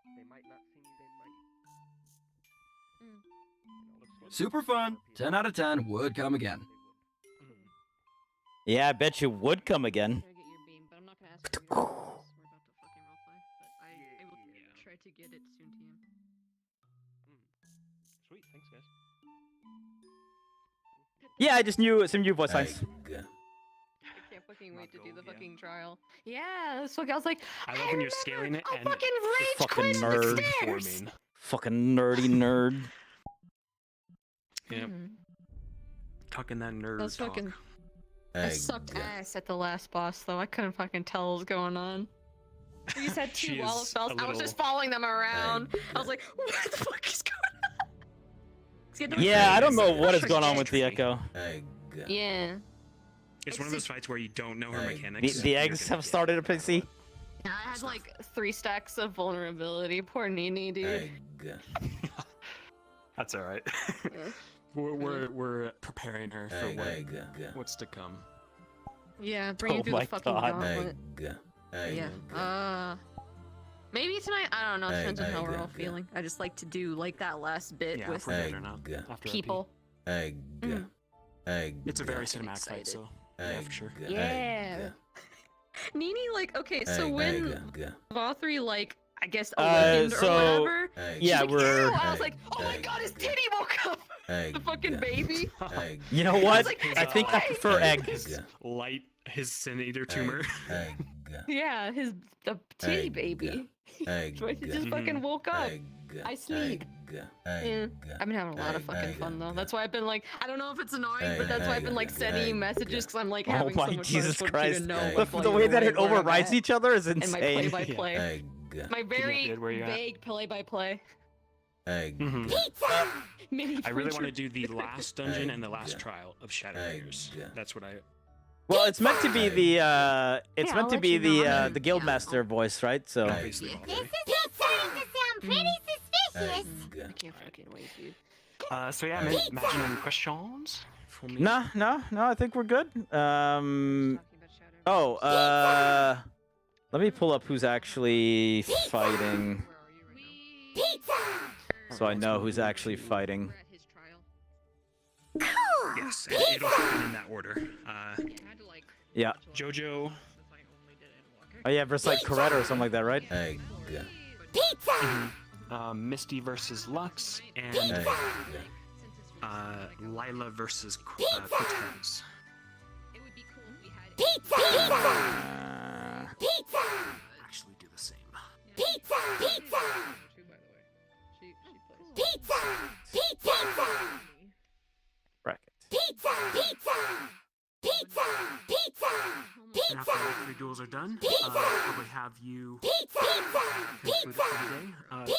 They might not see me, they might. Super fun. 10 out of 10 would come again. Yeah, I bet you would come again. Try to get your beam, but I'm not gonna ask you to do this. We're about to fucking roleplay, but I will try to get it soon to you. Sweet, thanks guys. Yeah, I just knew some new voice lines. I can't fucking wait to do the fucking trial. Yeah, that's what I was like. I love when you're scaling it I and fucking rage fucking quit the nerd stairs. forming. Fucking nerdy nerd. Yep. Talking that nerd That's talk. fucking. I sucked ass at the last boss though. I couldn't fucking tell what was going on. We just had two She wall of is spells. a I was little- just following them around. I was like, what the fuck is going on? Yeah, I don't know what is going on with the Echo. Yeah. It's one of those fights where you don't know her mechanics. The eggs have started a PC. I had like 3 stacks of vulnerability. Poor Nini, dude. That's all right. we're preparing her for what's to come. Yeah, bring Oh you through my the fucking God. gauntlet. Yeah. Maybe tonight. I don't know. It depends on how we're all feeling. I just like to do like that last bit Yeah, with if we're good or not. After people. It's a very I'm cinematic fight, excited. so yeah, for sure. Yeah. Nini, like, okay, so when Vothri, like, I guess Uh, awakened so- or whatever, Yeah, she's like, we're. "Ew," I was like, oh my god, his titty woke up. The fucking baby. You know what? like, I think I prefer egg. His light, his sin eater tumor. Yeah, the titty baby. It just fucking woke up. I sleep. Yeah. I've been having a lot of fucking fun though. That's why I've been like, I don't know if it's annoying, but that's why I've been like sending you messages because I'm like Oh having so my much Jesus fun. I Christ! want you to know The, what the volume way that it where I'm overrides at each other is and my insane. play-by-play. My very Where you at? vague play-by-play. Mhm. Mini I really want to preacher. do the last dungeon and the last trial of Shadowbringers. That's what I. Well, it's meant to be the it's Yeah, meant I'll to let be you know. the guildmaster voice, right? So Obviously, This is starting to sound pretty suspicious. I can't fucking wait, dude. So yeah, imagine any questions for me. no, I think we're good. Talking about Shadow. Oh, let me pull up who's actually fighting, Where are you right now? so I know who's actually fighting. We're at his trial. Yes, and it'll happen in that order. I had to, like, Yeah. watch a lot Jojo. of stuff if I only did it in Walker. Oh yeah, versus like Coretta or something like that, right? Misty versus Lux, and Lila versus Cortez. It would be cool if we had Actually, do the same. Pizza! Pizza! Too, by the way. She plays. Bracket. And after all 3 duels are done, I'll probably have you conclude it for the day. Do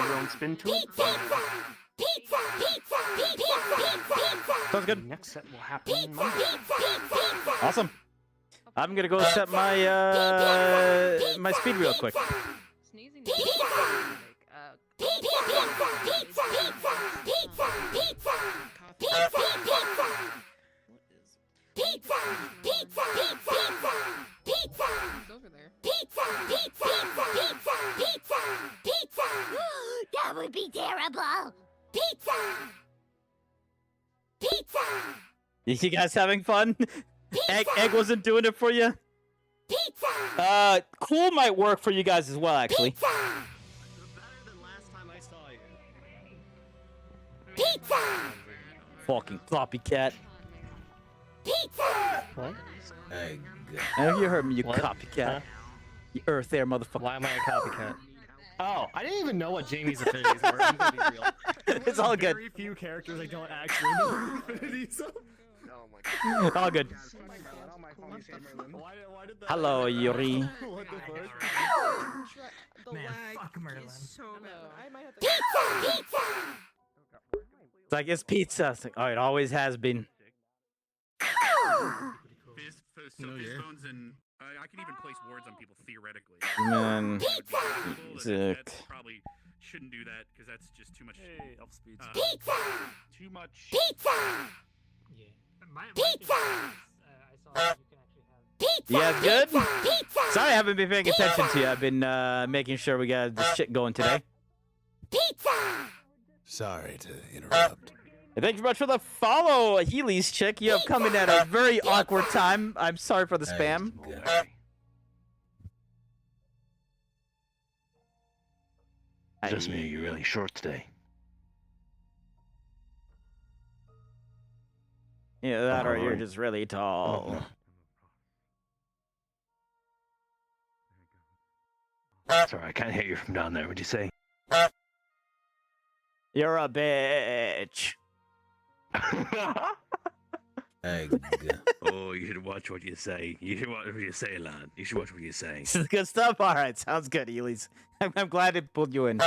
your own spin to it. Sounds good. Next set will happen Monday. Awesome. I'm gonna go set my my speed real quick. Sneezing. Over there. That would be terrible. You guys having fun? Egg wasn't doing it for you? Cool might work for you guys as well, actually. Better than last time I saw you. Fucking copycat. What? Have you heard me, you What? copycat? Huh? You earth there, motherfucker. Why am I a copycat? Oh, I didn't even know what Jamie's affinities were. I'm gonna be real. It's all good. Very few characters I don't actually know their affinities of. Oh my god. All good. Why did that Hello, Yuri. What the fuck? Man, fuck Merlin. So bad. I might have to. It's like, it's pizza. It's like, oh, it always has been. Bones and I can even place wards on people theoretically. Man. That would be cool, but Sick. that's probably shouldn't do that because that's just too much. Hey, elf speeds. Too much. Yeah. My thing is, I saw that you can actually have Pizza! You guys good? Pizza! Sorry I haven't been paying attention to you. I've been making sure we got this shit going today. Pizza! Sorry to interrupt. And thank you much for the follow, Healy's chick. You have come in at a very awkward time. I'm sorry for the spam. Just me, you're really short today. Yeah, that or you're just really tall. Sorry, I can't hear you from down there. What'd you say? You're a bitch. Egg. Oh, you should watch what you say. You should watch what you say, lad. You should watch what you say. This is good stuff. All right, sounds good, Healy's. I'm glad it pulled you in.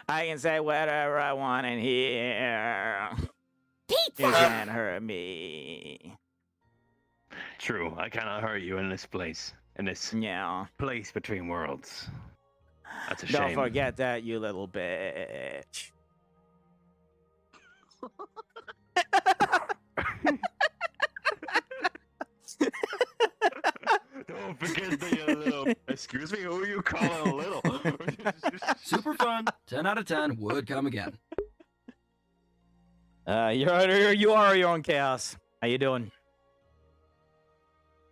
I can say whatever I want in here. Pizza! You can't hurt me. True, I cannot hurt you in this place. In this place between worlds. That's a Don't shame. forget that, you little bitch. Don't forget that you're little. Excuse me, who are you calling a little? Super fun. 10 out of 10 would come again. You are your own chaos. How you doing?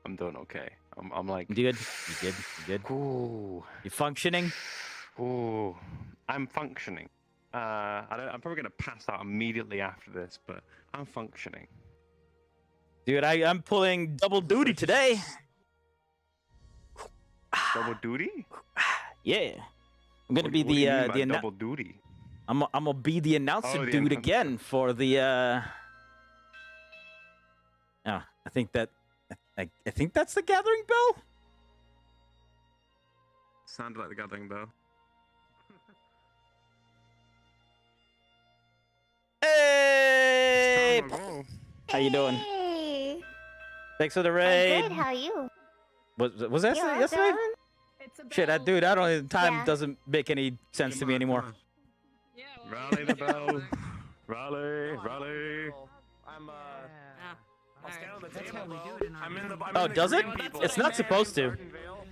I'm doing okay. I'm like. You good? You good? You good? Ooh. You functioning? Ooh. I'm functioning. I'm probably gonna pass out immediately after this, but I'm functioning. Dude, I'm pulling double duty today. Double duty? Yeah. I'm gonna be What do you mean by the double duty. I'm gonna be the announcer Oh, the dude announcer. again for the Oh, I think that's the gathering bell. Sounded like the gathering bell. Hey! Oh, How you doing? Hey! Thanks for the I'm raid. good, how are you? Was that Yeah, yesterday? Dylan? Shit, dude, I don't. Time Yeah. doesn't make any sense to me anymore. Rally the bell. Rally, rally. I'm Yeah. I'll stand on the That's table. how we though. do it in our I'm in the. room. I'm Oh, in the does it? green people. It's not supposed to. Garden Vale.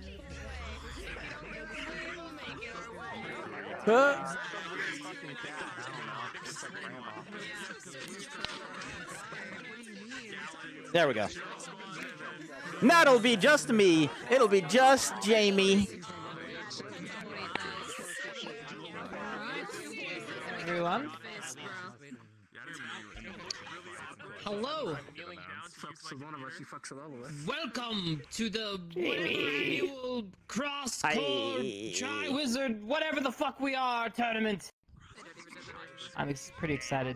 There we go. That'll be just me. It'll be just Jamie. Everyone. Hello. Welcome to the annual cross-code Tri-Wizard, whatever the fuck we are, tournament. I'm pretty excited.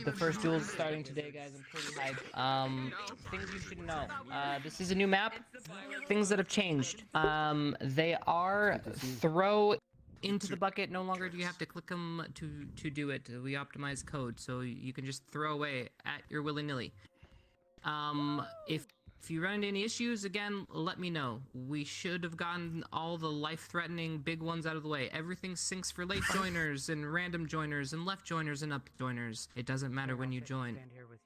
The first duel is starting today, guys. I'm pretty hyped. Things you should know. This is a new map. Things that have changed. They are throw into the bucket. No longer do you have to click them to do it. We optimize code, so you can just throw away at your willy-nilly. If you run into any issues, again, let me know. We should have gotten all the life-threatening big ones out of the way. Everything syncs for late joiners and random joiners and left joiners and up joiners. It doesn't matter when you join.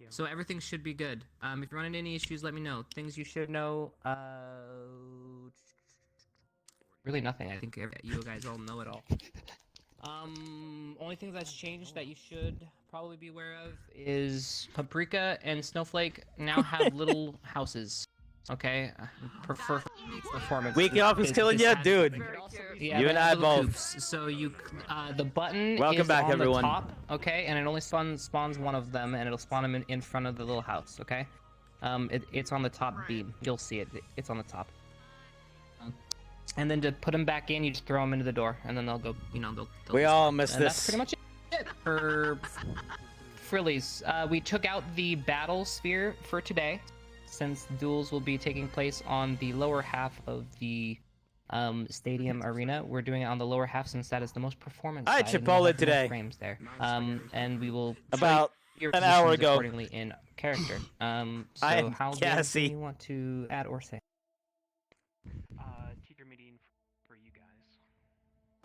So everything should be good. If you run into any issues, let me know. Things you should know, really nothing. I think you guys all know it all. Only things that's changed that you should probably be aware of is Paprika and Snowflake now have little houses. Okay, prefer performance. Weekly off is killing you, dude. Yeah, You and I both. coops. So you, the button Welcome is back, on everyone. the top, okay, and it only spawns one of them, and it'll spawn them in front of the little house, okay. It's on the top beam. You'll see it. It's on the top. And then to put them back in, you just throw them into the door, and then they'll go. You know, they'll We all miss and this. That's pretty much it for Frillies. We took out the battle sphere for today, since duels will be taking place on the lower half of the stadium arena. We're doing it on the lower half since that is the most performance. I had side, and we'll Chipotle have the most today. Frames there. And we will About your an hour positions ago. accordingly in character. So I'm how do Cassie. you want to add or say? Teacher meeting for you guys.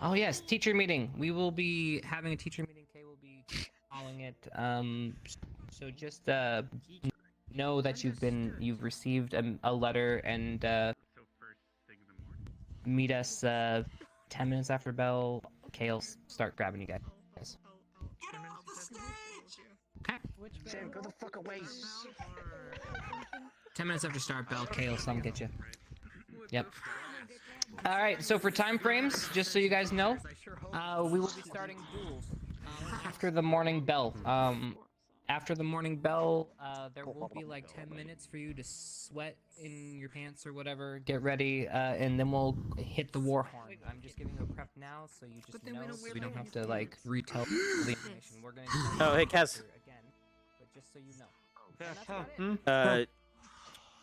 Oh yes, teacher meeting. We will be having a teacher meeting. Kay will be calling it. So just know that you've received a letter and meet us 10 minutes after bell. Kale, start grabbing you guys. Get off the stage! Sam, go the fuck away. 10 minutes after start bell, Kale, so I'll get you. Yep. All right. So for time frames, just so you guys know, we will be starting duels after the morning bell. After the morning bell, there will be like 10 minutes for you to sweat in your pants or whatever, get ready, and then we'll hit the war horn. I'm just giving you a prep now, so you just know, so we don't have to like retell the information. We're going to Oh, hey, Kaz. again, but just so you know.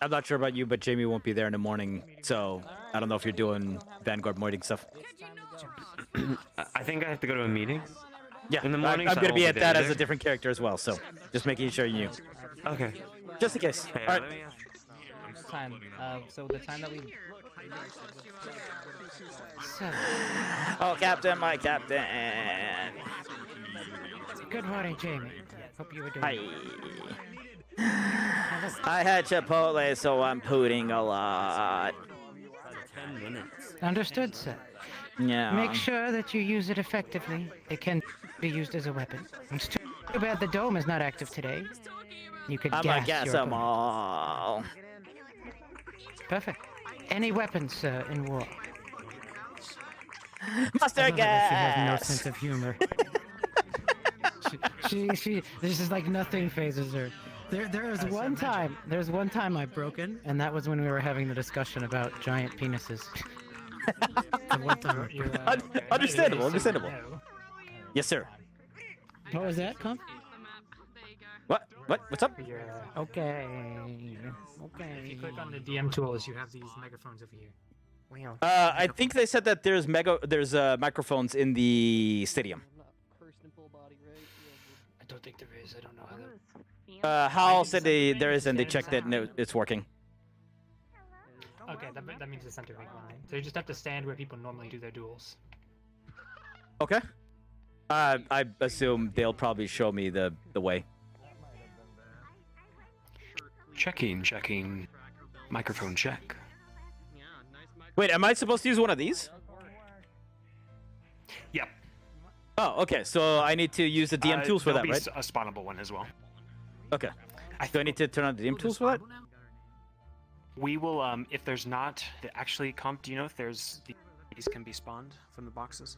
I'm not sure about you, but Jamie won't be there in the morning, so I don't know if you're doing Vanguard morning stuff. I think I have to go to a meeting. Yeah, in the morning. I'm gonna be at that as a different character as well, so just making sure you knew. Okay. Just in case. Hey, All right. let me ask- Time. So the time that we. Oh, Captain, my Captain. Good morning, Jamie. Hope you were doing. Hi. I had Chipotle, so I'm pooting a lot. 10 minutes. Understood, sir. Yeah. Make sure that you use it effectively. It can be used as a weapon. It's too bad the dome is not active today. You could I'm gonna gas gas your them opponent. all. Perfect. Any weapons, sir, in war? Mustard I love it that she has no gas. sense of humor. she this is like nothing phases her. There's one time I've broken, and that was when we were having the discussion about giant penises. One time. Understandable. Understandable. Yes, sir. What was that, Comp? What? What's up? Okay. If you click on the DM tools, you have these megaphones over here. Wow. I think they said that there's microphones in the stadium. I don't think there is. I don't know how that. Hal said there is, and they checked it, and it's working. Okay, that means it's center line. So you just have to stand where people normally do their duels. Okay. I assume they'll probably show me the way. Checking. Microphone check. Wait, am I supposed to use one of these? Yep. Oh, okay. So I need to use the DM tools for that, right? A spawnable one as well. Okay. Do I need to turn on the DM tools for that? We will, if there's not, actually, Comp, do you know if these can be spawned from the boxes?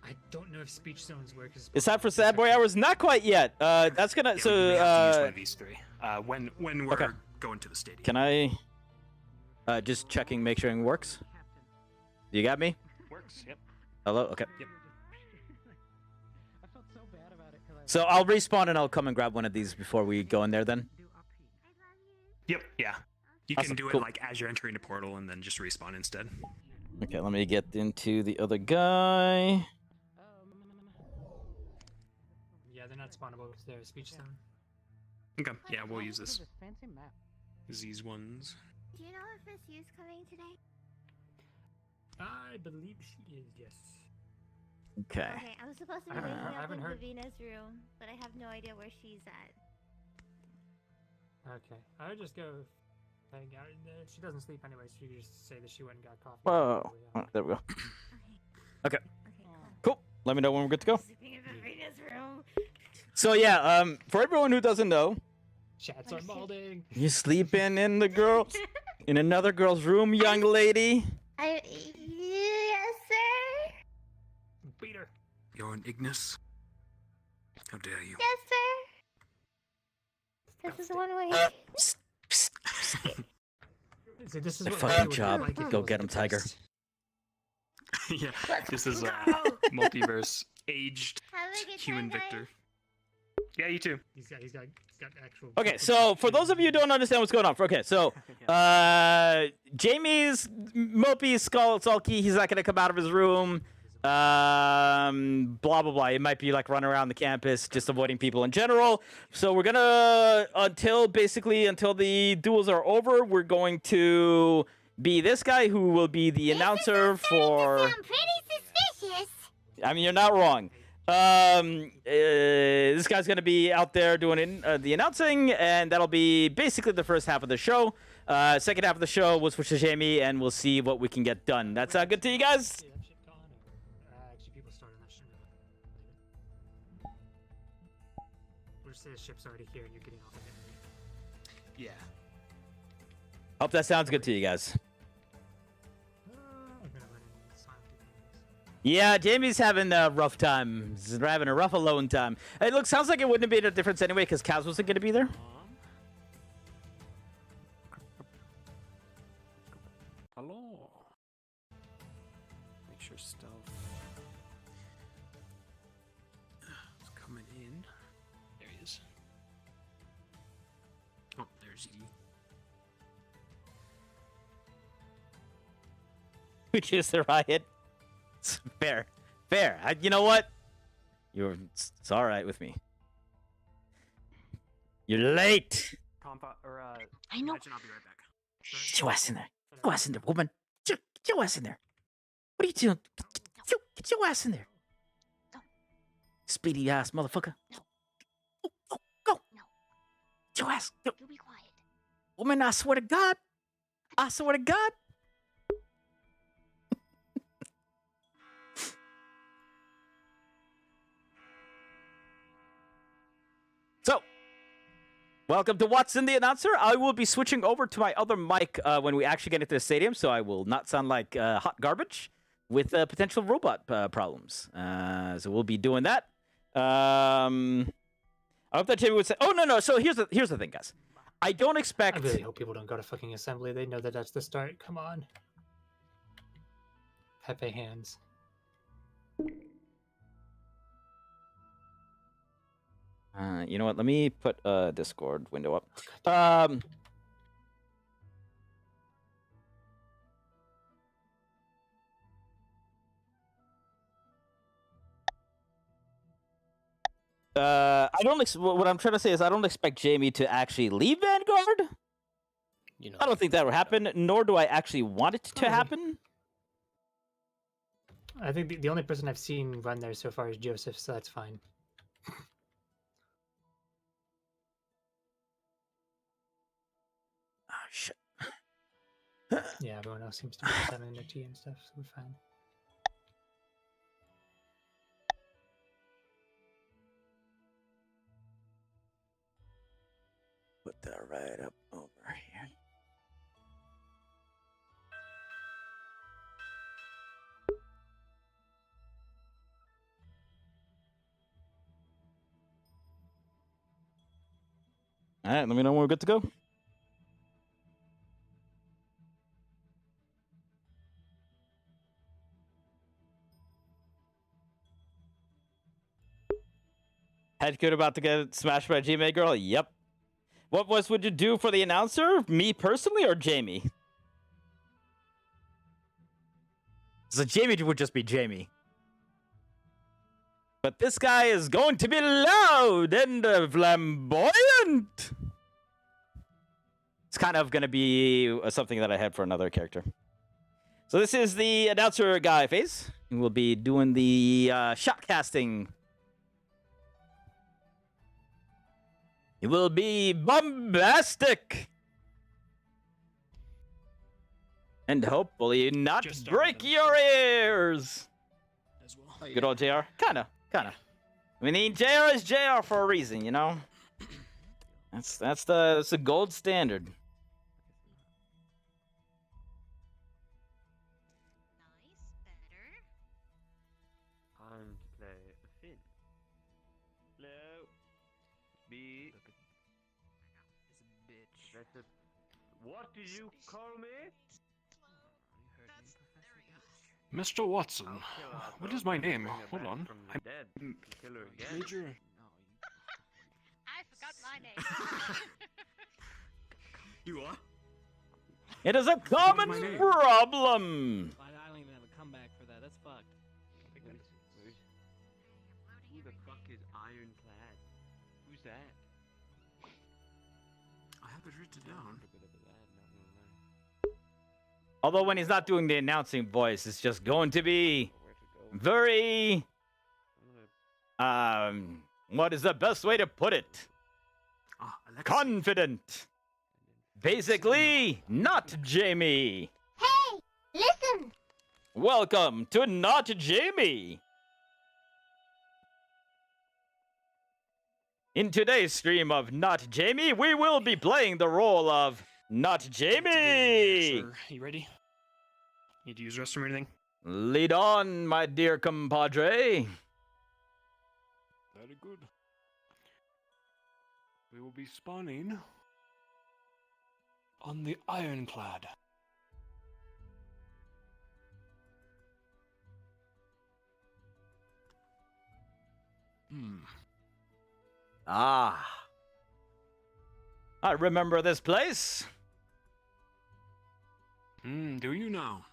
I don't know if speech zones work. It's time for Sad Boy Hours. Not quite yet. That's gonna. Yeah, So. we may have to use one of these three. When we're going to the stadium. Can I? Just checking, make sure it works. You got me? Works. Yep. Hello. Okay. Yep. So I'll respawn and I'll come and grab one of these before we go in there. Then. Yep. Yeah. You Awesome, can do it cool. like as you're entering the portal and then just respawn instead. Okay. Let me get into the other guy. Yeah, they're not spawnable because they're a speech zone. Okay. Yeah, we'll use this. Fancy map. These ones. Do you know if Miss Yu's coming today? I believe she is, yes. Okay. Okay, I'm supposed to be I haven't waking heard- I up haven't in heard- Davina's room, but I have no idea where she's at. Okay, I would just go hang out. She doesn't sleep anyway, so you just say that she went and got coffee. Whoa. Oh, there we go. Okay. Cool. Let me know when we're good to go. Sleeping in Davina's room. So yeah, for everyone who doesn't know, Chats are balding. you're sleeping in another girl's room, young lady. Yes, sir. Beat her. You're an Ignis. How dare you? Yes, sir. This is one way. See, this is Good what fucking Maggie would job. like if Go it was get him, the Tiger. best. Yeah. Let's This is go. multiverse aged Have a good human time, guys. Victor. Yeah, you too. He's got actual. Okay, so for those of you who don't understand what's going on, Jamie's mopey, sulky. He's not gonna come out of his room. Blah blah blah. It might be like running around the campus, just avoiding people in general. So we're gonna until the duels are over, we're going to be this guy who will be the announcer for. Sound pretty suspicious. I mean, you're not wrong. This guy's gonna be out there doing the announcing, and that'll be basically the first half of the show. Second half of the show, we'll switch to Jamie, and we'll see what we can get done. That sound good to you guys? Actually, people started that shit. We'll just say the ship's already here and you're getting off of it. Yeah. Hope that sounds good to you guys. Yeah, Jamie's having a rough time. He's having a rough alone time. It sounds like it wouldn't have made a difference anyway because Kaz wasn't going to be there. Hello. Make sure stuff is coming in. There he is. Oh, there's E. Which is the riot. Fair. You know what? It's all right with me. You're late. I know. Imagine I'll be right back. Get your ass in there. Get your ass in there, woman. Get your ass in there. What are you doing? Get your ass in there. Speedy ass motherfucker. Go. Get your ass. Go. You be quiet. Woman, I swear to God. So, welcome to Watson the Announcer. I will be switching over to my other mic when we actually get into the stadium, so I will not sound like hot garbage with potential robot problems. So we'll be doing that. I hope that Jamie would say, oh, no. So here's the thing, guys. I don't expect... I really hope people don't go to fucking assembly. They know that that's the start. Come on. Pepe hands. You know what? Let me put a Discord window up. I don't. What I'm trying to say is, I don't expect Jamie to actually leave Vanguard. You know, I don't think that will happen. Nor do I actually want it to happen. I think the only person I've seen run there so far is Joseph, so that's fine. Oh shit. Yeah, everyone else seems to be having their tea and stuff, so we're fine. Put that right up over here. All right, let me know when we're good to go. Head kid about to get smashed by a Gmail girl? Yep. What voice would you do for the announcer? Me personally or Jamie? So Jamie would just be Jamie. But this guy is going to be loud and flamboyant. It's kind of going to be something that I had for another character. So this is the announcer guy phase. We'll be doing the shot casting. It will be bombastic. And hopefully not break your ears. As well. Good old JR? Kinda. I mean, JR is JR for a reason, you know? That's the gold standard. Time to play a Finn. Hello. Be. Bitch. What did you call me? Mr. Watson, what is my name? Hold on. I'm Major. I forgot my name. You are? It is a common problem. I don't even have a comeback for that. That's fucked. Who the fuck is Ironclad? Who's that? I have it written down. Although when he's not doing the announcing voice, it's just going to be very What is the best way to put it? Confident. Basically, not Jamie. Hey, listen. Welcome to Not Jamie. In today's stream of Not Jamie, we will be playing the role of Not Jamie. Sir, you ready? Need to use the restroom or anything? Lead on, my dear compadre. Very good. We will be spawning on the Ironclad. Ah. I remember this place. Do you now?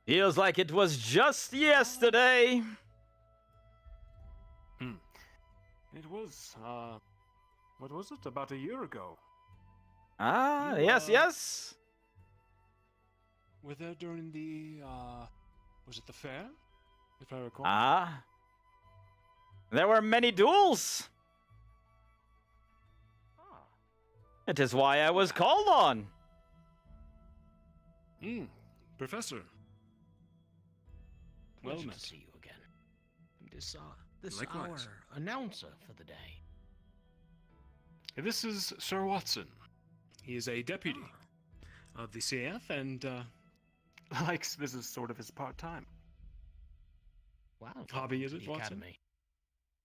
Feels like it was just yesterday. It was, what was it? About a year ago. Ah, You, yes. Were there during the, was it the fair? If I recall. Ah. There were many duels. It is why I was called on. Professor. Well Pleasure met. to see you again. This Likewise. our announcer for the day. This is Sir Watson. He is a deputy of the CAF and, likes this is sort of his part-time. Wow. Hobby, is it, The Watson? Academy.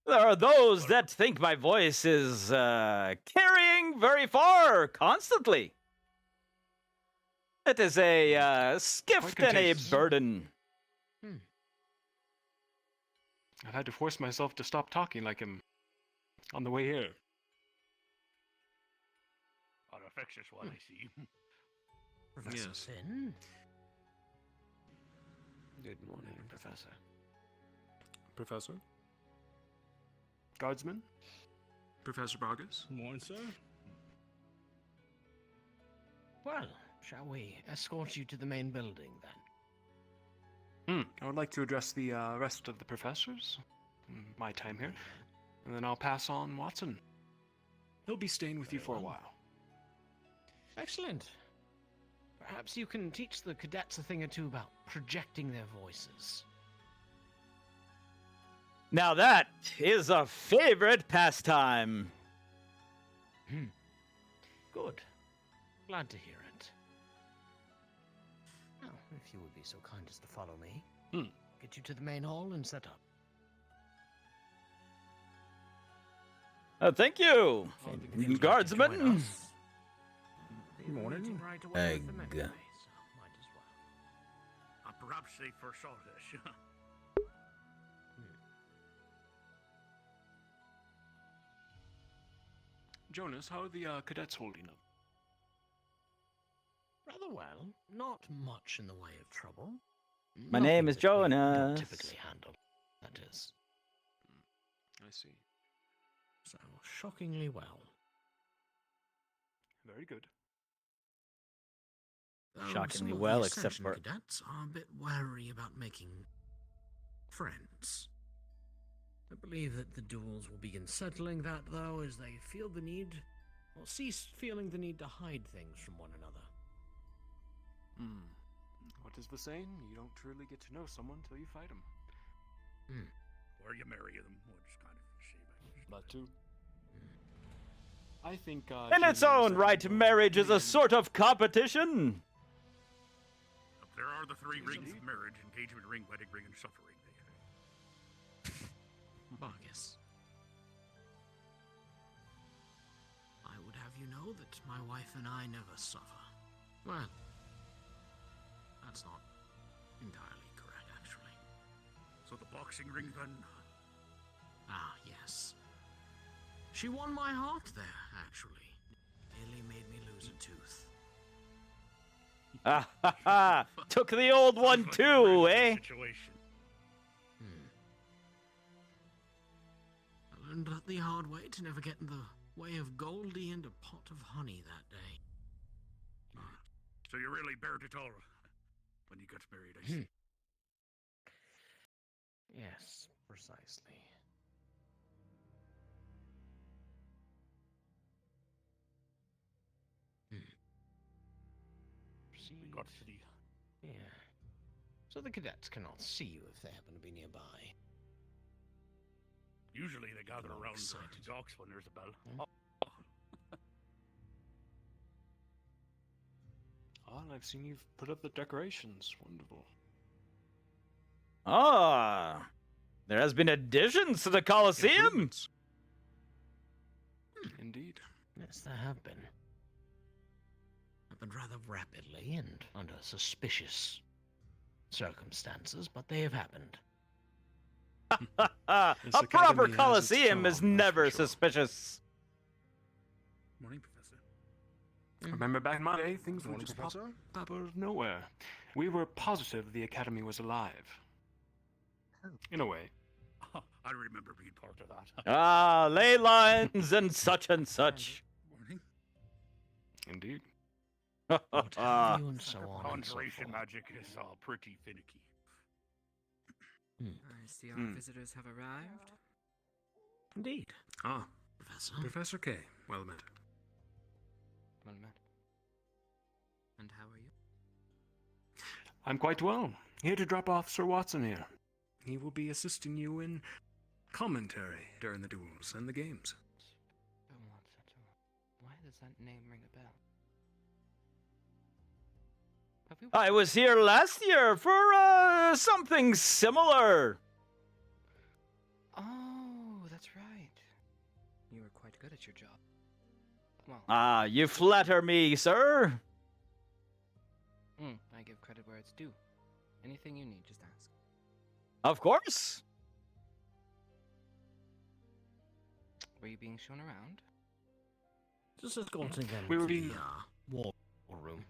There are those that think my voice is carrying very far constantly. It is a skift Quite and a contagious. burden. I've had to force myself to stop talking like him on the way here. An infectious one, I see. Professor Yes. Finn. Good morning, Professor. Professor? Guardsman? Professor Vargas? Morning, sir. Well, shall we escort you to the main building then? I would like to address the rest of the professors. My time here. And then I'll pass on Watson. He'll be staying with you for a while. Excellent. Perhaps you can teach the cadets a thing or two about projecting their voices. Now that is a favorite pastime. Good. Glad to hear it. Now, if you would be so kind as to follow me, get you to the main hall and set up. Thank you, guardsman. Good morning. Right away Egg. with them anyway, so might as well. Perhaps they foresaw this. Jonas, how are the cadets holding up? Rather well. Not much in the way of trouble. My name is Nothing that we don't Jonas. typically handle, that is. I see. So, shockingly well. Very good. Shockingly Some of well, the except Ascension for- cadets are a bit wary about making friends. I believe that the duels will begin settling that, though, as they feel the need, or cease feeling the need to hide things from one another. What is the saying? You don't truly get to know someone till you fight them. Or you marry them, which kind of shame. That too. I think, In its own right, marriage is a sort of competition. There are the three rings of marriage: engagement ring, wedding ring, and suffering. Vargas. I would have you know that my wife and I never suffer. Well, that's not entirely correct, actually. So the boxing ring, then? Ah, yes. She won my heart there, actually. Nearly made me lose a tooth. Ah ha ha! Took the old one too, eh? Situation. I learned the hard way to never get in the way of Goldie and a pot of honey that day. So you really bared it all when you got married, I see. Yes, precisely. We got to the... Yeah. So the cadets cannot see you if they happen to be nearby. Usually they gather I'm around excited. the docks when there's a bell. Hmm? Oh, and I've seen you've put up the decorations. Wonderful. Ah, there has been additions to the Colosseum. Indeed. Yes, there have been. Happened rather rapidly and under suspicious circumstances, but they have happened. A This proper academy has its Colosseum is charm, that's never for sure. suspicious. Morning, Professor. Remember back in my day, things would Morning, just pop Professor. up out of nowhere. We were positive the academy was alive. In a way. I remember being part of that. Ah, ley lines and such and such. Morning. Indeed. What have you and so on and so Conjuration forth. magic is pretty finicky. I see our visitors have arrived. Indeed. Ah, Professor. Professor K. Well met. Well met. And how are you? I'm quite well. Here to drop off Sir Watson here. He will be assisting you in commentary during the duels and the games. Why does that name ring a bell? Have we... I was here last year for something similar. Oh, that's right. You were quite good at your job. Well, Ah, you flatter me, sir. I give credit where it's due. Anything you need, just ask. Of course. Were you being shown around? Just escorting them We were to being- the war room.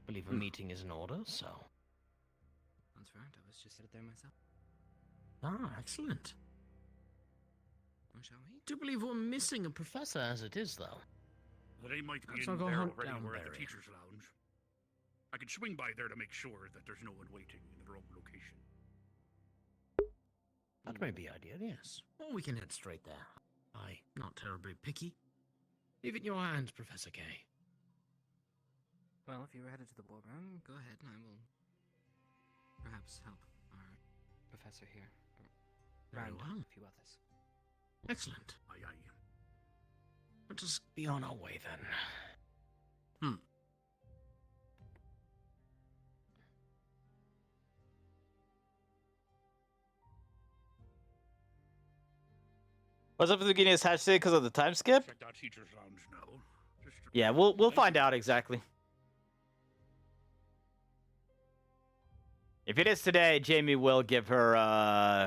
Believe a meeting is in order, so. That's right. I was just headed there myself. Ah, excellent. Well, shall we? Do believe we're missing a professor as it is, though. They might be Perhaps in I'll go there hunt already. down We're at the Barry. teacher's lounge. I can swing by there to make sure that there's no one waiting in the wrong location. That may be ideal, yes. Or we can head straight there. Aye, not terribly picky. Leave it in your hands, Professor K. Well, if you were headed to the ballroom, go ahead and I will perhaps help our professor here. Very Round well. a few others. Excellent. Aye, aye. Let us be on our way then. What's up with the beginning of hatch today because of the time skip? Check that teacher's lounge now. Just Yeah, we'll find out exactly. If it is today, Jamie will give her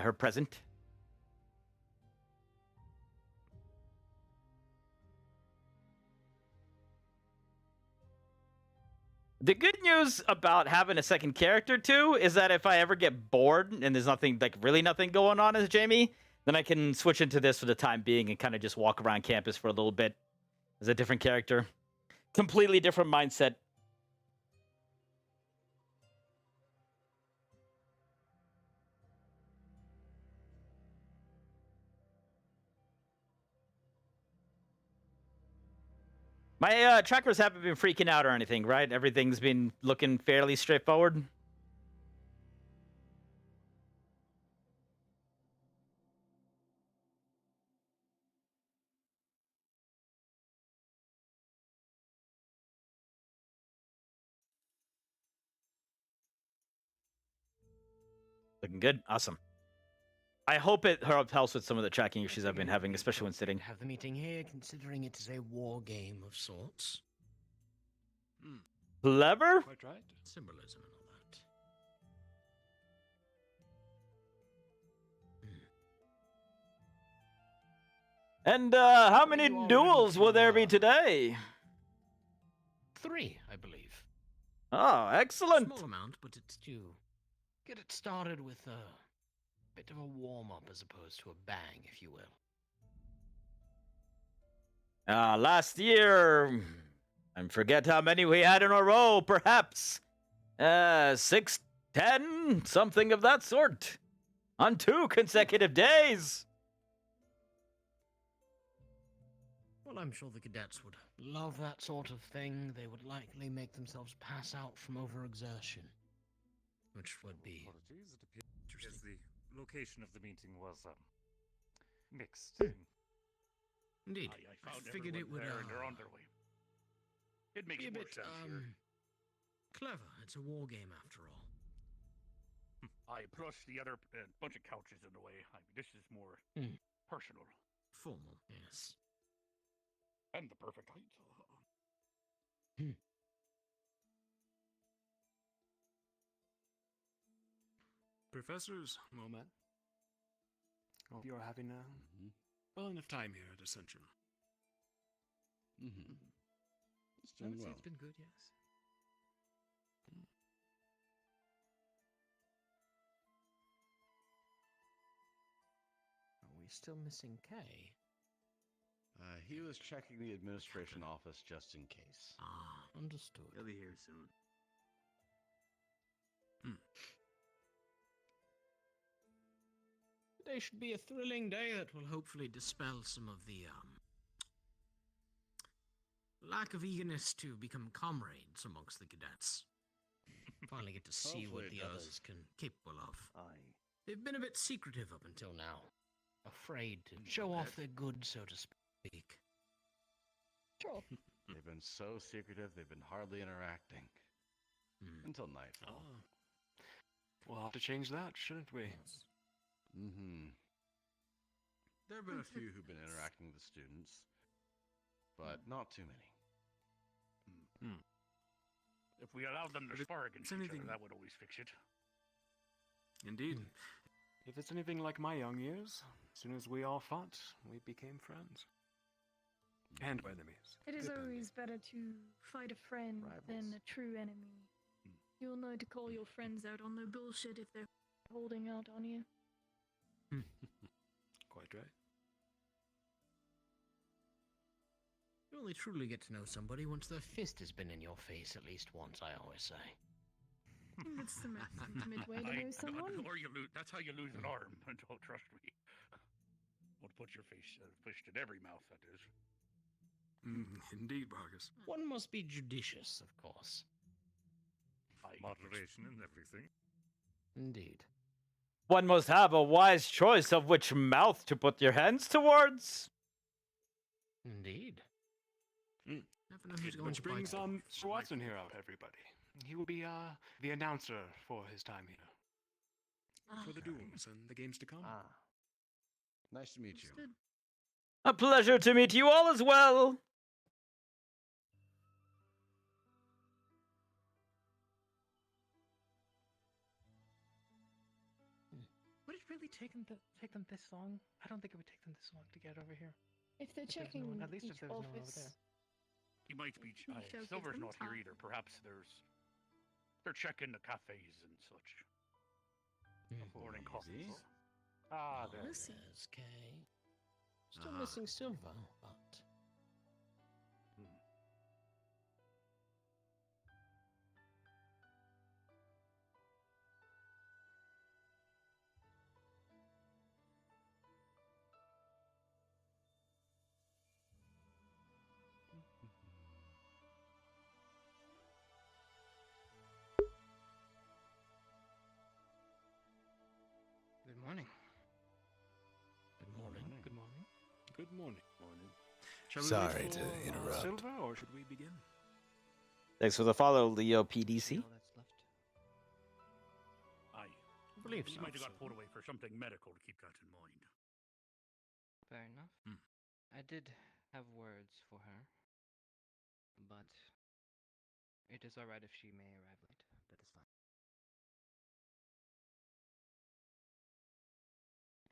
her present. The good news about having a second character too is that if I ever get bored and there's nothing, like really nothing going on as Jamie, then I can switch into this for the time being and kind of just walk around campus for a little bit as a different character. Completely different mindset. My trackers haven't been freaking out or anything, right? Everything's been looking fairly straightforward. Looking good. Awesome. I hope it helps with some of the tracking issues I've been having, especially when sitting. Have the meeting here, considering it is a war game of sorts. Clever? Quite right. Symbolism and all that. And how many duels will there be today? 3, I believe. Oh, excellent. Small amount, but it's to get it started with a bit of a warm-up as opposed to a bang, if you will. Last year, I forget how many we had in a row, perhaps 6, 10, something of that sort. On 2 consecutive days! Well, I'm sure the cadets would love that sort of thing. They would likely make themselves pass out from overexertion, which would be interesting. The location of the meeting was mixed. Indeed. I found figured it everyone would there and they're on their way. It makes be a more bit sense here. clever. It's a war game after all. Plus the other bunch of couches in the way. This is more personal. Formal, yes. And the perfect height. Professors, well met. Hope you're having well enough time here at Ascension. It's doing well. It's been good, yes. Are we still missing Kay? He was checking the administration office just in case. Ah, understood. He'll be here soon. Today should be a thrilling day that will hopefully dispel some of the lack of eagerness to become comrades amongst the cadets. Finally get to see what the others can capable of. They've been a bit secretive up until now. Afraid to show off their goods, so to speak. Sure. They've been so secretive, they've been hardly interacting. Until nightfall. We'll have to change that, shouldn't we? There have been a few who've been interacting with the students, but not too many. If we allowed them to spar against each other, that would always fix it. Indeed. If it's anything like my young years, as soon as we all fought, we became friends. And enemies. It is always better to fight a friend than a true enemy. You'll know to call your friends out on their bullshit if they're holding out on you. Quite right. You only truly get to know somebody once their fist has been in your face at least once, I always say. That's the most intimate way to know someone. Or you lose. That's how you lose an arm. Don't trust me. Don't put your fist in every mouth. That is. Indeed, Vargas. One must be judicious, of course. Moderation in everything. Indeed. One must have a wise choice of which mouth to put your hands towards. Indeed. Never know who's going to bring Sir Watson here out, everybody. He will be the announcer for his time here. For the duels and the games to come. Nice to meet you. A pleasure to meet you all as well. Would it really take them this long? I don't think it would take them this long to get over here. If they're there's checking no one, at least if each there's no one over office. there. He might be. Showcase Silver's them. not here either. Perhaps they're checking the cafes and such. Morning coffee. There There. says Kay. Still missing Silver, but... Good morning. Good morning. Good morning. Good morning. Shall we Sorry wait to for, interrupt. Silver, or should we begin? Thanks for the follow, Leo PDC. I believe he so. might have got pulled away for something medical to keep that in mind. Fair enough. I did have words for her, but it is alright if she may arrive late. That is fine.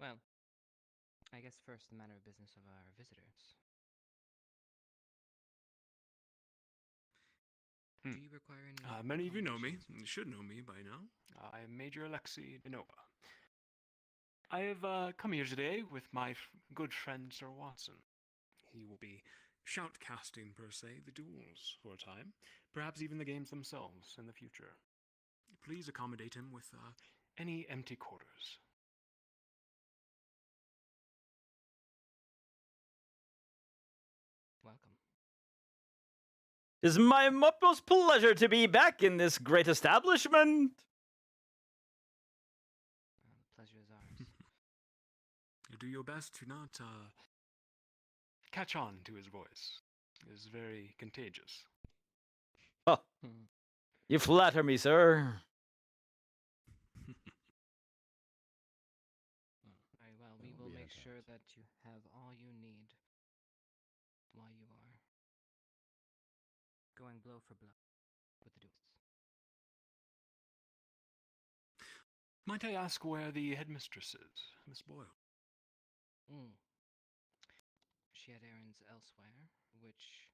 Well, I guess first the matter of business of our visitors. Do you require any... Many of you know me. You should know me by now. I am Major Alexei Denova. I have come here today with my good friend Sir Watson. He will be shoutcasting, per se, the duels for a time, perhaps even the games themselves in the future. Please accommodate him with any empty quarters. It's my utmost pleasure to be back in this great establishment. The pleasure is ours. You do your best to not catch on to his voice. It is very contagious. Oh, you flatter me, sir. Very well. We will make sure that you have all you need while you are going blow for blow with the duels. Might I ask where the headmistress is, Miss Boyle? She had errands elsewhere, which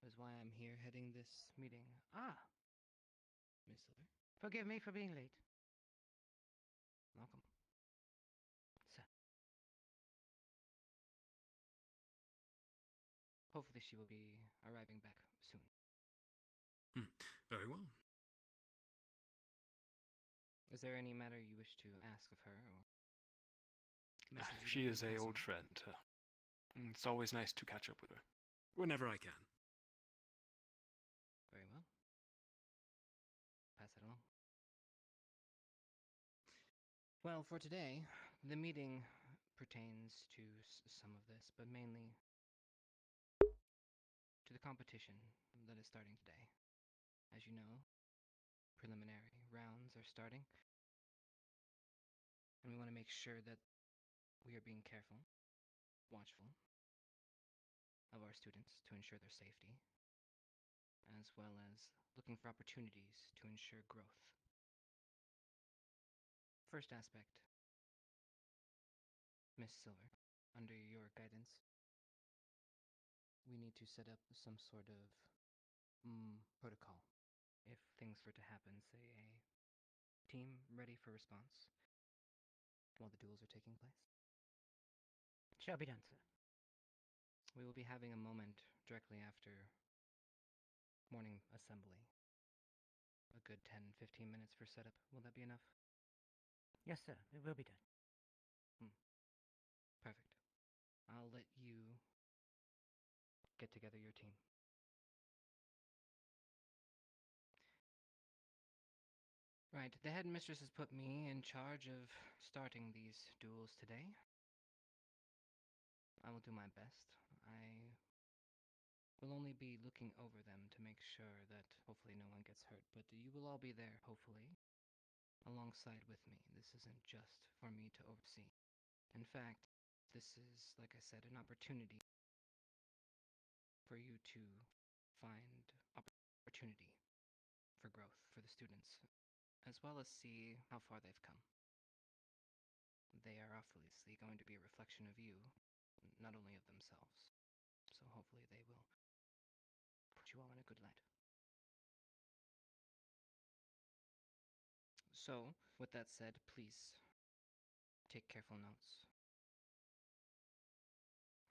is why I'm here heading this meeting. Miss Silver. Forgive me for being late. Welcome. Sir. Hopefully she will be arriving back soon. Very well. Is there any matter you wish to ask of her, or She is an old friend. It's always nice to catch up with her, whenever I can. Very well. Pass it along. Well, for today, the meeting pertains to some of this, but mainly to the competition that is starting today. As you know, preliminary rounds are starting, and we want to make sure that we are being careful, watchful of our students to ensure their safety, as well as looking for opportunities to ensure growth. First aspect, Miss Silver, under your guidance, we need to set up some sort of protocol. If things were to happen, say a team ready for response while the duels are taking place. Shall be done, sir. We will be having a moment directly after morning assembly. A good 10-15 minutes for setup. Will that be enough? Yes, sir. It will be done. Perfect. I'll let you get together your team. Right, the headmistress has put me in charge of starting these duels today. I will do my best. I will only be looking over them to make sure that hopefully no one gets hurt, but you will all be there, hopefully, alongside with me. This isn't just for me to oversee. In fact, this is, like I said, an opportunity for you to find opportunity for growth for the students, as well as see how far they've come. They are obviously going to be a reflection of you, not only of themselves. So hopefully they will put you all in a good light. So, with that said, please take careful notes.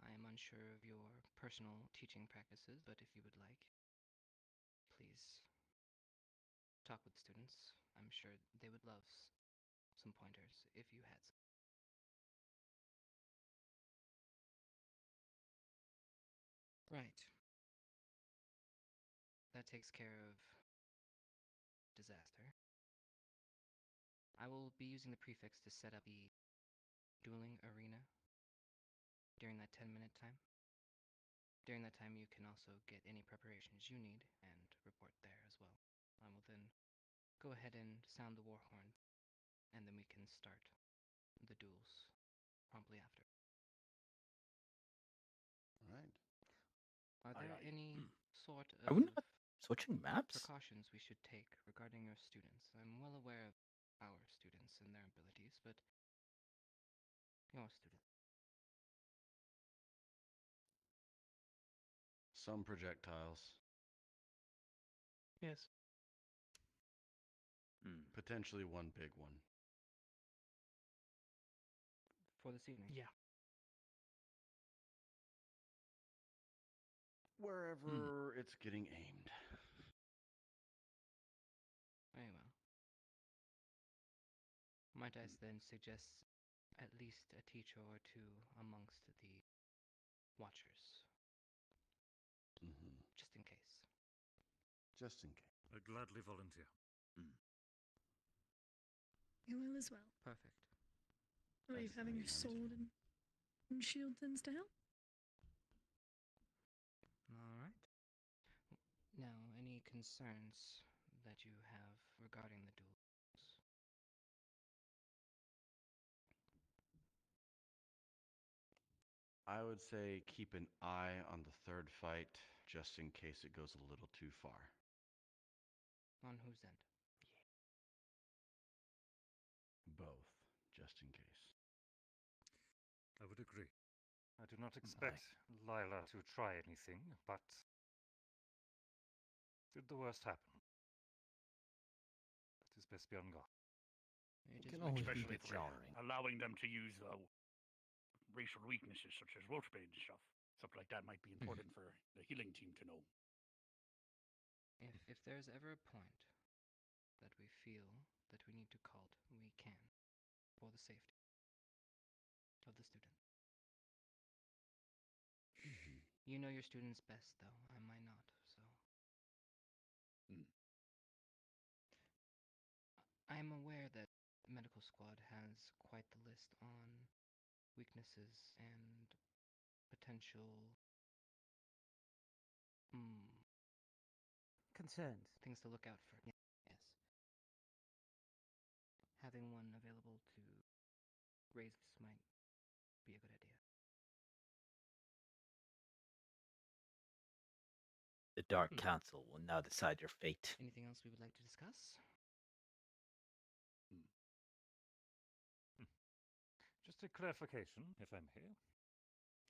I am unsure of your personal teaching practices, but if you would like, please talk with students. I'm sure they would love some pointers if you had some. Right. That takes care of disaster. I will be using the prefix to set up the dueling arena during that 10-minute time. During that time, you can also get any preparations you need and report there as well. I will then go ahead and sound the war horn, and then we can start the duels promptly after. Right. Are there any sort Are of we not switching maps? precautions we should take regarding your students? I'm well aware of our students and their abilities, but your student. Some projectiles. Yes. Potentially one big one. For this evening? Yeah. Wherever it's getting aimed. Very well. Might I then suggest at least a teacher or two amongst the watchers? Just in case. just in case. I gladly volunteer. You will as well. Perfect. I believe having your sword and shield tends to help. All right. Now, any concerns that you have regarding the duels? I would say keep an eye on the third fight, just in case it goes a little too far. On whose end? Both, just in case. I would agree. I do not expect Lila to try anything, but should the worst happen, it is best be on guard. Especially if we're allowing them to use racial weaknesses such as roleplay and stuff. Stuff like that might be important for the healing team to know. If there's ever a point that we feel that we need to cult, we can, for the safety of the student. You know your students best, though. I might not, so. I'm aware that the medical squad has quite the list on weaknesses and potential Concerns. things to look out for. Yes. Having one available to raise might be a good idea. The Dark Council will now decide your fate. Anything else we would like to discuss? Just a clarification, if I may.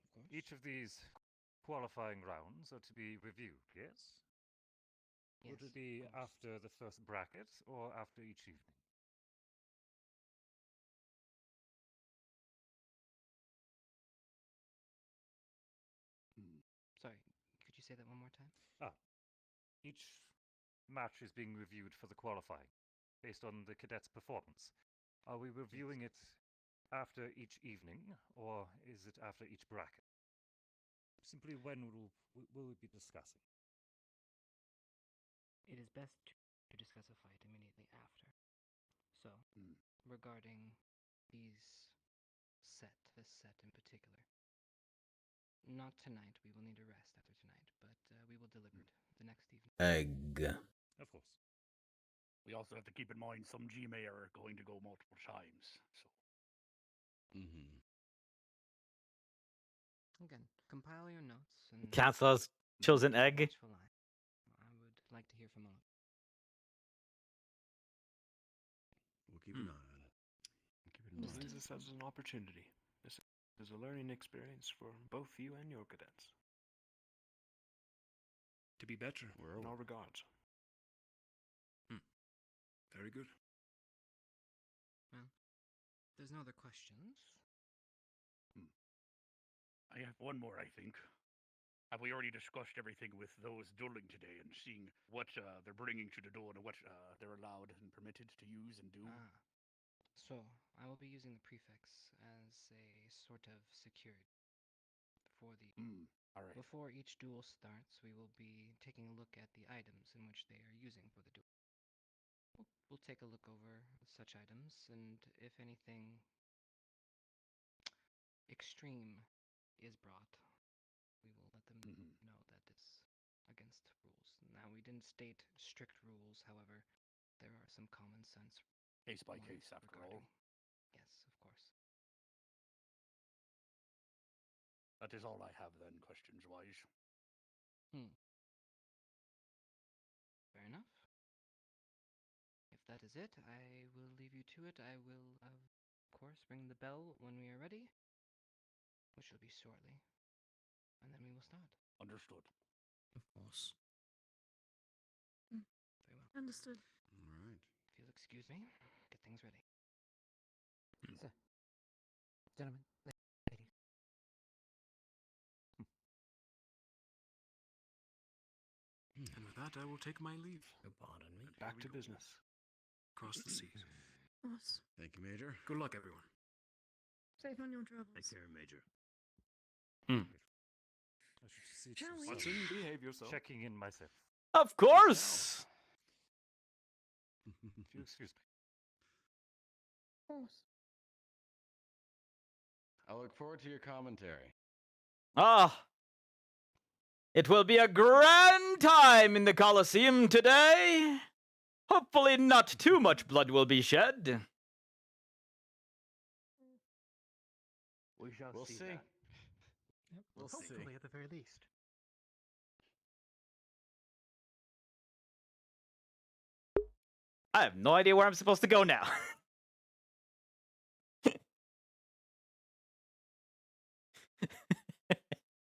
Of course. Each of these qualifying rounds are to be reviewed, yes? Would it be after the first bracket or after each evening? Sorry, could you say that one more time? Each match is being reviewed for the qualifying, based on the cadet's performance. Are we reviewing it after each evening, or is it after each bracket? Simply when will we be discussing? It is best to discuss a fight immediately after. So, regarding this set in particular, not tonight. We will need a rest after tonight, but we will deliberate the next evening. Egg. Of course. We also have to keep in mind some GMA are going to go multiple times, so. Again, compile your notes and. Council has chosen egg. Watchful eye. I would like to hear from all of you. We'll keep an eye on it. See this as an opportunity. This is a learning experience for both you and your cadets. To be better in all regards. Very good. Well, there's no other questions. I have one more, I think. Have we already discussed everything with those dueling today and seeing what they're bringing to the duel and what they're allowed and permitted to use and do? So, I will be using the prefix as a sort of security for the... All right. Before each duel starts, we will be taking a look at the items in which they are using for the duel. We'll take a look over such items, and if anything extreme is brought, we will let them know that it's against rules. Now, we didn't state strict rules, however, there are some common sense Case by case, after all. Yes, of course. That is all I have then, questions-wise. Fair enough. If that is it, I will leave you to it. I will, of course, ring the bell when we are ready, which will be shortly, and then we will start. Understood. Of course. Very well. Understood. All right. If you'll excuse me, get things ready. Sir. Gentlemen, ladies. And with that, I will take my leave. Pardon me. Back to business. Across the seas. Boss. Thank you, Major. Good luck, everyone. Safe on your travels. Take care, Major. I should see Shall we? Watson, behave yourself. Checking in myself. Of course. If you excuse me. Of course. I look forward to your commentary. Ah. It will be a grand time in the Colosseum today. Hopefully not too much blood will be shed. We shall We'll see. see. That. We'll Hopefully, see. at the very least. I have no idea where I'm supposed to go now.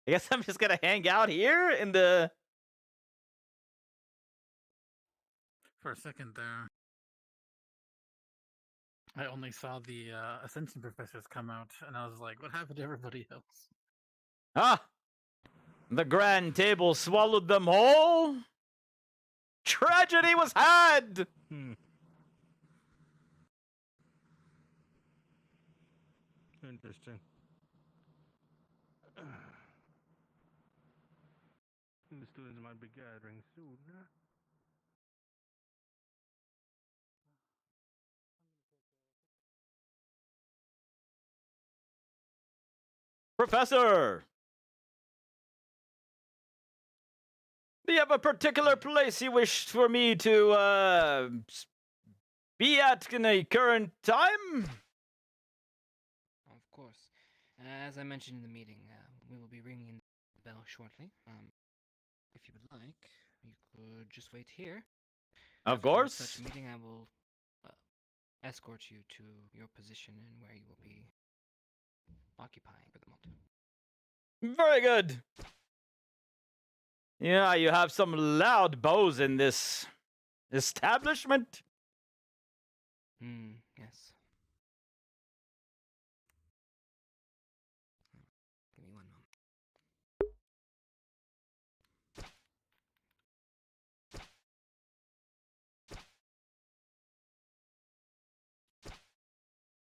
I guess I'm just gonna hang out here in the... For a second there, I only saw the Ascension professors come out, and I was like, what happened to everybody else? Ah! The grand table swallowed them whole. Tragedy was had! Interesting. The students might be gathering soon. Huh? Professor! Do you have a particular place you wish for me to, be at in the current time? Of course. As I mentioned in the meeting, we will be ringing the bell shortly. If you would like, you could just wait here. Of After course. such meeting, I will escort you to your position and where you will be occupying for the moment. Very good. Yeah, you have some loud bows in this establishment. Yes. Give me one moment.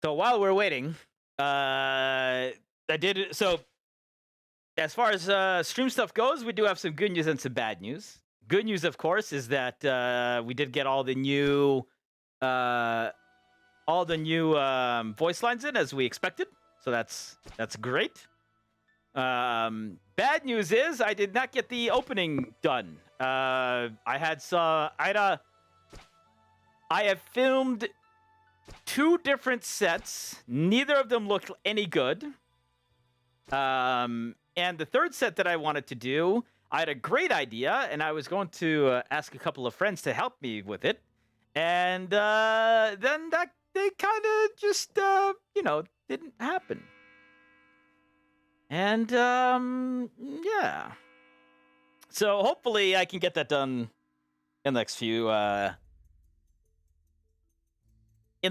So while we're waiting, so as far as stream stuff goes, we do have some good news and some bad news. Good news, of course, is that we did get all the new voice lines in as we expected. So that's great. Bad news is I did not get the opening done. I have filmed 2 different sets. Neither of them looked any good. And the third set that I wanted to do, I had a great idea, and I was going to ask a couple of friends to help me with it. And then they kind of just, didn't happen. And, yeah. So hopefully I can get that done in the next few, in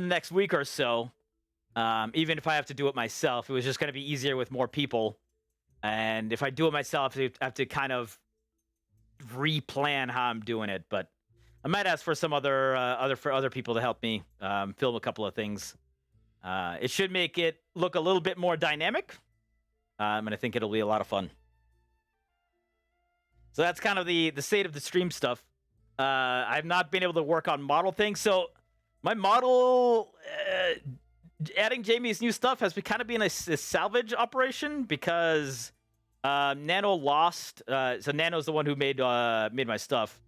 the next week or so. Even if I have to do it myself, it was just going to be easier with more people. And if I do it myself, I have to kind of replan how I'm doing it. But I might ask for some other people to help me film a couple of things. It should make it look a little bit more dynamic, and I think it'll be a lot of fun. So that's kind of the state of the stream stuff. I've not been able to work on model things, so my model. Adding Jamie's new stuff has kind of been a salvage operation because Nano lost. So Nano's the one who made my stuff,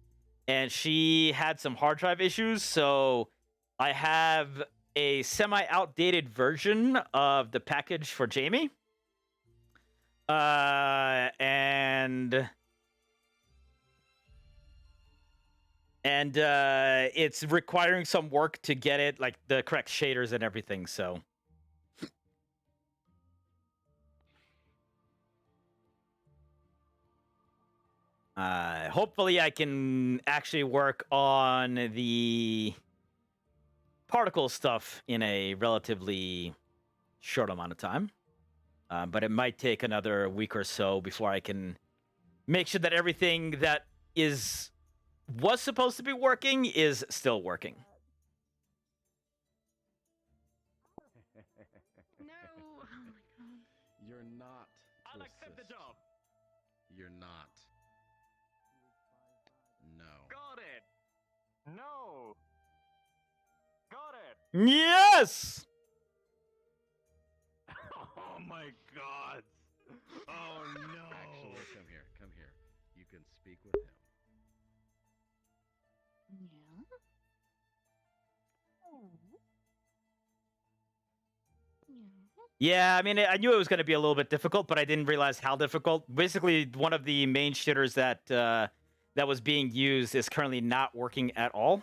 and she had some hard drive issues. So I have a semi-outdated version of the package for Jamie, and it's requiring some work to get it, like the correct shaders and everything, so. Hopefully I can actually work on the particle stuff in a relatively short amount of time. But it might take another week or so before I can make sure that everything that was supposed to be working is still working. No. Oh my god. You're not. I'll accept the job. You're not. No. No. Got it. Yes! Oh my god! Oh no! Actually, come here, come here. You can speak with him. Yeah. Oh. Yeah, I mean, I knew it was going to be a little bit difficult, but I didn't realize how difficult. Basically, one of the main shitters that that was being used is currently not working at all.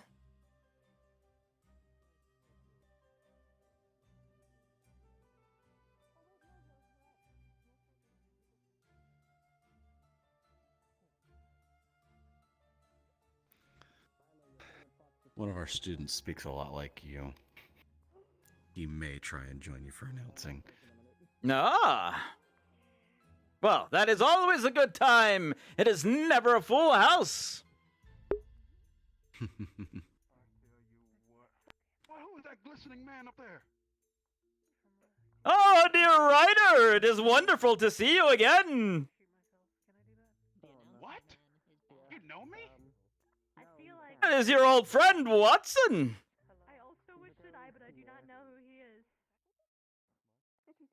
One of our students speaks a lot like you. He may try and join you for announcing. Ah. Well, that is always a good time. It is never a full house. Well, who is that glistening man up there? Oh, dear Ryder, it is wonderful to see you again. What? You know me? It is your old friend, Watson. I also wish that but I do not know who he is.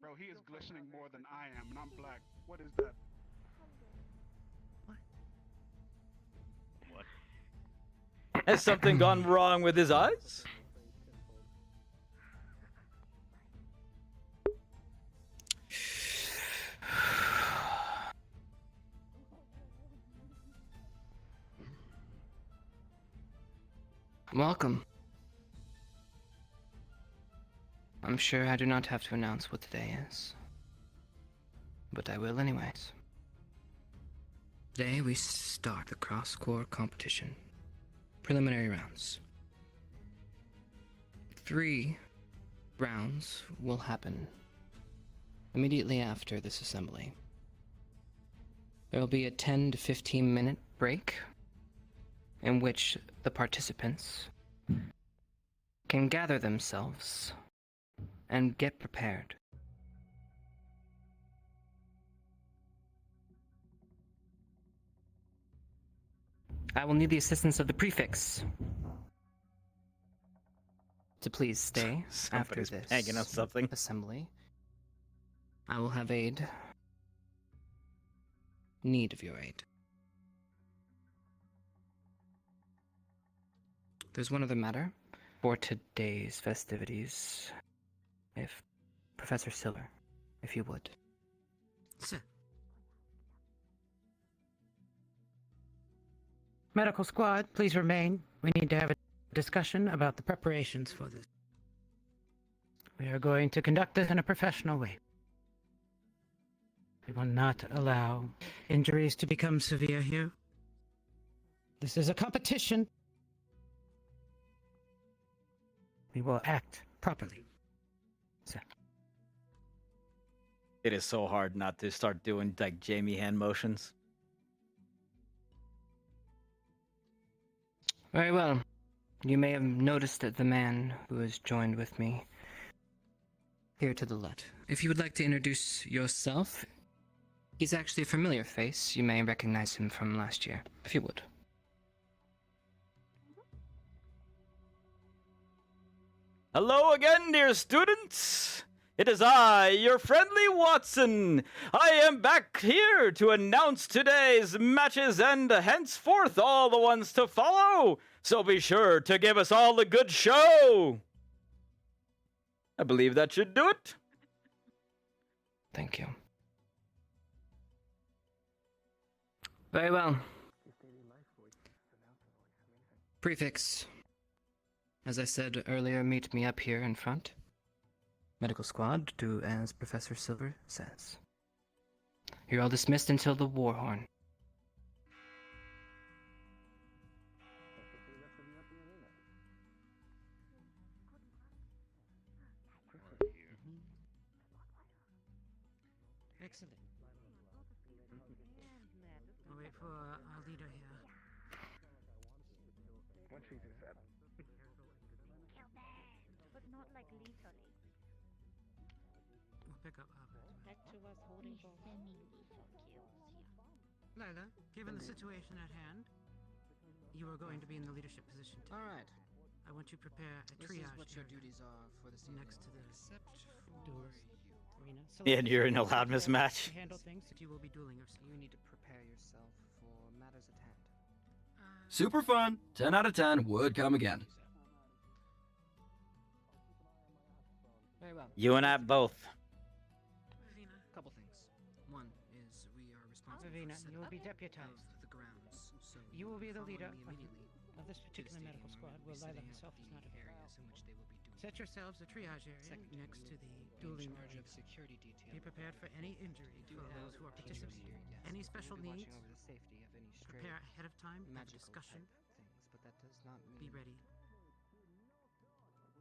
Bro, he is glistening more than I am, and I'm black. What is that? Has something gone wrong with his eyes? Welcome. I'm sure I do not have to announce what today is, but I will anyways. Today we start the cross-core competition. Preliminary rounds. 3 rounds will happen immediately after this assembly. There will be a 10 to 15 minute break in which the participants can gather themselves and get prepared. I will need the assistance of the prefix to please stay after Somebody's this hanging on something. assembly. I will have need of your aid. There's one other matter for today's festivities. If Professor Silver, if you would. Sir. Medical squad, please remain. We need to have a discussion about the preparations for this. We are going to conduct this in a professional way. We will not allow injuries to become severe here. This is a competition. We will act properly. Sir. It is so hard not to start doing like Jamie hand motions. Very well. You may have noticed that the man who has joined with me here to the left. If you would like to introduce yourself, he's actually a familiar face. You may recognize him from last year, if you would. Hello again, dear students. It is I, your friendly Watson. I am back here to announce today's matches and henceforth all the ones to follow. So be sure to give us all a good show. I believe that should do it. Thank you. Very well. Prefix. As I said earlier, meet me up here in front. Medical squad, do as Professor Silver says. You're all dismissed until the war horn. Excellent. We'll wait for our leader here. What she just said. But not like lethally. We'll pick up Albert. Lecture was holding for semi-lethal kills, yeah. Lila, given the situation at hand, you are going to be in the leadership position today. All right. I want you to prepare a This triage is what your area duties are for this next to the except for duels arena. And you're in a loud mismatch. Handle things that you will be dueling yourself. You need to prepare yourself for matters at hand. Super fun. 10 out of 10 would come again. Very well. You and I both. Couple things. One is we are responsible Vivina, for you will be setting deputized. of the grounds. So You will be the follow leader me immediately of this to the particular medical stadium squad. where Well, we'll be Lila setting herself up is not the a areas in which they will be doing. Set yourselves a triage area Second, next to the in dueling charge area. of security detail. Be prepared for any injury We do for have those who are patrons participating. here, yes. Any We special will be needs, watching over the safety of any stray prepare ahead of time, have a magical discussion, type things, but that does not mean. be ready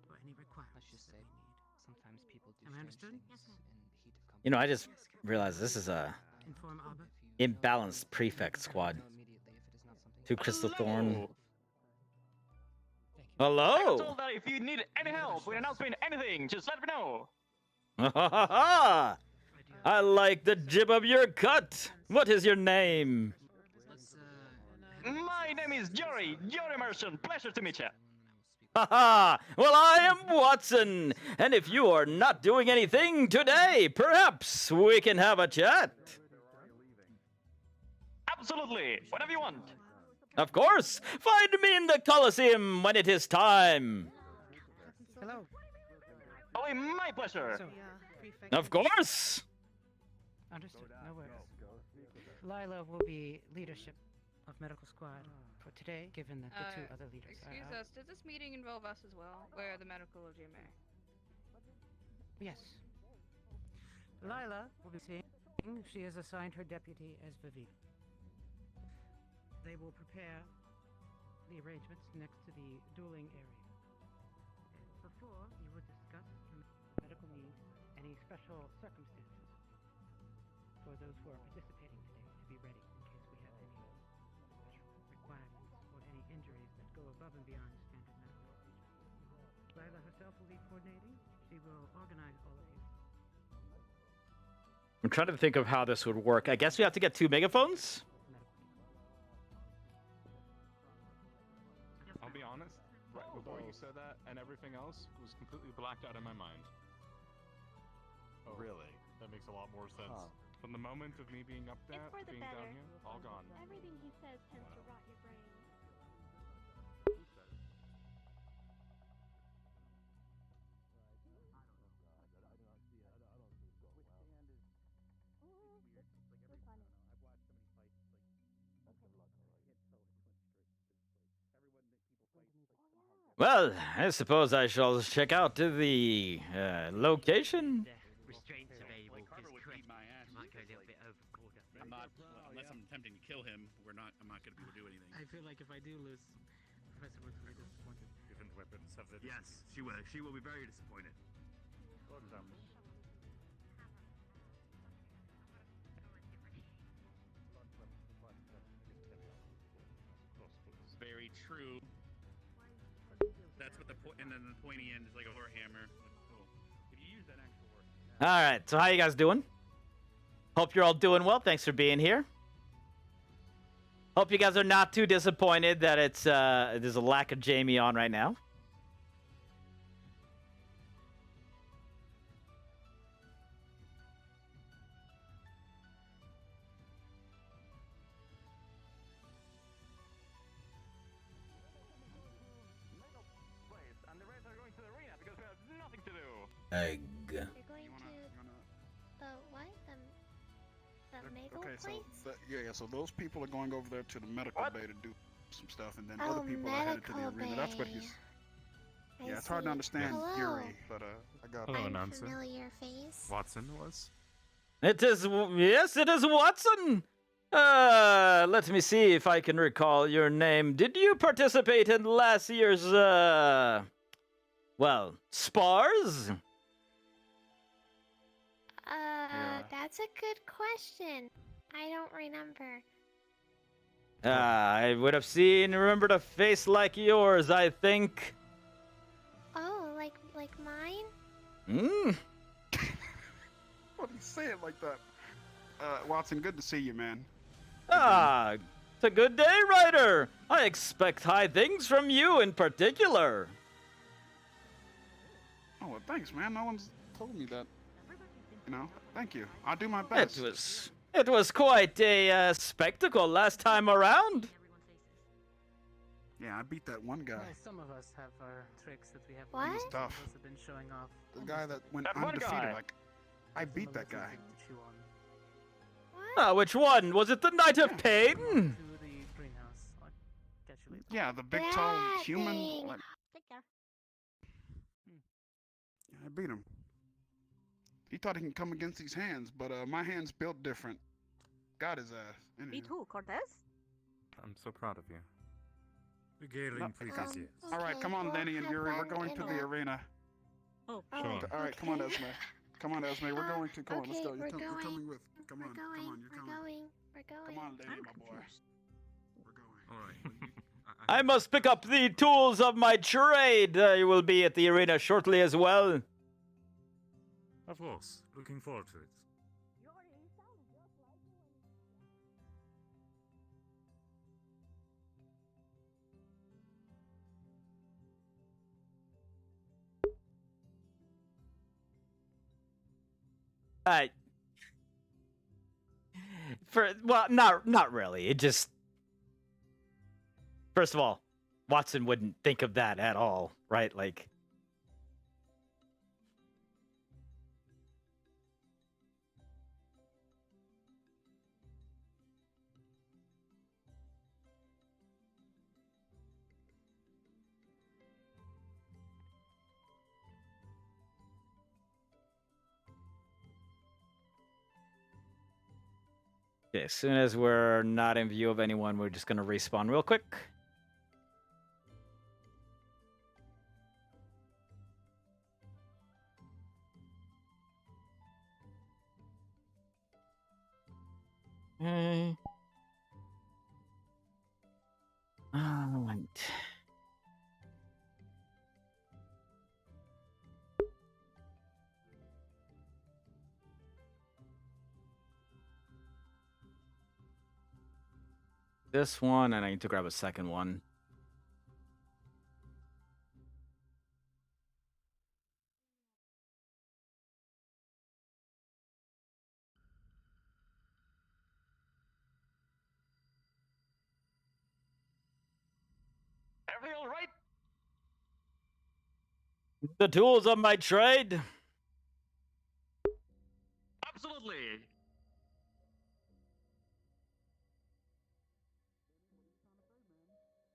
for any requirements Let's just that say, we need. sometimes people do Am I strange understood? things in the heat of combat. You know, I just realized this is a Inform Abba. imbalanced prefect squad. Two Crystal Thorn. I was Hello. told that if you need any help with announcing anything, just let me know. I like the jib of your cut. What is your name? My name is Jory Merchant. Pleasure to meet you. Haha! Well, I am Watson, and if you are not doing anything today, perhaps we can have a chat. Absolutely, whatever you want. Of course! Find me in the Coliseum when it is time. Hello. Only my pleasure. So, Of course! understood. No worries. Lila will be leadership of medical squad for today, given that the two other leaders Excuse are out. us, does this meeting involve us as well? We're the medical GMA. Yes. Lila will be seeing. She has assigned her deputy as Vivina. They will prepare the arrangements next to the dueling area. Before, you will discuss your medical needs, any special circumstances for those who are participating today to be ready in case we have any special requirements or any injuries that go above and beyond standard medical procedure. Lila herself will be coordinating. She will organize all of you. I'm trying to think of how this would work. I guess we have to get 2 megaphones? I'll be honest, right before you said that and everything else was completely blacked out in my mind. Oh, really? That makes a lot more sense. From the moment of me being up there It's for to the being down better. here, all gone. Everything he says tends to rot your brain. Well, I suppose I shall check out to the location. Restraints available because Coretta might go a little bit overboard. I'm not, unless I'm attempting to kill him, I'm not going to be able to do anything. I feel like if I do lose, Professor would be disappointed. Different weapons have their Yes, she will. She will be very disappointed. Very true. That's what the point, and then the pointy end is like a warhammer. Cool. If you use that actual word. All right, so how you guys doing? Hope you're all doing well. Thanks for being here. Hope you guys are not too disappointed that it's there's a lack of Jamie on right now. And the rest are going to the arena because we have nothing to do. Egg. You're going to the what? The Maple Okay, so place? yeah, so those people are going over there to the medical bay to do some stuff, and then Oh, other people are headed to the medical arena. That's what bay. he's. I Yeah, it's hard to see. understand Hello. Yuri, but I got. Hello, I'm announcer. familiar face. Watson was. It is, yes, it is Watson. Let me see if I can recall your name. Did you participate in last year's, well, spars? That's a good question. I don't remember. I would have remembered a face like yours, I think. Oh, like mine? Hmm. What do you say it like that? Watson, good to see you, man. It's a good day, Ryder. I expect high things from you in particular. Oh, well, thanks, man. No one's told me that. You know, thank you. I'll do my best. It was quite a spectacle last time around. Yeah, I beat that one guy. Some of us have our tricks that we have. What? He's tough. Some of us have been showing off. The guy that went That one undefeated. guy. Like, I beat that guy. Ah, which one? Was it the Knight of Pain? To the greenhouse. I'll catch you later. Yeah, the big, tall human. Like, I beat him. He thought he can come against these hands, but my hands built different. Got his ass. Me too, Cortez. I'm so proud of you. Regaling previous years. All right, come on, Lenny and Yuri. We're going to the arena. Oh, Sure. All right, come on, Esme. Come on, Esme. We're going to. Come on, let's Okay, go. we're You're going. coming with. Come on, come on. You're coming. We're going. Come on, Lenny, my boy. We're going. All right. I must pick up the tools of my trade. You will be at the arena shortly as well. Of course. Looking forward to it. Not really. It just, first of all, Watson wouldn't think of that at all, right? Like, okay, as soon as we're not in view of anyone, we're just gonna respawn real quick. Okay. Alright. This one, and I need to grab a second one. Everything all right? The tools of my trade. Absolutely.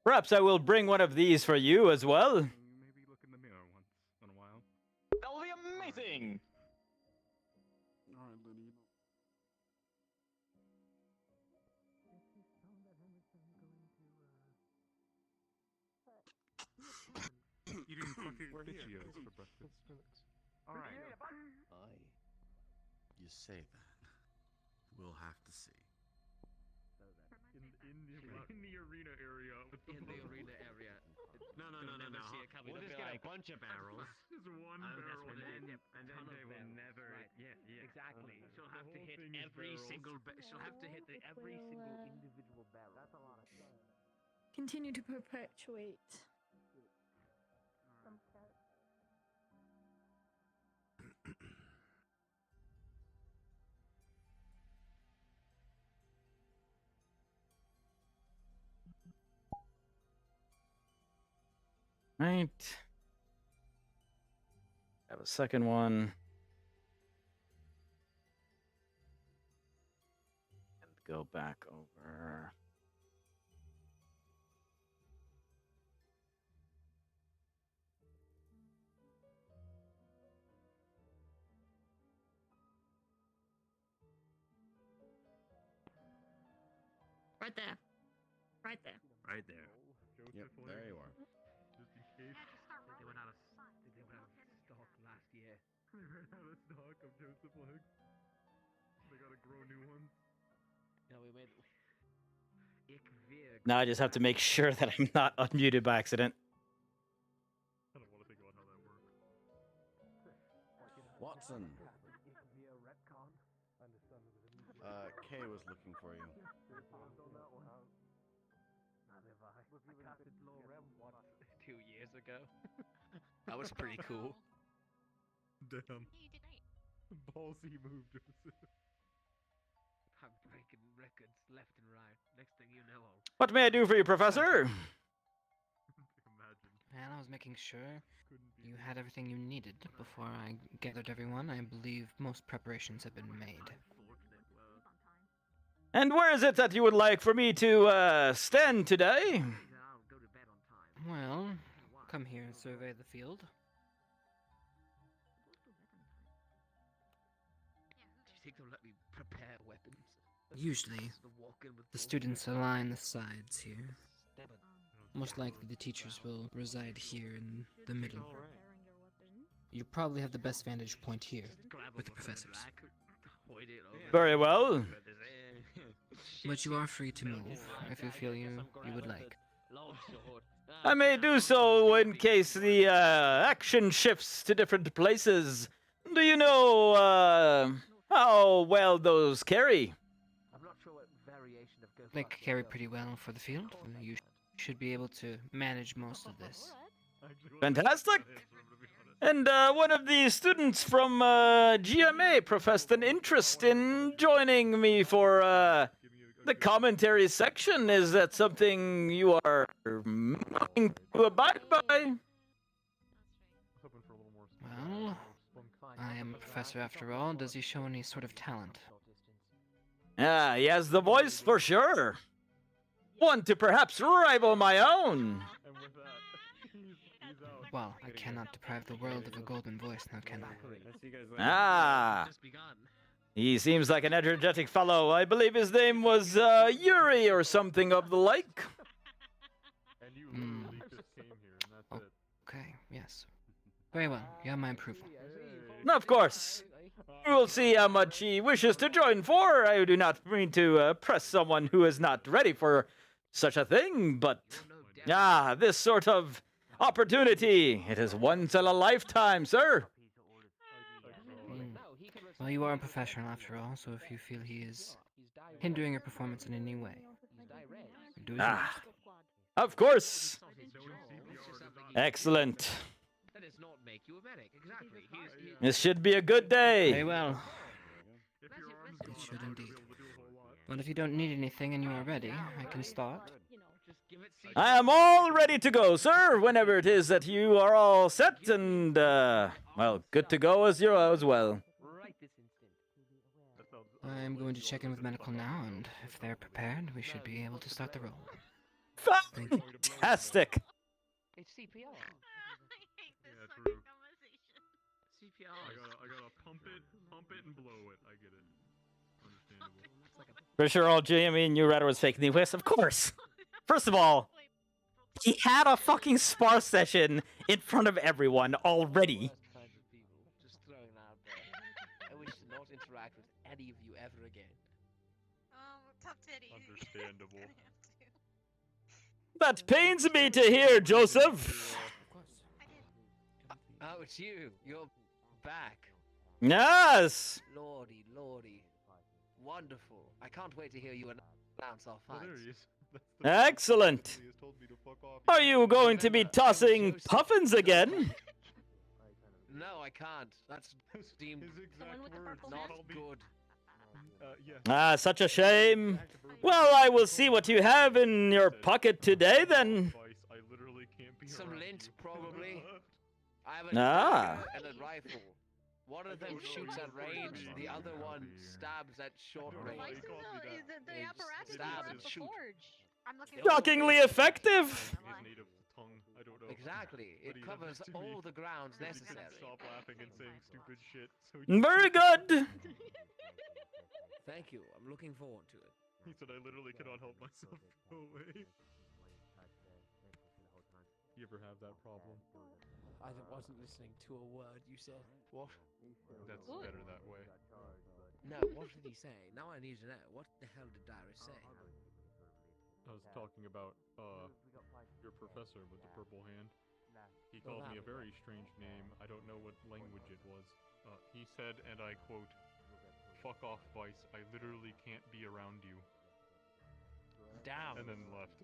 Perhaps I will bring one of these for you as well. Maybe look in the mirror once in a while. That will be amazing. All right, Lenny. Eating fucking Cheetos for breakfast. All right. You say that. We'll have to see. In the arena area. In the arena area. No. We'll just get a bunch of barrels. Just one barrel. And then they will never. Right. Yeah. Exactly. She'll have to hit every single. She'll have to hit every single individual barrel. That's a lot of fun. Continue to perpetuate. Right. Have a second one. And go back over. Right there. Right there. Right there. Yep, there you are. Just in case. They went out of stock last year. They ran out of stock of Joseph legs. They gotta grow new ones. No, we made. Now I just have to make sure that I'm not unmuted by accident. I don't want to think about how that works. Watson. Kay was looking for you. I casted Low Rem once 2 years ago. That was pretty cool. Damn. You did great. Ballsy move, Joseph. I'm breaking records left and right. Next thing you know, I'll... What may I do for you, Professor? And I was making sure you had everything you needed before I gathered everyone. I believe most preparations have been made. And where is it that you would like for me to stand today? Well, come here and survey the field. Do you think they'll let me prepare weapons? Usually. The students align the sides here. Most likely the teachers will reside here in the middle. You probably have the best vantage point here, with the professors. Very well. But you are free to move, if you feel you would like. I may do so in case the action shifts to different places. Do you know how well those carry? I'm not sure what variation of Ghost They carry pretty well for the field. You should be able to manage most of this. Fantastic! And one of the students from GMA professed an interest in joining me for the commentary section. Is that something you are willing to abide by? Well, I am a professor after all. Does he show any sort of talent? Ah, he has the voice for sure. One to perhaps rival my own. Well, I cannot deprive the world of a golden voice, now can I? Ah, he seems like an energetic fellow. I believe his name was Yuri or something of the like. Okay, yes. Very well, you have my approval. Of course. We will see how much he wishes to join for. I do not mean to press someone who is not ready for such a thing, but this sort of opportunity, it is once in a lifetime, sir. Well, you are a professional after all, so if you feel he is hindering your performance in any way, do as Of course. Excellent. That does not make you a medic. Exactly. This should be a good day. Very well. It should indeed. Well, if you don't need anything and you are ready, I can start. I am all ready to go, sir, whenever it is that you are all set and, well, good to go as you are as well. I'm going to check in with medical now, and if they're prepared, we should be able to start the roll. Fantastic! It's CPR. Yeah, true. CPR. I gotta pump it and blow it. I get it. Understandable. For sure, all GME knew Redder was fake news. Of course. First of all, he had a fucking spar session in front of everyone already. Just throwing that out there. I wish to not interact with any of you ever again. Tough titty. Understandable. That pains me to hear, Joseph. Oh, it's you. You're back. Yes. Lordy, lordy. Wonderful. I can't wait to hear you announce our fights. Excellent. Are you going to be tossing puffins again? No, I can't. That's deemed not good. Ah, such a shame. Well, I will see what you have in your pocket today, then. Some lint, probably. I have a Ah. dagger and a rifle. One of them shoots at range, the other one stabs at short range. The apparatus Stab is and at the shoot. forge. I'm looking Shockingly effective. Exactly. It covers all the grounds necessary. Stop laughing and saying stupid shit. Very good. Thank you. I'm looking forward to it. He said I literally cannot help myself. Go away. You ever have that problem? I wasn't listening to a word you said. What? That's better that way. No, what did he say? Now I need to know. What the hell did Darius say? I was talking about, your professor with the purple hand. He called me a very strange name. I don't know what language it was. He said, and I quote, "Fuck off, Vice. I literally can't be around you." Damn. And then left.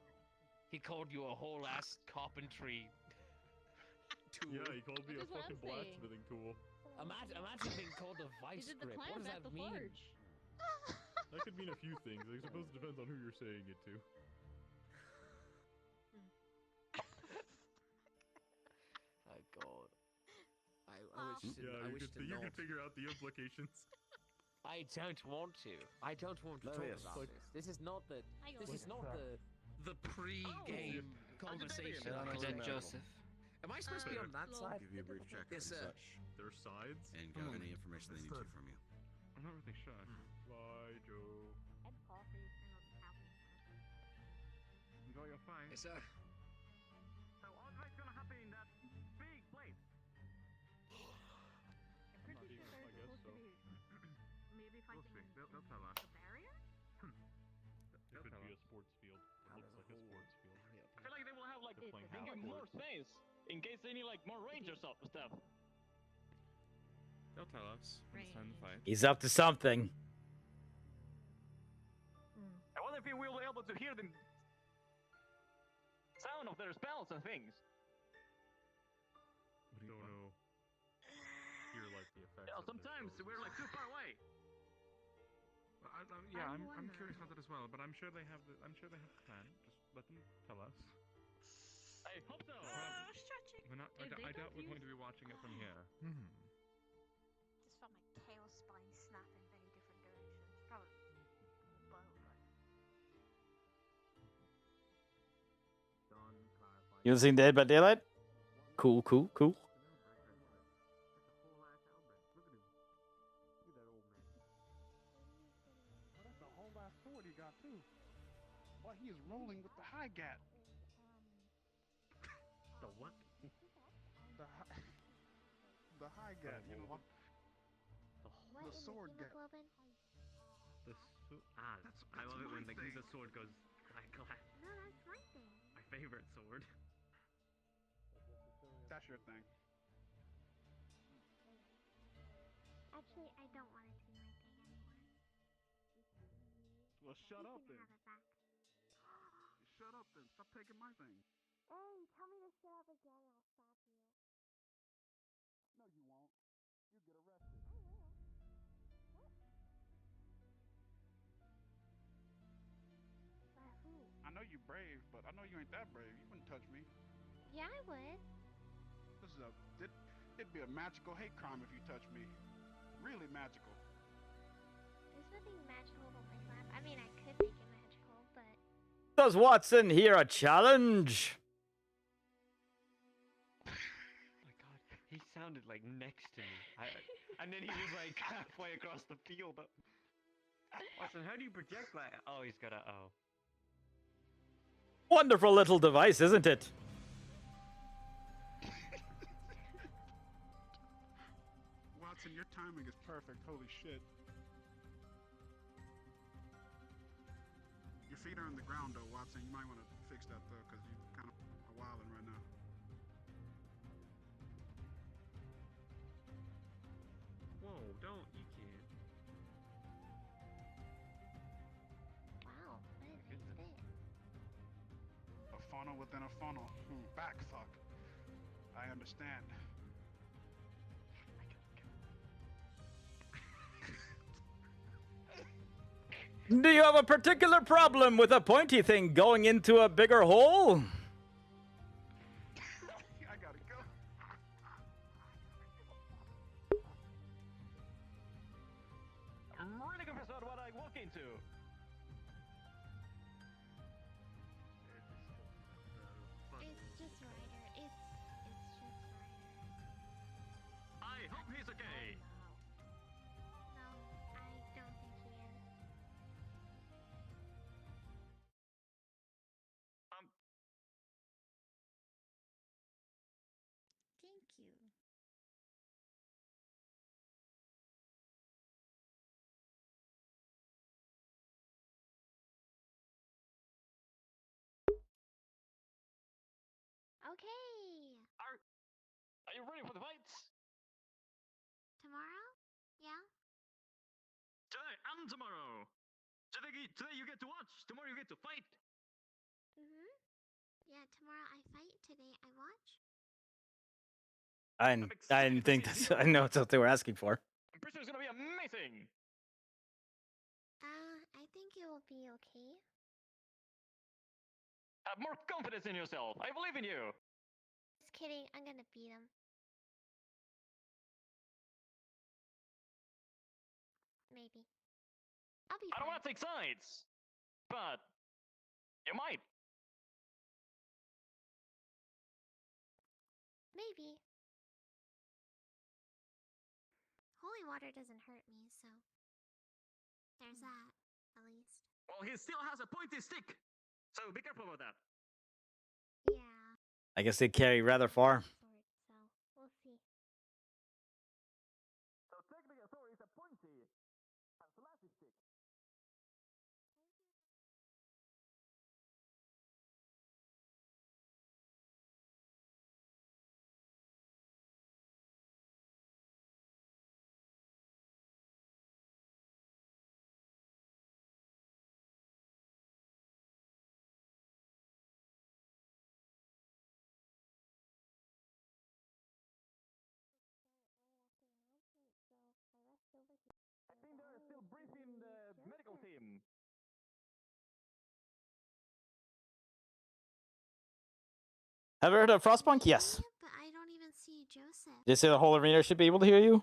He called you a whole ass carpentry tool. Yeah, he called me a That's what I'm fucking saying. blacksmithing tool. Imagine being called a vice He did the grip. What clamp does at that the mean? forge. That could mean a few things. I suppose it depends on who you're saying it to. Oh god. I wish to, Yeah, I you wish could, to you not. could figure out the implications. I don't want to. I don't want to talk Marius. about Like- this. This is not the. This is not the pre-game conversation. Cadet Joseph. Am I supposed to be on that I'll side? give you a brief check Yes, and sir. such, Their sides? Hmm. and gather any information they need to from you. I'm not really sure. Bye, Joe. And coffee. Enjoy your fight. Yes, sir. So all fight's gonna happen in that big place. I'm pretty Not sure even, I there's guess supposed so. to be maybe We'll fighting see. They'll tell us. the barrier? It could be a sports field. It looks like a sports field. I feel like they will have like They're playing they half give more court. space in case they need like more range or stuff. They'll tell us when it's time to fight. He's up to something. I wonder if we will be able to hear the sound of their spells and things. Don't know. Hear like the effects. Yeah, of their sometimes spells. we're like too far away. Well, I'm curious about that as well, but I'm sure they have the plan. Just let them tell us. I hope so. Stretching. We're not. If they I doubt we're confuse- going to be watching it from here. Just felt my chaos spine snap in many different directions. Probably bow, but You seen Dead by Daylight? Cool, cool, cool. Oh, that's a whole ass sword you got too. Boy, he is rolling with the high gat. The what? The high gat, you know. What The sword gat. hemoglobin? That's I love it when my the thing. sword goes clack clack. No, that's my thing. My favorite sword. That's your thing. Actually, I don't want it to be my thing anymore. Well, shut You up can then. have it back. Shut up then. Stop taking my thing. Hey, tell me to shut up again, I'll slap you. No, you won't. You get arrested. I will. What? By who? I know you brave, but I know you ain't that brave. You wouldn't touch me. Yeah, I would. This is it'd be a magical hate crime if you touch me. Really magical. There's nothing magical about my slap. I mean, I could make it magical, but Does Watson hear a challenge? Oh my god, he sounded like next to me. And then he was like halfway across the field. Watson, how do you project that? Oh, he's got a oh. Wonderful little device, isn't it? Watson, your timing is perfect. Holy shit. Your feet are on the ground though, Watson. You might want to fix that though, because you're kind of wilding right now. Whoa, don't. You can't. wow, what a nice bit. A funnel within a funnel. Back fuck. I understand. Do you have a particular problem with a pointy thing going into a bigger hole? I gotta go. I'm really confused about what I walk into. It's just Ryder. It's just Ryder. I hope he's okay. No, I don't think he is. Thank you. Okay. Are you ready for the fights? Tomorrow? Yeah? Today and tomorrow. Today you get to watch. Tomorrow you get to fight. Mm-hmm. Yeah, tomorrow I fight, today I watch. I didn't think that's. I know it's what they were asking for. I'm pretty sure it's gonna be amazing. I think it will be okay. Have more confidence in yourself. I believe in you. Just kidding, I'm gonna beat him. Maybe. I'll be I don't fine. want to take sides, but you might. Maybe. Holy water doesn't hurt me, so there's that, at least. Well, he still has a pointy stick, so be careful about that. Yeah. I guess they carry rather far. So we'll see. So technically, Thor is a pointy and slashy stick. I think they're still briefing the medical team. Have you heard of Frostpunk? Yes. But I don't even see Joseph. They say the whole arena should be able to hear you.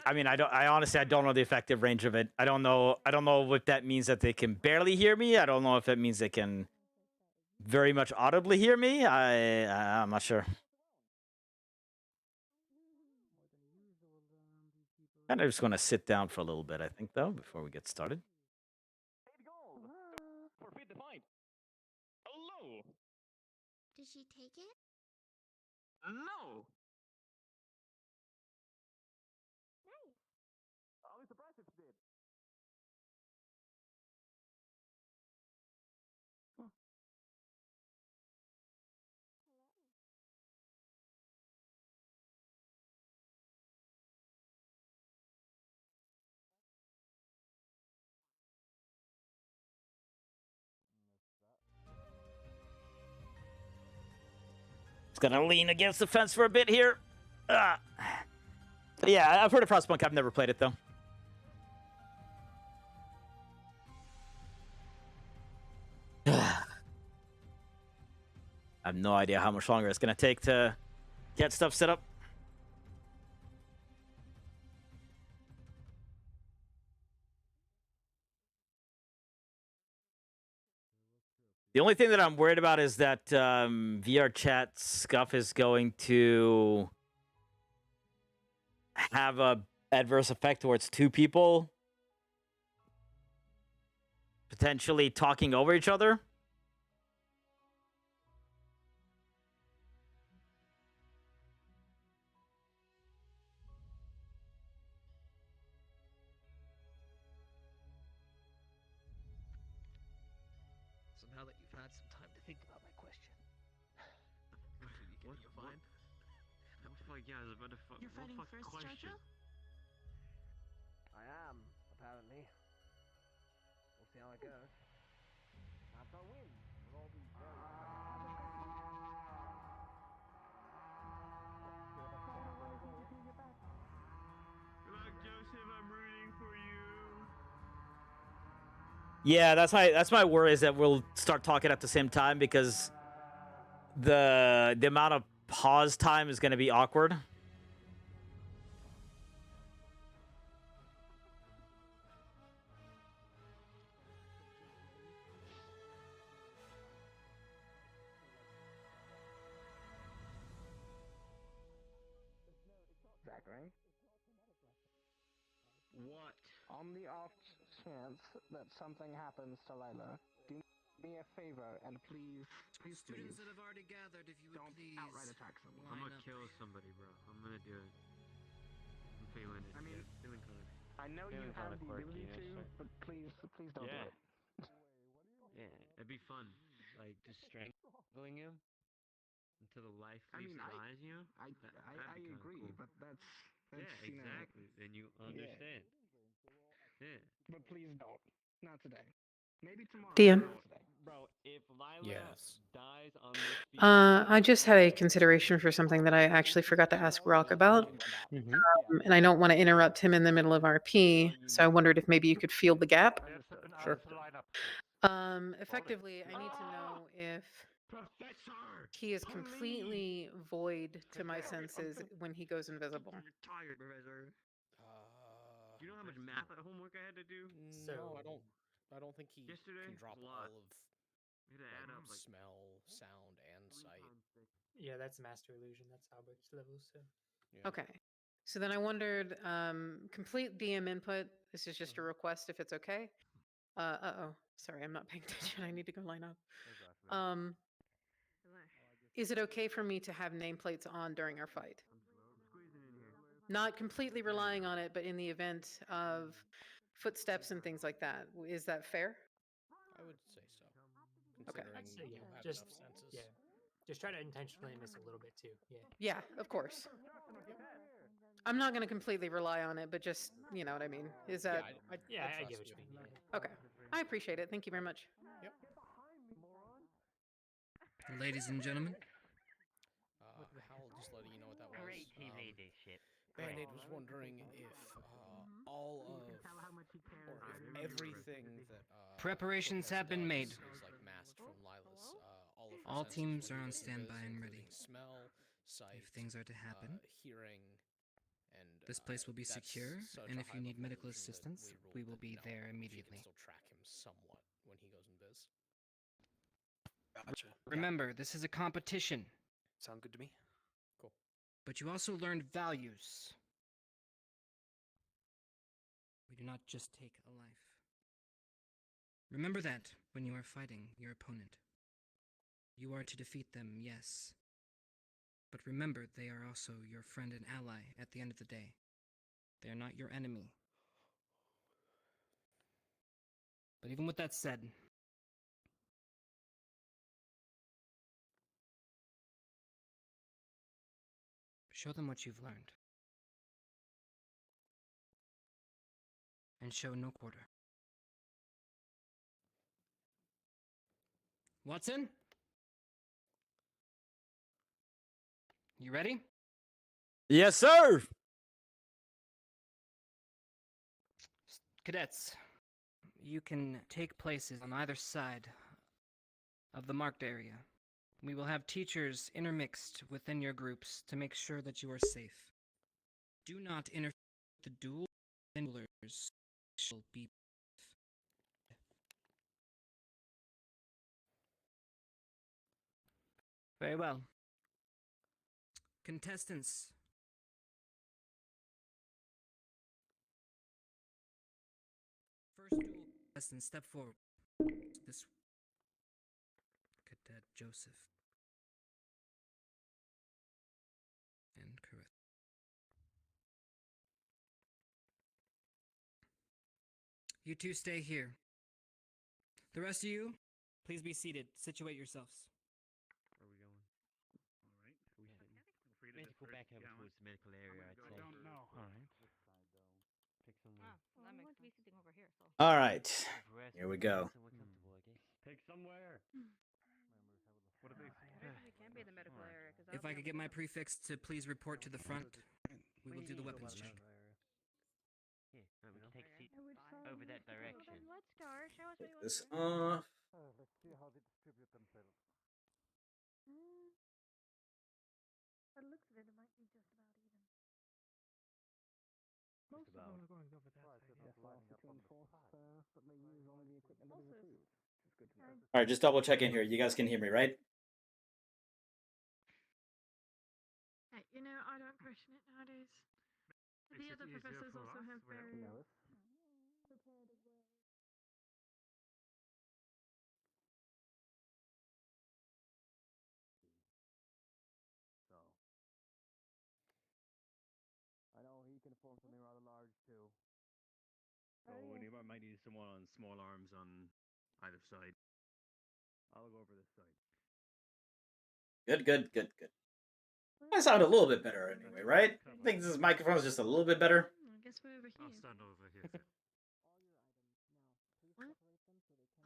I mean, I don't. I honestly, I don't know the effective range of it. I don't know. I don't know if that means that they can barely hear me. I don't know if that means they can very much audibly hear me. I'm not sure. Kind of just going to sit down for a little bit, I think, though, before we get started. 8 gold. Forfeit the fight. Hello. Did she take it? No. Nice. I'll be surprised if she did. It's going to lean against the fence for a bit here. Yeah, I've heard of Frostpunk. I've never played it, though. I have no idea how much longer it's going to take to get stuff set up. The only thing that I'm worried about is that VRChat Scuff is going to have a adverse effect towards two people potentially talking over each other. So now that you've had some time to think about my question, you're fine. What the fuck? Yeah, I was about to fuck. You're fighting first, question? Jojo? I am, apparently. We'll see how it goes. After I win, we'll all be very Good luck, Joseph. I'm rooting for you. Yeah, that's my worry is that we'll start talking at the same time because the amount of pause time is going to be awkward. Zach, right? What? On the off chance that something happens to Lila, do me a favor and please, Students that have already gathered, if you would don't please outright attack someone. I'm gonna kill somebody, bro. I'm gonna do it. I'm feeling it. I mean, feeling kind of. I know you Feeling have kinda the quirky, ability to, actually. but please don't Yeah. do it. Yeah, it'd be fun. Like just strangling him until the life I leaves mean, his eyes. You know. I That'd be kinda agree, cool. but that's Yeah, you know, exactly. Then you understand. Yeah. but please don't. Not today. Maybe tomorrow. DM. but not today. Bro, if Lila Yes. dies on this field, I just had a consideration for something that I actually forgot to ask Rock about. And I don't want to interrupt him in the middle of RP, so I wondered if maybe you could fill the gap. Sure. Effectively, I need to know if he is completely void to my senses when he goes invisible. Tired, Professor. Do you know how much math homework I had to do? No, I don't think he Yesterday can drop was a lot. all of You had to add up, like, smell, sound, and sight. Yeah, that's master illusion. That's Albert's level. So. Okay. So then I wondered, complete DM input. This is just a request if it's okay. Uh-oh. Sorry, I'm not paying attention. I need to go line up. Is it okay for me to have nameplates on during our fight? Not completely relying on it, but in the event of footsteps and things like that. Is that fair? I would say so. Okay. Considering I'd say you yeah. have Just enough senses. yeah. Just try to intentionally miss a little bit too. Yeah. Yeah, of course. I'm not going to completely rely on it, but just, you know what I mean? Is that... I get what you mean. Yeah. Okay. I appreciate it. Thank you very much. Yep. Ladies and gentlemen, Howell, just letting you know what that was. Great team leadership. Band-Aid was wondering if all of, or if everything that preparations have been made. is like masked from Lila's. All of her All senses teams when are he on goes standby invis, and ready. including smell, sight, If things are to happen, hearing, and this place will be that's secure, such and a if you high need level medical illusion that assistance, ruled we will that, be you know, there she can immediately. still track him somewhat when he goes invis. Gotcha. Remember, this is a competition, Sound good to me? Cool. but you also learned values. We do not just take a life. Remember that when you are fighting your opponent. You are to defeat them, yes. But remember, they are also your friend and ally at the end of the day. They are not your enemy. But even with that said, show them what you've learned. And show no quarter. Watson? You ready? Yes, sir. Cadets, you can take places on either side of the marked area. We will have teachers intermixed within your groups to make sure that you are safe. Do not interfere with the duel. Duelers shall be. Very well. Contestants. First duel contestant, step forward. This Cadet Joseph. And Coretta. You two stay here. The rest of you, please be seated. Situate yourselves. Where are we going? Alright. Maybe go back over towards the medical area, I'd say. don't know. Alright. Pick somewhere. Well, I'm going to be sitting over here, so. All right. Here we go. Pick somewhere. What do they We can't be in the medical area. If I could get my prefix to please report to the front, we will do the weapons check. Yeah, we can take a seat over that direction. Let's start. Show us what you want This to do. off. Let's see how they distribute themselves. By the looks of it, it might be just about even. Most of them are going over that side. All right, just double check in here. You guys can hear me, right? Hey, you know, I don't question it nowadays. But the other professors also have very prepared as well. So. I know he can form something rather large too. So we might need someone on small arms on either side. I'll go over this side. Good, good, good, good. I sound a little bit better anyway, right? I think this microphone is just a little bit better. I guess we're over here. I'll stand over here. What?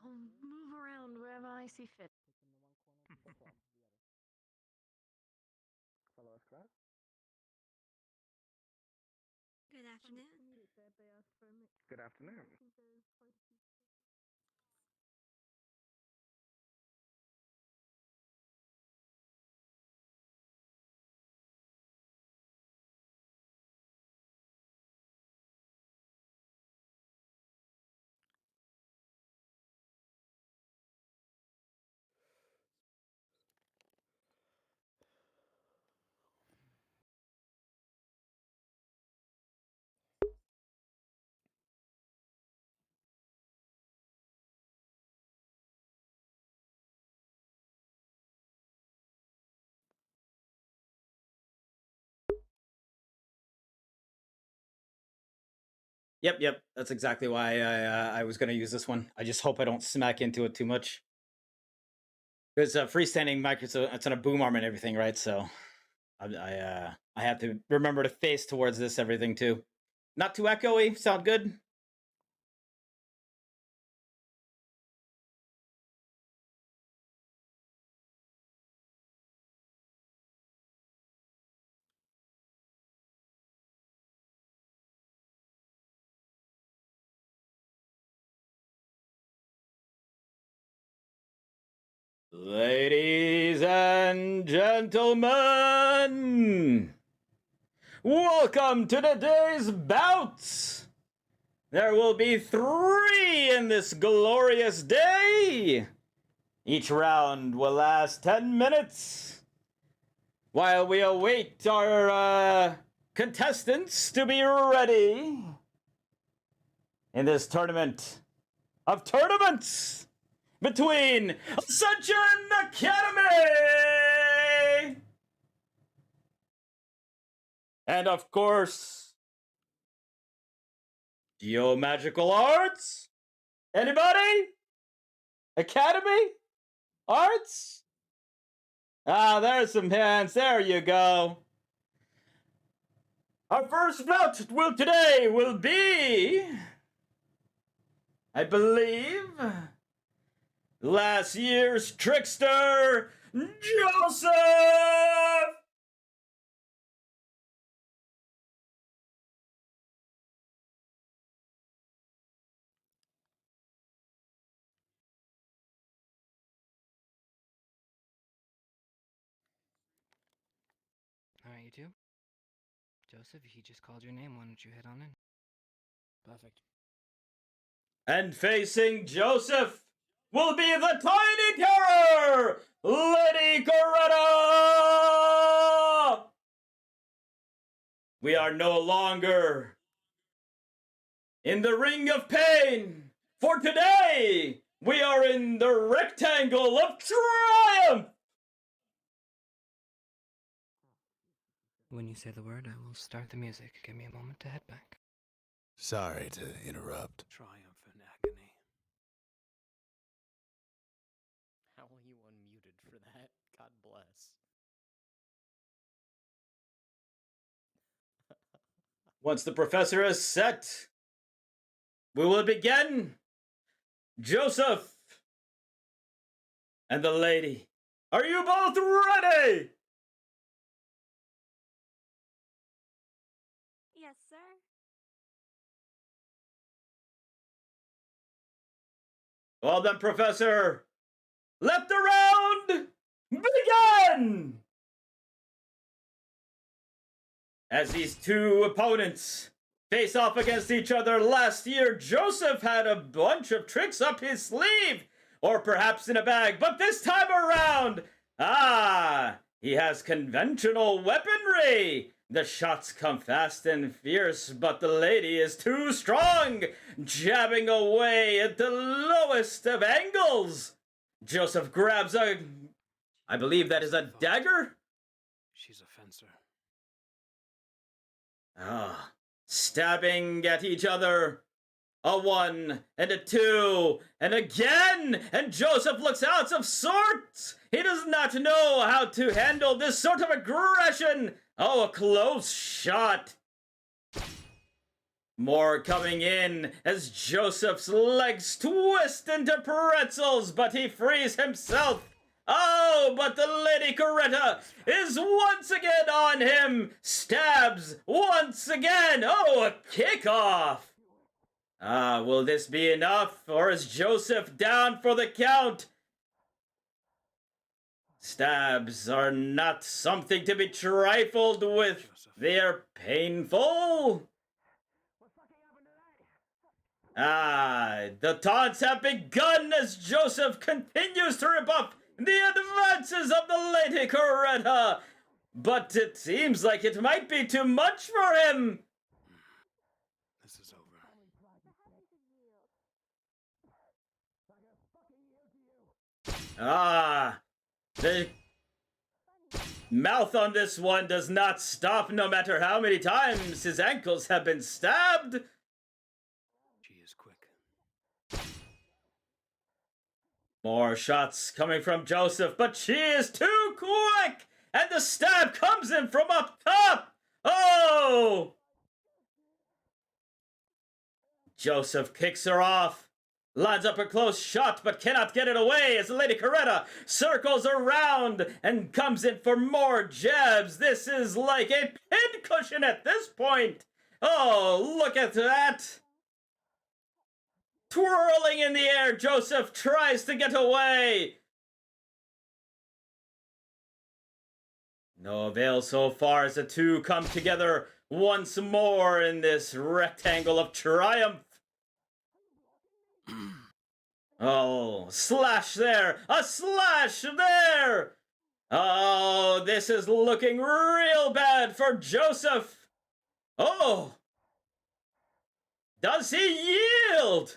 I'll move around wherever I see fit. Follow us, class. Good afternoon. Good afternoon. Yep. That's exactly why I was going to use this one. I just hope I don't smack into it too much. Because freestanding mic, it's on a boom arm and everything, right? So I have to remember to face towards this everything too. Not too echoey. Sound good? Ladies and gentlemen, welcome to today's bouts. There will be 3 in this glorious day. Each round will last 10 minutes. While we await our contestants to be ready in this tournament of tournaments between Ascension Academy and, of course, Geomagical Arts. Anybody? Academy? Arts? Ah, there's some hands. There you go. Our first bout today will be, I believe, last year's trickster, Joseph! Alright, you two. Joseph, he just called your name. Why don't you head on in? Perfect. And facing Joseph will be the Tiny Terror, Lady Coretta! We are no longer in the Ring of Pain, for today we are in the Rectangle of Triumph! When you say the word, I will start the music. Give me a moment to head back. Sorry to interrupt. Triumph and agony. How are you unmuted for that? God bless. Once the professor is set, we will begin. Joseph and the lady, are you both ready? Yes, sir. Well then, Professor, let the round begin! As these two opponents face off against each other, last year Joseph had a bunch of tricks up his sleeve, or perhaps in a bag, but this time around, he has conventional weaponry. The shots come fast and fierce, but the lady is too strong, jabbing away at the lowest of angles. Joseph grabs I believe that is a dagger? She's a fencer. Stabbing at each other. A 1 and a 2 and again, and Joseph looks out of sorts. He does not know how to handle this sort of aggression. Oh, a close shot. More coming in as Joseph's legs twist into pretzels, but he frees himself. Oh, but the Lady Coretta is once again on him. Stabs once again. Oh, a kickoff. Will this be enough, or is Joseph down for the count? Stabs are not something to be trifled with. They are painful. The taunts have begun as Joseph continues to rebuff the advances of the Lady Coretta. But it seems like it might be too much for him. This is over. The mouth on this one does not stop no matter how many times his ankles have been stabbed. She is quick. More shots coming from Joseph, but she is too quick! And the stab comes in from up top! Oh! Joseph kicks her off. Lines up a close shot, but cannot get it away as Lady Coretta circles around and comes in for more jabs. This is like a pincushion at this point. Oh, look at that. Twirling in the air, Joseph tries to get away. No avail so far as the two come together once more in this rectangle of triumph. Oh, slash there! A slash there! Oh, this is looking real bad for Joseph! Oh! Does he yield?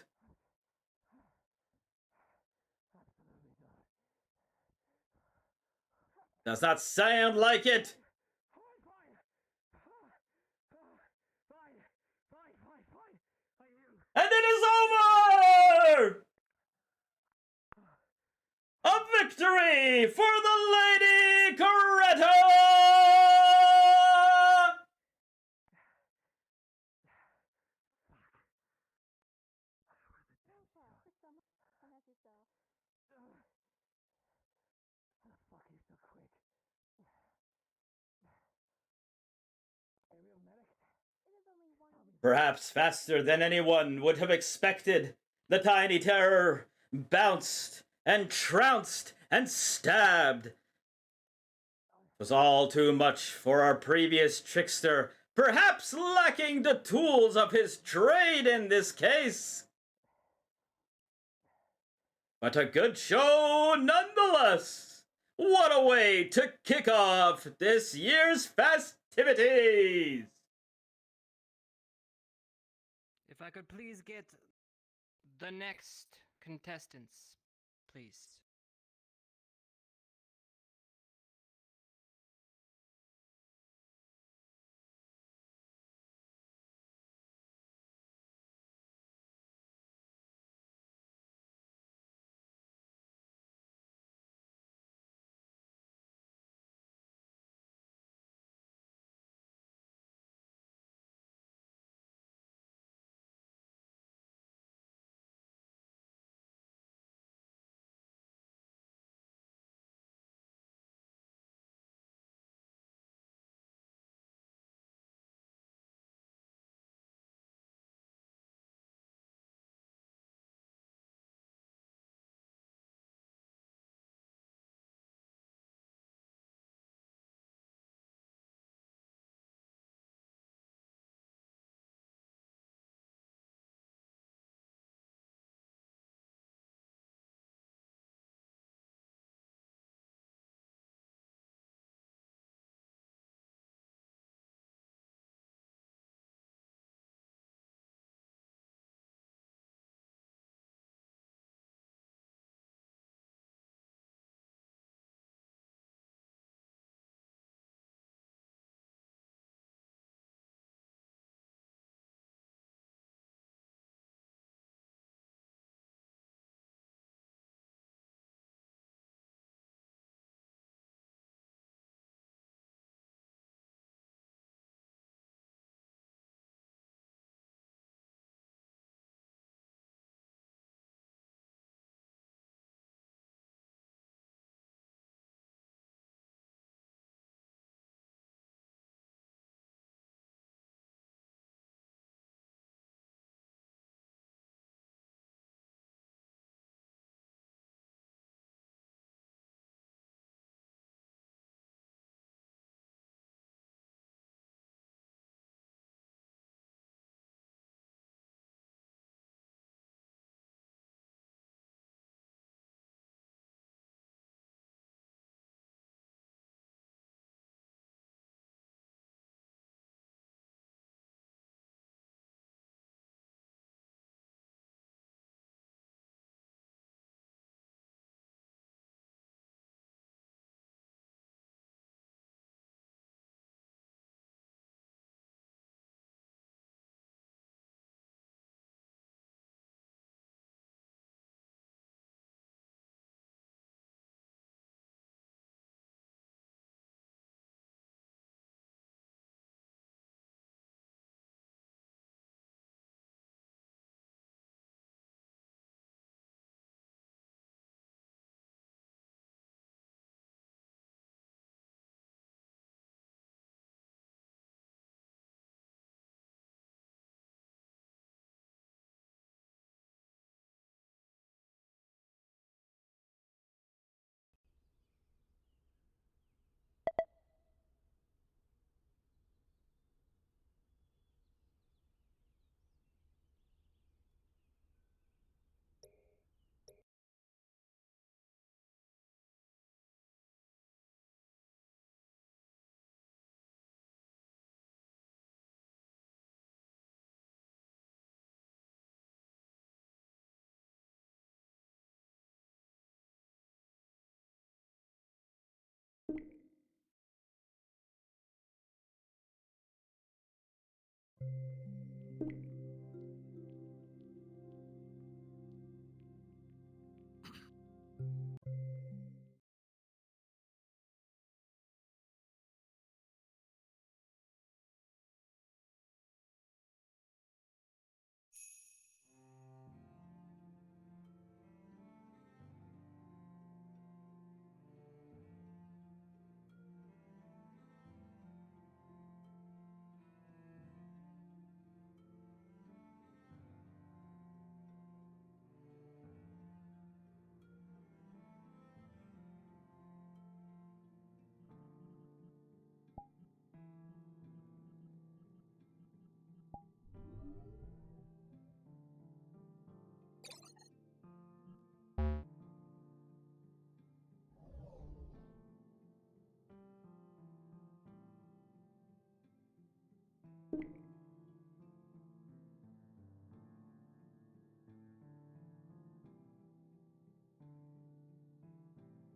Does not sound like it. And it is over! A victory for the Lady Coretta! Perhaps faster than anyone would have expected, the tiny terror bounced and trounced and stabbed. It was all too much for our previous trickster, perhaps lacking the tools of his trade in this case. But a good show nonetheless. What a way to kick off this year's festivities! If I could please get the next contestants, please.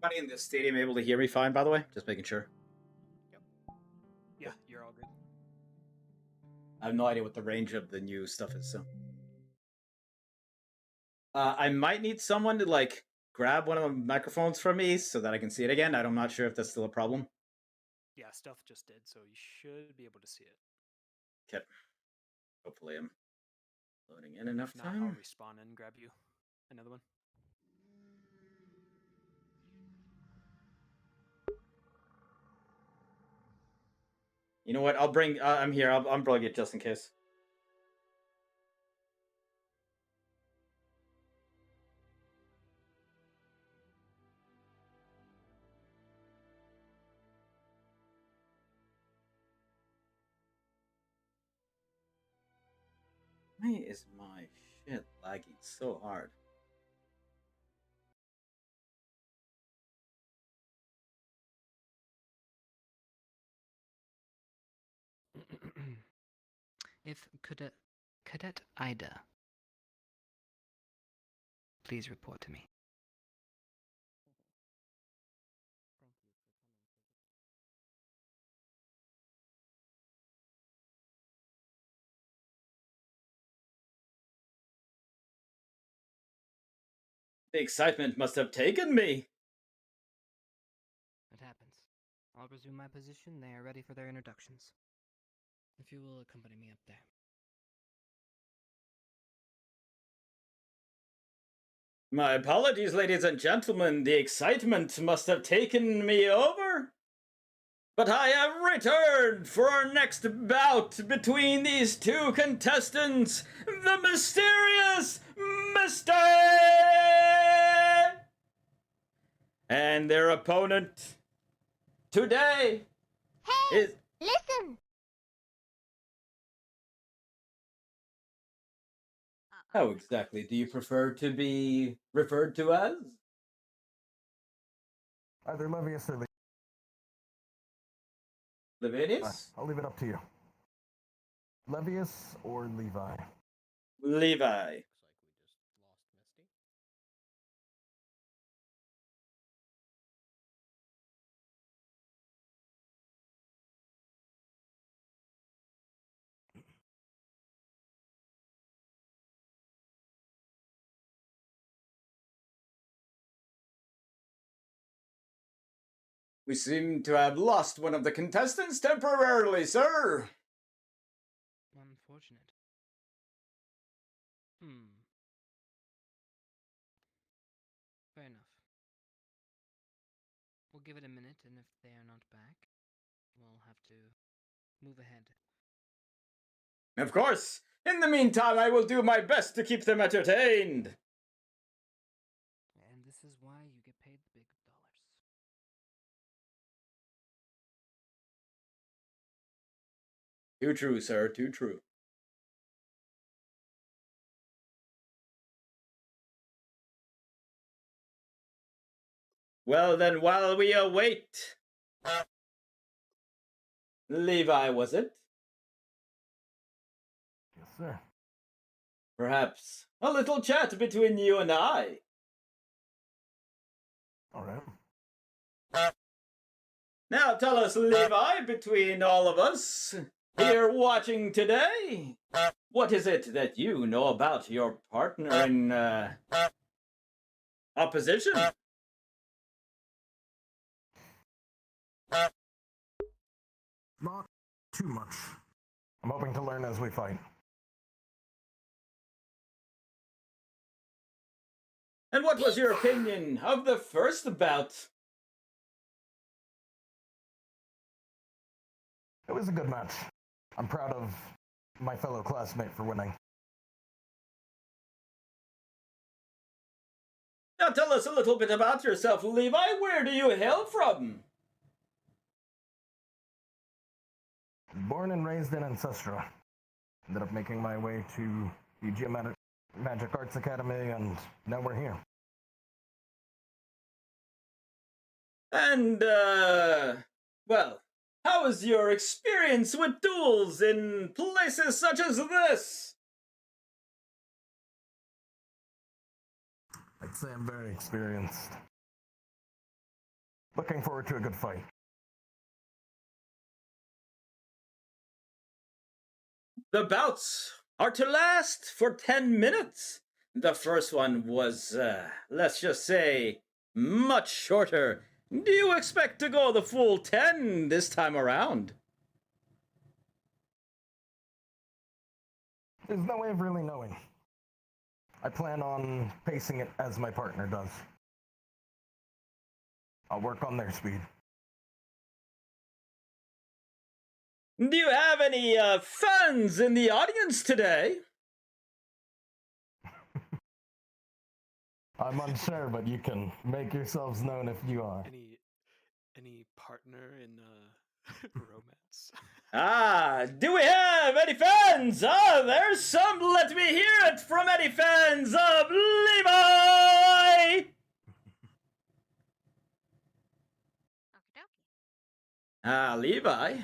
Everybody in this stadium able to hear me fine, by the way? Just making sure. Yeah, you're all good. I have no idea what the range of the new stuff is, so. I might need someone to, like, grab one of the microphones from me so that I can see it again. I'm not sure if that's still a problem. Yeah, Stealth just did, so you should be able to see it. Okay. Hopefully I'm loading in enough If not, time. I'll respawn and grab you another one. You know what? I'll bring. I'm here. I'll unplug it just in case. Why is my shit lagging so hard? If Cadet Ida, please report to me. The excitement must have taken me. It happens. I'll resume my position. They are ready for their introductions. If you will accompany me up there. My apologies, ladies and gentlemen. The excitement must have taken me over. But I have returned for our next bout between these two contestants, the mysterious Mr. and their opponent today is... Listen! How exactly do you prefer to be referred to as? Either Levius or Levius? I'll leave it up to you. Levius or Levi? Levi. We seem to have lost one of the contestants temporarily, sir. Unfortunate. Fair enough. We'll give it a minute, and if they are not back, we'll have to move ahead. Of course. In the meantime, I will do my best to keep them entertained. And this is why you get paid the big dollars. Too true, sir. Too true. Well, then, while we await... Levi, was it? Yes, sir. Perhaps a little chat between you and I. All right. Now tell us, Levi, between all of us, here watching today? What is it that you know about your partner in opposition? Not too much. I'm hoping to learn as we fight. And what was your opinion of the first bout? It was a good match. I'm proud of my fellow classmate for winning. Now tell us a little bit about yourself, Levi. Where do you hail from? Born and raised in Ancestra. Ended up making my way to the Magic Arts Academy, and now we're here. And, well, how is your experience with duels in places such as this? I'd say I'm very experienced. Looking forward to a good fight. The bouts are to last for 10 minutes. The first one was, let's just say, much shorter. Do you expect to go the full 10 this time around? There's no way of really knowing. I plan on pacing it as my partner does. I'll work on their speed. Do you have any fans in the audience today? I'm unsure, but you can make yourselves known if you are. Any partner in romance? Ah, do we have any fans? Ah, there's some. Let me hear it from any fans of Levi! Ah, Levi.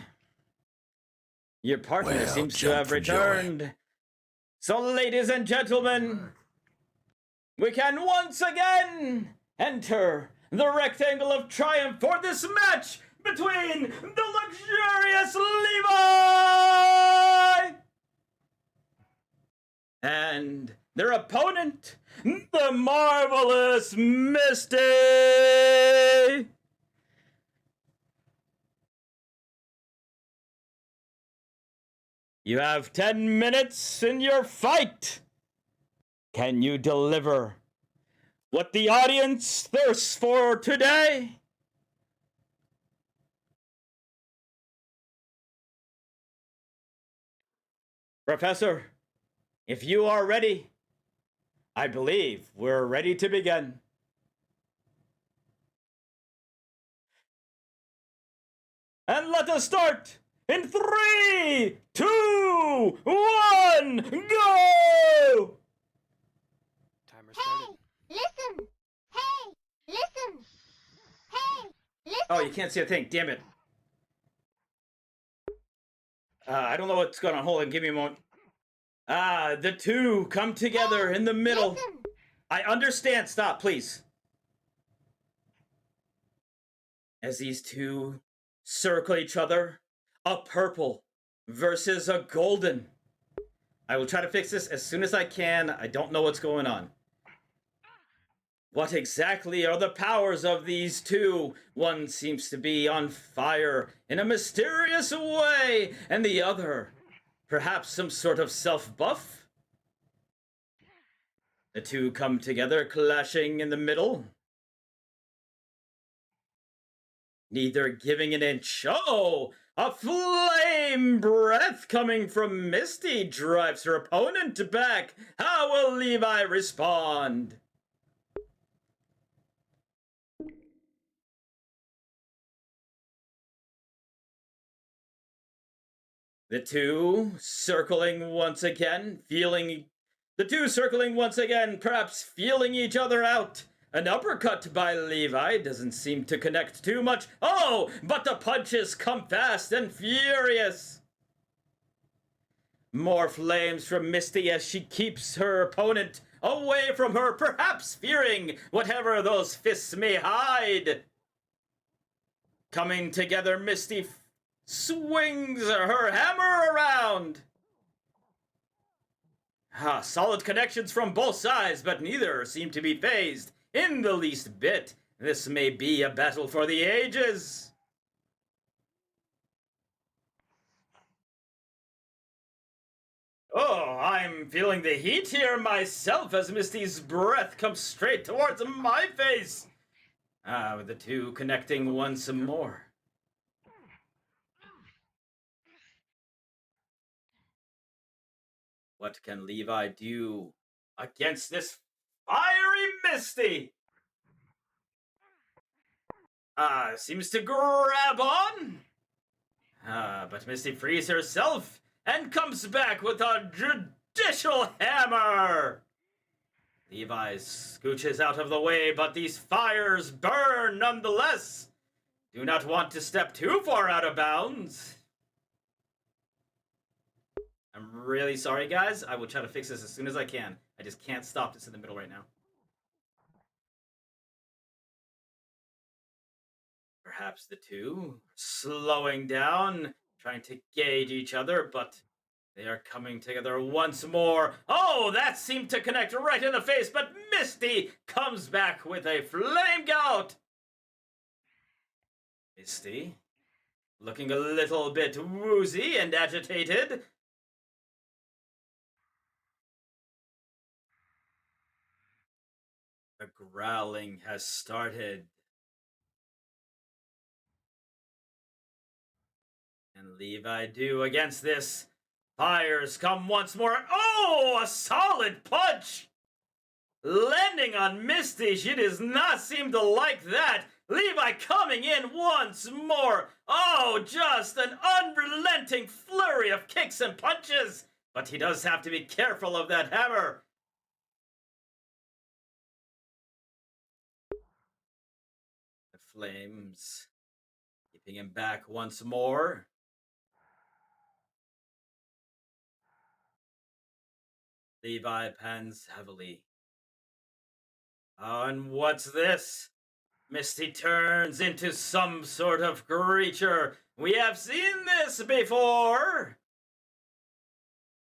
Your partner Well, seems to jump have for joy. returned. So, ladies and gentlemen, we can once again enter the rectangle of triumph for this match between the luxurious Levi and their opponent, the marvelous Misty. You have 10 minutes in your fight. Can you deliver what the audience thirsts for today? Professor, if you are ready, I believe we're ready to begin. And let us start in 3, 2, 1, go! Timer started. Listen! Hey! Listen! Hey! Listen! Oh, you can't see a thing. Damn it. I don't know what's going on. Hold on. Give me a moment. The two come together in the middle. Listen! I understand. Stop, please. As these two circle each other, a purple versus a golden. I will try to fix this as soon as I can. I don't know what's going on. What exactly are the powers of these two? One seems to be on fire in a mysterious way, and the other, perhaps some sort of self-buff? The two come together, clashing in the middle. Neither giving an inch. Oh! A flame breath coming from Misty drives her opponent back. How will Levi respond? The two circling once again, perhaps feeling each other out. An uppercut by Levi doesn't seem to connect too much. Oh, but the punches come fast and furious. More flames from Misty as she keeps her opponent away from her, perhaps fearing whatever those fists may hide. Coming together, Misty swings her hammer around. Solid connections from both sides, but neither seem to be phased in the least bit. This may be a battle for the ages. Oh, I'm feeling the heat here myself as Misty's breath comes straight towards my face. With the two connecting once more. What can Levi do against this fiery Misty? Seems to grab on. But Misty frees herself and comes back with a judicial hammer. Levi scooches out of the way, but these fires burn nonetheless. Do not want to step too far out of bounds. I'm really sorry, guys. I will try to fix this as soon as I can. I just can't stop this in the middle right now. Perhaps the two slowing down, trying to gauge each other, but they are coming together once more. Oh, that seemed to connect right in the face, but Misty comes back with a flame gout. Misty, looking a little bit woozy and agitated. The growling has started. And Levi do against this. Fires come once more. Oh, a solid punch! Landing on Misty, she does not seem to like that. Levi coming in once more. Oh, just an unrelenting flurry of kicks and punches. But he does have to be careful of that hammer. The flames keeping him back once more. Levi pans heavily. And what's this? Misty turns into some sort of creature. We have seen this before.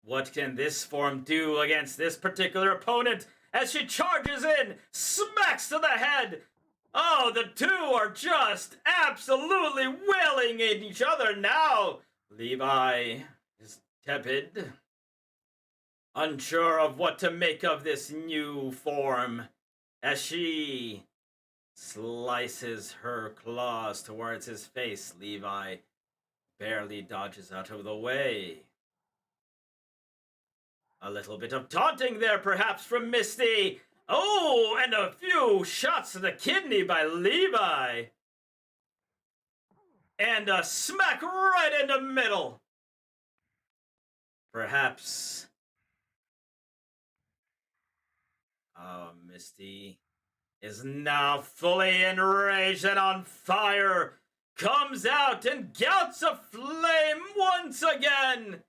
What can this form do against this particular opponent as she charges in, smacks to the head? Oh, the two are just absolutely wailing at each other now. Levi is tepid, unsure of what to make of this new form, as she slices her claws towards his face. Levi barely dodges out of the way. A little bit of taunting there, perhaps, from Misty. Oh, and a few shots to the kidney by Levi. And a smack right in the middle. Perhaps. Oh, Misty is now fully enraged and on fire. Comes out and gouts a flame once again.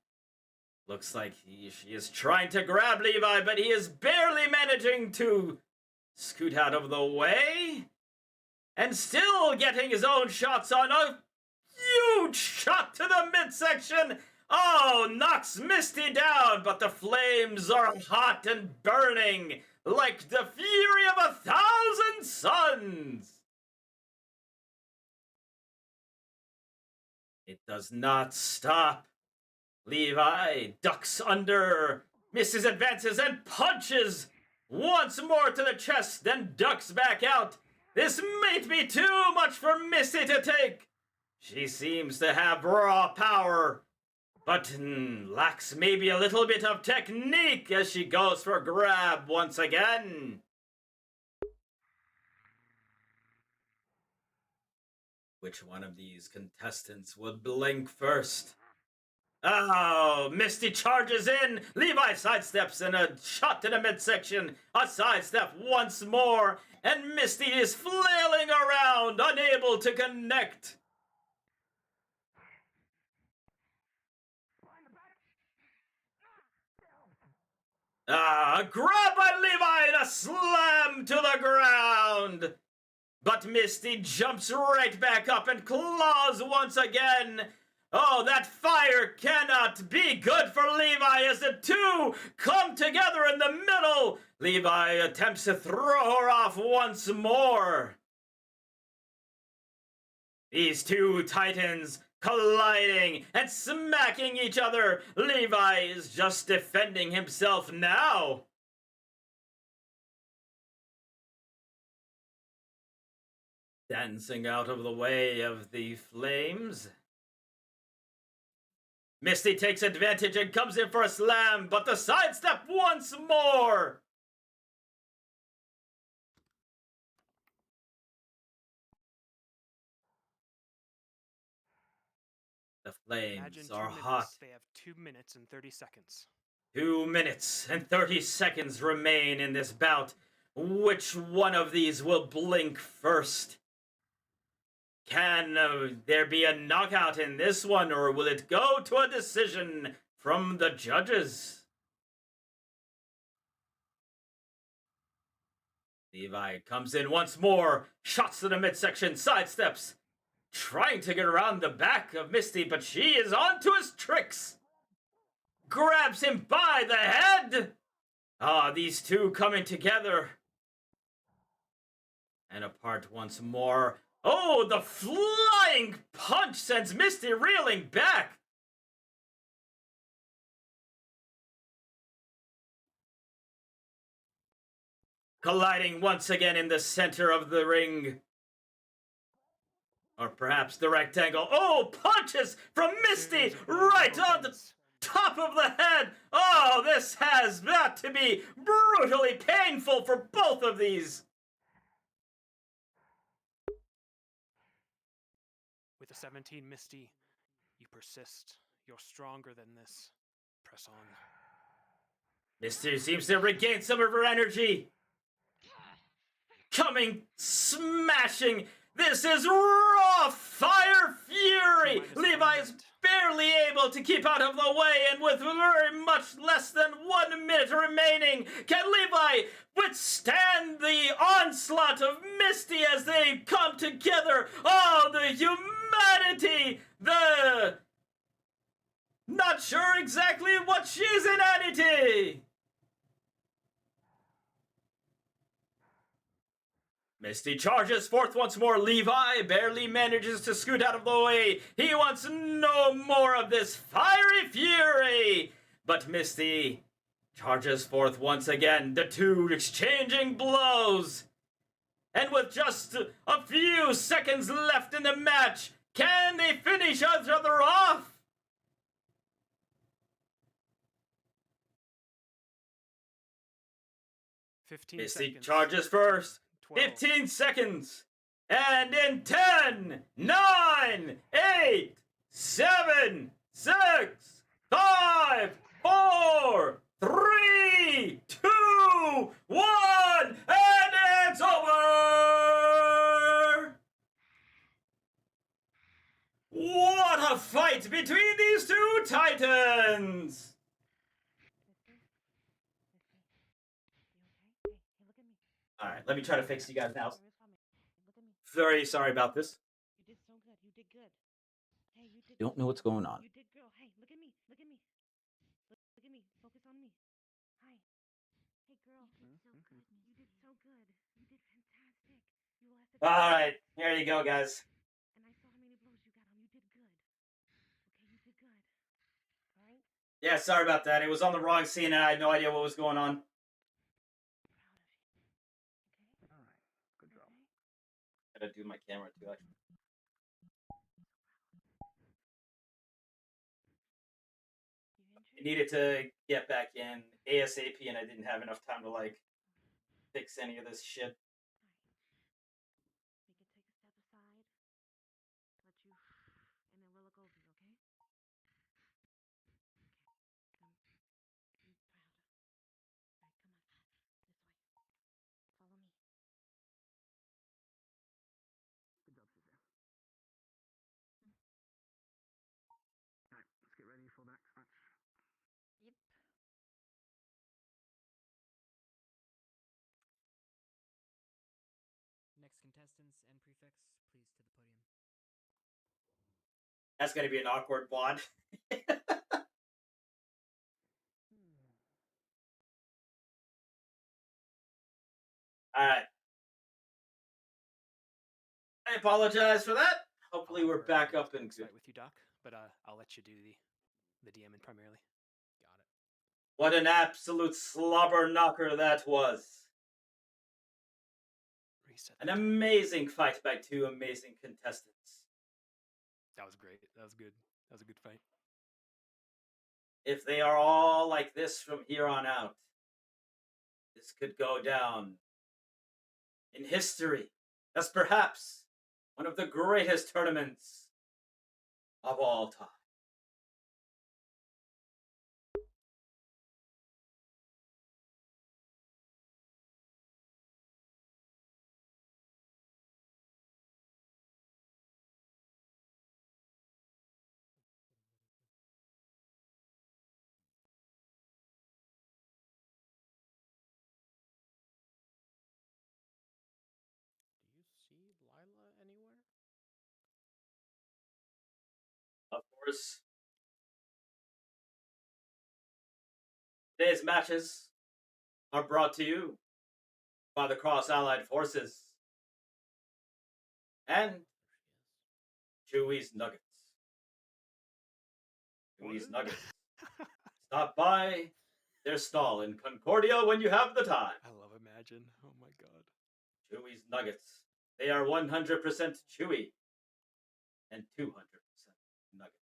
Looks like she is trying to grab Levi, but he is barely managing to scoot out of the way. And still getting his own shots on. A huge shot to the midsection. Oh, knocks Misty down, but the flames are hot and burning like the fury of 1,000 suns. It does not stop. Levi ducks under, misses, advances, and punches once more to the chest, then ducks back out. This may be too much for Misty to take. She seems to have raw power, but lacks maybe a little bit of technique as she goes for grab once again. Which one of these contestants will blink first? Oh, Misty charges in. Levi sidesteps and a shot to the midsection. A sidestep once more. And Misty is flailing around, unable to connect. A grab by Levi and a slam to the ground. But Misty jumps right back up and claws once again. Oh, that fire cannot be good for Levi as the two come together in the middle. Levi attempts to throw her off once more. These two titans colliding and smacking each other. Levi is just defending himself now. Dancing out of the way of the flames. Misty takes advantage and comes in for a slam, but the sidestep once more. The Imagine flames 2 are minutes. hot. They have 2 minutes and 30 seconds. 2 minutes and 30 seconds remain in this bout. Which one of these will blink first? Can there be a knockout in this one, or will it go to a decision from the judges? Levi comes in once more, shots to the midsection, sidesteps, trying to get around the back of Misty, but she is on to his tricks. Grabs him by the head. Ah, these two coming together. And apart once more. Oh, the flying punch sends Misty reeling back. Colliding once again in the center of the ring. Or perhaps the rectangle. Oh, punches from Misty right on the top of the head. Oh, this has got to be brutally painful for both of these. With a 17, Misty, you persist. You're stronger than this. Press on. Misty seems to regain some of her energy. Coming, smashing. This is raw fire fury. Levi is barely able to keep out of the way, and with very much less than 1 minute remaining, can Levi withstand the onslaught of Misty as they come together? Oh, the humanity! Not sure exactly what she's inanity! Misty charges forth once more. Levi barely manages to scoot out of the way. He wants no more of this fiery fury. But Misty charges forth once again. The two exchanging blows. And with just a few seconds left in the match, can they finish each other off? Misty charges first. 15 seconds. And in 10, 9, 8, 7, 6, 5, 4, 3, 2, 1, and it's over! What a fight between these two titans! Alright, let me try to fix you guys now. Very sorry about this. You did so good. You did good. Hey, you did. Don't know what's going on. You did, girl. Hey, look at me. Look at me. Look at me. Focus on me. Hi. Hey, girl. You did so good. You did so good. You did fantastic. You lasted. Alright, here you go, guys. And I saw how many blows you got on. You did good. Okay, you did good. All right. Yeah, sorry about that. It was on the wrong scene and I had no idea what was going on. Gotta do my camera too, actually. I needed to get back in ASAP and I didn't have enough time to, like, fix any of this shit. We could take a step aside. Let you, and then we'll look over you, okay? Okay. I'm proud. All right, come on. This way. Follow me. Good job, Caesar. Alright, let's get ready for the next match. Yep. Next contestants and prefects, please to the podium. That's gonna be an awkward one. All right. I apologize for that. Hopefully, we're back up and good. Fight with you, Doc, but I'll let you do the DMing primarily. Got it. What an absolute slobber knocker that was. Reset. An amazing fight by two amazing contestants. That was great. That was good. That was a good fight. If they are all like this from here on out, this could go down in history as perhaps one of the greatest tournaments of all time. Do you see Lila anywhere? Of course, today's matches are brought to you by the Cross-Allied Forces and Chewy's Nuggets. Chewy's Nuggets. Stop by their stall in Concordia when you have the time. I love Imagine. Oh my god. Chewy's Nuggets. They are 100% chewy and 200% nuggets.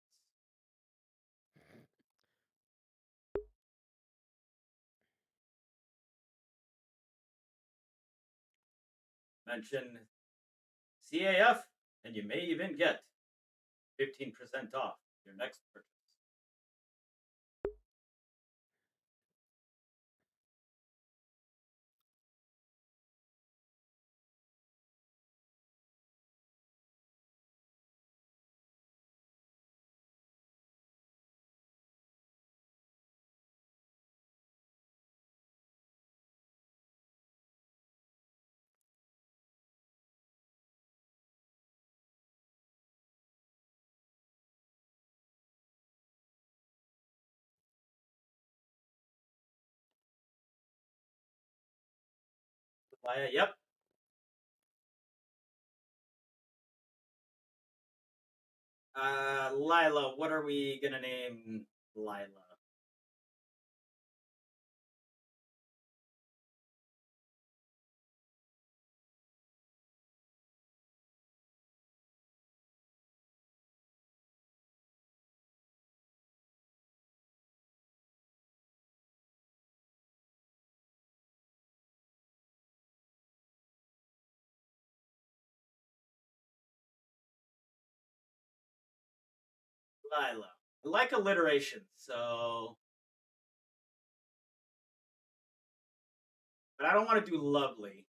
Mention CAF and you may even get 15% off your next purchase. Yep. Lila, what are we gonna name Lila? Lila. I like alliteration, so. But I don't want to do lovely.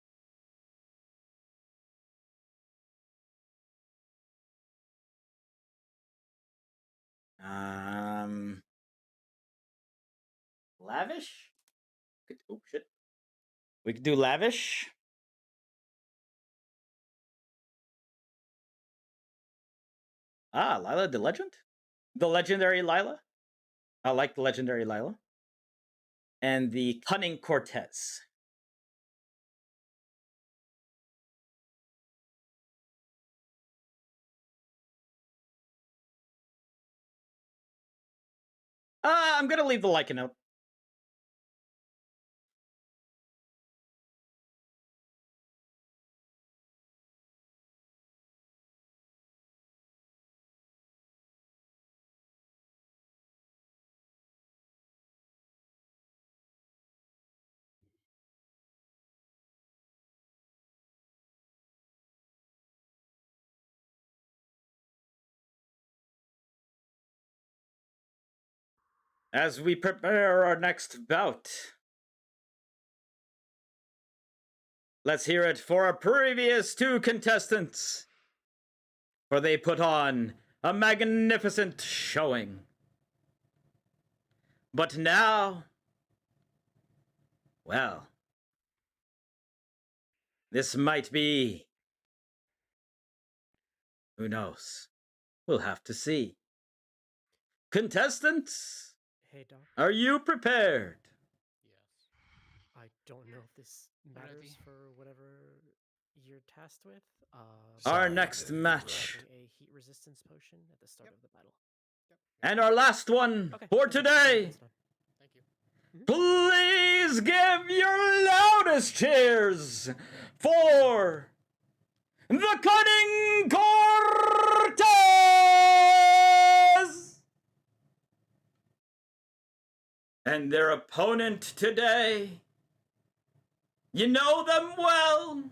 Lavish? Oh, shit. We could do lavish. Ah, Lila the Legend? The legendary Lila? I like the legendary Lila. And the Cunning Cortez. I'm going to leave the like a note. As we prepare our next bout, let's hear it for our previous two contestants, for they put on a magnificent showing. But now, well, this might be, who knows? We'll have to see. Contestants, Hey, Doc. are you prepared? I don't know if this matters for whatever you're tasked with. Our but next I'm match. grabbing a heat resistance potion at the start of the battle. And our last one Okay, for okay, today. that's fine. Thank you. Please give your loudest cheers for the Cunning Cortez and their opponent today. You know them well.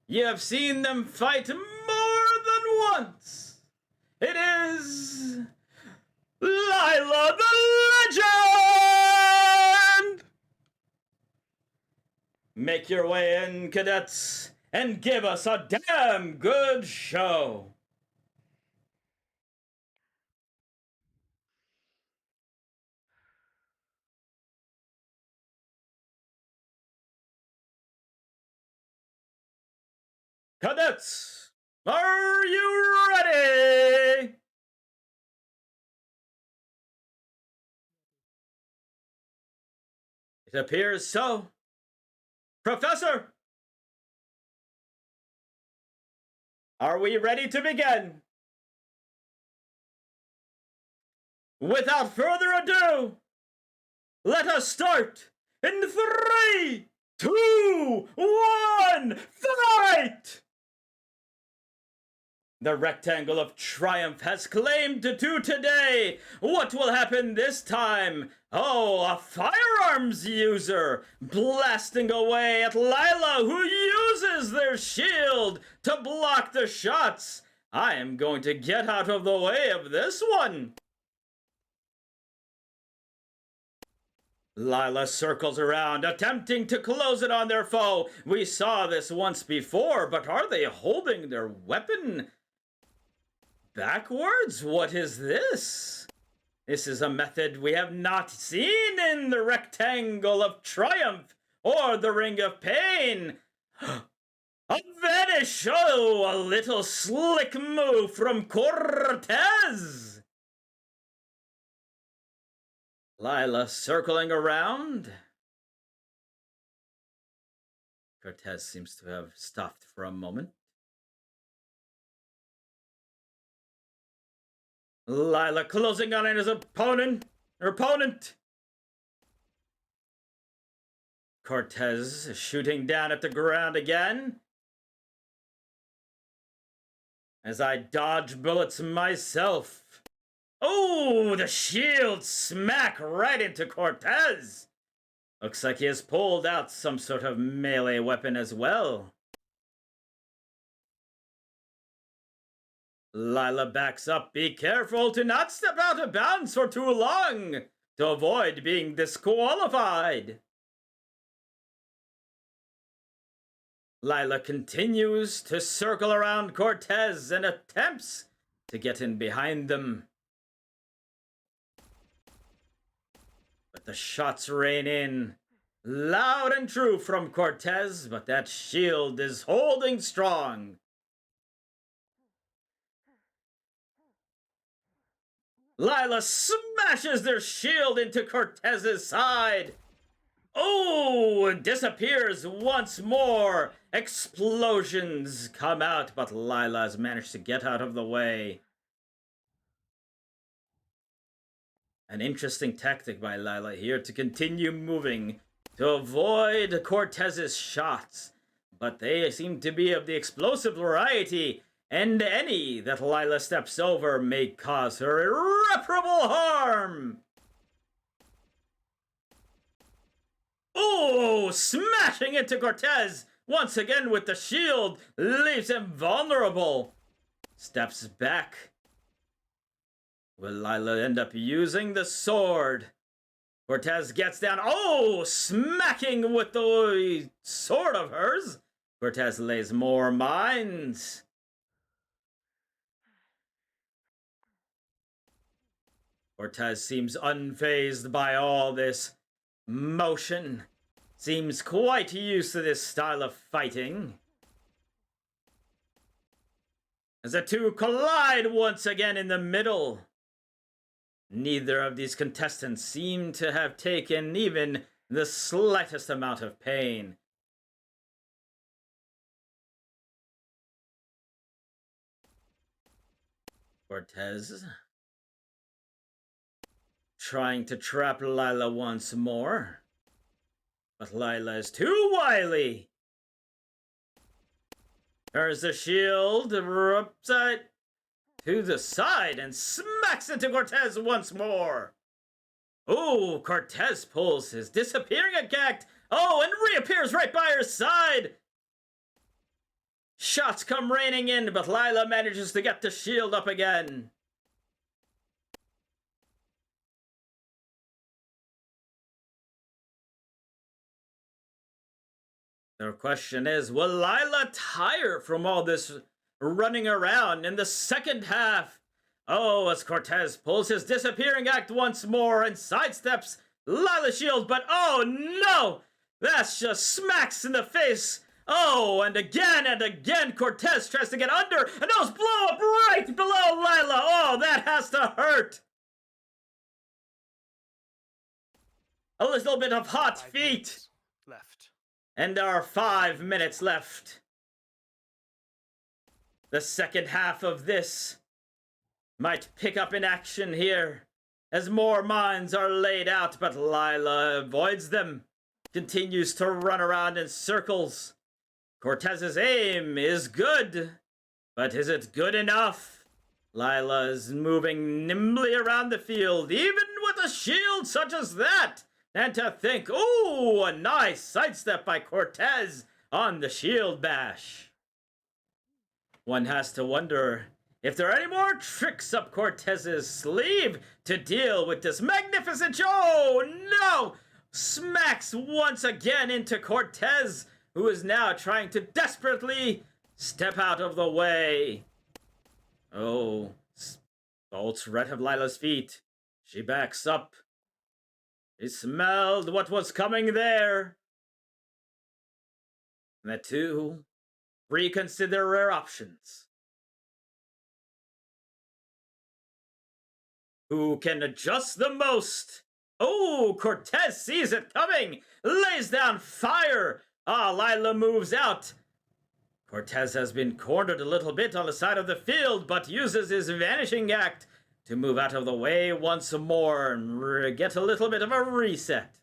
You have seen them fight more than once. It is Lila the Legend! Make your way in, cadets, and give us a damn good show. Cadets, are you ready? It appears so. Professor, are we ready to begin? Without further ado, let us start in 3, 2, 1, fight! The Rectangle of Triumph has claimed to do today. What will happen this time? Oh, a firearms user blasting away at Lila, who uses their shield to block the shots. I am going to get out of the way of this one. Lila circles around, attempting to close it on their foe. We saw this once before, but are they holding their weapon backwards? What is this? This is a method we have not seen in the Rectangle of Triumph or the Ring of Pain. A vanish! Oh, a little slick move from Cortez! Lila circling around. Cortez seems to have stopped for a moment. Lila closing on his opponent. Cortez shooting down at the ground again. As I dodge bullets myself. Oh, the shield smack right into Cortez. Looks like he has pulled out some sort of melee weapon as well. Lila backs up. Be careful to not step out of bounds for too long to avoid being disqualified. Lila continues to circle around Cortez and attempts to get in behind them. But the shots rain in loud and true from Cortez, but that shield is holding strong. Lila smashes their shield into Cortez's side. Oh, it disappears once more. Explosions come out, but Lila's managed to get out of the way. An interesting tactic by Lila here to continue moving to avoid Cortez's shots. But they seem to be of the explosive variety, and any that Lila steps over may cause her irreparable harm. Oh, smashing into Cortez once again with the shield, leaves him vulnerable. Steps back. Will Lila end up using the sword? Cortez gets down. Oh, smacking with the sword of hers. Cortez lays more mines. Cortez seems unfazed by all this motion. Seems quite used to this style of fighting. as the two collide once again in the middle. Neither of these contestants seem to have taken even the slightest amount of pain. Cortez trying to trap Lila once more, but Lila is too wily. There's the shield, upside to the side, and smacks into Cortez once more. Oh, Cortez pulls his disappearing act. Oh, and reappears right by her side. Shots come raining in, but Lila manages to get the shield up again. The question is, will Lila tire from all this running around in the second half? Oh, as Cortez pulls his disappearing act once more and sidesteps Lila's shield, but oh no! That's just smacks in the face. Oh, and again, Cortez tries to get under, and those blow up right below Lila. Oh, that has to hurt. A little bit of hot feet. Left. And there are 5 minutes left. The second half of this might pick up in action here, as more mines are laid out, but Lila avoids them, continues to run around in circles. Cortez's aim is good, but is it good enough? Lila is moving nimbly around the field, even with a shield such as that. And to think, ooh, a nice sidestep by Cortez on the shield bash. One has to wonder if there are any more tricks up Cortez's sleeve to deal with this magnificent. Oh no! Smacks once again into Cortez, who is now trying to desperately step out of the way. Oh, bolts right of Lila's feet. She backs up. He smelled what was coming there. The two reconsider their options. Who can adjust the most? Oh, Cortez sees it coming, lays down fire. Ah, Lila moves out. Cortez has been cornered a little bit on the side of the field, but uses his vanishing act to move out of the way once more and get a little bit of a reset.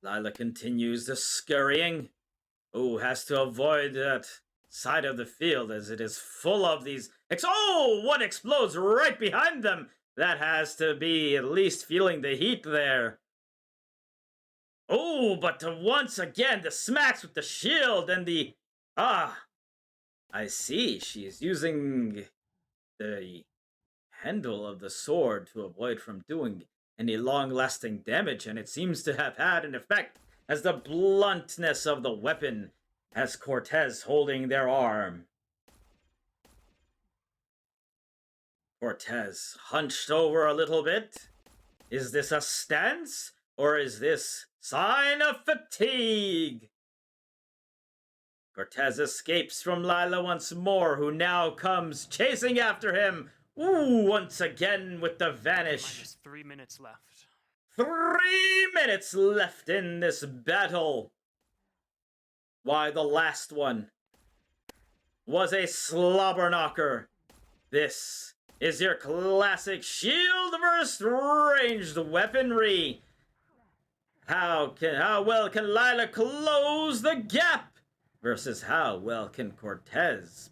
Lila continues the scurrying. Oh, has to avoid that side of the field as it is full of these. Oh, one explodes right behind them. That has to be at least feeling the heat there. Oh, but once again, the smacks with the shield and the... Ah, I see. She's using the handle of the sword to avoid from doing any long-lasting damage, and it seems to have had an effect, as the bluntness of the weapon has Cortez holding their arm. Cortez hunched over a little bit. Is this a stance, or is this sign of fatigue? Cortez escapes from Lila once more, who now comes chasing after him. Ooh, once again with the vanish. Minus 3 minutes left. 3 minutes left in this battle. Why, the last one was a slobber knocker. This is your classic shield versus ranged weaponry. How well can Lila close the gap versus how well can Cortez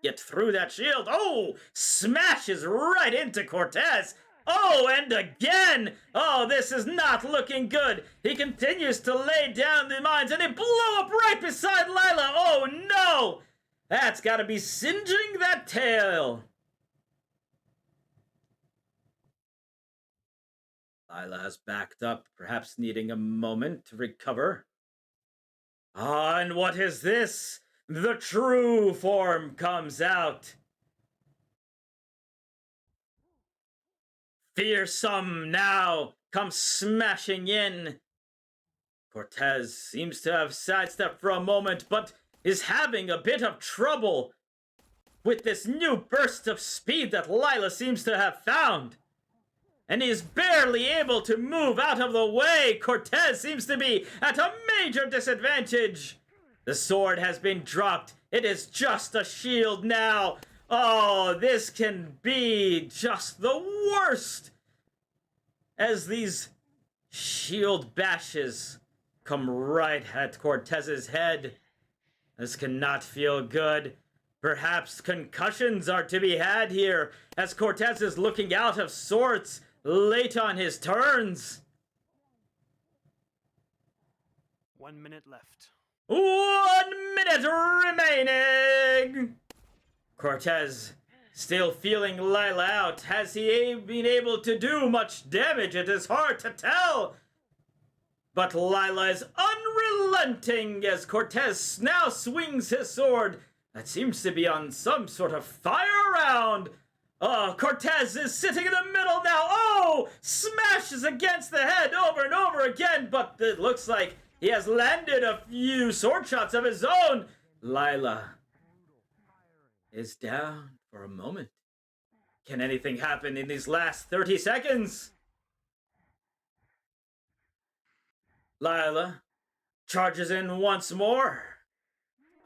get through that shield? Oh, smashes right into Cortez. Oh, and again. Oh, this is not looking good. He continues to lay down the mines, and they blow up right beside Lila. Oh, no. That's got to be singeing that tail. Lila has backed up, perhaps needing a moment to recover. Ah, and what is this? The true form comes out. Fearsome now comes smashing in. Cortez seems to have sidestepped for a moment, but is having a bit of trouble with this new burst of speed that Lila seems to have found. And he is barely able to move out of the way. Cortez seems to be at a major disadvantage. The sword has been dropped. It is just a shield now. Oh, this can be just the worst. As these shield bashes come right at Cortez's head. This cannot feel good. Perhaps concussions are to be had here, as Cortez is looking out of sorts late on his turns. 1 minute left. 1 minute remaining! Cortez still feeling Lila out. Has he been able to do much damage? It is hard to tell. But Lila is unrelenting as Cortez now swings his sword. That seems to be on some sort of fire round. Cortez is sitting in the middle now. Oh! Smashes against the head over and over again, but it looks like he has landed a few sword shots of his own. Lila is down for a moment. Can anything happen in these last 30 seconds? Lila charges in once more.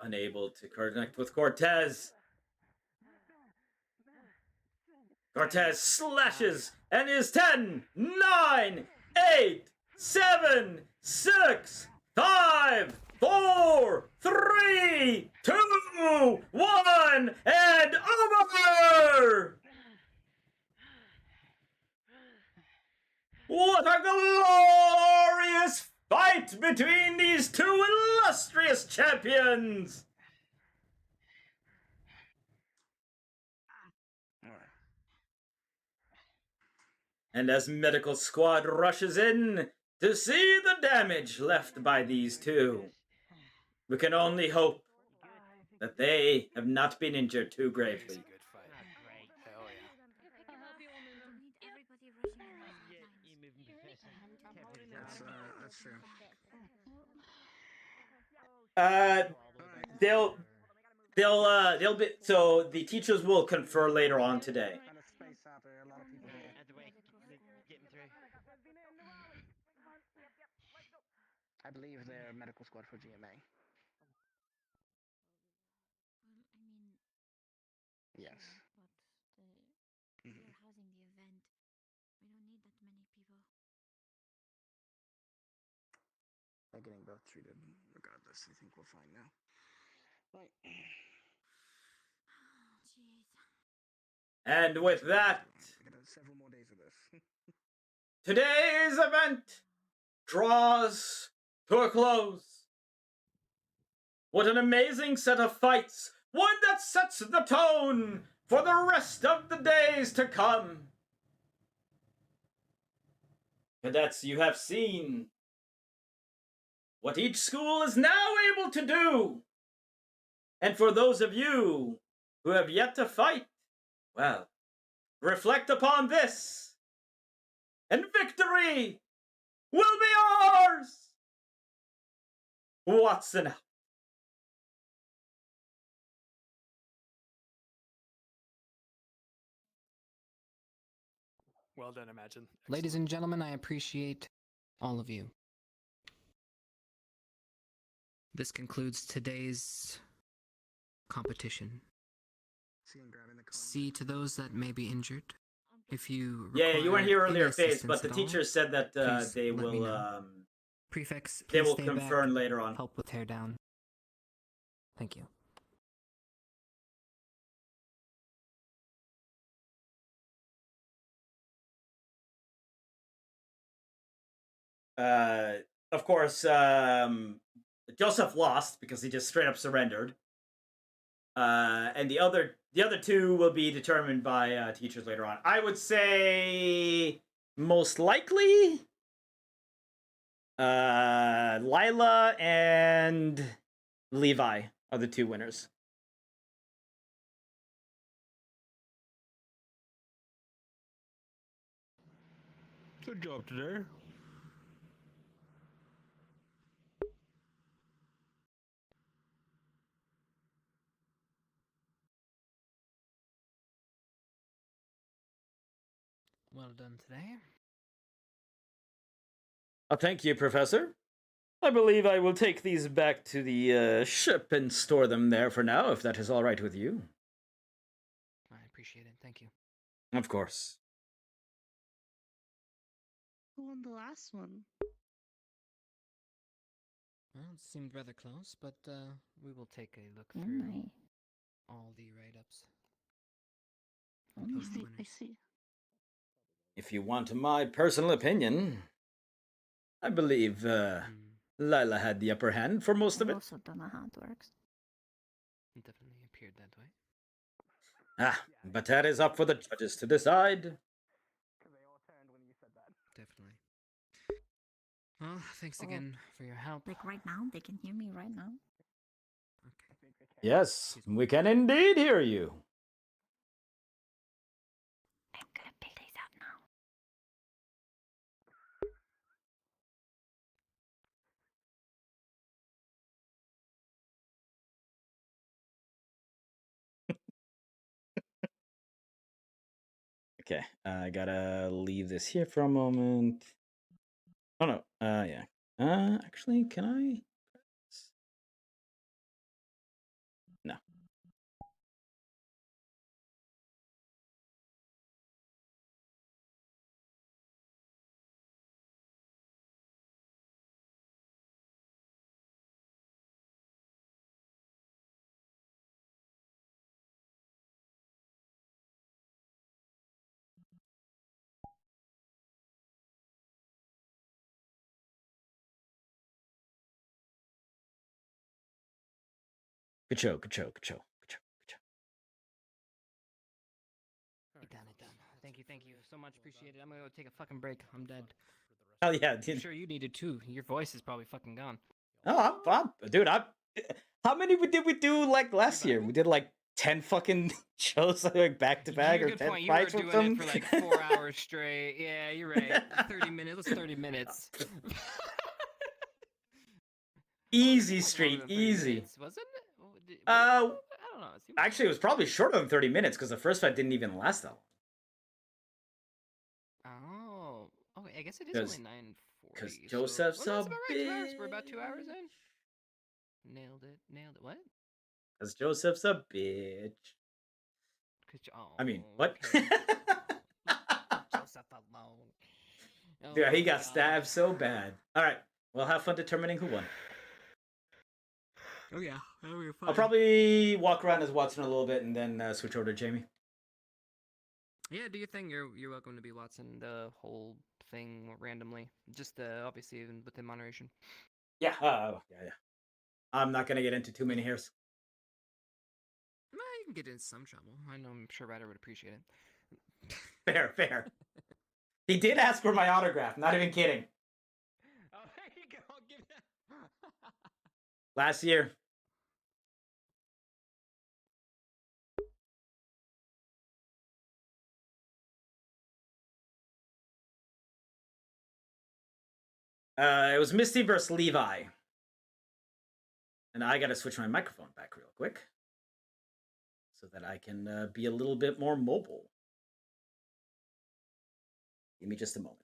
Unable to connect with Cortez. Cortez slashes and is 10, 9, 8, 7, 6, 5, 4, 3, 2, 1, and over! What a glorious fight between these two illustrious champions! And as medical squad rushes in to see the damage left by these two, we can only hope that they have not been injured too gravely. That's true. They'll be, so the teachers will confer later on today. I believe they're medical squad for GMA. Yes. But we're housing the event. We don't need that many people. They're getting both treated regardless. I think we're fine now. Right. Oh, jeez. And with that, We got several more days of this. today's event draws to a close. What an amazing set of fights! One that sets the tone for the rest of the days to come. Cadets, you have seen what each school is now able to do. And for those of you who have yet to fight, well, reflect upon this, and victory will be ours! Watson out. Well done, Imagine. Ladies and gentlemen, I appreciate all of you. This concludes today's competition. See to those that may be injured. If you Yeah, you weren't here require any earlier, Faith, assistance but the at all, teacher said that please they let me will know. Prefects, they please will stay confirm back, later on. help with teardown. Thank you. Of course, Joseph lost because he just straight up surrendered. And the other two will be determined by teachers later on. I would say most likely Lila and Levi are the two winners. Good job today. Well done today. Thank you, Professor. I believe I will take these back to the ship and store them there for now, if that is all right with you. I appreciate it. Thank you. Of course. Who won the last one? Well, it seemed rather close, but we will take a look Oh through my. all the write-ups. Oh Post my, I winners. see. If you want my personal opinion, I believe Lila had the upper hand for most of I it. also don't know how it works. It definitely appeared that way. But that is up for the judges to decide. Definitely. Well, thanks again for your help. Like right now? They can hear me right now? Yes, we can indeed hear you. I'm gonna pick these out now. Okay, I gotta leave this here for a moment. Oh no, yeah. Actually, can I? No. Good show, good show, good show, good show, good show. It done. Thank you so much. Appreciate it. I'm gonna go take a fucking break. I'm dead. Hell yeah, I'm dude. sure you needed too. Your voice is probably fucking gone. Oh, dude, how many did we do like last year? We did like 10 fucking shows like back to back, or Good 10 point. You were fights with doing them. it for like 4 hours straight. Yeah, you're right. 30 minutes. Let's 30 minutes. Easy street, easy. Minutes, wasn't it? I don't know. Actually, it was probably shorter than 30 minutes because the first fight didn't even last that long. Oh, I guess it is only 9:40. Because Joseph's that's a about right. 2 hours. We're about 2 hours in. Nailed it. What? Because Joseph's a bitch. I mean, what? Okay. Joseph alone. Oh, Dude, he my got God. stabbed so bad. All right, we'll have fun determining who won. Oh yeah, that'll be fun. I'll probably walk around as Watson a little bit and then switch over to Jamie. Yeah, do your thing. You're welcome to be Watson. The whole thing randomly, just obviously even within moderation. Yeah. Yeah. I'm not gonna get into too many hairs. Well, you can get in some trouble. I'm sure Ryder would appreciate it. Fair. He did ask for my autograph. Not even kidding. Oh, there you go. Give that. Last year. It was Misty versus Levi. And I gotta switch my microphone back real quick so that I can be a little bit more mobile. Give me just a moment.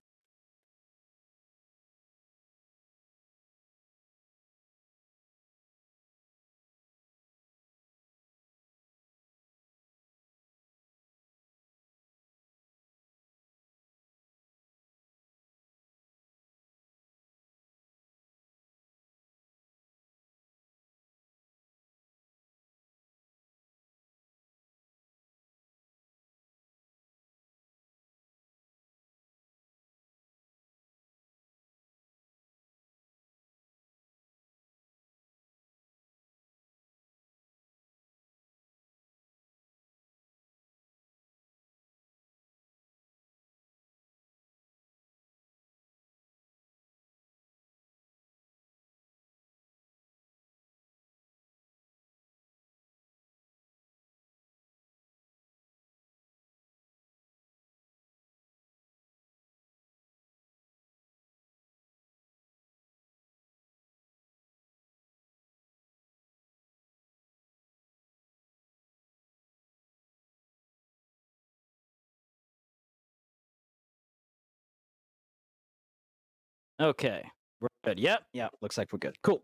Okay, we're good. Yep, looks like we're good. Cool.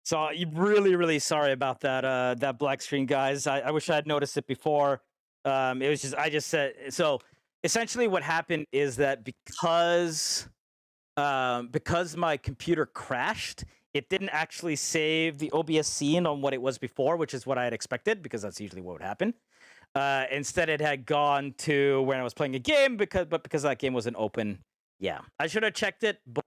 So I'm really sorry about that that black screen, guys. I wish I had noticed it before. It was just I just said so. Essentially, what happened is that because my computer crashed, it didn't actually save the OBS scene on what it was before, which is what I had expected, because that's usually what would happen. Instead, it had gone to when I was playing a game, because that game wasn't open. Yeah, I should have checked it, but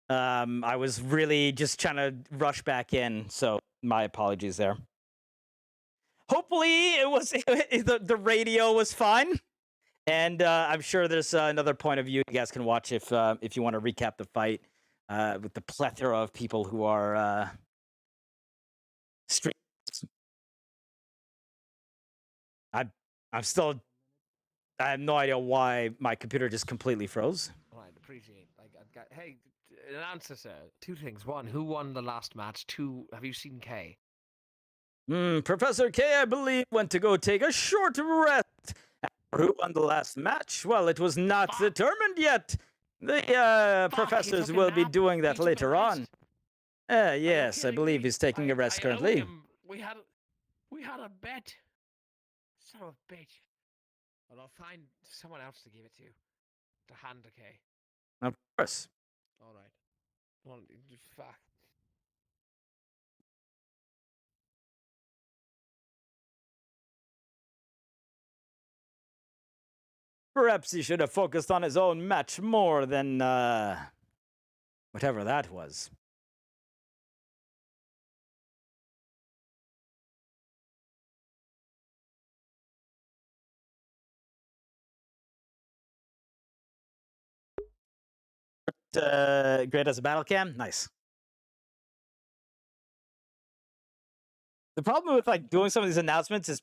I was really just trying to rush back in, so my apologies there. Hopefully, it was the radio was fine, and I'm sure there's another point of view you guys can watch if you want to recap the fight with the plethora of people who are streaming. I have no idea why my computer just completely froze. Right, appreciate. Hey, an answer, sir. Two things. One, who won the last match? Two, have you seen Kay? Professor K, I believe, went to go take a short rest. Who won the last match? Well, it was not determined yet. The professors will be doing that later on. Yes, I believe he's taking a rest currently. We had a bet. Son of a bitch. Well, I'll find someone else to give it to hand to Kay. Of course. All right. Well, fuck. Perhaps he should have focused on his own match more than whatever that was. Great as a battle cam? Nice. The problem with doing some of these announcements is,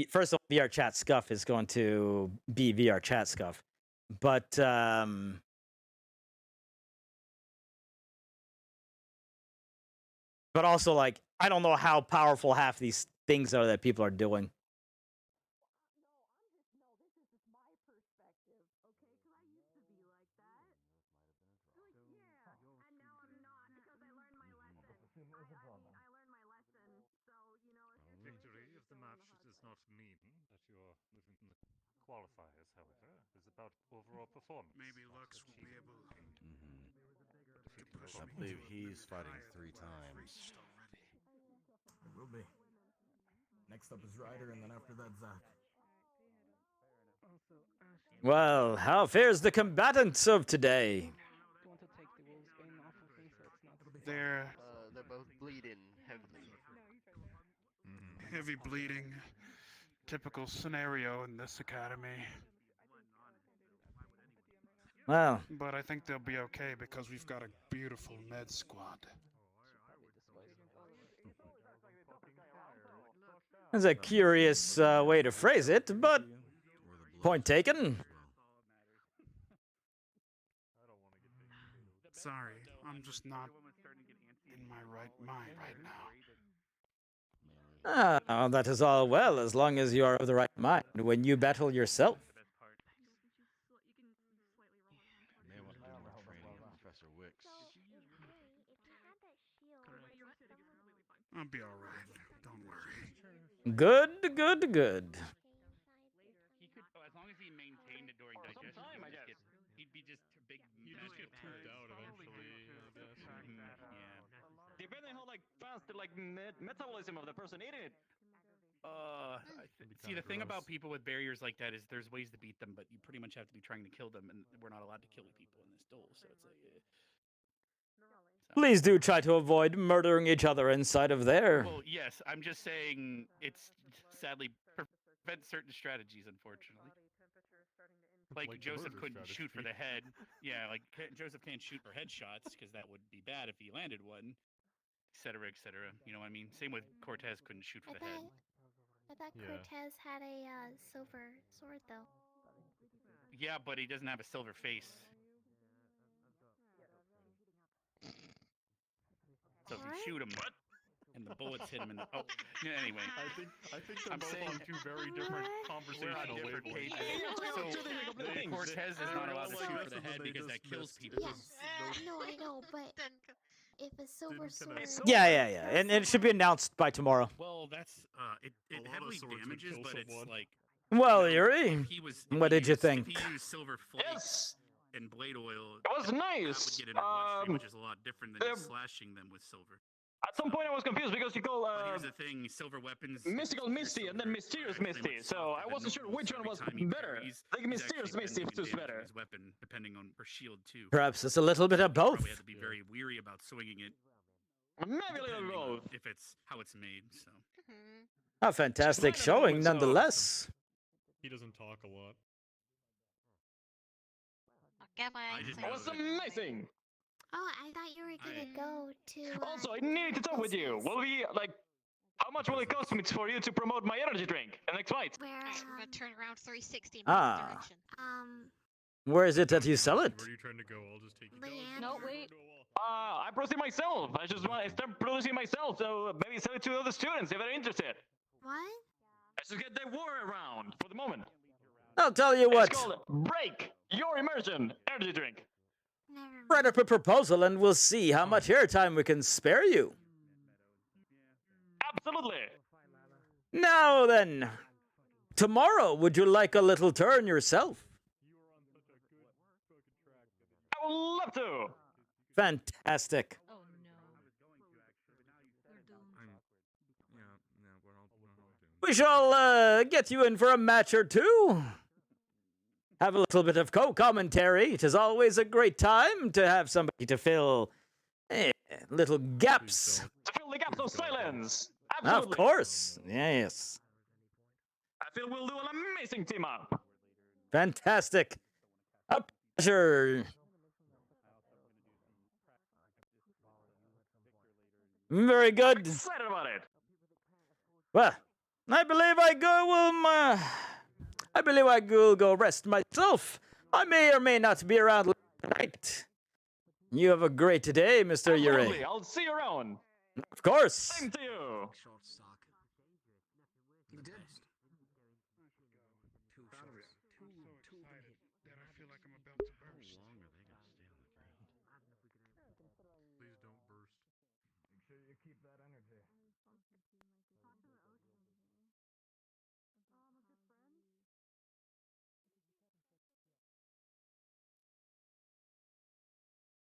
first of all, VRChat scuff is going to be VRChat scuff. But also I don't know how powerful half these things are that people are doing. Victory of the match does not mean that you're moving from the qualifiers, however. It's about overall performance. Maybe Lux will be able to push I me believe to a he's bigger fighting height. 3 times. It will be. Next up is Ryder, and then after that, Zach. Well, how fares the combatants of today? They're both bleeding heavily. heavy bleeding. Typical scenario in this academy. Well, But I think they'll be okay because we've got a beautiful med squad. that's a curious way to phrase it, but point taken. Sorry, I'm just not in my right mind right now. That is all well, as long as you are of the right mind when you battle yourself. May want to do more training with Professor Wicks. I'll be alright, don't worry. Good. He could, as long as he maintained it during digestion, he'd be just too big. You just get pooped out eventually, I guess. Yeah. Depending how fast the metabolism of the person eating it. See, the thing about people with barriers like that is there's ways to beat them, but you pretty much have to be trying to kill them, and we're not allowed to kill people in this duel, so it's Please do try to avoid murdering each other inside of there. Well, yes, I'm just saying it's sadly prevents certain strategies, unfortunately. Like Joseph couldn't shoot for the head. Yeah, Joseph can't shoot for headshots because that would be bad if he landed one, etc., etc. You know what I mean? Same with Cortez couldn't shoot for the head. I thought Cortez had a silver sword, though. Yeah, but he doesn't have a silver face. So if you shoot him, and the bullets hit him in the. Oh, yeah, anyway. I think they're I'm both saying on two very different we're conversational on different wavelengths. pages. So Cortez is not allowed to shoot for the head because that kills people. No, I know, but if a silver sword. Yeah. And it should be announced by tomorrow. Well, that's it heavily damages, but it's like. Well, Yuri, He was. what did you think? If he used silver flakes and blade oil, It was nice. that would get in the bloodstream, which is a lot different than just slashing them with silver. At some point I was confused because you call But here's the thing: silver weapons. mystical Misty and then mysterious Misty, so I wasn't sure which one was better. I think mysterious Misty was better. His weapon, depending on her shield too. Perhaps it's a little bit of both. Probably have to be very weary about swinging it. Maybe a little depending on both. If it's how it's made, so. A fantastic showing, nonetheless. He doesn't talk a lot. It was amazing. Oh, I thought you were gonna go to. Also, I need to talk with you. Will we like? How much will it cost me for you to promote my energy drink in the next fight? Where? We're gonna turn around 360. Ah. Where is it that you sell it? Where are you trying to go? I'll just take you. No, wait. I produce it myself. I just want to start producing myself, so maybe sell it to other students if they're interested. What? I should get the war around for the moment. I'll tell you what. It's called Break Your Immersion Energy Drink. Write up a proposal and we'll see how much airtime we can spare you. Absolutely. Now then, tomorrow would you like a little turn yourself? I would love to. Fantastic. We shall get you in for a match or two. Have a little bit of co-commentary. It is always a great time to have somebody to fill little gaps. To fill the gaps of silence. Absolutely. Of course. Yes. I feel we'll do an amazing team up. Fantastic. A pleasure. Very good. I'm excited about it. Well, I believe I will go rest myself. I may or may not be around tonight. You have a great day, Mr. Yuri. Absolutely. I'll see you around. Of course. Same to you. Please don't burst. Make sure you keep that energy.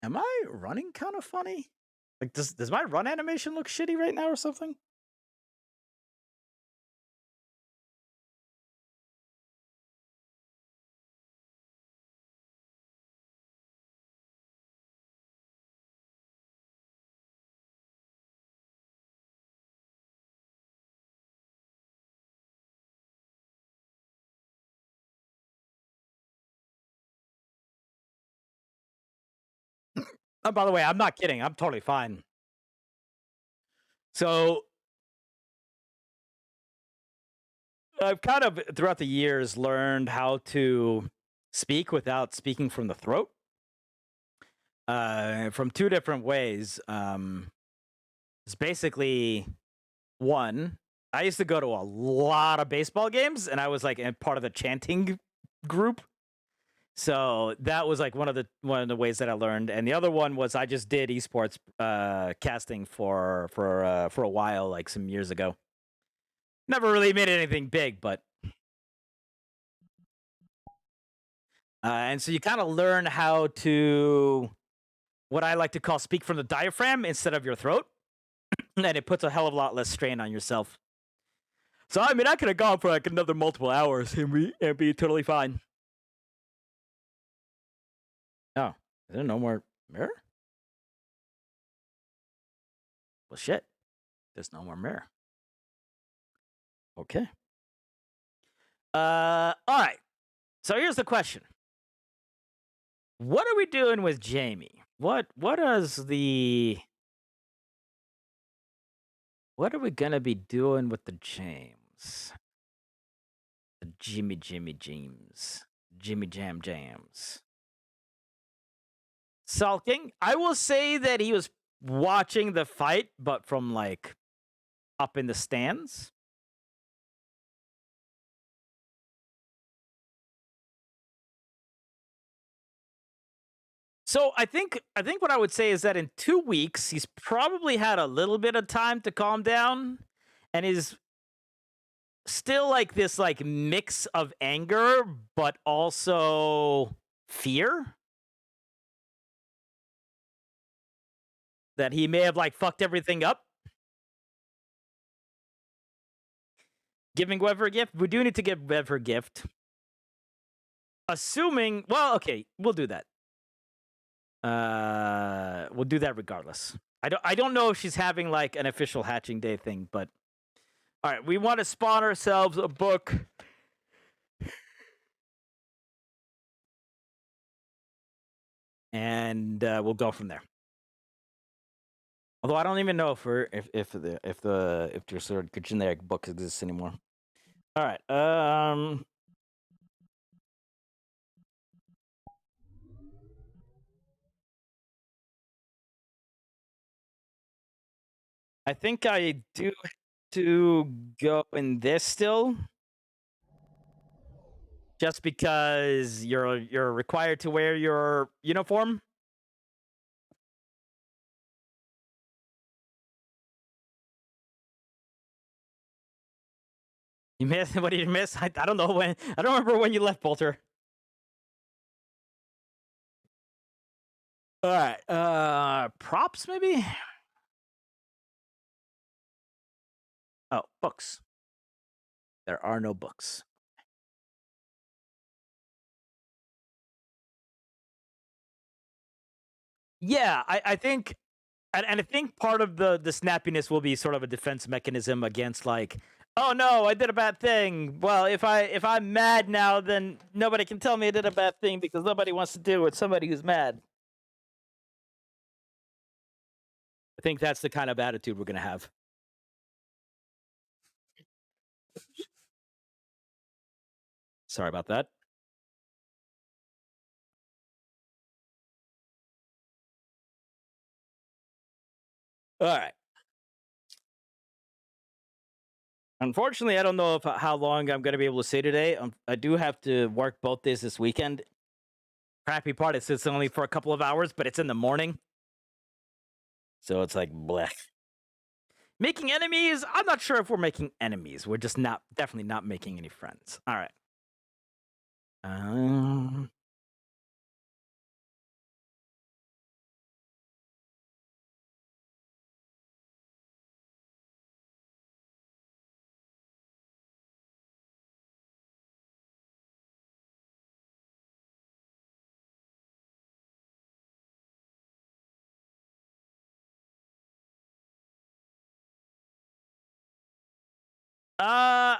Am I running kind of funny? Like, does my run animation look shitty right now or something? Oh, by the way, I'm not kidding. I'm totally fine. So I've kind of, throughout the years, learned how to speak without speaking from the throat. From two different ways. It's basically one. I used to go to a lot of baseball games, and I was like part of the chanting group. So that was like one of the ways that I learned, and the other one was I just did esports casting for a while, like some years ago. Never really made anything big, but and so you kind of learn how to, what I like to call, speak from the diaphragm instead of your throat, and it puts a hell of a lot less strain on yourself. So I mean, I could have gone for like another multiple hours and be totally fine. Oh, is there no more mirror? Well, shit. There's no more mirror. Okay. All right. So here's the question. What are we doing with Jamie? What are we gonna be doing with the James? The Jimmy James. Jimmy Jams. Sulking. I will say that he was watching the fight, but from like up in the stands. So I think what I would say is that in 2 weeks he's probably had a little bit of time to calm down, and is still like this like mix of anger but also fear that he may have like fucked everything up. Giving Weber a gift? We do need to give Weber a gift. Assuming, well, okay, we'll do that. We'll do that regardless. I don't know if she's having like an official hatching day thing, but all right, we want to spawn ourselves a book. And we'll go from there. Although I don't even know if your sort of generic book exists anymore. All right. I think I do have to go in this still. Just because you're required to wear your uniform. You missed? What did you miss? I don't know when. I don't remember when you left, Bolter. All right. Props maybe. Oh, books. There are no books. Yeah, I think, and I think part of the snappiness will be sort of a defense mechanism against like, oh no, I did a bad thing. Well, if I'm mad now, then nobody can tell me I did a bad thing because nobody wants to deal with somebody who's mad. I think that's the kind of attitude we're gonna have. Sorry about that. All right. Unfortunately, I don't know how long I'm going to be able to stay today. I do have to work both days this weekend. Crappy part is it's only for a couple of hours, but it's in the morning. So it's like, bleh. Making enemies? I'm not sure if we're making enemies. We're just definitely not making any friends. All right.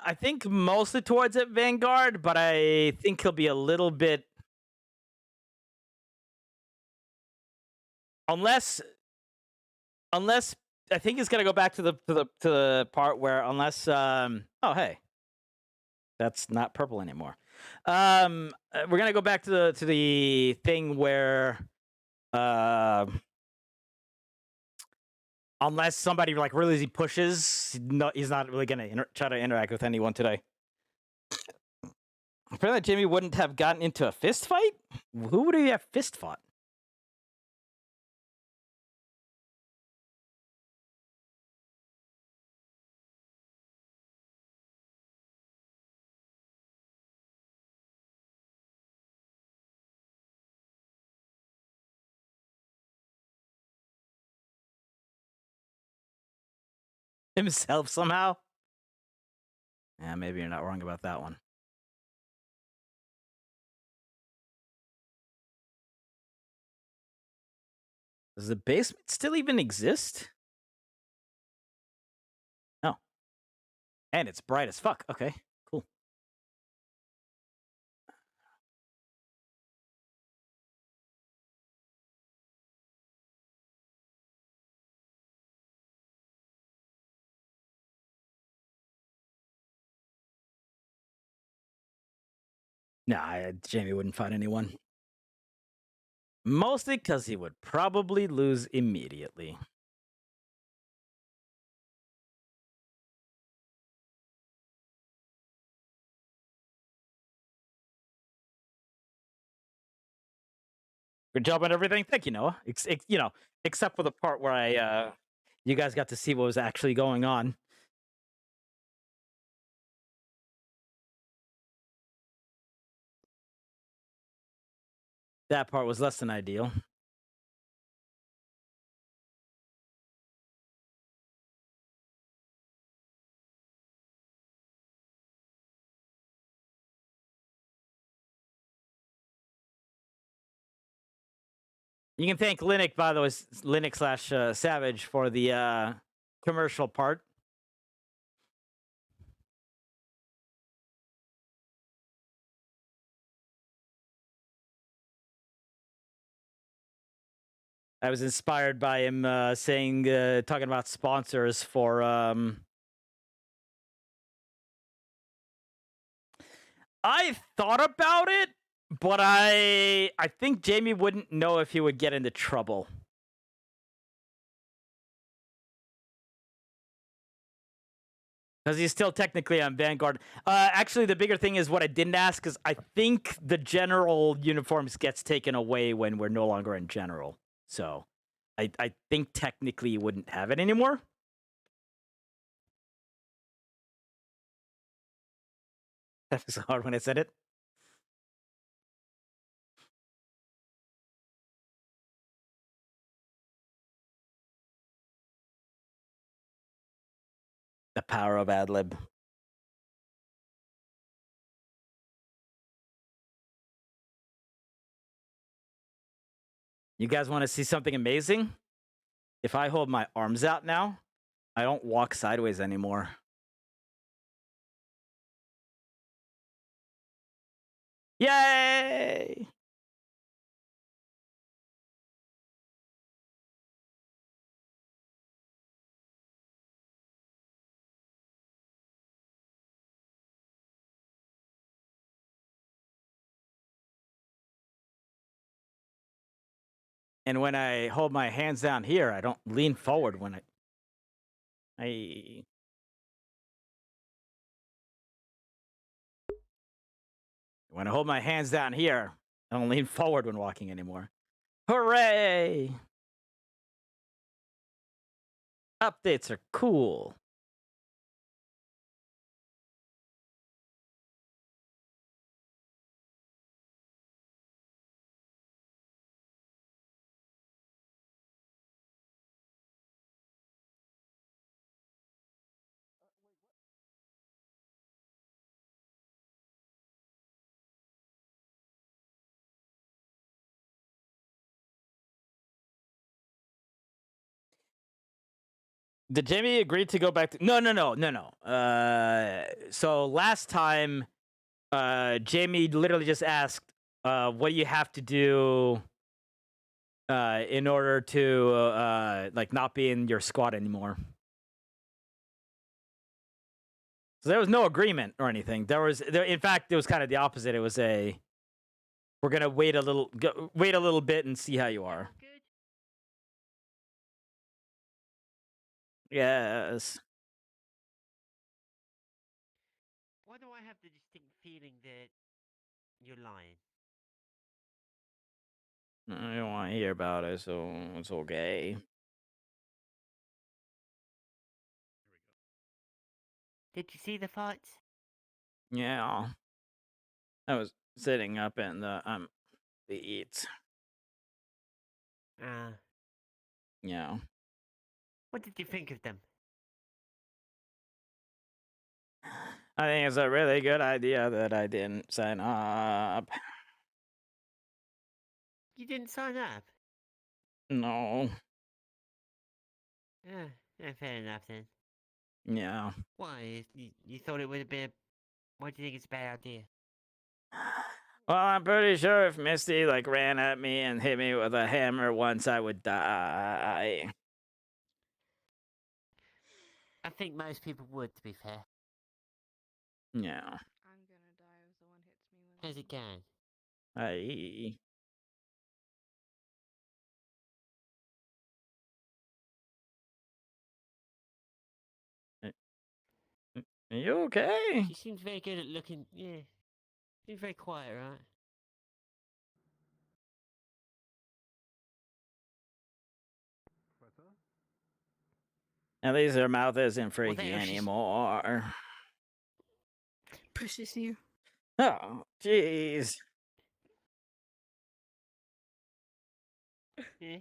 I think mostly towards it Vanguard, but I think he'll be a little bit, unless I think he's gonna go back to the part where unless oh hey, that's not purple anymore. We're gonna go back to the thing where unless somebody like really pushes, no, he's not really gonna try to interact with anyone today. Apparently, Jimmy wouldn't have gotten into a fist fight. Who would he have fist fought? Himself somehow? Yeah, maybe you're not wrong about that one. Does the basement still even exist? No. And it's bright as fuck. Okay, cool. Nah, Jamie wouldn't fight anyone. Mostly because he would probably lose immediately. Good job on everything. Thank you, Noah. Except for the part where you guys got to see what was actually going on. That part was less than ideal. You can thank Linux, by the way, Linux/Savage for the commercial part. I was inspired by him talking about sponsors for. I thought about it, but I think Jamie wouldn't know if he would get into trouble. Because he's still technically on Vanguard. Actually, the bigger thing is what I didn't ask, because I think the general uniforms gets taken away when we're no longer in general. So I think technically you wouldn't have it anymore. That was hard when I said it. The power of ad-lib. You guys want to see something amazing? If I hold my arms out now, I don't walk sideways anymore. Yay! And when I hold my hands down here, I don't lean forward when when I hold my hands down here, I don't lean forward when walking anymore. Hooray! Updates are cool. Did Jamie agree to go back to... No. So last time, Jamie literally just asked, what do you have to do in order to not be in your squad anymore? So there was no agreement or anything. In fact, it was kind of the opposite. It was we're gonna wait a little bit and see how you are. Yes. Why do I have the distinct feeling that you're lying? I don't want to hear about it, so it's okay. Did you see the fights? Yeah. I was sitting up in the eats. Yeah. What did you think of them? I think it's a really good idea that I didn't sign up. You didn't sign up? No. Yeah, fair enough then. Yeah. Why? You thought it would have been... Why do you think it's a bad idea? Well, I'm pretty sure if Misty ran at me and hit me with a hammer once, I would die. I think most people would, to be fair. Yeah. I'm gonna die if someone hits me with How's it going? Are you okay? She seems very good at looking... Yeah. Seems very quiet, right? At least her mouth isn't freaky there she's- anymore. Pushes you. Oh, jeez. Yeah.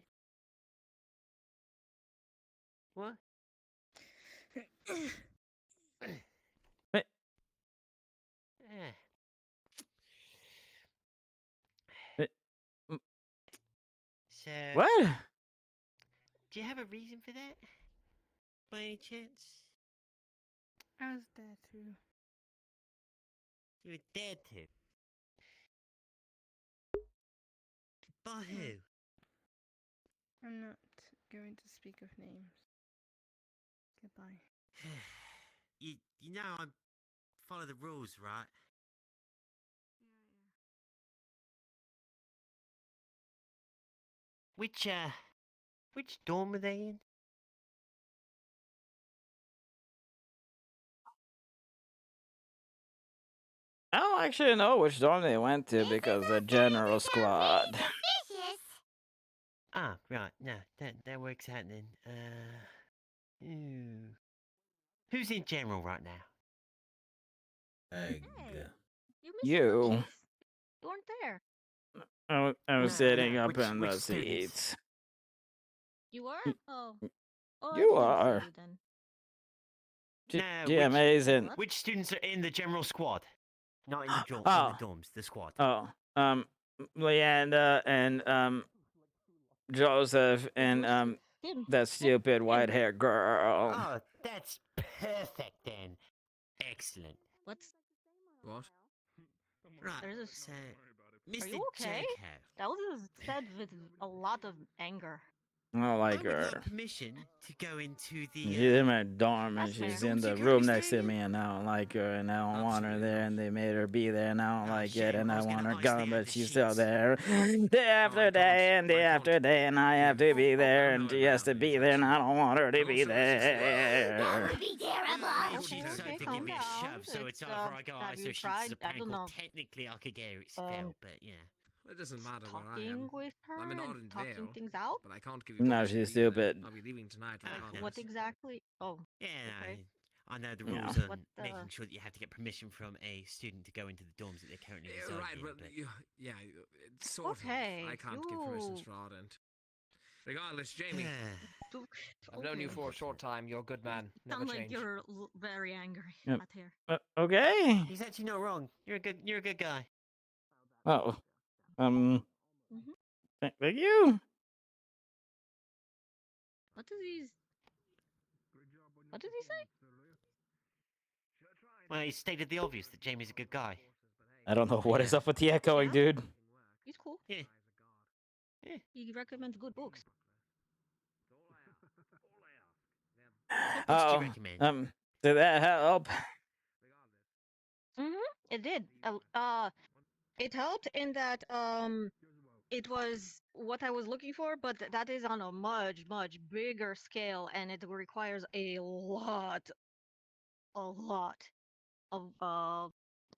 What? Wait. Eh. Wait. So. What? Do you have a reason for that? By any chance? I was there too. You were dead to. By who? I'm not going to speak of names. Goodbye. You know I follow the rules, right? Which dorm are they in? I don't actually know which dorm they went to because the general squad. Ah, right. No, that works out then. Who's in general right now? You. You weren't there. I was No, sitting no, up in which the students? seats. You were? Oh. Oh, I You didn't see are. you then. Yeah, amazing. Which students are in the general squad? Not in the in Oh. the dorms, the squad. Oh, Leanda and Joseph and that stupid white hair girl. Oh, that's perfect then. Excellent. What's What? Right. there's a So, Are Mr. you okay? Jughead, That was said with a lot of anger. I don't like I would her. like permission to go into the. She's in my dorm and That's she's fair. in the room next to me and I don't like her and I don't want her there and they made her be there and I don't like it and I want her gone but she's still there. Day after day and day after day and I have to be there and she has to be there and I don't want her to be there. She decided to give me a shove, so it's either I go have ice you or she tried? uses a I prank, don't or know. technically I could get her expelled, but yeah. It doesn't matter where I Talking am. with her I'm in and Arden talking Vale, things out. but I can't give you No, permission she's to be there. stupid. I'll be leaving tonight regardless. What exactly? Oh, Yeah, okay. I know the Yeah. rules on What the- making sure that you have to get permission from a student to go into the dorms that they're currently Yeah, residing right, in. but But yeah, it's sort Okay, of. I can't give permissions you- for Ardent. Regardless, Jamie. I've known you for a short time. You're a good man. Sound like you're very angry Yep. at here. Okay. He's actually not wrong. You're a good guy. Oh. Mhm. Thank you. What does he? What did he say? Well, he stated the obvious that Jamie's a good guy. I don't know what is up with the echoing, dude. He's cool. Yeah. He recommends good books. What books do you Oh, recommend? did that help? It did. It helped in that it was what I was looking for, but that is on a much bigger scale, and it requires a lot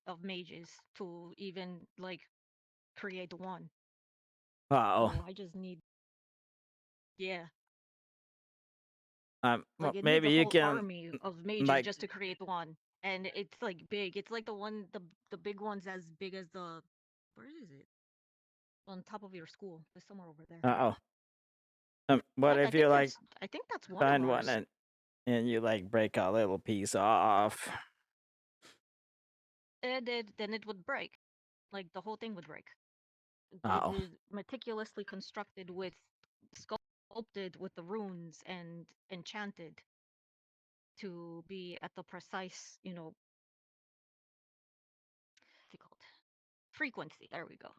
of mages to even like create one. Oh. So I just need. Yeah. Well, Like it maybe needs a you whole can army of mages like just to create one, and it's like big. It's like the big ones as big as the. Where is it? On top of your school. There's somewhere over there. what I if think you like I think that's one find of one ours. and you like break a little piece off? Then it would break. Like the whole thing would break. Oh. It is meticulously constructed with sculpted with the runes and enchanted to be at the precise, what's it called? Frequency. There we go.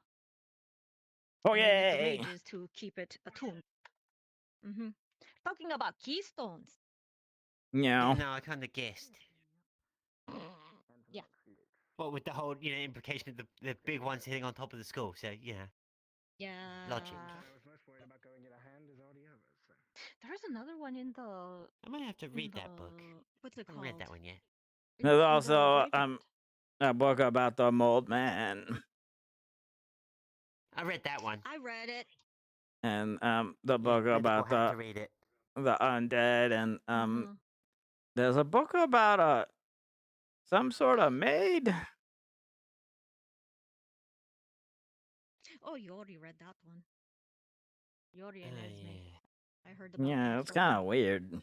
Oh And you need the yay! mages to keep it attuned. Talking about keystones. Yeah. No, I kind of guessed. Yeah. What with the whole, implication of the big ones sitting on top of the school. So yeah. Yeah. Logic. There's another one in the. I might have to read that book. What's it I called? haven't read that one yet. There's the also VRChat. a book about the mold man I read that one. I read it. and the book Red about will have the to read it. the undead, and Mm-hmm. there's a book about some sort of maid. Oh, you already read that one. Yori and Esme. I heard about Yeah, that it's for kind of them. weird.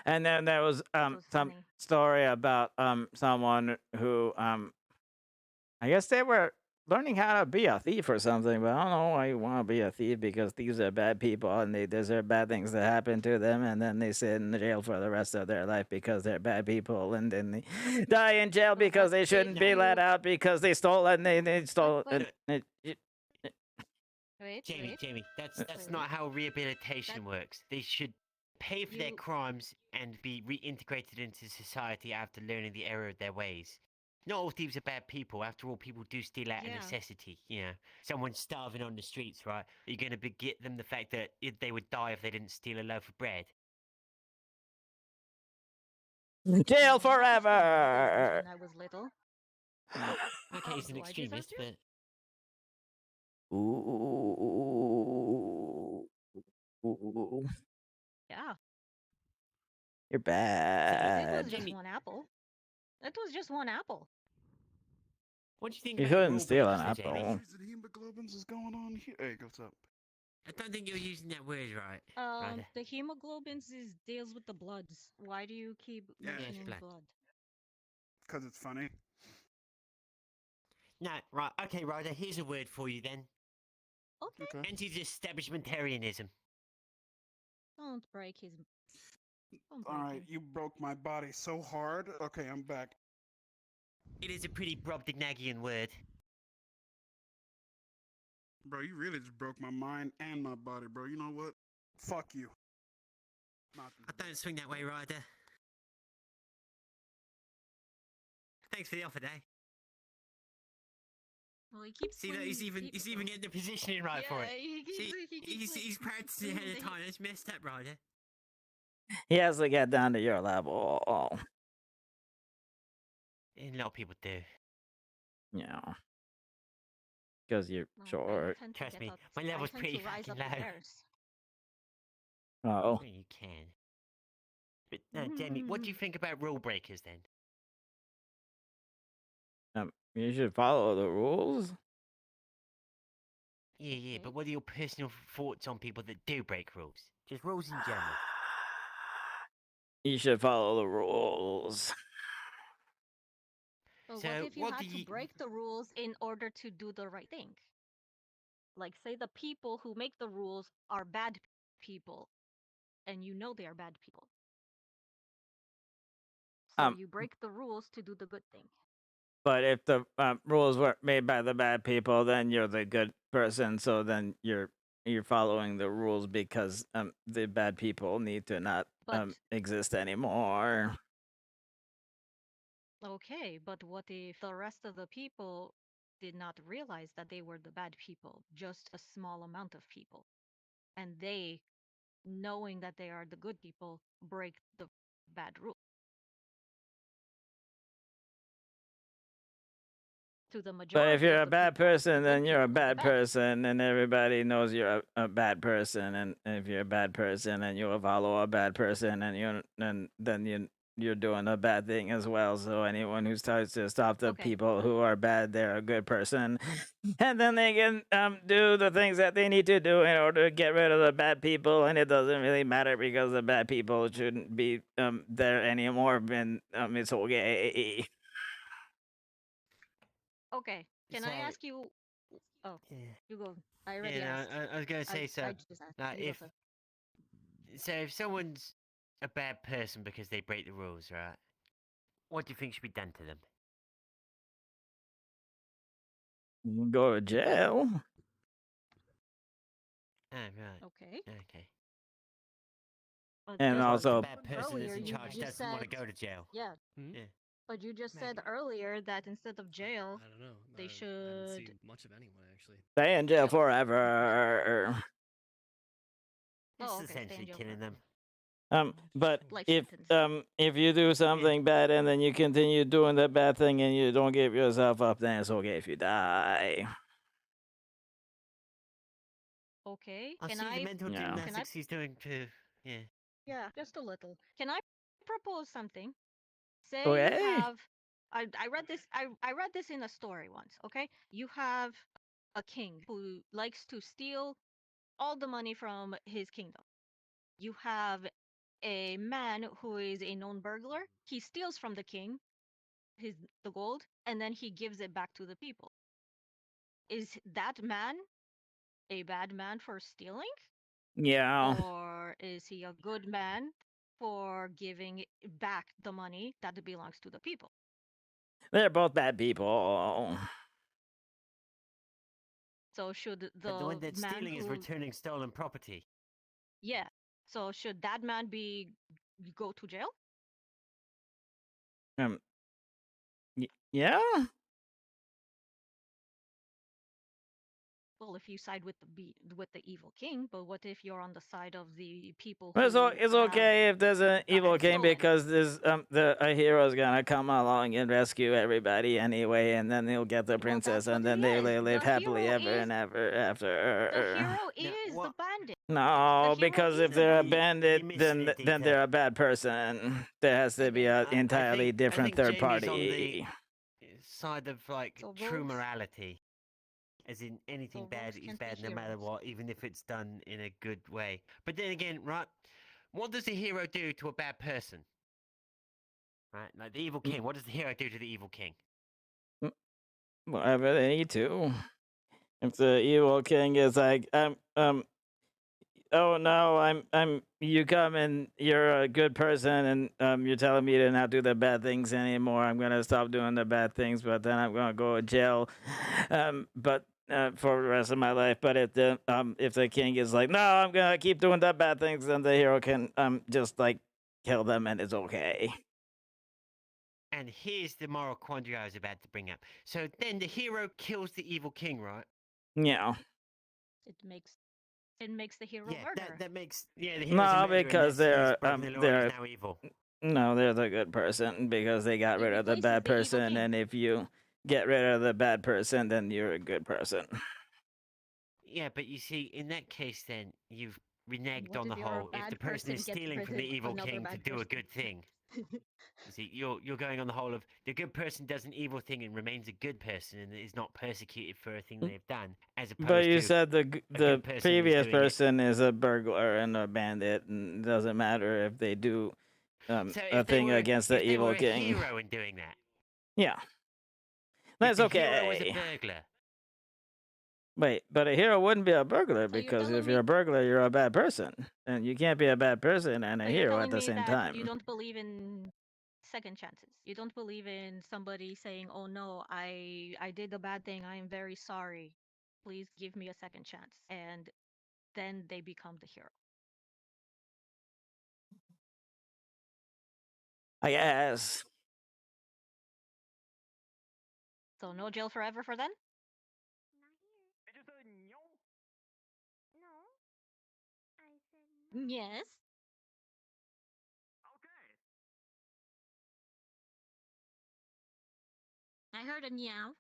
And then there was was some funny. story about someone who I guess they were learning how to be a thief or something, but I don't know why you want to be a thief, because thieves are bad people and they deserve bad things to happen to them, and then they sit in the jail for the rest of their life because they're bad people, and then they die in jail because they shouldn't be let out because they stole and they stole. Wait, Jamie, that's not how rehabilitation works. They should pay for their crimes and be reintegrated into society after learning the error of their ways. Not all thieves are bad people. After all, people do steal out of Yeah. necessity. You know, someone's starving on the streets, right? Are you going to get them the fact that they would die if they didn't steal a loaf of bread? Jail When forever. I was little. Okay, he's an Why'd you extremist, censor? but Ooh. Yeah. You're It bad. was just one apple. It was just one apple. What do you think You about couldn't rule steal an breakers, then, Jamie? apple. Hemoglobins is going on here. Hey, what's up? I don't think you're using that word right. The hemoglobins deals with the bloods. Why do you keep mentioning blood? Because it's funny. No, right. Okay, Ryder, here's a word for you then. Okay. Anti-establishmentarianism. Don't break his. All right, you broke my body so hard. Okay, I'm back. It is a pretty Brobdingnagian word. Bro, you really just broke my mind and my body, bro. You know what? Fuck you. I don't swing that way, Ryder. Thanks for the offer, Day. Well, he keeps. See that he's even getting the positioning right for it. He's practicing ahead of time. That's messed up, Ryder. He has to get down to your level. A lot of people do. Yeah. Because you're short. Trust me, my level's pretty fucking low. Oh. Yeah, you can. But no, Jamie, what do you think about rule breakers then? You should follow the rules. Yeah, but what are your personal thoughts on people that do break rules? Just rules in general. You should follow the rules. So So, what if you what had do to you- break the rules in order to do the right thing? Like, say the people who make the rules are bad people, and you know they are bad people. So you break the rules to do the good thing. But if the rules were made by the bad people, then you're the good person. So then you're following the rules because the bad people need to not exist anymore. Okay, but what if the rest of the people did not realize that they were the bad people, just a small amount of people, and they, knowing that they are the good people, break the bad rule? To the majority. But if you're of a the bad people, person, the then good you're a people are bad person, and everybody knows you're a bad person. And if you're a bad person, and you'll follow a bad person, and then you're doing a bad thing as well. So anyone who starts to stop the people who are bad, they're a good person, and then they can do the things that they need to do in order to get rid of the bad people. And it doesn't really matter because the bad people shouldn't be there anymore. And it's okay. Okay, can I So- ask you? Oh, you go. I already Yeah, asked. I was gonna say so. I just asked. Like, You go if first. if someone's a bad person because they break the rules, right? What do you think should be done to them? You can go to jail. Oh, right. Okay. Okay. And Just like also- the bad person Earlier, that's in you charge just doesn't want to said- go to jail. Yeah. Yeah. But you just said earlier that instead of jail, I don't know. they I should. haven't seen much of anyone actually. Stay in jail forever. It's Oh, okay, stay in essentially jail killing them. But Life if you do something bad and then you continue doing that bad thing and you don't give yourself up, then it's okay if you die. Okay. I Can see the I? mental Yeah. Can I? gymnastics he's doing too. Yeah. Yeah, just a little. Can I propose something? Say you Okay. have. I read this. I read this in a story once. Okay, you have a king who likes to steal all the money from his kingdom. You have a man who is a known burglar. He steals from the king the gold, and then he gives it back to the people. Is that man a bad man for stealing? Yeah. Or is he a good man for giving back the money that belongs to the people? They're both bad people. So should But the one the that's man stealing is who returning stolen property. yeah. So should that man be go to jail? Yeah. Well, if you side with with the evil king, but what if you're on the side of the people Well, who it's have okay if there's an evil king stolen? because there's a hero's gonna come along and rescue everybody anyway, and then he'll get the princess, and then they will live happily ever and ever after. The hero is the bandit. No, because if they're a bandit, missing a then they're a bad person. There has to be an entirely different third Jamie's on party. the side of like So true rogues- morality. As in anything So bad rogues is can't be bad no matter heroes. what, even if it's done in a good way. But then again, right? What does the hero do to a bad person? Right? Like the evil king. What does the hero do to the evil king? Whatever they need to. If the evil king is like, oh no, you come and you're a good person, and you're telling me to not do the bad things anymore. I'm gonna stop doing the bad things, but then I'm gonna go to jail, but for the rest of my life. But if the king is like, no, I'm gonna keep doing the bad things, then the hero can just like kill them, and it's okay. And here's the moral quandary I was about to bring up. So then the hero kills the evil king, right? Yeah. It makes the hero Yeah, murderer. that makes the hero's a murderer, and Because he's broken the law and he's now evil. No, they're the good person because they got rid of the bad person, and if you get rid of the bad person, then you're a good person. Yeah, but you see, in that case, then you've reneged What on the if you're a whole. If the bad person is person gets stealing from rid the of evil another king to bad do a person? good thing, you see, you're going on the whole of the good person does an evil thing and remains a good person and is not persecuted for a thing they've done, as opposed But you to said the good person is previous doing it. person is a burglar and a bandit, and it doesn't matter if they do So a if they thing were, against if the they evil were a king. hero in doing that, Yeah, if that's the hero was a okay. burglar. Wait, but a hero wouldn't be a burglar because telling if you're a burglar, you're a bad person, and you can't be a bad person and a So you're hero telling at the me same that time. you don't believe in second chances. You don't believe in somebody saying, "Oh no, I did a bad thing. I am very sorry. Please give me a second chance." And then they become the hero. I guess. So no jail forever for them? Yes. I heard a meow.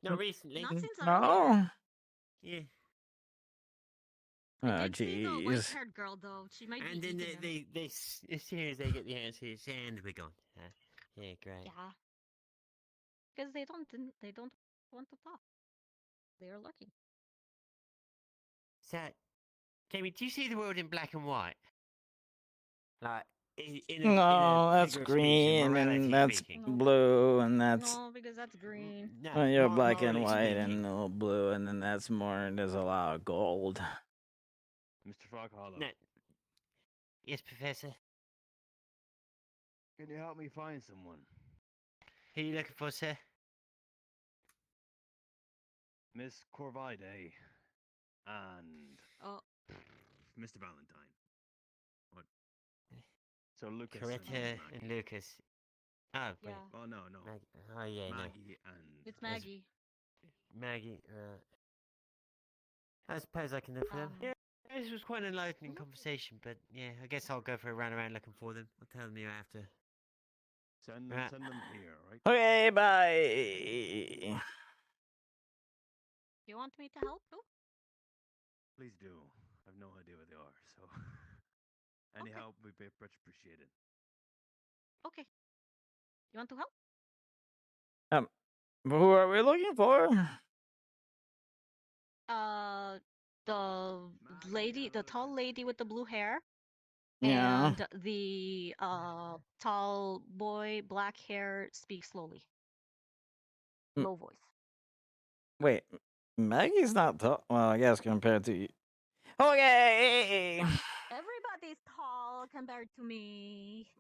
Not recently. Not since No. Yeah. Oh, I did see the jeez. white-haired girl though. She might And be then eating them. they as soon as they get the answers, and we're gone. Yeah, great. Yeah. Because they don't want to talk. They are lurking. So, Jamie, do you see the world in black and white? Like, in No, a that's figure of speech, in green, morality and that's speaking. blue, and that's No, because that's green. well, you're black and morally white speaking. and a little blue, and then that's more. There's a lot of gold. Mr. Frog Hollow. No. Yes, Professor. Can you help me find someone? Who are you looking for, sir? Miss Corvide and Mr. Valentine. What? So Lucas Coretta and and Lucas. Oh, wait. Yeah. Oh no. Oh yeah, Maggie and It's Maggie. Maggie. I suppose I can look for them. Yeah, this was quite an enlightening conversation, but yeah, I guess I'll go for a round around looking for them. I'll tell them you're after. send Right. them here, right? Okay, bye. You want me to help too? Please do. I have no idea where they are, so any help would be much appreciated. Okay. You want to help? Who are we looking for? The lady, the tall lady with the blue hair, Yeah. and the tall boy, black hair, speaks slowly, Mm. low voice. Wait, Maggie's not tall. Well, I guess compared to you. Okay. Everybody's tall compared to me.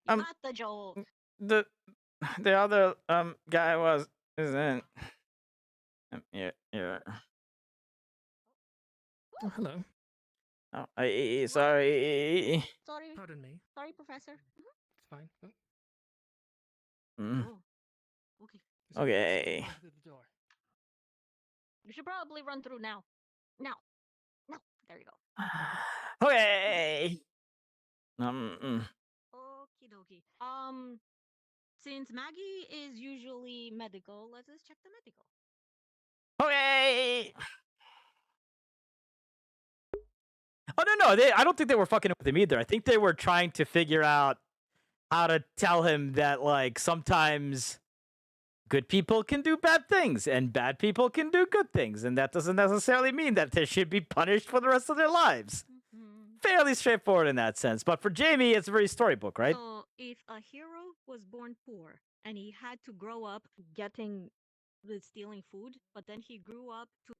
You got the joke. The other guy isn't. Yeah. Oh, hello. Oh, sorry. Sorry. Pardon me. Sorry, Professor. It's fine. Oh, Mm. Oh, okay. Okay. through the door. You should probably run through now. Now. No. There you go. Okay. Okie dokie. Since Maggie is usually medical, let's just check the medical. Okay. Oh no! I don't think they were fucking with him either. I think they were trying to figure out how to tell him that, like, sometimes good people can do bad things and bad people can do good things, and that doesn't necessarily mean that they should be punished for the rest of their lives. Fairly straightforward in that sense, but for Jamie, it's very storybook, right? So, if a hero was born poor and he had to grow up getting with stealing food, but then he grew up to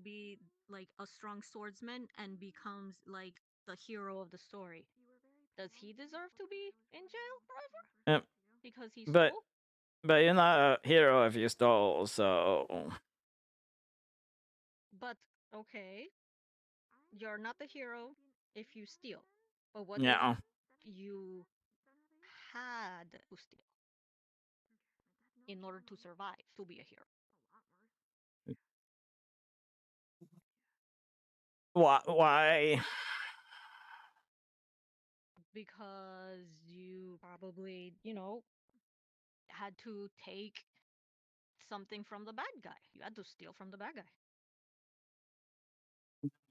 be like a strong swordsman and becomes like the hero of the story, does he deserve to be in jail forever? Because he But stole? you're not a hero if you stole, so But okay, you're not the hero if you steal. But what yeah. if you had to steal in order to survive to be a hero? Why? Because you probably, had to take something from the bad guy. You had to steal from the bad guy.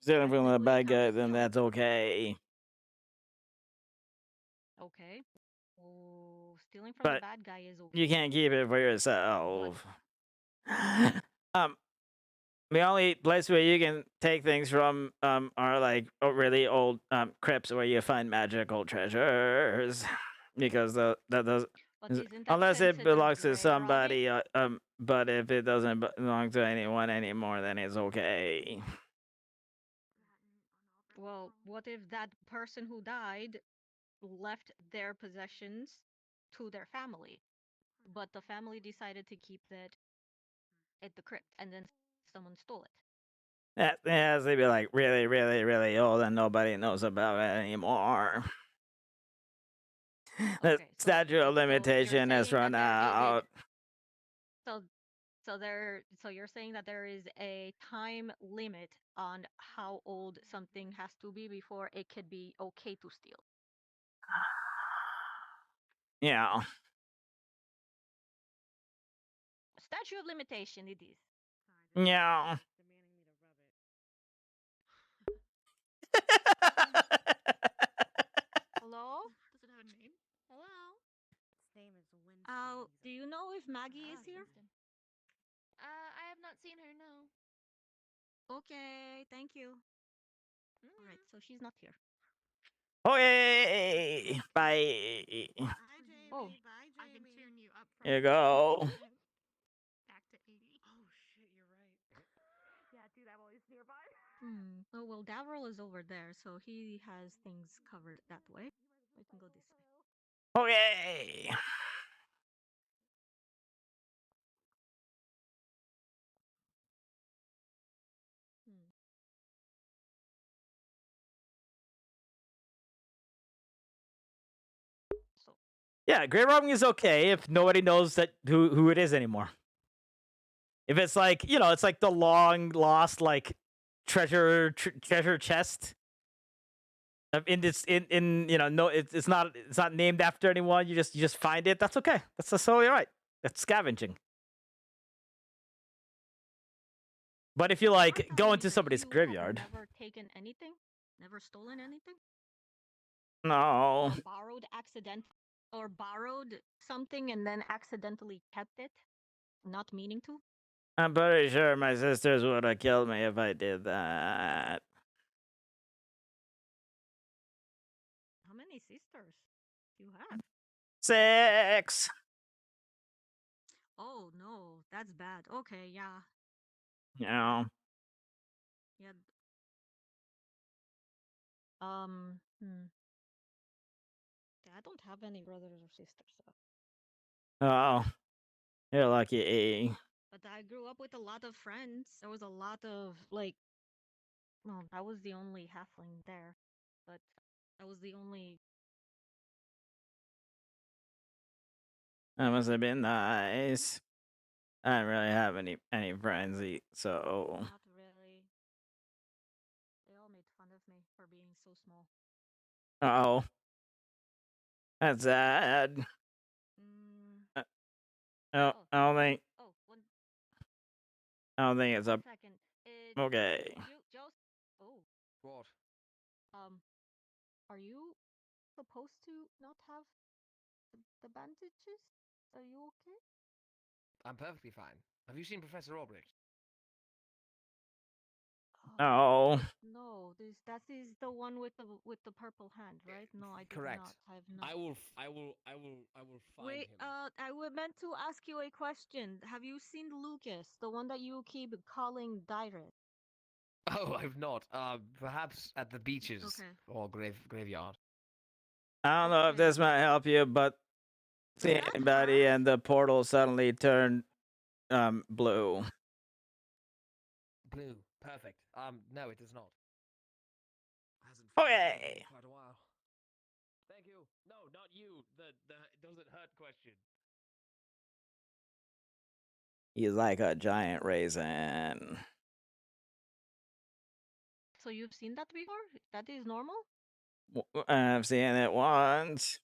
Stealing from the bad guy, then that's okay. Okay. Oh, stealing from the But bad guy is okay. you can't keep it for yourself. The only place where you can take things from are like really old crypts where you find magical treasures, because that does. Unless it belongs to somebody, but if it doesn't belong to anyone anymore, then it's okay. Well, what if that person who died left their possessions to their family, but the family decided to keep that at the crypt, and then someone stole it? That has to be like really, really, really old, and nobody knows about it anymore. The statute of limitation has run out. So you're saying that there is a time limit on how old something has to be before it could be okay to steal. Yeah. Statute of limitation it is. Yeah. Hello? Does it have a name? Hello? Its name is Winston. Do you know if Maggie is here? I have not seen her, no. Okay, thank you. All right, so she's not here. Okay. Bye. Oh, I can turn you up from Here you go. back to 80. Oh shit, you're right. Yeah, do that while he's nearby. Oh, well, Davril is over there, so he has things covered that way. We can go this way. Okay. Yeah, grave robbing is okay if nobody knows that who it is anymore. If it's like, it's like the long lost like treasure chest. No, it's not named after anyone. You just find it. That's okay. That's totally all right. That's scavenging. But if you like Last time go you into said somebody's you have graveyard, never taken anything, never stolen anything, no. or borrowed something and then accidentally kept it, not meaning to. I'm pretty sure my sisters would have killed me if I did that. How many sisters do you have? 6. Oh no, that's bad. Okay, yeah. Yeah. Yeah. Hmm. Yeah, I don't have any brothers or sisters, so. Oh, you're lucky. But I grew up with a lot of friends. There was a lot of like. Well, I was the only halfling there, but I was the only. That must have been nice. I don't really have any friends, so. Not really. They all made fun of me for being so small. Oh, that's sad. I don't think. Oh, one I don't think it's up. second. Okay. Joseph. Oh. What? Are you supposed to not have the bandages? Are you okay? I'm perfectly fine. Have you seen Professor Albrecht? Oh. No, that is the one with the purple hand, right? No, I did Correct. not. I have not. I will find Wait, him. I meant to ask you a question. Have you seen Lucas, the one that you keep calling Direct? Oh, I've not. Perhaps at the beaches Okay. or graveyard. I don't know if this might help you, but see anybody and the portal suddenly turned blue. Blue. Perfect. No, it does not. Okay. Quite a while. Thank you. No, not you. The does it hurt question. He's like a giant raisin. So you've seen that before? That is normal? I've seen it once.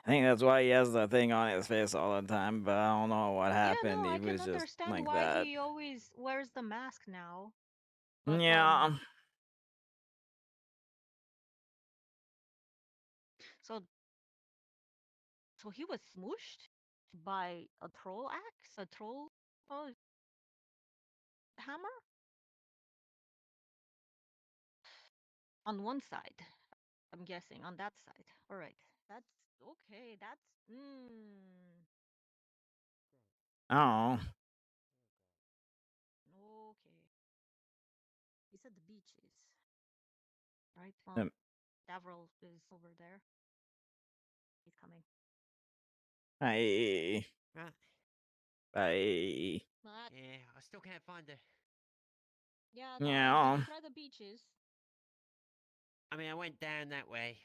I think that's why he has the thing on his face all the time, but I don't know what happened. Yeah, no, I He can was just understand like why that. he always wears the mask now. Yeah. So he was smooshed by a troll axe, a troll hammer on one side. I'm guessing on that side. All right, that's okay. That's Oh. okay. You said the beaches, right? Well, Davros is over there. He's coming. Bye. Right. Bye. Yeah, I still can't find her. Yeah, Yeah. did you try the beaches? I mean, I went down that way,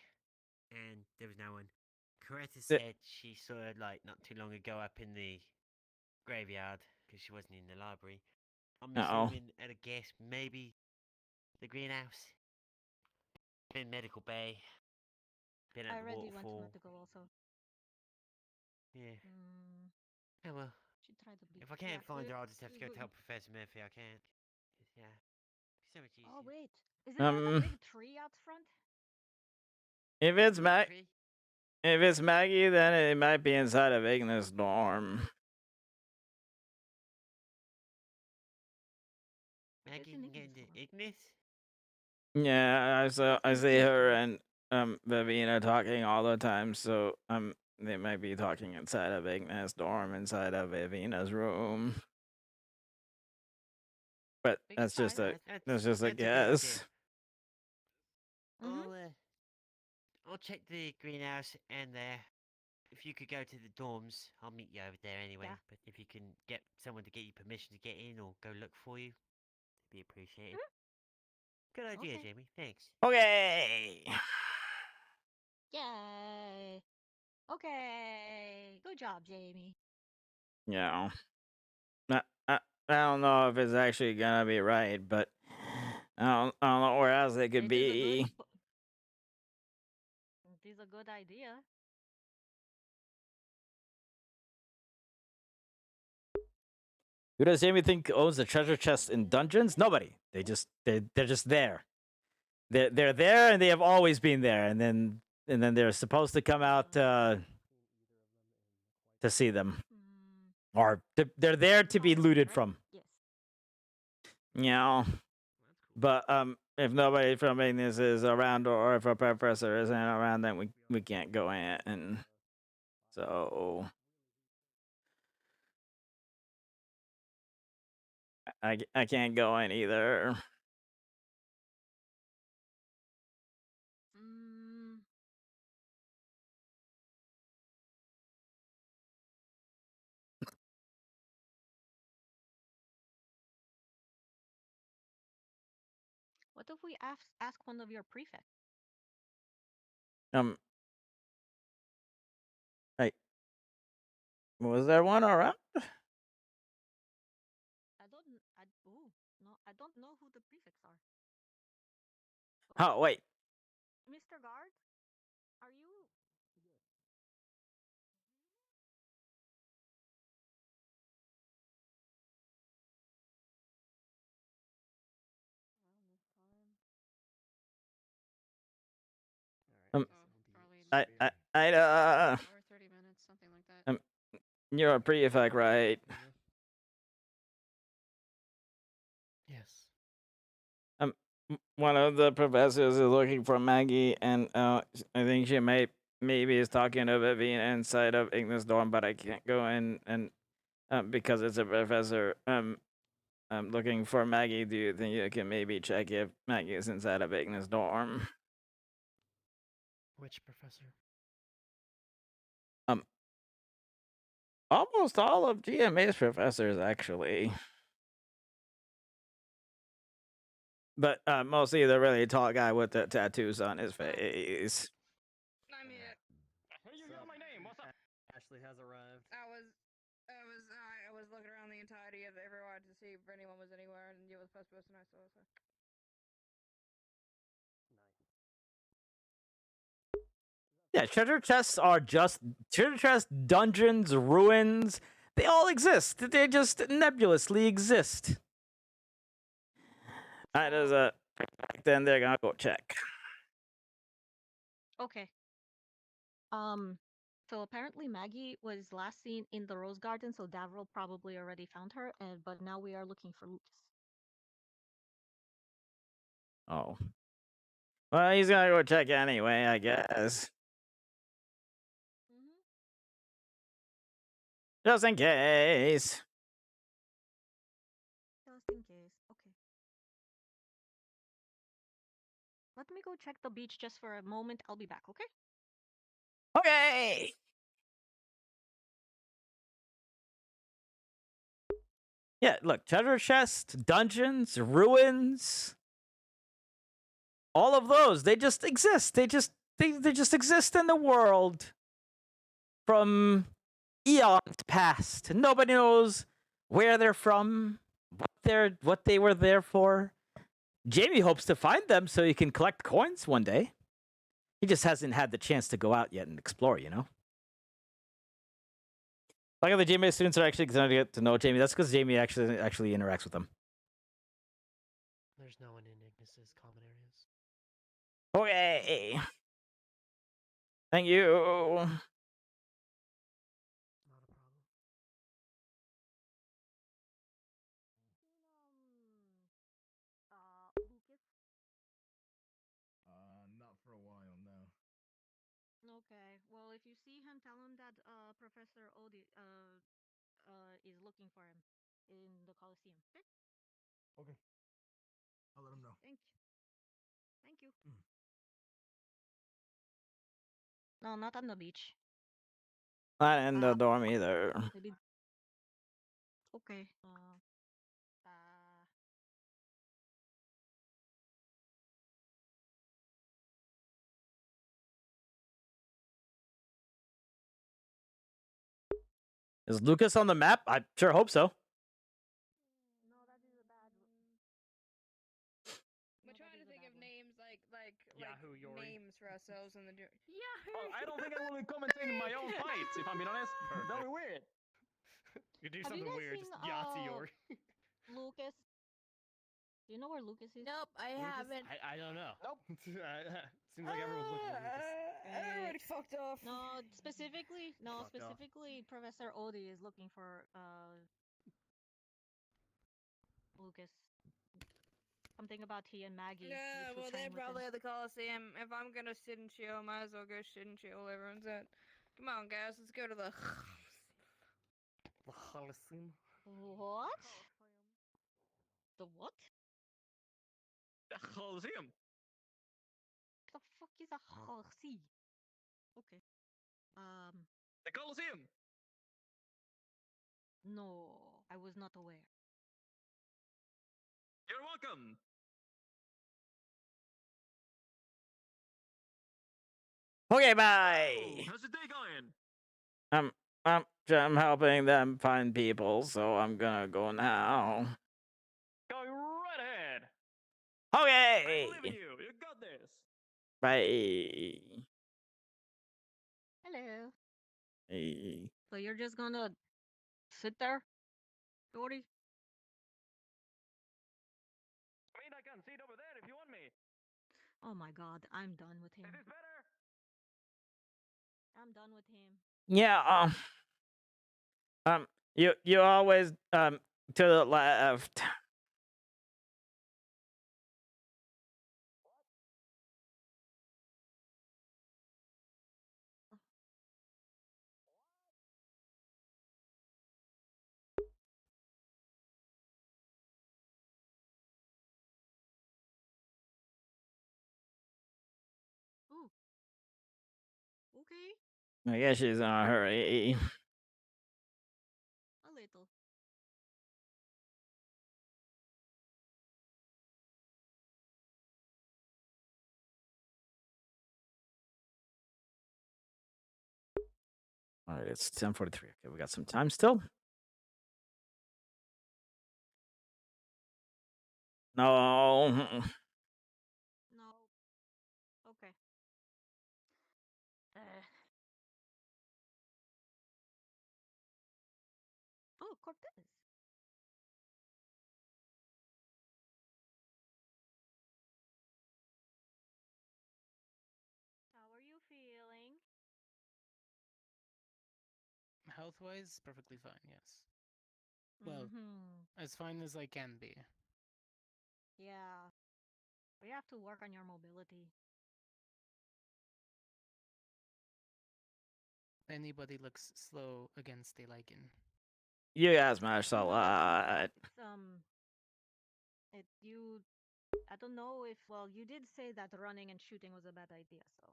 and there was no one. Coretta said she saw her, like, not too long ago up in the graveyard, because she wasn't in the library. I'm assuming, at a guess, maybe the greenhouse. Been Medical Bay. Been at I the already went to waterfall. Medical also. Yeah. Oh well. Should try the beach. If I can't find her, I'll just have to go tell Professor Murphy I can't. Yeah. So much easier. Oh wait, isn't there a big tree out front? If it's Maggie, then it might be inside of Ignis' dorm. Maggie can get into Ignis? Yeah, I see her and Vivina talking all the time, so they might be talking inside of Ignis' dorm, inside of Vivina's room. But that's just a guess. I'll check the greenhouse and if you could go to the dorms, I'll meet you over there anyway. Yeah. But if you can get someone to get you permission to get in or go look for you, it'd be appreciated. Good idea, Okay. Jamie. Thanks. Okay. Yay. Okay. Good job, Jamie. Yeah. I don't know if it's actually gonna be right, but I don't know where else it could be. It is a good idea. Who does Jamie think owns the treasure chest in dungeons? Nobody. They're just there. They're there, and they have always been there. And then they're supposed to come out to see them, or they're there to be looted from. Yes. Yeah. But if nobody from Ignis is around, or if a professor isn't around, then we can't go in. And so I can't go in either. What if we ask one of your prefects? Hey, was there one around? I don't know who the prefects are. Oh, wait. Mr. Guard, are you? I 30 minutes, something like that. You're a prefect, right? Yes. One of the professors is looking for Maggie, and I think she maybe is talking to Vivian inside of Ignis dorm, but I can't go in, and because it's a professor. I'm looking for Maggie. Do you think you can maybe check if Maggie is inside of Ignis dorm? Which professor? Almost all of GMA's professors, actually. But mostly the really tall guy with the tattoos on his face. I'm here. You know my name. What's up? Ashley has arrived. I was looking around the entirety of everywhere to see if anyone was anywhere, and you were the first person I saw. So. Yeah, treasure chests are just treasure chests, dungeons, ruins. They all exist. They just nebulously exist. Alright, there's a. Then they're gonna go check. Okay. So apparently Maggie was last seen in the Rose Garden, so Davril probably already found her, but now we are looking for Lucas. Oh. Well, he's gonna go check anyway, I guess. Just in case. Just in case. Okay. Let me go check the beach just for a moment. I'll be back, okay? Okay. Yeah, look, treasure chests, dungeons, ruins. All of those, they just exist. They just exist in the world from eons past. Nobody knows where they're from, what they were there for. Jamie hopes to find them so he can collect coins one day. He just hasn't had the chance to go out yet and explore, you know? Like the GMA students are actually excited to get to know Jamie. That's because Jamie actually interacts with them. There's no one in Ignis's common areas. Okay. Thank you. Not for a while, no. Okay. Well, if you see him, tell him that Professor Odie is looking for him in the Coliseum. Okay. Okay. I'll let him know. Thank you. Thank you. No, not on the beach. Not in the dorm either. Maybe. Okay. Is Lucas on the map? I sure hope so. We're trying to think of names like Yahoo, Yori. names for ourselves in the Oh, I don't think I will be commenting in my own fights, if I'm being honest. Very weird. You do Have you something guys weird, seen just Yahtzee or Lucas? Do you know where Lucas is? Nope, I haven't. I don't know. Nope. Seems like everyone's looking for Lucas. Everybody fucked off. No, specifically, Fucked off. Professor Odie is looking for Lucas. Something about he and Maggie. Yeah, to well, train they're with him. probably at the Coliseum. If I'm gonna sit and chill, might as well go sit and chill. Everyone's at. Come on, guys, let's go to the. The Holocene. What? The what? The Coliseum. The fuck is a horsey? Okay. The Coliseum. No, I was not aware. You're welcome. Okay, bye. How's your day going? I'm helping them find people, so I'm gonna go now. Going right ahead. Okay. I believe in you. You got this. Bye. Hello. Hey. So you're just gonna sit there, Dory? I mean, I can sit over there if you want me. Oh my god, I'm done with him. Is this better? I'm done with him. Yeah. You always to the left. Ooh. Okay. I guess she's in a hurry. A little. All right, it's 10:43. Okay, we got some time still. No. No. Okay. Oh, Cortez. How are you feeling? Health-wise, perfectly fine. Yes. Well, Mm-hmm. as fine as I can be. Yeah. We have to work on your mobility. Anybody looks slow against a lichen. You guys mashed a lot. I don't know if, well, you did say that running and shooting was a bad idea, so.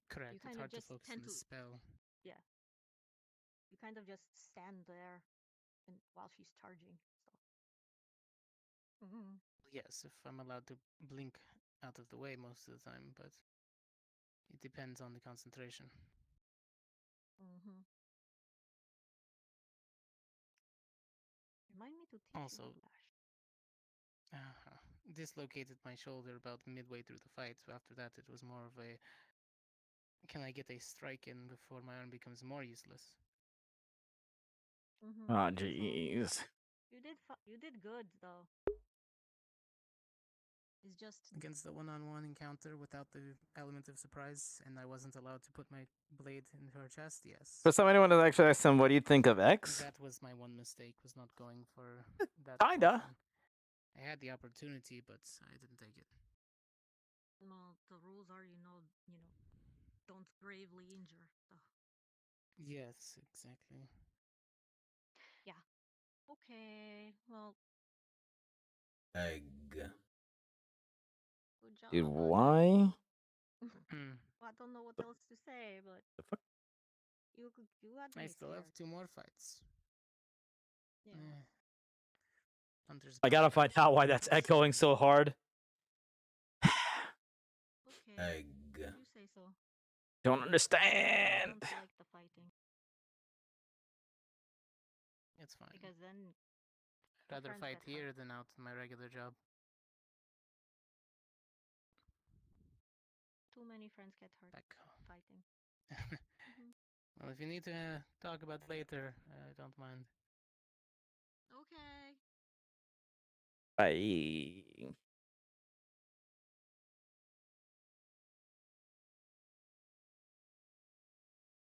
Correct. You It's kind of hard to just focus tend on the to, spell. yeah. You kind of just stand there while she's charging, so. Mm-hmm. Yes, if I'm allowed to blink out of the way most of the time, but it depends on the concentration. Mm-hmm. Remind me to teach Also, you Flash. dislocated my shoulder about midway through the fight. After that, it was more of a, can I get a strike in before my arm becomes more useless? Mm-hmm. Oh, jeez. You did good though. It's just Against the one-on-one encounter without the element of surprise, and I wasn't allowed to put my blade in her chest, yes. For anyone to actually ask him, what do you think of X? That was my one mistake, was not going for that. Kinda. portion. I had the opportunity, but I didn't take it. well, the rules are, don't gravely injure. So. Yes, exactly. Yeah. Okay. Well. Egg. Good job. Dude, why? Well, I don't know what else to say, but The fuck? you had me I still have scared. 2 more fights. Yeah. Hunter's I gotta find out why that's echoing so hard. Okay. Egg. You say so. Don't I understand. don't like the fighting. It's fine. Because then. I'd rather friends fight get hurt. here than out in my regular job. Too many friends get hurt Back. fighting. Well, if you need to talk about it later, I don't mind. Okay. Bye.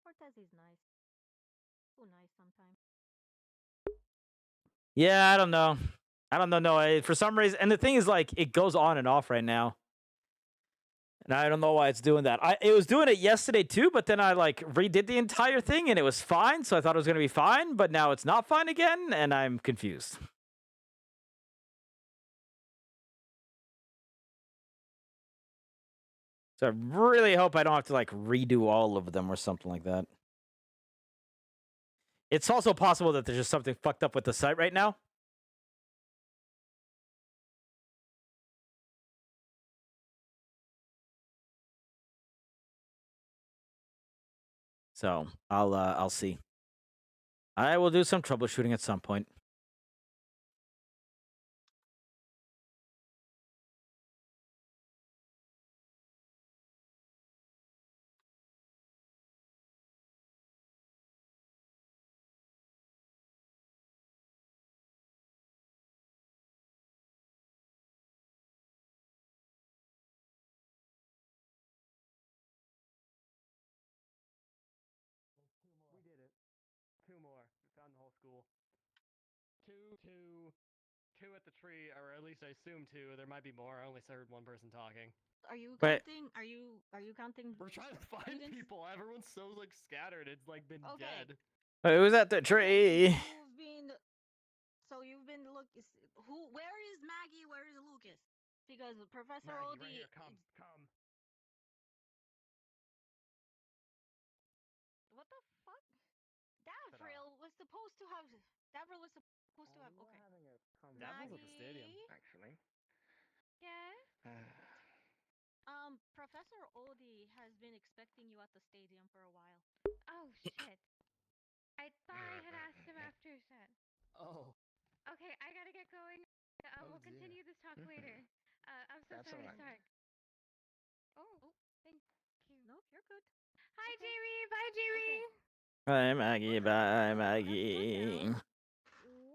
Cortez is nice. Too nice sometimes. Yeah, I don't know. I don't know. No, for some reason, and the thing is, like, it goes on and off right now, and I don't know why it's doing that. It was doing it yesterday too, but then I like redid the entire thing, and it was fine. So I thought it was gonna be fine, but now it's not fine again, and I'm confused. So I really hope I don't have to like redo all of them or something like that. It's also possible that there's just something fucked up with the site right now. So I'll see. I will do some troubleshooting at some point. We did it. 2 more. We found the whole school. Two at the tree, or at least I assume 2. There might be more. I only heard 1 person talking. Are you Wait. counting? Are you counting? We're trying to find students? people. Everyone's so like scattered. It's like been Okay. dead. Wait, who's at the tree? You've been. So you've been who? Where is Maggie? Where is Lucas? Because Professor Maggie, Odie. right here. Come. What the fuck? Davril was supposed to have. Davril was supposed to have. Okay. Davril's at the stadium. Actually. Yeah. Professor Odie has been expecting you at the stadium for a while. Oh shit. I thought I had asked him after set. Oh. Okay, I gotta get going. We'll continue this talk later. I'm so That's sorry, alright. Sark. Oh, thank you. No, you're good. Hi, Jamie. Bye, Jamie. Bye, Maggie. Bye, Maggie.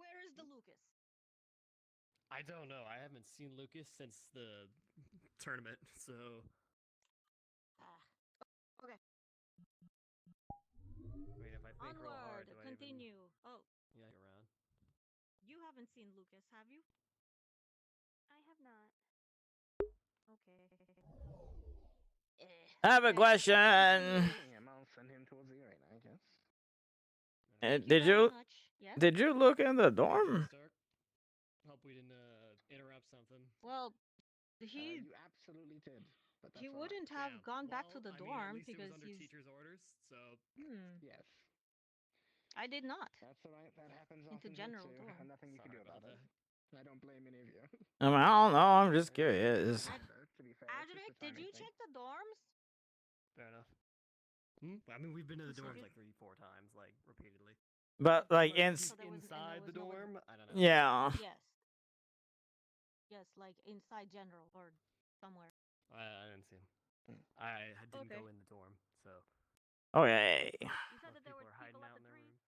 Where is the Lucas? I don't know. I haven't seen Lucas since the tournament, so. Okay. I mean, if I think real hard, Onward. do Continue. Oh. Yeah, you're around. You haven't seen Lucas, have you? I have not. Okay. I have a question. I'll send him towards you right now, I guess. Did you look in the dorm? Hope we didn't interrupt something. Well, he You absolutely did. But that's he all right. wouldn't have gone back to the dorm at least because it was under he's. teacher's orders, so. Yes. I did not. That's alright. That happens Into often here general too. dorm. Nothing you can do Sorry about about it. I don't blame any of you. I mean, I don't know. I'm just curious. To be fair, it's just Adric, a did timing you thing. check the dorms? Fair enough. I mean, we've been to the So dorms did- like 3-4 times, like repeatedly. But like inside the dorm, I don't know. Yeah. Yes. Yes, like inside general or somewhere. I didn't see him. I didn't Okay. go in the dorm, so. Okay. You said that there People were are hiding people at out the in their tree. rooms.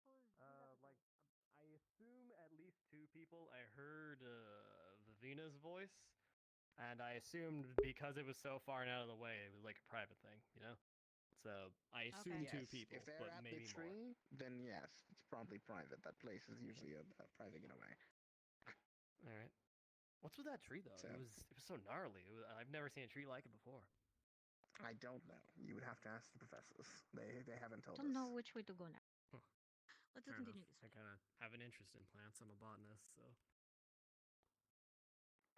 Like I assume at least 2 people. I heard Vivina's voice, and I assumed because it was so far and out of the way, it was like a private thing, you know. So I assume Yes, 2 people, if they're but at maybe the more. tree, then yes, it's probably private. That place is usually a private getaway. All right. What's with that tree though? So- It was so gnarly. I've never seen a tree like it before. I don't know. You would have to ask the professors. They haven't told Don't us. know which way to go now. Huh. Let's Fair continue enough. this. I kind of have an interest in plants. I'm a botanist, so.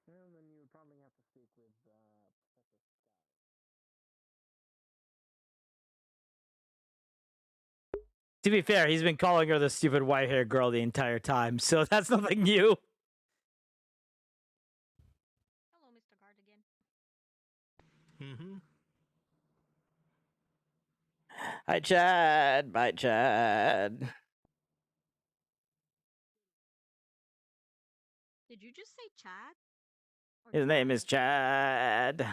Well, then you would probably have to speak with Professor Sky. To be fair, he's been calling her the stupid white-haired girl the entire time, so that's nothing new. Hello, Mr. Cardigan. Mm-hmm. Hi, Chad. Bye, Chad. Did you just say Chad? Or His name is Chad? Chad.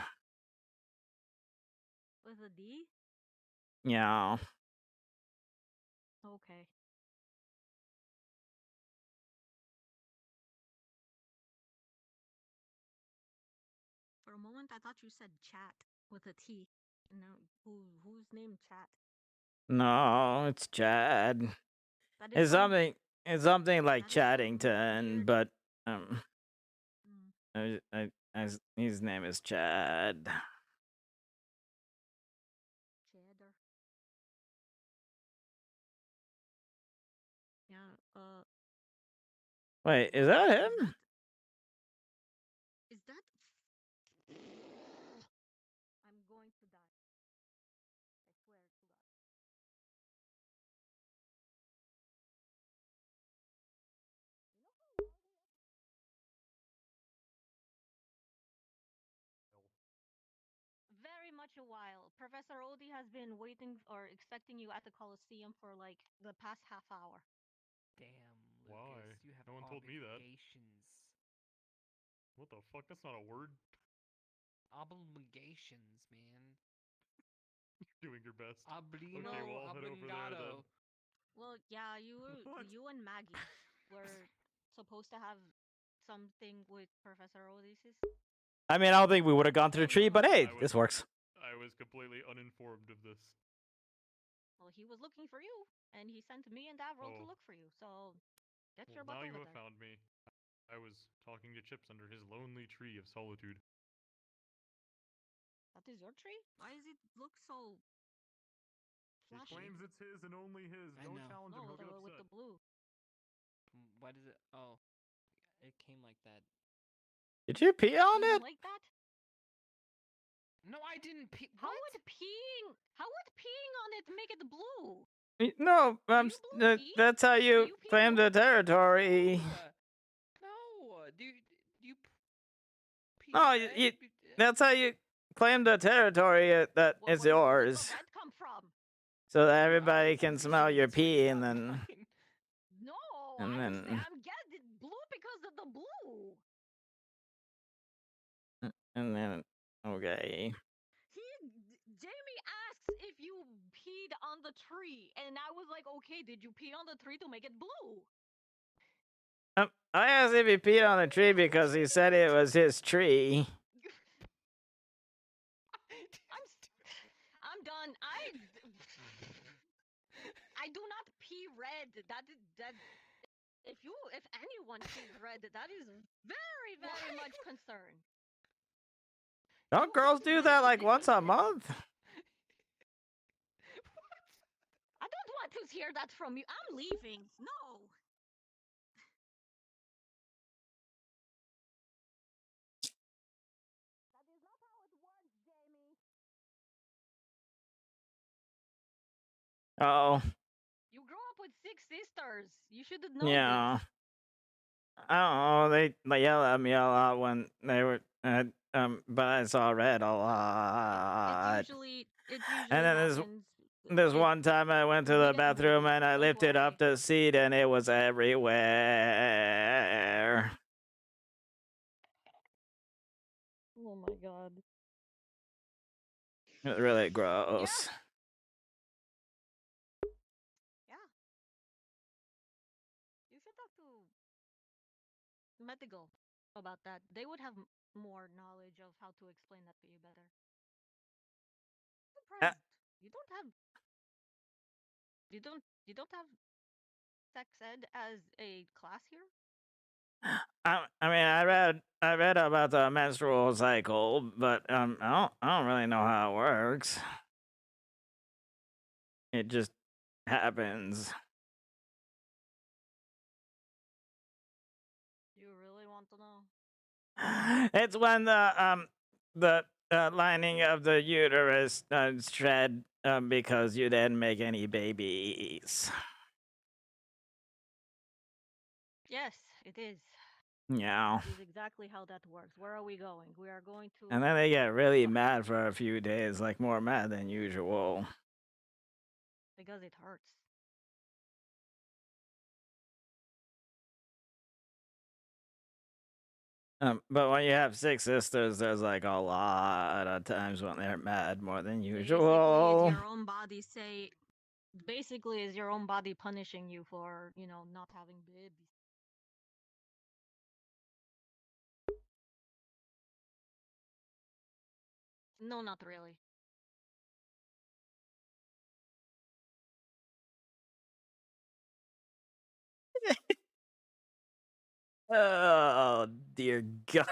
With a D? Yeah. Okay. For a moment, I thought you said chat with a T. No, who's named Chat? No, it's Chad. That is It's some something. It's something like that is some Chaddington, weird. but his name is Chad. Cheddar. Yeah. Wait, is that him? Is that? I'm going to die. I swear to God. Very much a while. Professor Odie has been waiting or expecting you at the Coliseum for like the past half hour. Damn, Lucas, you have no one told me that. What the fuck? That's not a word. Obligations, man. You're doing your best. Oblino, okay, well, I'll head over there then. Well, yeah, you and Maggie were supposed to have something with Professor Odysseus. I mean, I don't think we would have gone to the tree, but hey, this works. I was completely uninformed of this. Well, he was looking for you, and he sent me and Avril to look for you. So get your butt now over you have there. found me. I was talking to Chips under his lonely tree of solitude. That is your tree? Why does it look so He flashy? claims it's his and only his. Don't challenge him. He'll get upset. With the blue. Why does it? Oh, it came like that. Did you pee on it? Like that? No, I didn't pee. How would peeing on it make it blue? No, that's how you claim the territory. No, do you pee No, red? that's how you claim the territory that is yours. Where did the red come from? So that everybody can smell your pee, and then. No, And I'm then. getting blue because of the blue. And then. Okay. Jamie asks if you peed on the tree, and I was like, okay, did you pee on the tree to make it blue? I asked if he peed on the tree because he said it was his tree. I'm done. I do not pee red. That if anyone pees red, that is very much concerned. Don't girls do that like once a month? I don't want to hear that from you. I'm leaving. No. That is not how it works, Jamie. Oh. You grew up with 6 sisters. You should have known. Yeah. I don't know. They yell at me a lot when they were. But I saw red a lot. It usually and then happens. there's one time I went to the bathroom and I lifted up the seat and it was everywhere. Oh my god. It was really gross. Yeah. You should talk to medical about that. They would have more knowledge of how to explain that to you better. Surprised. You don't have sex ed as a class here? I mean, I read about the menstrual cycle, but I don't really know how it works. It just happens. You really want to know? It's when the lining of the uterus shed because you didn't make any babies. Yes, it is. Yeah. It is exactly how that works. Where are we going? We are going to. And then they get really mad for a few days, like more mad than usual. Because it hurts. But when you have 6 sisters, there's like a lot of times when they're mad more than Basically, usual. it's your own body basically is your own body punishing you for, you know, not having babies. No, not really. Oh dear God!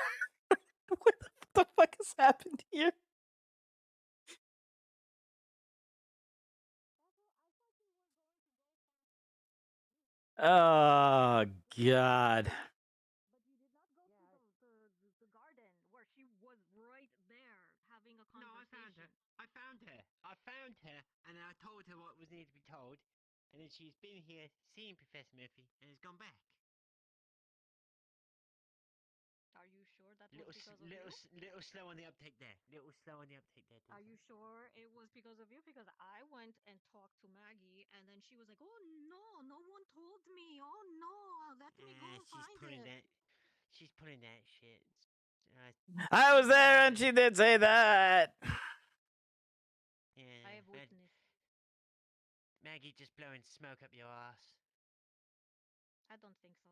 What the fuck has happened here? Oh God! The garden where she was right there having a No, I found her. I found her. I found her, and I told her what was needed to be told, and then she's been here, seen Professor Murphy, and has gone back. Are you sure that was because of you? Little slow on the uptake there. Little slow on the uptake there. Are you sure it was because of you? Because I went and talked to Maggie, and then she was like, "Oh no, no one told me. Oh no, let me go She's find pulling it." that. She's pulling that shit. I was there, and she did say that. Yeah. I have witnessed. Maggie just blowing smoke up your ass. I don't think so.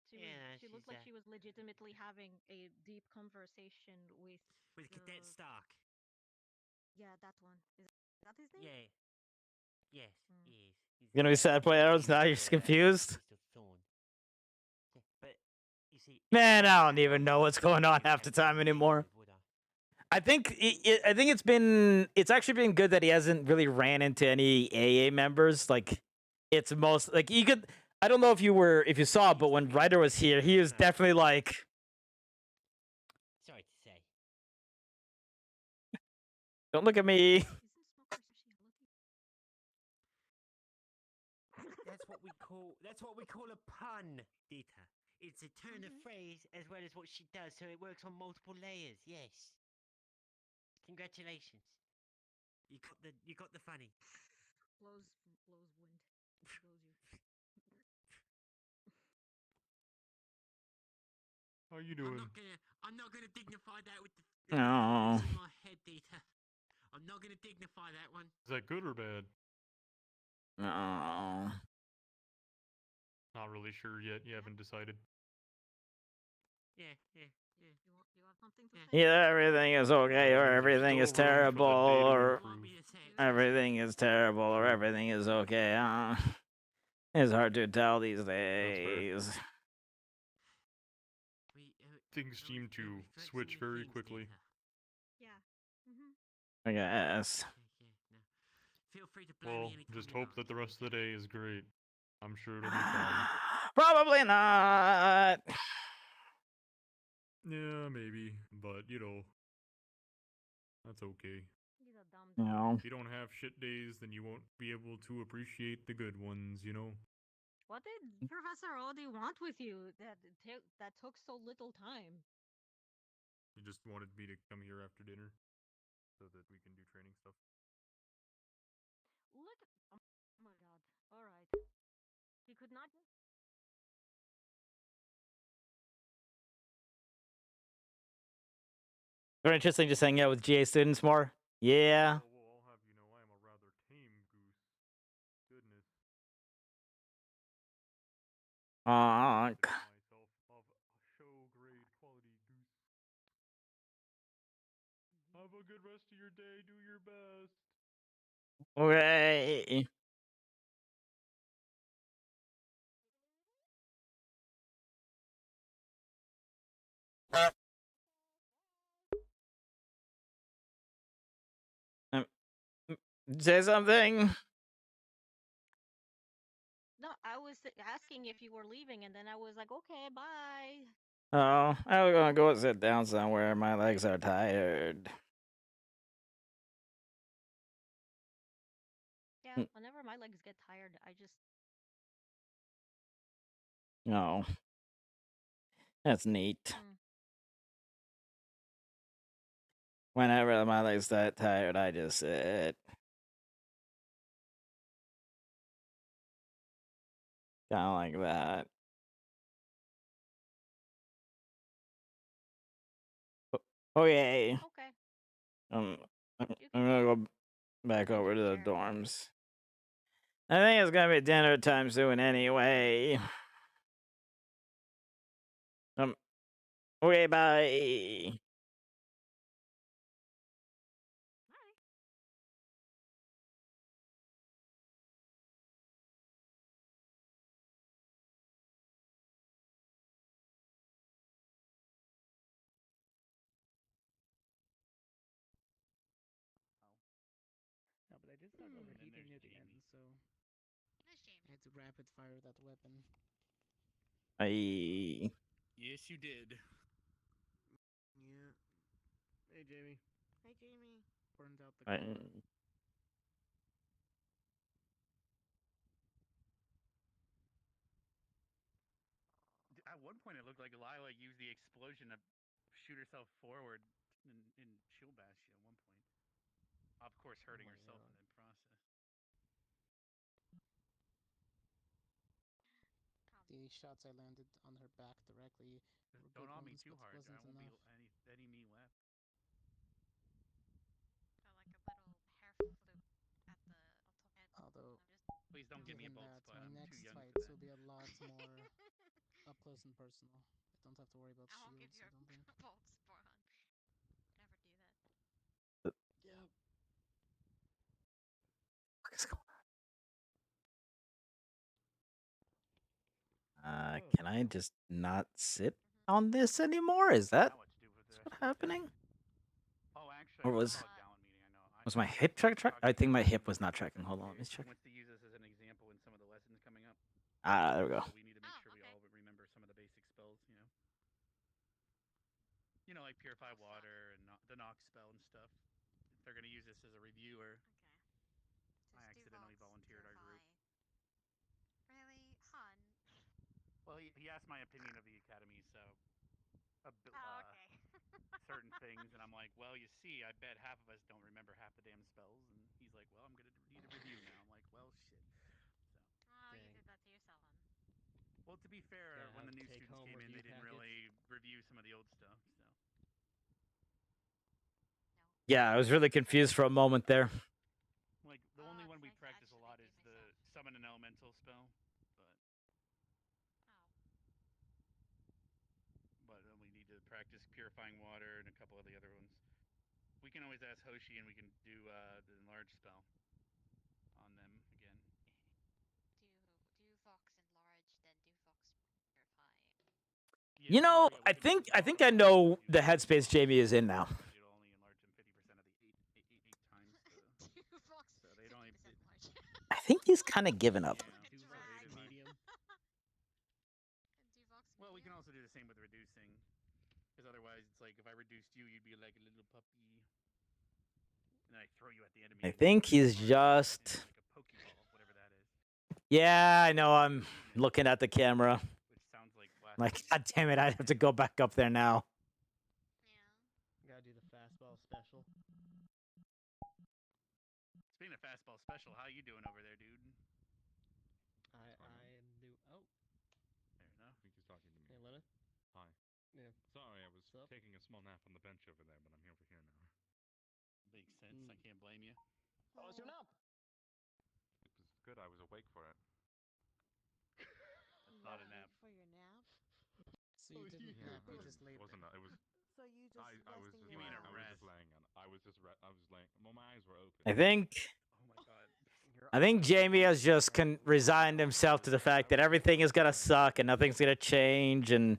Yeah, she looked like she was legitimately having a deep conversation with Cadet Stark. Yeah, that one. Is that his name? Yeah. Yes, he is. He's You're gonna be sad play arrows now. You're just confused. But you see, Man, I don't even know what's going on half the time anymore. I think it's actually been good that he hasn't really ran into any AA members. Like, it's most like you could. I don't know if you saw, but when Ryder was here, he was definitely like. Sorry to say. Don't look at me. That's what we call a pun, Dita. It's a turn of phrase as well as what she does, so it works on multiple layers. Yes. Congratulations. You got the funny. Blows wind. Blows you. How you doing? I'm not gonna dignify that with the No. voice in my head, Dita. I'm not gonna dignify that one. Is that good or bad? No. Not really sure yet. You haven't decided. Yeah. You have something to say? Either everything is okay or everything is terrible, or everything is terrible or everything is okay. It's hard to tell these days. Things seem to switch very quickly. Yeah. I guess. Feel free to blow Well, me anytime just you hope like. that the rest of the day is great. I'm sure it'll be fine. Probably not. Yeah, maybe, but that's okay. He's a dumb No. If you don't have shit days, then you won't be able to appreciate the good ones, What did Professor Odie want with you that took so little time? He just wanted me to come here after dinner so that we can do training stuff. Look. Oh my god. All right. He could not just. Very interesting just hanging out with GA students more. Yeah. Well, I'll have you know, I am a rather tame goose. Goodness. Myself of show-grade quality goose. Have a good rest of your day. Do your best. Okay. Say something. No, I was asking if you were leaving, and then I was like, okay, bye. Oh, I'm gonna go sit down somewhere. My legs are tired. Yeah, whenever my legs get tired, I just. No. That's neat. Whenever my legs get tired, I just sit. Kind of like that. Okay. Okay. I'm gonna go back over to the dorms. I think it's gonna be dinner time soon anyway. Okay, bye. No, but I did start overheating near the end, so I had to rapid fire that weapon. Bye. Yes, you did. Yeah. Hey, Jamie. Hi, Jamie. Burned out the Bye. car. At one point, it looked like Lila used the explosion to shoot herself forward in Chill Bastion at one point. Of course, hurting herself in the process. The shots I landed on her back directly were Don't good on me ones, too but hard. wasn't I won't enough. be any me left. Although, Please don't give me a given bald that spot. my I'm too next young for fights that. will be a lot more up close and personal. I don't have to worry about shields, I don't think. Bald spot. Never do that. Yep. What is going on? Can I just not sit on this anymore? Is that what's happening? Oh, actually, Or I was call it Gallant meeting. I know. was my hip track? I think my hip was not tracking. Hold on, let me check. Wants to use this as an example in some of the lessons coming up. Ah, there we go. So we need to make sure we all remember some of the basic spells, you know. You know, like Purify Water and the Knock spell and stuff. If they're going to use this as a reviewer, I accidentally volunteered our group. Really? Hun? Well, he asked my opinion of the Academy, so... okay. certain things, and I'm like, well, you see, I bet half of us don't remember half the damn spells, and he's like, well, I'm going to need a review now. I'm like, well, shit. Oh, you did that to yourself, hun. Well, to be fair, when the new students came in, they didn't really review some of the old stuff, so... Yeah, I was really confused for a moment there. Like, the only one we practice a lot is the summon an elemental spell, but we need to practice Purifying Water and a couple of the other ones. We can always ask Hoshi, and we can do the Enlarge spell on them again. Do Vox enlarge, then do Vox purify. You know, I think I know the headspace Jamie is in now. It'll only enlarge them 50% of the eight times. Do Vox so they don't even. I think he's kind of given up. Well, we can also do the same with reducing, because otherwise it's like if I reduced you, you'd be like a little puppy, and then I throw you at the enemy. I think he's just. Like a Pokeball, whatever that is. Yeah, I know. I'm looking at the camera. Which sounds like Like, God damn it! I'd have to go back up there now. Gotta do the fastball special. Speaking of fastball special, how you doing over there, dude? I am new. Oh. Fair enough. I think he's talking to me. Hey, Lena. Hi. Yeah. Sorry, I was taking a small nap on the bench over there, but I'm over here now. Makes sense. I can't blame you. How was your nap? It was good. I was awake for it. That's not a nap. For your nap? So you didn't nap, you just laid wasn't. there. It was. So you just I was resting just your laying. arms. I was just laying on. I was just. I was laying. Well, my eyes were open. I think. Oh my god. I think Jamie has just resigned himself to the fact that everything is gonna suck and nothing's gonna change, and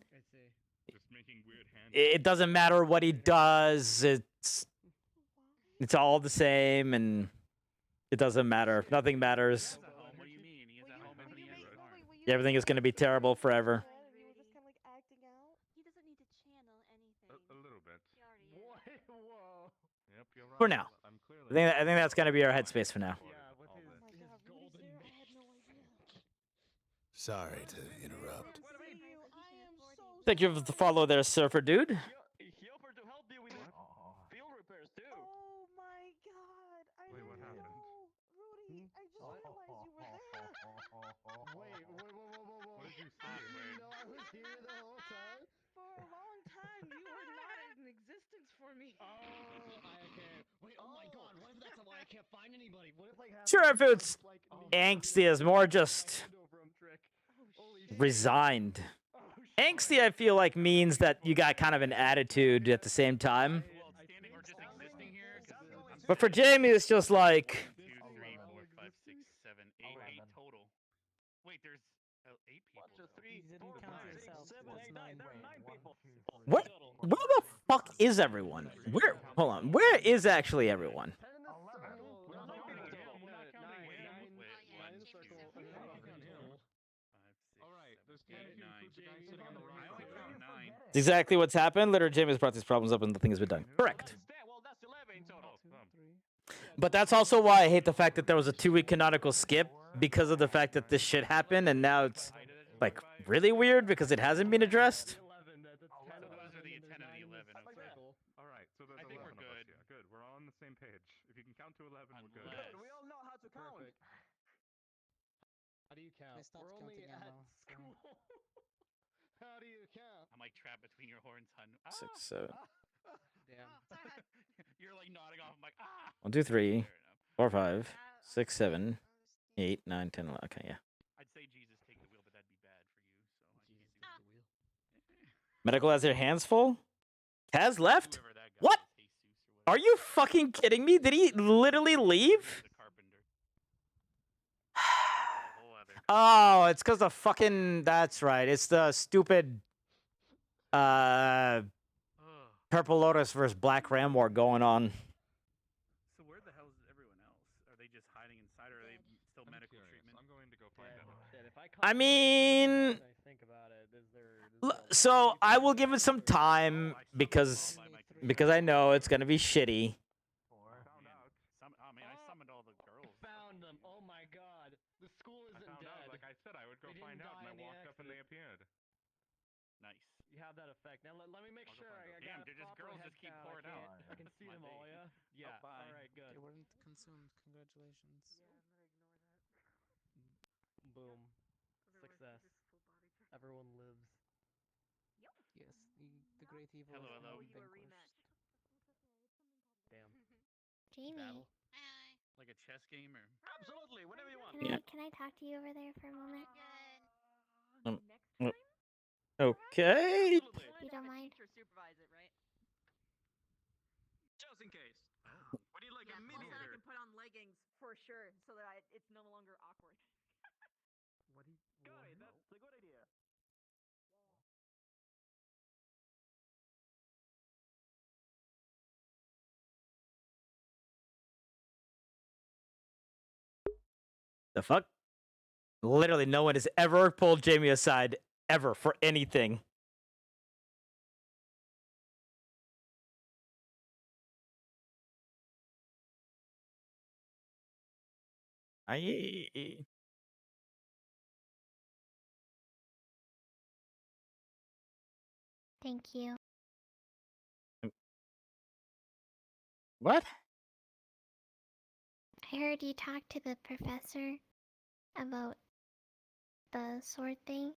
Just making weird hand. it doesn't matter what he does. It's all the same, and it doesn't matter. Nothing matters. What do you mean? He is at home and Everything is gonna be terrible forever. You were just kind of like acting out. He doesn't need to channel anything. A little bit. He already is. Whoa. Yep, you're right. For now. I'm clearly. I think that's gonna be our headspace for now. Yeah, with his golden. I had no idea. Sorry to interrupt. Thank you for the follow there, surfer dude. He offered to help you with field repairs too. Oh my god. I Wait, what happened? Rudy, I just realized you were there. Wait, whoa. What did you say? You know I was here the whole time? For a long time, you were not in existence for me. Oh, okay. Wait, oh my god, what if that's a lie? can't find anybody. What if, like, half Sure, the if people it's just, like, angsty, is more just resigned. Angsty, I feel like, means that you got kind of an attitude at the same time. But for Jamie, it's just like, 2, 3, 4, 5, 6, 7, 8, 8 total. Wait, there's 8 people. 3, 4, 5, 6, 7, 8, 9. There are 9 people. where the fuck is everyone? Hold on, where is actually everyone? It's exactly what's happened. Literally, Jamie has brought these problems up and the thing has been done. Correct. But that's also why I hate the fact that there was a 2-week canonical skip because of the fact that this shit happened, and now it's like really weird because it hasn't been addressed. Alright, so there's 11 of us here. Good, we're all on the same page. If you can count to 11, we're good. Good, we all know how to count. How do you count? We're only at school. How do you count? I'm like trapped between your horns, hun. 6, 7. Damn. You're like nodding off. I'm like, 1, 2, 3, 4, 5, 6, 7, 8, 9, 10, 11. Okay, yeah. I'd say Jesus take the wheel, but that'd be bad for you. So I can't take the wheel. Medical has their hands full. Has left? What? Are you fucking kidding me? Did he literally leave? Oh, it's because the fucking... That's right. It's the stupid... Purple Lotus versus Black Ram War going on. So where the hell is everyone else? Are they just hiding inside, or are they still medical treatment? I'm going to go find out. I mean... So, I will give it some time because I know it's going to be shitty. I summoned all the girls. Found them. Oh my god. The school isn't dead. Like I said, I would go find out, and I walked up and they appeared. Nice. You have that effect. Now let me make sure I Damn, got dude, just proper girls head just keep count. pouring out. I can see them all, yeah? Yeah. bye. Alright, good. They weren't consumed. Congratulations. Boom. Success. Everyone lives. Yes, the great evil. Hello, is now hello. vanquished. Damn. Jamie, Battle? Like a chess game, or? Absolutely, whatever you want. can I talk to you over there for a moment? Okay. You don't mind? Supervise it, right? Just in case. What do you like, a mini Also, I or? can put on leggings for sure, so that it's no longer awkward. Guy, that's a good idea. The fuck? Literally, no one has ever pulled Jamie aside, ever, for anything. Thank you. What? I heard you talk to the professor about the sword thing.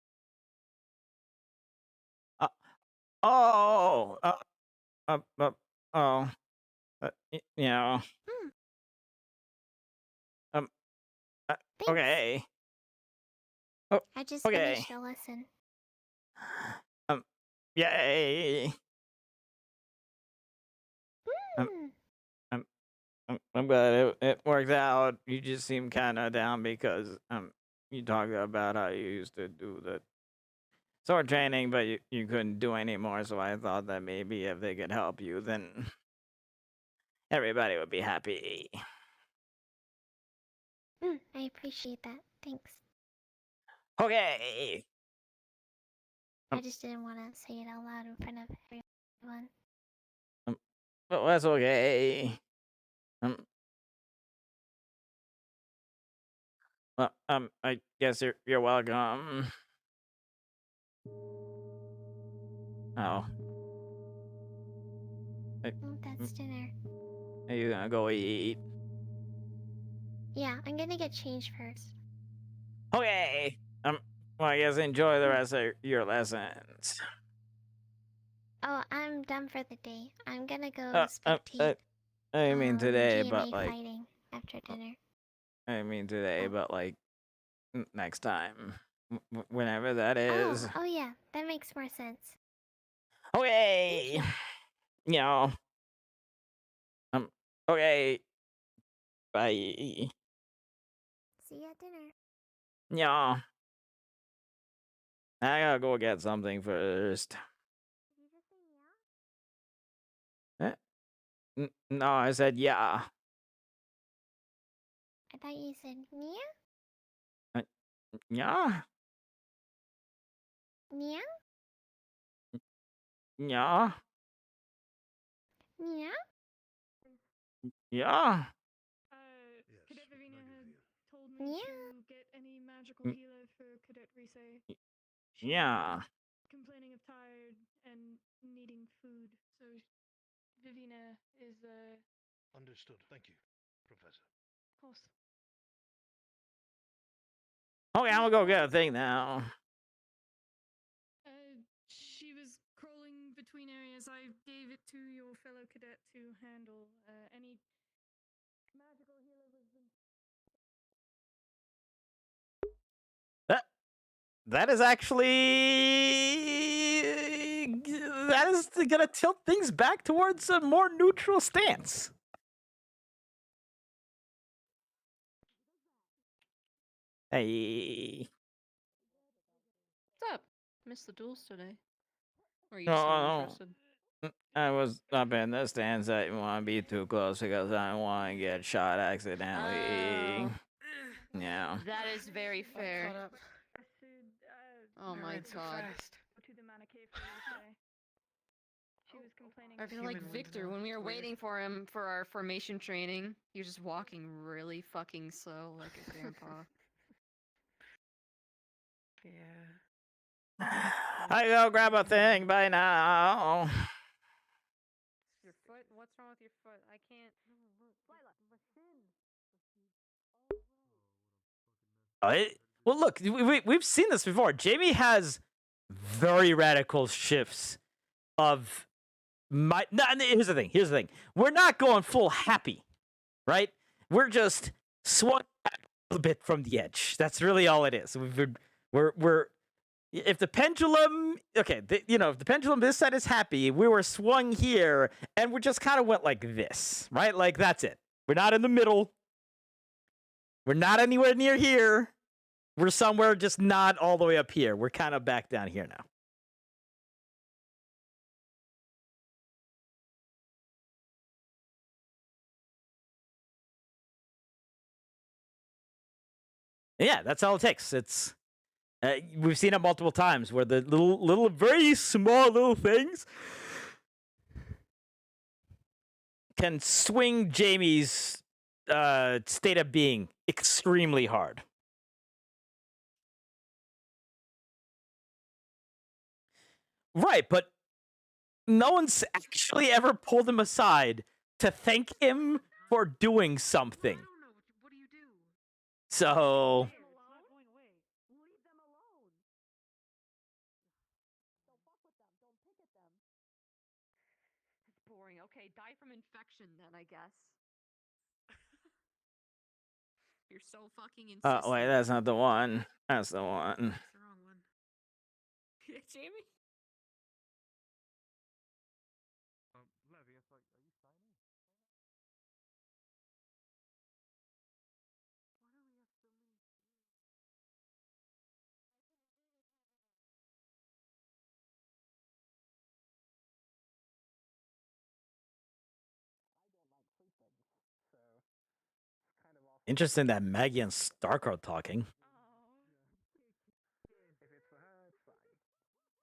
Yeah. Okay. Oh, I just okay. finished a lesson. Yay. Hmm. I'm glad it worked out. You just seem kind of down because you talked about how you used to do the sword training, but you couldn't do anymore. So I thought that maybe if they could help you, then everybody would be happy. I appreciate that. Thanks. Okay. I just didn't want to say it out loud in front of everyone. But that's okay. Well, I guess you're welcome. Oh. That's dinner. Are you gonna go eat? Yeah, I'm gonna get changed first. Okay. Well, I guess enjoy the rest of your lessons. Oh, I'm done for the day. I'm gonna go spectate. I mean today, but GMA like fighting. after dinner. I mean today, but like next time, whenever that is. Oh yeah, that makes more sense. Okay. Yeah. Okay. Bye. See you at dinner. Yeah. I gotta go get something first. No, I said yeah. I thought you said meow. Yeah. Meow. Yeah. Meow. Yeah. Cadet Vivina had told me to get any magical healer for Cadet Rise. Yeah. Complaining of tired and needing food, so Vivina is Understood. Thank you, Professor. Of course. Okay, I'm gonna go get a thing now. She was crawling between areas. I gave it to your fellow cadet to handle. Any magical healer was That is actually that is gonna tilt things back towards a more neutral stance. Hey. What's up? Missed the duels today. Or you No, just not no. interested? I was up in the stands. I didn't want to be too close because I don't want to get shot accidentally. Yeah. That is very fair. Oh my god. to the mana cave for Rise. She was complaining. I feel like Victor, when we were waiting for him for our formation training, he was just walking really fucking slow like a grandpa. Yeah. I go grab a thing by now. Your foot? What's wrong with your foot? I can't. Well, look, we've seen this before. Jamie has very radical shifts of my. No, here's the thing. Here's the thing. We're not going full happy, right? We're just swung back a little bit from the edge. That's really all it is. We're if the pendulum, okay, if the pendulum this side is happy, we were swung here, and we just kind of went like this, right? Like that's it. We're not in the middle. We're not anywhere near here. We're somewhere just not all the way up here. We're kind of back down here now. Yeah, that's all it takes. It's we've seen it multiple times where the little, very small little things can swing Jamie's state of being extremely hard. Right, but no one's actually ever pulled him aside to thank him for doing something. So It's boring. Okay, die from infection then, I guess. You're so fucking insistent. oh wait, that's not the one. That's the one. That's the wrong one. Jamie? Levy, it's like, are you signing? Interesting that Maggie and Stark are talking. If it's for her, it's fine.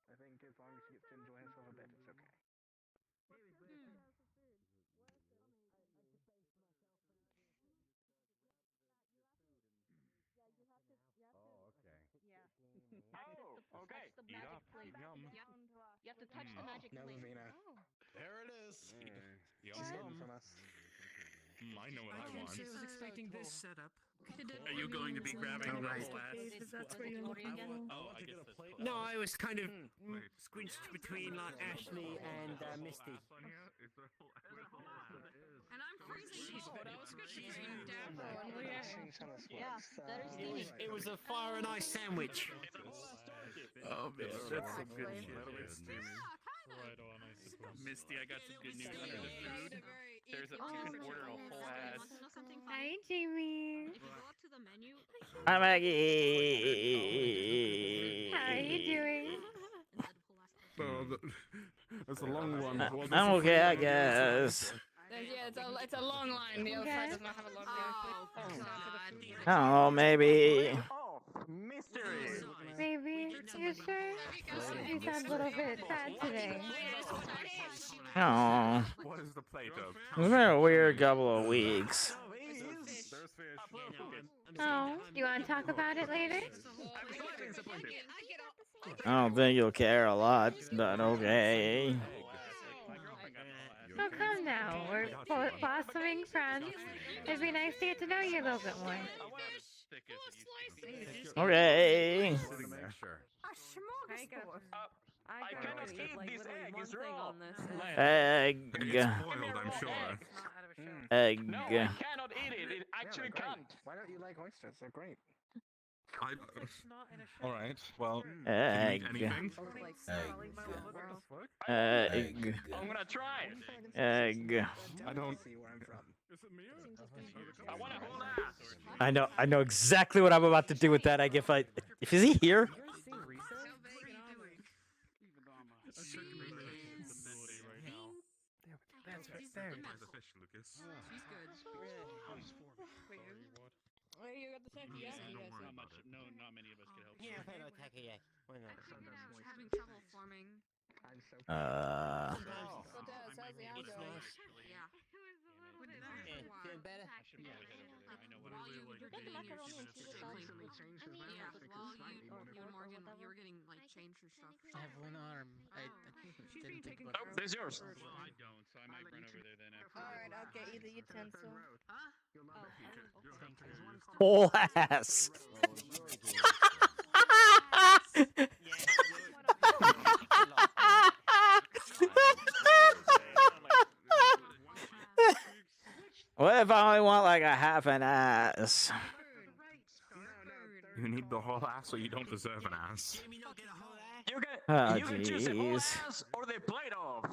I think as long as she gets to enjoy herself a bit, it's okay. Oh, okay. The Eat magic up. plate. Yum. You have to touch the magic Now, plate. Lavina. There it is. She's hidden from us. I know what I can't want. say I was expecting this setup. Are you going to be grabbing the whole ass? That's where you're looking for. Oh, I guess that's No, I was kind of squinched between like Ashley and Misty. And I'm It was a fire and ice sandwich. Oh man, that's some good shit. Right on, I suppose. Misty, I got some good news under the food. There's a you can order a whole ass. Hi, Jamie. Hi, Maggie. How are you doing? That's a long one. Well, this I'm is okay, I free. guess. Yeah, it's a long line. The other side does not have a long line. Oh, maybe. Mystery. Maybe. You sure? You sound a little bit sad today. Oh, What is the plate of? it's been a weird couple of weeks. Oh, you want to talk about it later? I don't think you'll care a lot, but okay. Oh, come now. We're blossoming friends. It'd be nice to get to know you a little bit more. Okay. I cannot eat this egg. It's raw. Egg. Spoiled, I'm sure. Egg. No, I cannot eat it. It actually can't. Why don't you like oysters? They're great. All right. Well, Egg. can you eat anything? Egg. I'm gonna try it. Egg. I don't. I want a whole ass. I know exactly what I'm about to do with that egg. If is he here? You got the takoyaki. Not much. No, not many of us could help. Yeah, I know takoyaki. Why not? Having trouble forming. Oh. How's the hour going? Yeah. Feeling better? I should probably head over there. I know what While I'm you doing. were getting your shit clean. Yeah, while you and Morgan, you were getting like changed your stuff. I have one arm. I didn't think about Oh, there's yours. Well, I don't, so I might run over there then after. Alright, I'll get you the utensil. Whole ass. What if I only want like a half an ass? You need the whole ass, or you don't deserve an ass. Oh, You can choose the whole jeez. ass or the plate of.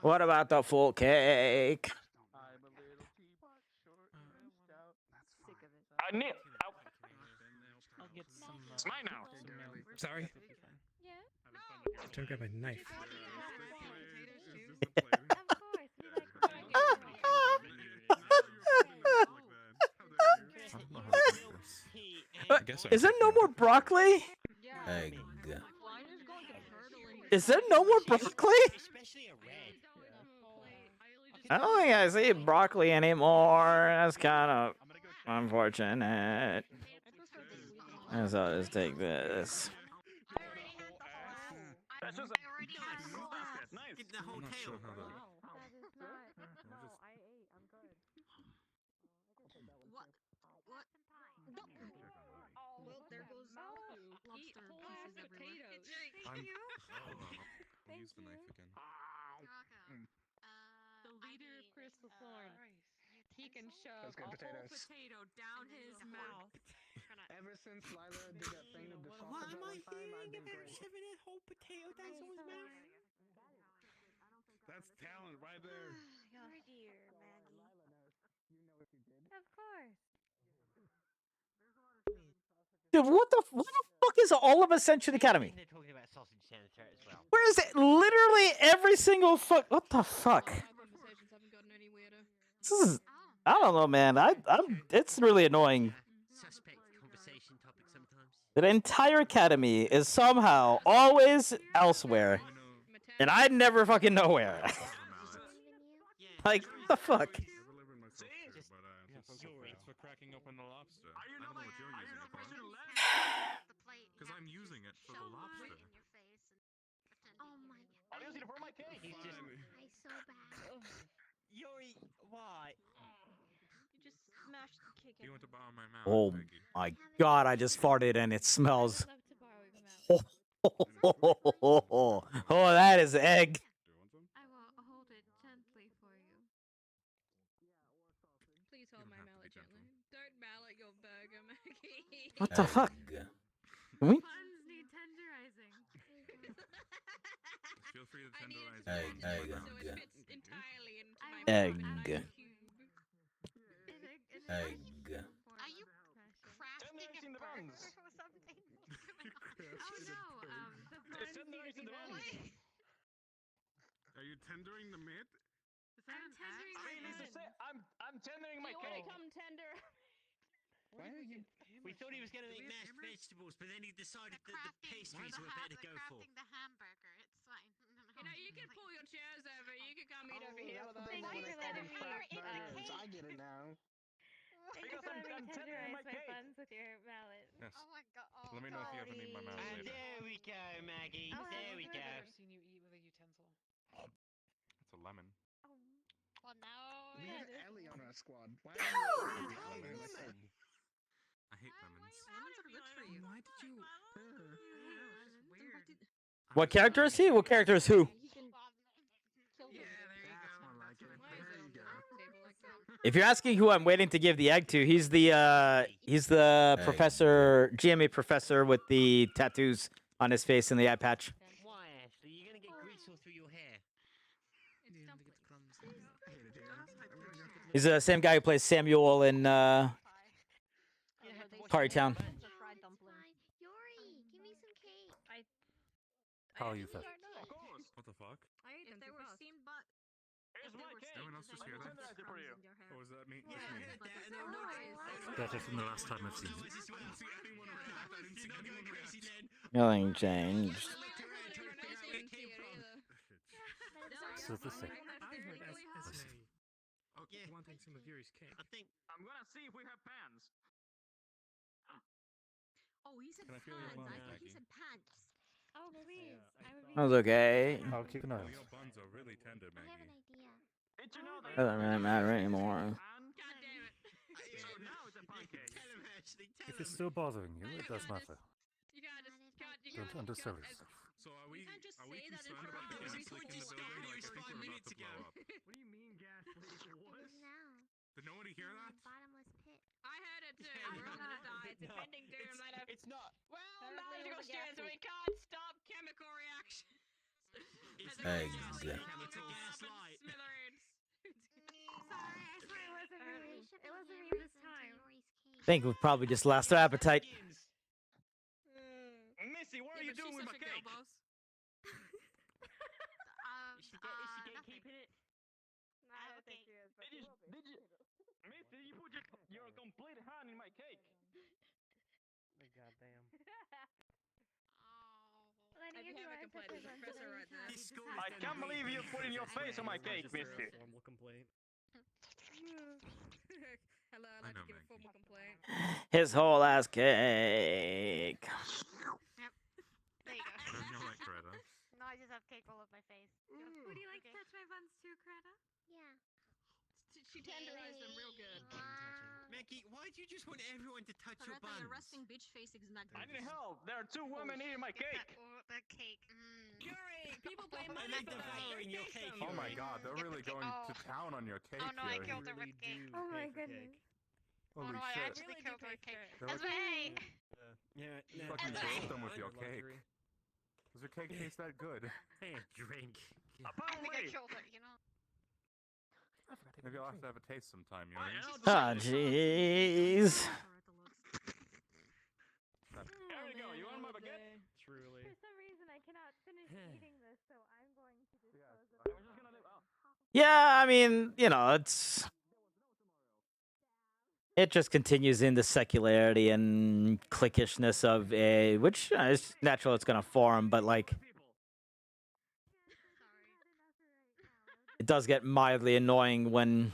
What about the full cake? I need. I'll get some. It's mine now. Sorry. Yeah? Don't grab my knife. Is there no more broccoli? Egg. Is there no more broccoli? I don't think I see broccoli anymore. That's kind of unfortunate. I'll just take this. That's just a basket. Nice. Get the whole tail. Well, there goes lobster pieces everywhere. I'll use the knife again. The leader of Crystal Thorn. He can shove Those good a whole potatoes. potato down his mouth. Ever since Lila did that thing with the sausage What am I one time, I've hearing been about great. shoving a whole potato down someone's mouth? That's talent right there. My dear Maggie. You know what you did. Of course. Dude, what the fuck is all of Ascension Academy? They're talking about sausage senator as well. Where is it? Literally every single fuck. What the fuck? Conversations haven't gotten any weirder. This is. I don't know, man. I'm. It's really annoying. Suspect conversation topic sometimes. The entire academy is somehow always elsewhere, and I never fucking know where. Like, what the fuck? It's for cracking open the lobster. I don't know what you're using it for. Because I'm using it for the lobster. Oh my I'm using it for my cake. He's just. I so bad. Yuri, why? You just smashed the cake. You want to borrow my mouth, Oh Maggie? my god! I just farted and it smells. I'd love to borrow your mouth. Oh, that is egg. I will hold it gently for you. told my mallet gently. Don't mallet your burger, Maggie. What the fuck? Can we? Buns need tenderizing. Feel free to tenderize Egg. So it fits entirely into my Egg. nice cube. Egg. Are you crafting a burger or something? Oh no, the buns need to be melted. Are you tendering the meat? I'm tendering I mean, my needs to say, buns. I'm tendering Do my you want to cake. come tender? Why are you? We thought he was going to make mashed vegetables, but then he decided that the pastries were better to go for. Crafting the hamburger, it's fine. You know, you can pull your chairs over. You can come eat over here with us. Thank you for letting me. I get it now. Thank you for letting me tenderize my buns with your mallet. Yes. Oh my god. Oh, Let me know if you ever need my mallet And later. there we go, Maggie. Oh, There we go. I've never seen you eat with a utensil. It's a lemon. Well, now We it have is. Ellie on our squad. Why I hate lemons. Lemons are good for you. Why did you? Weird. What character is he? What character is who? He can kill Yeah, there you go. More like it. There you go. If you're asking who I'm waiting to give the egg to, he's the professor, GMA professor with the tattoos on his face and the eye patch. Why, Ashley? You're going to get grease all through your hair. He's the same guy who plays Samuel in Party Town. Fried dumpling. Yuri, give me some cake. How are you, Fed? Of course. What the fuck? I ate them too fast. Here's my cake. Everyone else just hear that? Tenderize it for you. Or was that me? Yeah, Just I me? heard that. And then what? Better from the last time I've seen I you. didn't see anyone react. I didn't see anyone react. Nothing changed. So the same. I heard Esme. Yeah. Wanting some of Yuri's cake. I think. I'm gonna see if we have pans. Oh, he said Can I feel your pants. bun, I think he Maggie? said pants. Oh please, I would be. That was okay. I'll keep an eye on Your it. buns are really tender, I have an Maggie. idea. Did you know that? Doesn't really matter anymore. God damn it. So now it's a pancake. Tell him, Ashley. Tell If him. it's still bothering you, it does matter. You gotta Don't undersell yourself. So are we? can't just Are we say that in concerned front about of the every gas leak in the single building? person. Like, I think 5 we're about minutes to ago. blow up. What do you mean gas leak? What? It is now. Did nobody hear In that? the bottomless pit. I heard it too. We're all gonna die. It's impending doom. It's not. Well, Apparently it magical was a gas strands, we leak. can't stop chemical reactions. It's Egg. It's a gaslight. Smithereens. Sorry, I swear it wasn't me. It wasn't me this time. I think we probably just lost our appetite. Missy, what are you doing with my cake? Is she gatekeeping it? I don't think she is, Did you, Missy, you put your complete hand in my cake. Goddamn. Letting I'd you be do having our complaint with the professor professor right now. This school is I can't believe you put in your face on my cake, Missy. Formal complaint. Hello, I'd I like know, to give a Maggie. formal complaint. His whole ass cake. There you go. Don't you like Coretta? No, I just have cake all over my face. Would you like to touch my buns too, Coretta? Yeah. She tenderized them real good. Maggie, why do you just want everyone to touch your Coretta, your buns? resting bitch face is not I need help. There are two women eating my cake. The cake. Yuri, people pay And money they're for that. devouring your cake. Oh my Yuri. god, they're really going to town on your cake Oh no, I here. killed her with cake. Oh my goodness. Oh Holy no, I shit. actually killed her with cake. They're That's like- me. Yeah, You fucking broke them with your cake. Does your cake taste that good? Hey, drink. I think I killed her, you know? Maybe I'll have to have a taste sometime, you know? Ah, jeez. There you go. You want my baguette? Truly. For some reason, I cannot finish eating this, so I'm going to dispose of I it. was just gonna leave. Oh. Yeah, I mean, it just continues in the secularity and cliquishness of a, which is natural. It's gonna form, but like, it does get mildly annoying when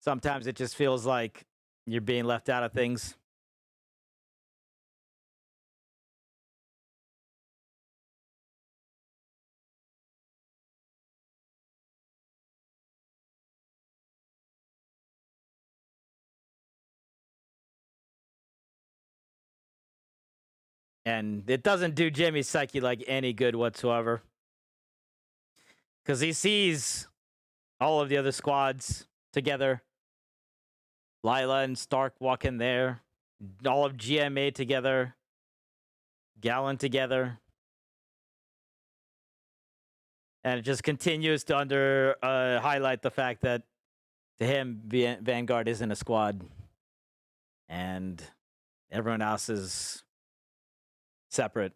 sometimes it just feels like you're being left out of things. And it doesn't do Jimmy's psyche like any good whatsoever. Because he sees all of the other squads together. Lila and Stark walk in there. All of GMA together. Gallon together. And it just continues to highlight the fact that to him, Vanguard isn't a squad. And everyone else is separate.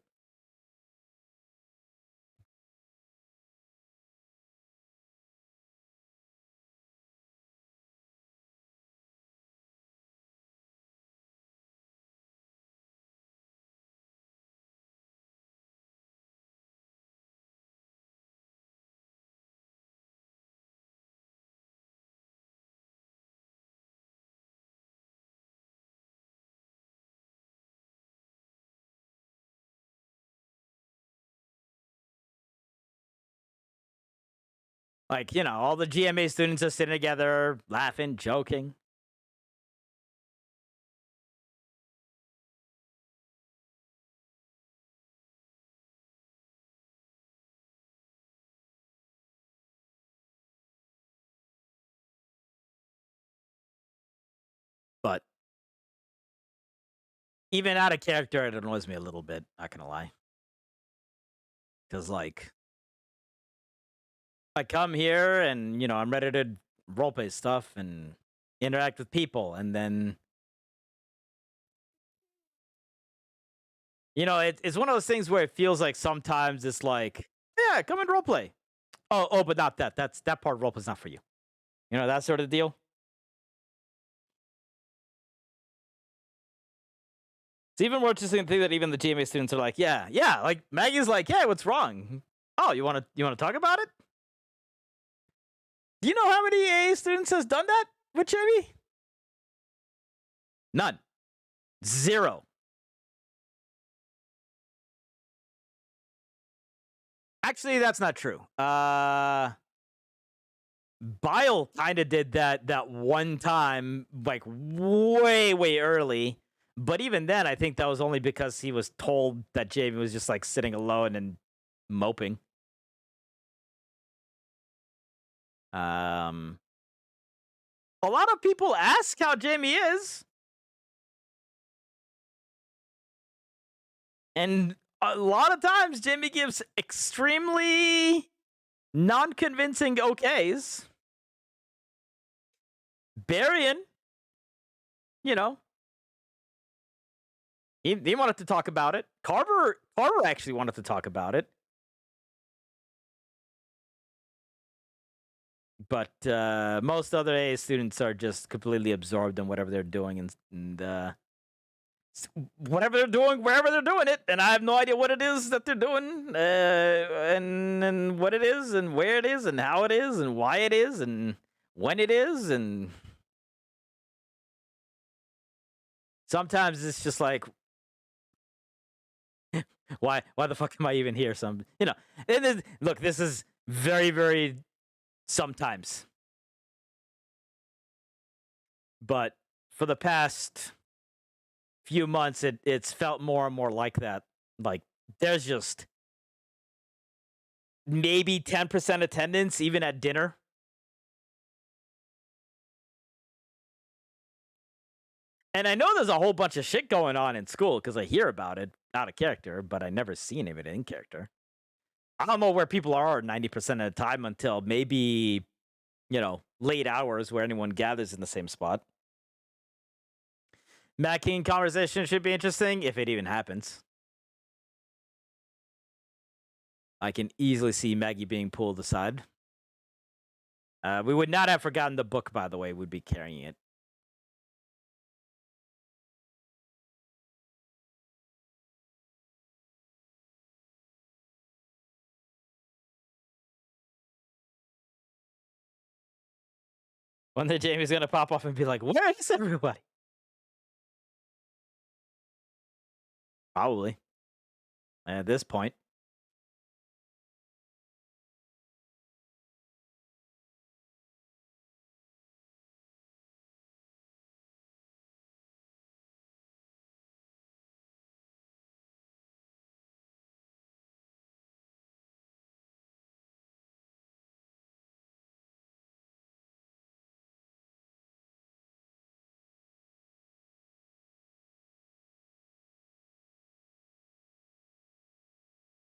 Like, you know, all the GMA students are sitting together, laughing, joking. But even out of character, it annoys me a little bit, not gonna lie. Because, like, I come here and, you know, I'm ready to roleplay stuff and interact with people, and then, you know, it's one of those things where it feels like sometimes it's like, yeah, come and roleplay. Oh, but not that. That part of roleplay's not for you. You know, that sort of deal. It's even more interesting to think that even the GMA students are like, yeah, like Maggie's like, yeah, what's wrong? Oh, you wanna talk about it? Do you know how many AA students has done that with Jamie? None. 0. Actually, that's not true. Bile kind of did that one time, like way early. But even then, I think that was only because he was told that Jamie was just like sitting alone and moping. A lot of people ask how Jamie is. And a lot of times, Jamie gives extremely non-convincing okays. Barian, you know, he wanted to talk about it. Carver actually wanted to talk about it. But most other AA students are just completely absorbed in whatever they're doing and whatever they're doing, wherever they're doing it. And I have no idea what it is that they're doing and what it is and where it is and how it is and why it is and when it is. And sometimes it's just like, why the fuck am I even here? You know, look, this is very sometimes. But for the past few months, it's felt more and more like that. Like, there's just maybe 10% attendance, even at dinner. And I know there's a whole bunch of shit going on in school because I hear about it out of character, but I never see any of it in character. I don't know where people are 90% of the time until maybe, you know, late hours where anyone gathers in the same spot. Matt King conversation should be interesting if it even happens. I can easily see Maggie being pulled aside. We would not have forgotten the book, by the way. We'd be carrying it. One day Jamie's gonna pop off and be like, where is everybody? Probably. At this point.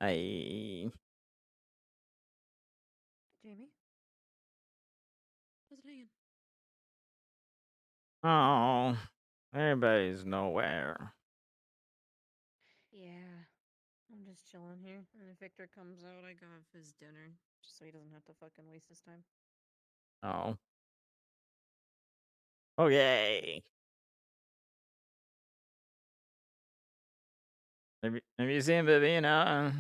I. Jamie? How's it hanging? Oh, everybody's nowhere. Yeah. I'm just chilling here. And if Victor comes out, I got his dinner. Just so he doesn't have to fucking waste his time. Oh. Okay. Have you seen Vivina?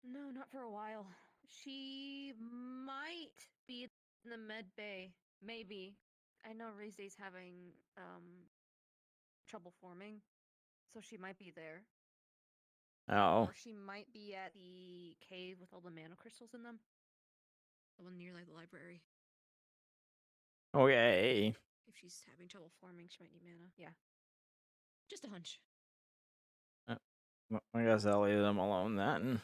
No, not for a while. She might be in the med bay. Maybe. I know Rize's having trouble forming. So she might be there. Oh. Or she might be at the cave with all the mana crystals in them. The one near like the library. Okay. If she's having trouble forming, she might need mana. Yeah. Just a hunch. Well, I guess I'll leave them alone then.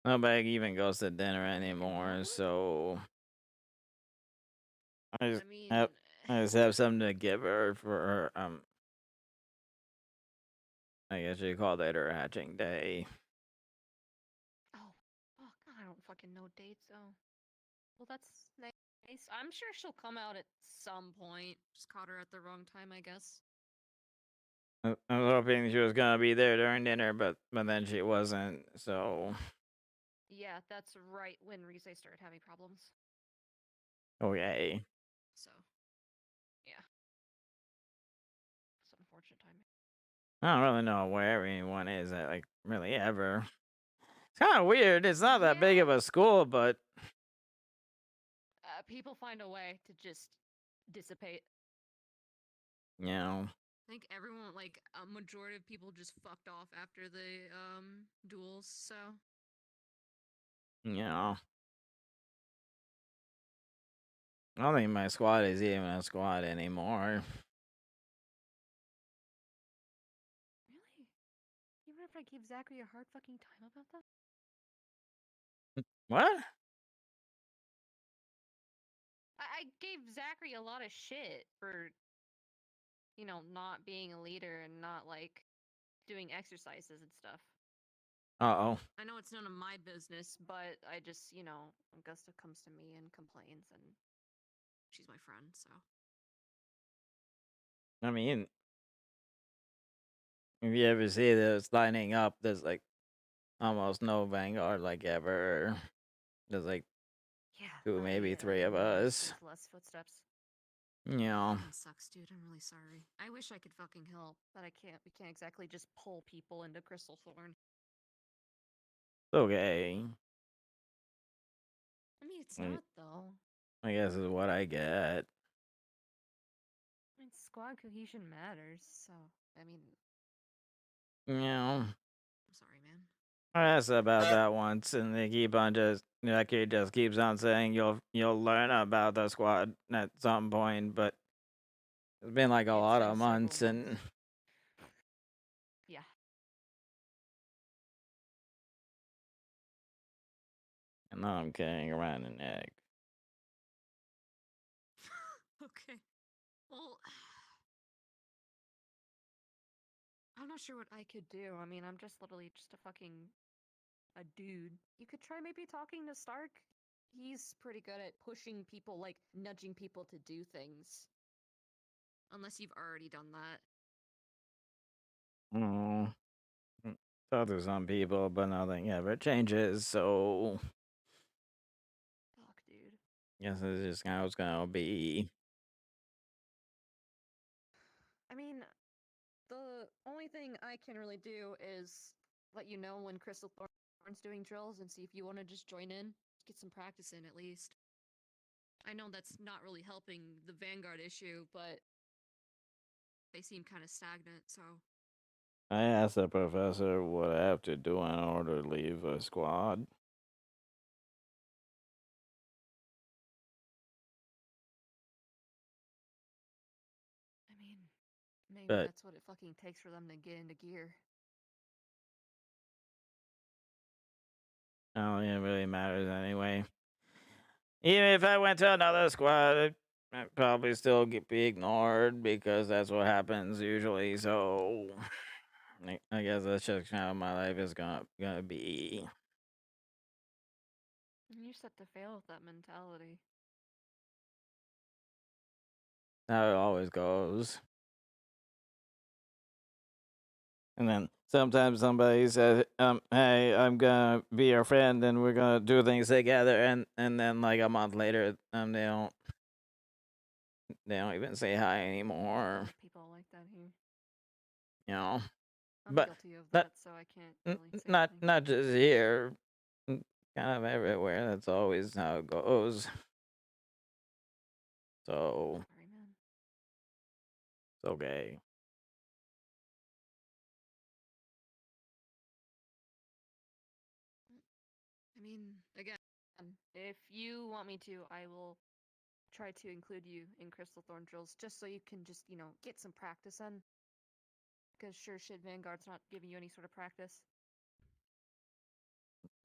Nobody even goes to dinner anymore, so I just have something to give her for her, I guess you call that her hatching day. Oh, God, I don't fucking know dates. Oh, well, that's nice. I'm sure she'll come out at some point. Just caught her at the wrong time, I guess. I was hoping she was gonna be there during dinner, but then she wasn't. So Yeah, that's right when Rize started having problems. okay. So, yeah. It's unfortunate timing. I don't really know where anyone is at, like, really ever. It's kind of weird. It's not that big of a school, but People find a way to just dissipate. you know. I think everyone, like, a majority of people just fucked off after the, duels, so. Yeah. I don't think my squad is even a squad anymore. Really? Even if I gave Zachary a hard fucking time about that? What? I gave Zachary a lot of shit for, you know, not being a leader and not, like, doing exercises and stuff. Uh-oh. I know it's none of my business, but I just, you know, Augusta comes to me and complains, and she's my friend, so. I mean, if you ever see this lining up, there's like almost no Vanguard like ever. There's like two, maybe three of us. Less footsteps. Yeah. Fucking sucks, dude. I'm really sorry. I wish I could fucking help, but I can't. We can't exactly just pull people into Crystal Thorn. Okay. I mean, it's Mm. not, though. I guess is what I get. I mean, squad cohesion matters, so, I mean, Yeah. I'm sorry, man. I asked about that once, and they keep on just that kid just keeps on saying you'll learn about the squad at some point, but it's been like a lot of months, and Yeah. now I'm carrying around an egg. Okay. Well, I'm not sure what I could do. I mean, I'm just literally just a dude. You could try maybe talking to Stark. He's pretty good at pushing people, like nudging people to do things. Unless you've already done that. Oh, talk to some people, but nothing ever changes. So, Fuck, dude. guess it's just how it's gonna be. I mean, the only thing I can really do is let you know when Crystal Thorn's doing drills and see if you want to just join in. Get some practice in, at least. I know that's not really helping the Vanguard issue, but they seem kind of stagnant, so. I asked the professor what I have to do in order to leave a squad. I mean, maybe But- that's what it fucking takes for them to get into gear. I don't think it really matters anyway. Even if I went to another squad, I'd probably still be ignored because that's what happens usually. So I guess that's just how my life is gonna be. You're set to fail with that mentality. How it always goes. And then sometimes somebody says, hey, I'm gonna be your friend and we're gonna do things together, and then like a month later, they don't even say hi anymore. People like that here. You know. I'm But guilty of that, so I can't really say anything. not just here, kind of everywhere. That's always how it goes. So Sorry, man. it's okay. I mean, again, if you want me to, I will try to include you in Crystal Thorn drills just so you can just, get some practice in. Because sure shit, Vanguard's not giving you any sort of practice.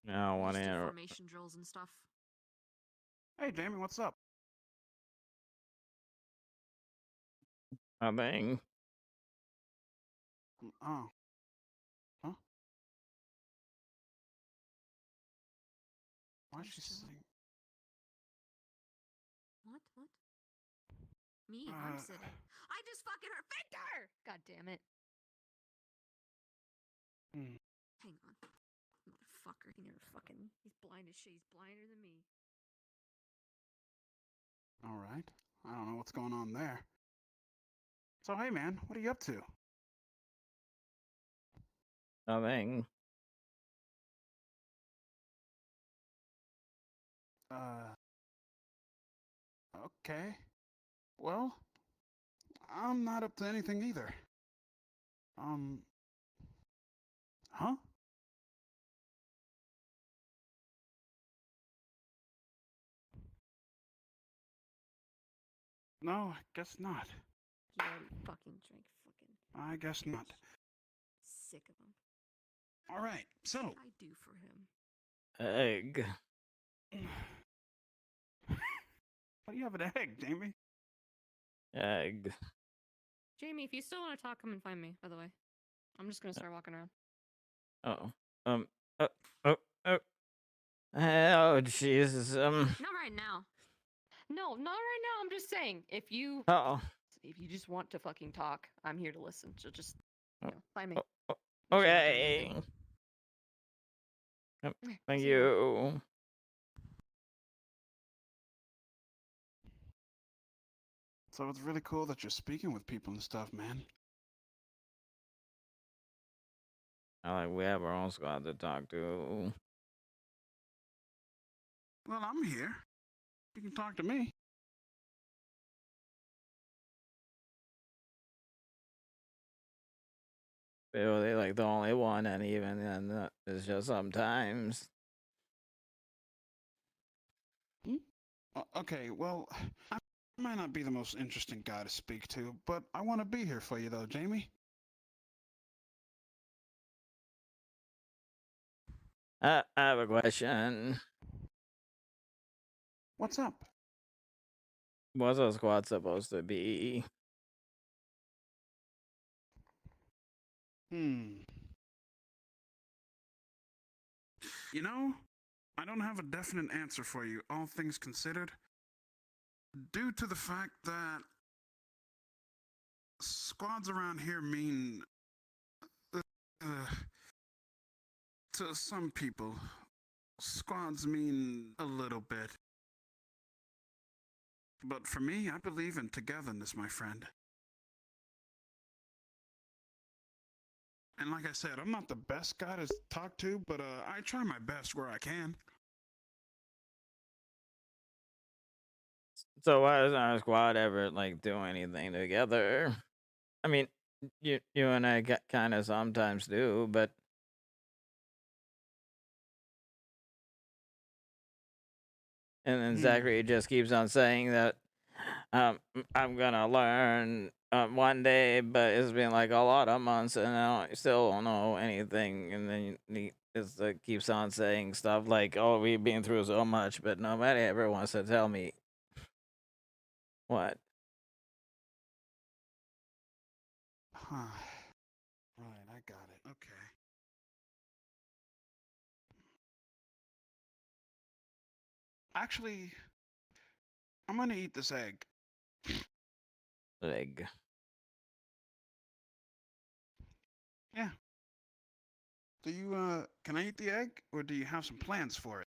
I don't want Just do to. formation drills and stuff. Hey, Jamie, what's up? Nothing. Oh. Huh? Why is she sitting? What? Me? I'm sitting. I just fucking heard Victor! God damn it. Hang on. Motherfucker. He's blind as shit. He's blinder than me. All right. I don't know what's going on there. So, hey, man, what are you up to? Nothing. Okay. Well, I'm not up to anything either. Huh? No, I guess not. He already fucking drank I guess not. sick of him. All right, so. I do for him. Egg. Why do you have an egg, Jamie? Egg. Jamie, if you still want to talk, come and find me, by the way. I'm just gonna start walking around. Oh. Oh, Jesus. Not right now. No, not right now. I'm just saying, if you just want to fucking talk, I'm here to listen. So just, find me. Okay. Thank you. So it's really cool that you're speaking with people and stuff, man. We have our own squad to talk to. Well, I'm here. You can talk to me. Feel they like the only one, and even then, it's just sometimes. Okay, well, I might not be the most interesting guy to speak to, but I want to be here for you, though, Jamie. I have a question. What's up? What's a squad supposed to be? You know, I don't have a definite answer for you, all things considered, due to the fact that squads around here mean to some people, squads mean a little bit. But for me, I believe in togetherness, my friend. And like I said, I'm not the best guy to talk to, but I try my best where I can. So why doesn't our squad ever like do anything together? I mean, you and I kind of sometimes do, but and then Zachary just keeps on saying that I'm gonna learn one day, but it's been like a lot of months and I still don't know anything. And then he just keeps on saying stuff like, "Oh, we've been through so much," but nobody ever wants to tell me What? Huh. Right, I got it. Okay. Actually, I'm gonna eat this egg. Egg. Yeah. Do you, can I eat the egg, or do you have some plans for it?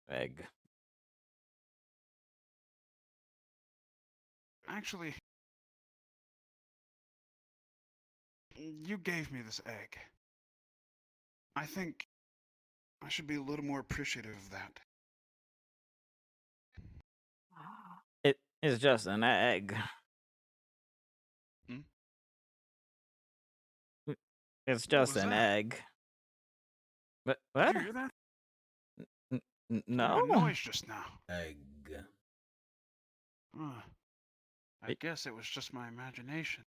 Egg. Actually, you gave me this egg. I think I should be a little more appreciative of that. It is just an egg. Hmm? It's just was an that? egg. But Did what? you hear that? I No. heard a noise just now. Egg. I guess it was just my imagination.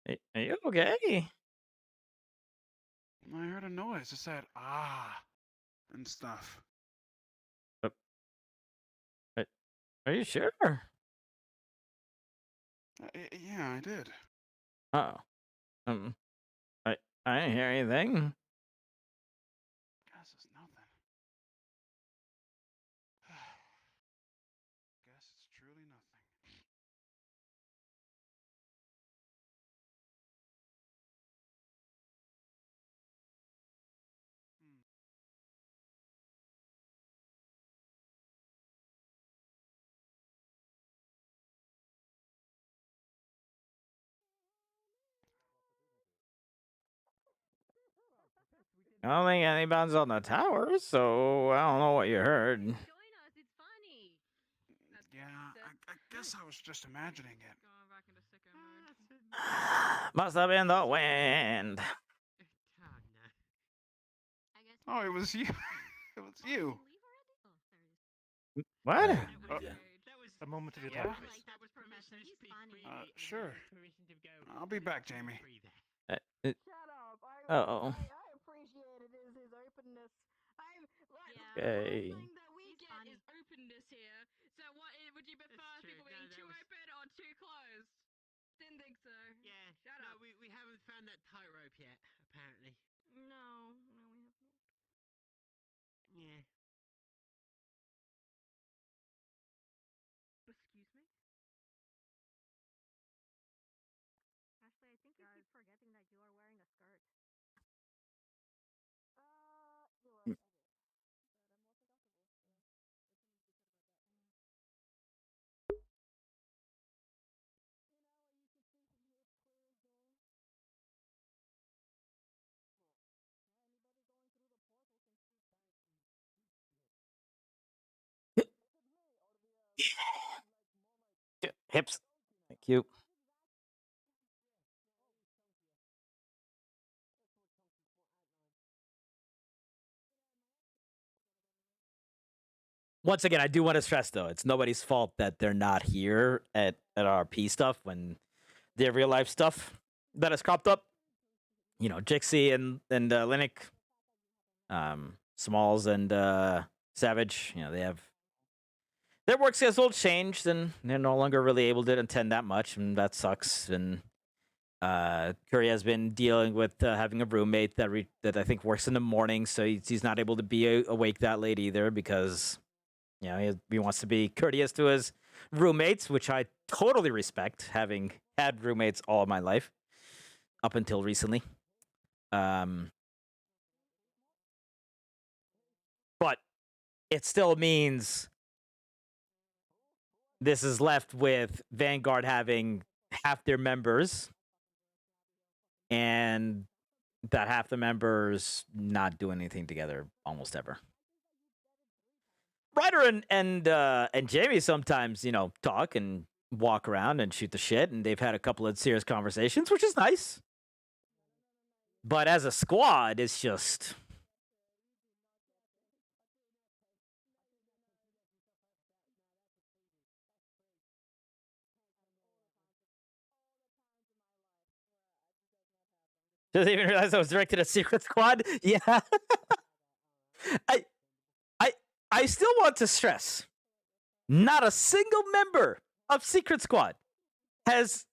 Are you okay? I heard a noise. It said, ah, and stuff. Are you sure? Yeah, I did. Oh. I didn't hear anything. Guess it's nothing. Guess it's truly nothing. I don't think anybody's on the tower, so I don't know what you heard. Join us. It's funny. Yeah, I guess I was just imagining it. Going back into sicko mode. Must have been the wind. Oh, it was you. It was you. What? A moment of your Yeah? time. Sure. I'll be back, Jamie. Shut up. Uh-oh. I appreciated his openness. Okay. One thing that we get is openness here. So what would you prefer people being too open or too closed? Didn't think so. Yeah. Shut up. We haven't found that tightrope yet, apparently. No, we have not. Yeah. Excuse me? Ashley, I think you keep forgetting that you are wearing a skirt. You're right. Hips. Thank you. Once again, I do want to stress, though, it's nobody's fault that they're not here at RP stuff when their real life stuff that has cropped up. You know, Jixie and Linux, Smalls and Savage. You know, they have their work schedule changed, and they're no longer really able to attend that much, and that sucks. And Curry has been dealing with having a roommate that I think works in the morning, so he's not able to be awake that late either because, you know, he wants to be courteous to his roommates, which I totally respect, having had roommates all of my life up until recently. But it still means this is left with Vanguard having half their members and that half the members not doing anything together almost ever. Ryder and Jamie sometimes, you know, talk and walk around and shoot the shit, and they've had a couple of serious conversations, which is nice. But as a squad, it's just... Doesn't even realize I was directed at Secret Squad? Yeah. I still want to stress not a single member of Secret Squad has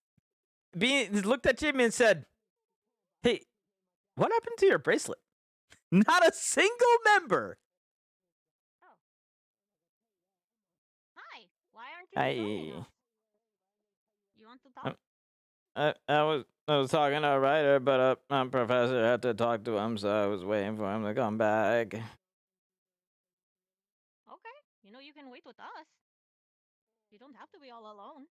looked at Jimmy and said, "Hey, what happened to your bracelet?" Not a single member. Hi, why aren't you joining us? You want to talk? I was talking to a writer, but professor had to talk to him, so I was waiting for him to come back. Okay, you can wait with us. You don't have to be all alone.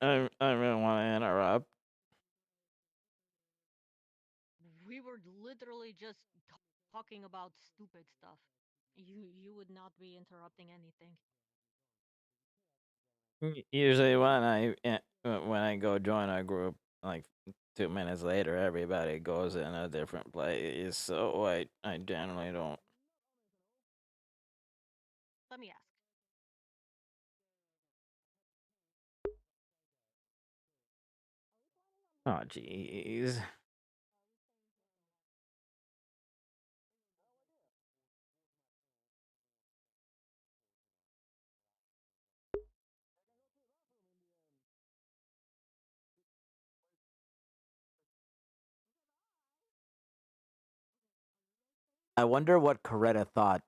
I really want to interrupt. We were literally just talking about stupid stuff. You would not be interrupting anything. Usually when I go join a group, like 2 minutes later, everybody goes in a different place. So I generally don't. Let me ask. Oh jeez. I wonder what Coretta thought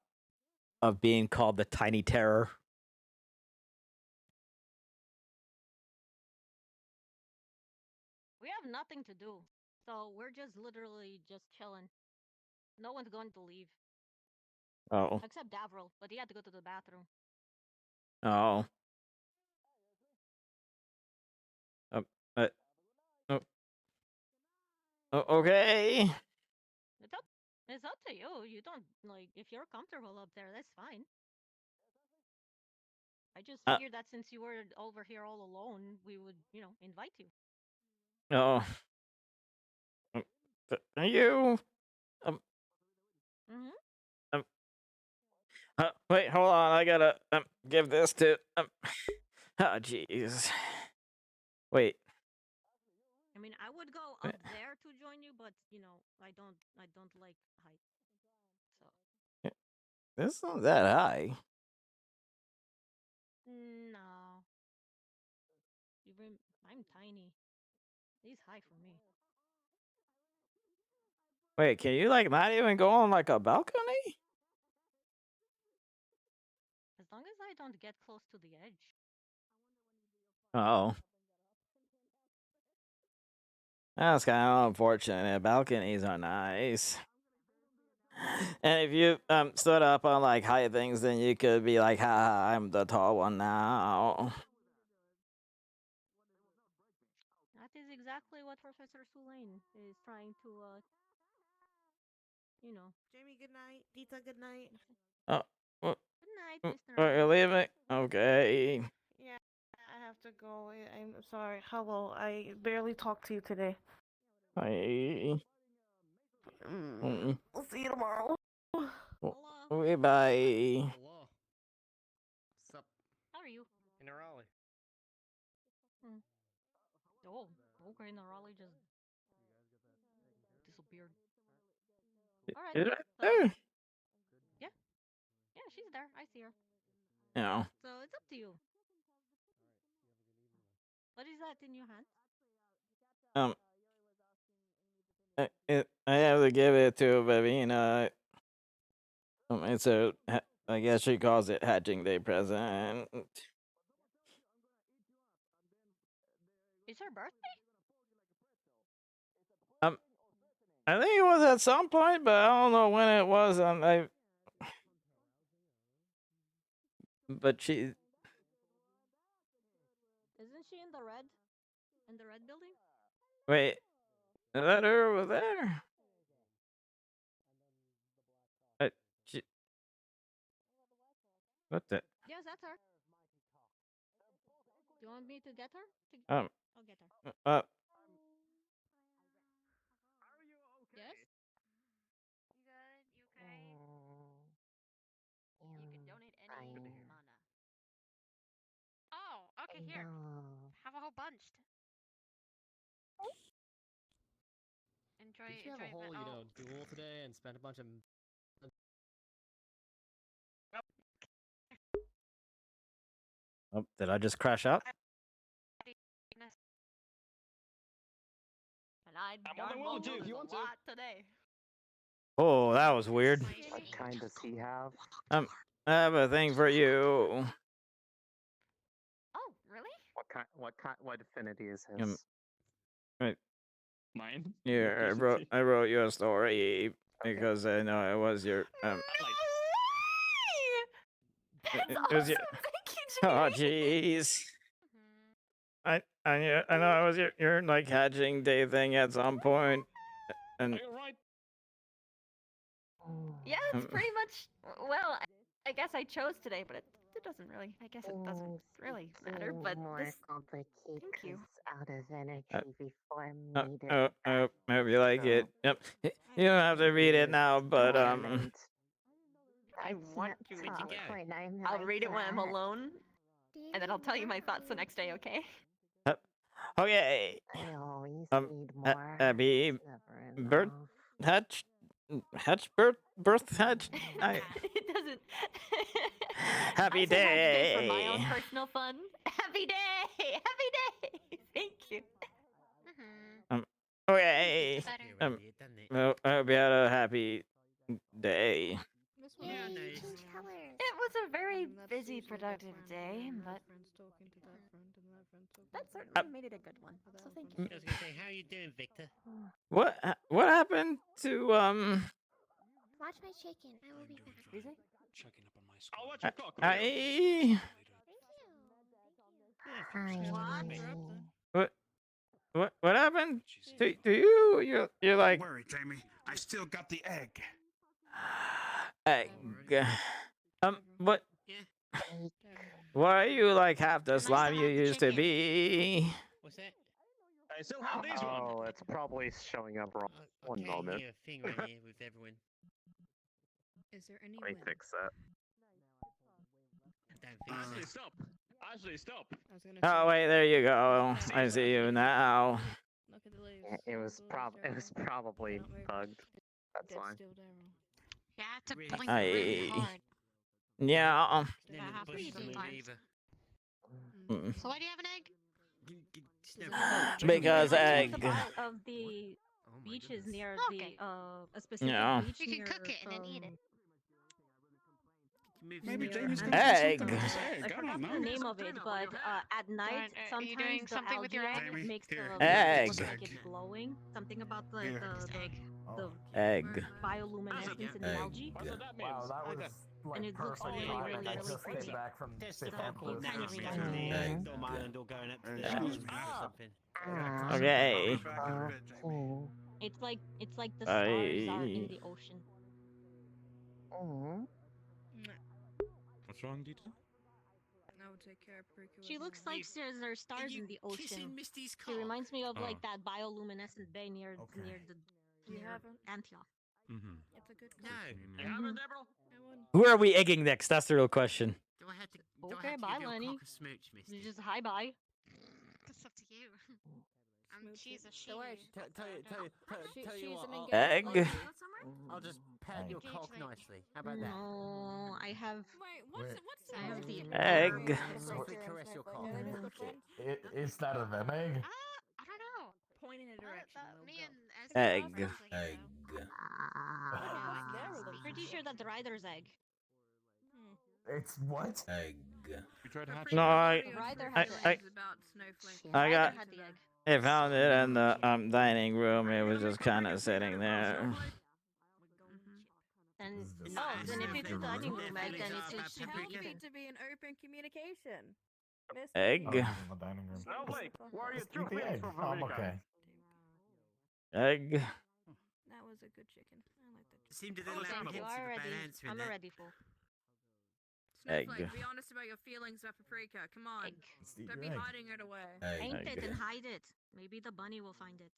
of being called the Tiny Terror. We have nothing to do, so we're just literally just chilling. No one's going to leave. Oh. Except Davril, but he had to go to the bathroom. Oh. Uh, oh. Okay. It's up to you. You don't if you're comfortable up there, that's fine. I just figured that since you were over here all alone, we would, invite you. Oh. You. Wait, hold on. I gotta give this to. Oh, jeez. Wait. I mean, I would go up there to join you, but I don't like height. So. This not that high. No. I'm tiny. He's high for me. Wait, can you not even go on a balcony? As long as I don't get close to the edge. Oh. That's kind of unfortunate. Balconies are nice. And if you stood up on high things, then you could be like, "Ha, I'm the tall one now." That is exactly what Professor Sulain is trying to, Jamie, good night. Dita, good night. Oh. Good night, Mr. Are you leaving? Okay. Yeah, I have to go. I'm sorry. Hello, I barely talked to you today. Bye. We'll see you tomorrow. Okay, bye. Hello. What's up? How are you? In Raleigh. Oh, okay, Raleigh just disappeared. All right. Is it So, there? yeah, she's there. I see her. No. So it's up to you. What is that in your hand? I have to give it to Vivina. It's I guess she calls it Hatching Day present. It's her birthday? I think it was at some point, but I don't know when it was. But she. Isn't she in the red? In the red building? Wait, is that her over there? She. What the? Yes, that's her. Do you want me to get her? I'll get her. Yes? You good? You okay? You can donate any mana. Oh, okay, here. Have a whole bunch. Enjoy. Did you have a whole, duel today and spend a bunch of Oh, did I just crash out? And I I'm more than willing to if you want to. today. Oh, that was weird. What kind does he have? I have a thing for you. Oh, really? What affinity is his? Right. Mine? Yeah, I wrote you a story because I know it was your That's it was your, oh jeez. I know it was your like hatching day thing at some point, and Yeah, it's pretty much. Well, I guess I chose today, but it doesn't really. I guess it doesn't really matter. But this. Thank you. Out of energy before hope you like it. Yep. You don't have to read it now, but I want to. I'll read it when I'm alone, and then I'll tell you my thoughts the next day. Okay? Okay. Abby, birth hatch. It doesn't. Happy I said day. for my own personal fun. Happy day. Happy day. Thank you. Okay. Well, I hope you had a happy day. It was a very busy, productive day, but that certainly made it a good one. So thank you. I was gonna say, how are you doing, Victor? What happened to Watch my chicken. I will be back. Checking up on my score. I'll watch your cock. What happened to you? You're like Don't worry, Jamie. I still got the egg. egg. What? Why are you like half the slime you used to be? What's that? I still have these one. Oh, it's probably showing up wrong. One moment. Here, a thing right here with everyone. Is there any Let me fix that. Ashley, stop! Ashley, stop! Oh wait, there you go. I see you now. Look at the leaves. It was probably bugged. That's fine. Yeah, I have to blink really hard. Yeah. That happens sometimes. Mm. So why do you have an egg? Because egg. Of the beaches near Okay. a specific Yeah. beach You can near, cook it and then eat it. Maybe Jamie's gonna Egg. do something with this I egg. I forgot don't the know. name of it, but at night Are you doing sometimes the something with your algae egg? Jamie, makes the here. Egg. look like it's glowing. Something about the Here. Egg. bioluminescence in the algae. Wow, that was like And it looks perfect really, timing. really, I really just pretty. came back from That's the the phone call. campus. Kind of Egg. Or mine or going up to the Yeah. showers or something. Okay. Back in a bit, Jamie. It's like the stars are in the ocean. What's wrong, Dita? I would take care of Pruka. She looks like there are stars in the ocean. Misty's She reminds me of Oh. like that bioluminescent bay near Okay. You near haven't? Antioch. Mm-hmm. It's a good No. You haven't, Deborah? Who are we egging next? That's the real question. Do I have to? Okay, bye, Lenny. Smooch, Misty? You just hi bye. It's up to you. She's a she. Tell you what, Egg. I'll just pat your cock nicely. How about that? No, I have. Wait, what's I have the Egg. Softly caress your cock. Is that an egg? I don't know. Point in a direction. Me and Egg. Egg. Pretty sure that's Ryder's egg. It's what? Egg. You tried to hatch No, Ryder I- has the I- egg. About snowflakes. I got. Ryder had the egg. I found it in the dining room. It was just kind of sitting there. And then if it's a dining room egg, then it should be Tell me eaten. to be an open communication. Egg. Oh, this is the dining room. Snowflake, where are your Just true eat the feelings egg. for I'm Frederica? okay. Egg. That was a good chicken. I like that chicken. Seemed a little Okay, you apprehensive are about ready. answering I'm that. already full. Snowflake, Egg. be honest about your feelings about Paprika. Come on. Egg. Just eat Don't your be egg. hiding it away. Paint Egg. it and hide it. Maybe the bunny will find it.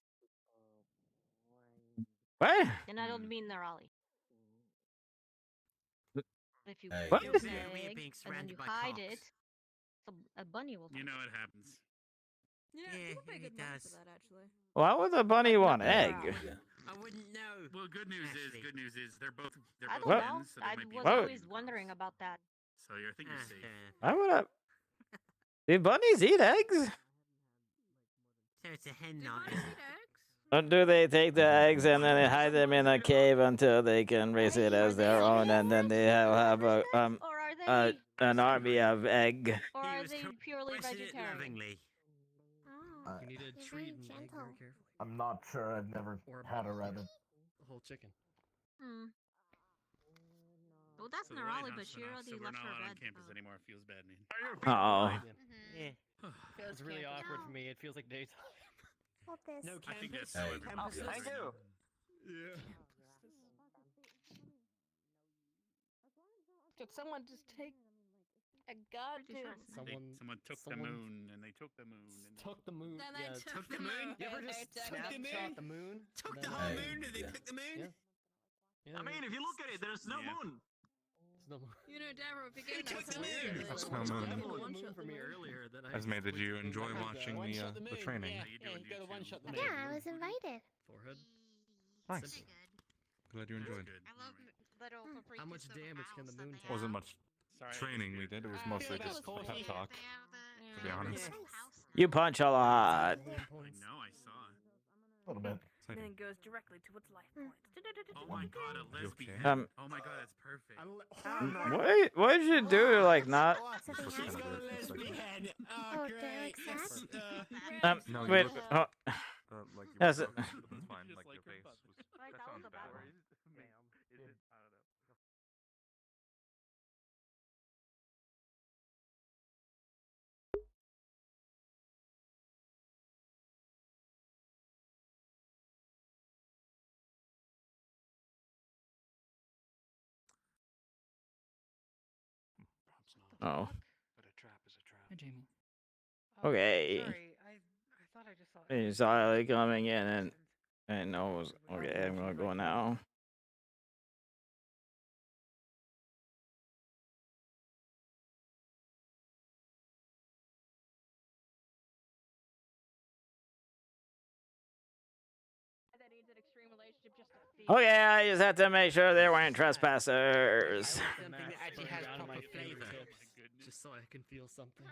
What? And I don't mean Nerali. If you Egg. What? put You're an very weird egg being and then surrounded you by hide cocks. it, a bunny will find You know it. it happens. Yeah, Yeah, you'll be a it good mom does. for that, actually. Why would the bunny want egg? I wouldn't know. Well, good news is they're both I don't What? know. twins, so they I might be was What? always wondering about that. So I think you're safe. Why would I? Do bunnies eat eggs? So it's a hen night. Or do they take the eggs and then they hide them in a cave until they can raise it as their own, and then they have Or are they an army of egg? or are they purely Requested it vegetarian? lovingly. Oh, You need to you're treat very an egg gentle. very carefully. I'm not sure. I've never Or had a rabbit. a whole chicken. Hmm. Well, that's So the White Nerali, House but she went off, already so we're left not her allowed on bed. campus anymore. It feels bad, man. Oh. Yeah. It's really awkward for me. It feels like daytime. Hold this. No I think campus. that's so Campus everyone is- feels right now. Yeah. Could someone just take a goddamn... Someone took the moon, and they took the moon. And Took the moon. Then they Yeah, took the moon. You ever just snapshot the moon? Took and the then- whole moon? Did they pick the moon? Yeah. I mean, if you look at it, there's no moon. There's no moon. You know, Deborah, if you're They getting took the that moon. film, That's like, no moon. Definitely one the moon shot for the me moon. earlier. That I Esme, did you enjoy One watching shot the moon. training? Yeah, You yeah, doing you gotta YouTube? one shot the moon. Yeah, I was invited. Forehead. Nice. Glad you enjoyed. Good. I love little paprika How much stuff damage can the house that moon they take? Wasn't have. much Sorry, training we did. It was mostly Yeah, just that was pep cool. talk. They have the, To be honest. house You punch a lot. I know, I saw. A little bit. So I and then did. it goes directly to its life point. Oh my god, a You lesbian. okay? Oh my god, that's perfect. What did you do to like not? So they Just have... kind of a second. Oh, Derek's sad? No, you Wait. look Oh, like you Yes, were broken, but that's fine. Just Like like your her face butt. was. That sounds bad. Is it? I don't know. oh. But a trap is a trap. Hi, Jamie. Okay. Sorry, I thought I just saw He's silently coming in and knows. Okay, I'm gonna go now. That needs an extreme relationship just to feel. Okay, I just had to make sure there weren't trespassers. Something that actually has Around proper my flavor. fingertips, just so I can feel something.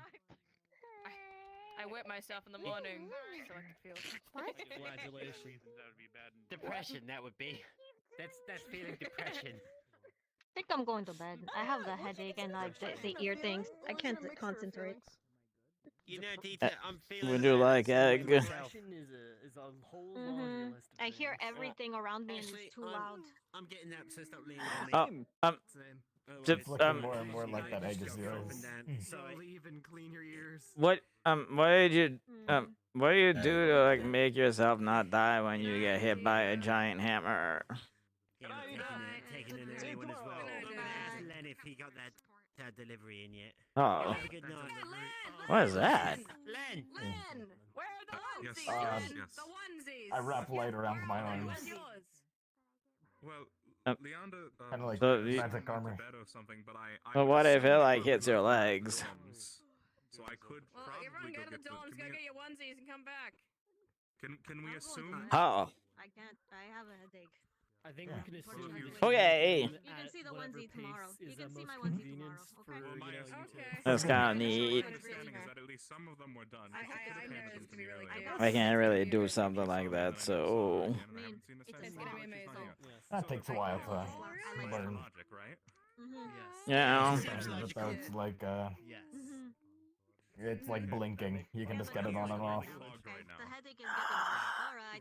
I whip myself in the morning so I can feel. What? Flagellation. That would be bad. Depression, that would be. That's feeling depression. I think I'm going to bed. I have the headache and like the ear things. I can't concentrate. You know, Dita, I'm feeling. Would you like egg? Depression is a whole laundry list of I hear things. everything around me and Actually, it's too loud. I'm getting up, so stop leaning Oh, on me. Same. Just, It's looking more and more like that egg is yours. So leave and clean your ears. what did you what do you do to like make yourself not die when you get hit by a giant hammer? Yeah, I'm taking an early one as well. I'm gonna ask Len if he got that delivery in yet. Oh, Have a good night. what is that? Len! Len, where are the Yes, onesies? yes, Len? yes. The onesies. I wrap light around my arms. Where's yours? Well, Leander Kinda like So magic armor. bed or something, but I But would what if it assume like you hits your were in the legs? dorms, So I could Well, probably everyone go to the get dorms, go can we- get your onesies and come back. Can we assume? Oh, I can't. I have a headache. I think we can assume. Okay. You can see the onesie tomorrow. You can see my onesie tomorrow. Okay. Well, my Okay. That's kinda neat. My understanding is that at least some of them were done. I Just know depends it's on gonna be really the good. I can't really do something like that, so. It's gonna be amazing. That takes a while to learn. Logic, right? Yeah. But that's like Yes. it's like blinking. You can just get it on and off. The headache is getting worse.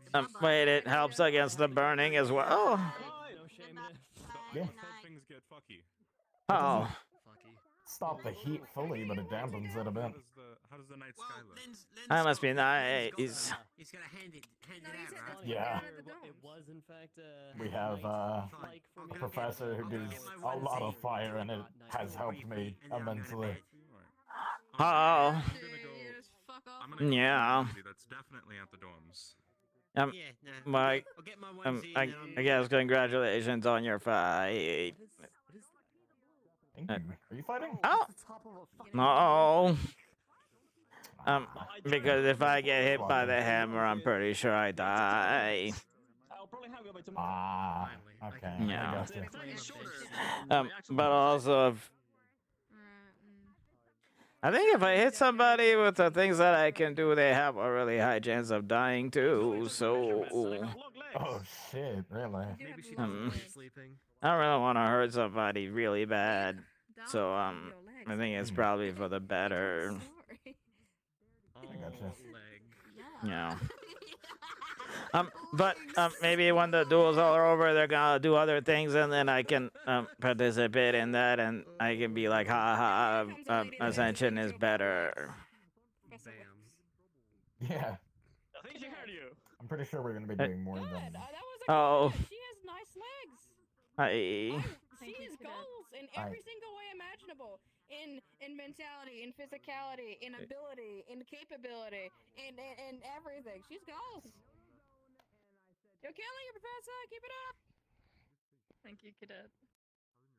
All right. Wait, it helps against the burning as well. No shame in it. Yeah. Things get fucky. Oh. Fucky. Stop the heat fully, but it dampens it a bit. How does the night sky look? That must be nice. He's gotta hand it out, right? Yeah. It was in fact. We have a professor who does a lot of fire, and it has helped me immensely. Oh. I'm gonna go Yeah. That's definitely at the dorms. Yeah, no. Mike, I'll get my onesie I and then I guess congratulations on your fight. Thank you. Are you fighting? Oh. No. Because if I get hit by the hammer, I'm pretty sure I die. Ah, okay. Yeah. I gotcha. But also, I think if I hit somebody with the things that I can do, they have a really high chance of dying too. So, Oh shit! Really? Maybe she Um, doesn't like sleeping. I don't really want to hurt somebody really bad. So, I think it's probably for the better. I gotcha. You know. But maybe when the duels are over, they're gonna do other things, and then I can participate in that, and I can be like, ha ha, Ascension is better. Yeah. I think she heard you. I'm pretty sure we're gonna be doing more than. Oh. She has nice legs. Hi. She has goals in every single way imaginable. In mentality, in physicality, in ability, in capability, in everything. She's goals. You're killing it, Professor. Keep it up. Thank you, Cadet.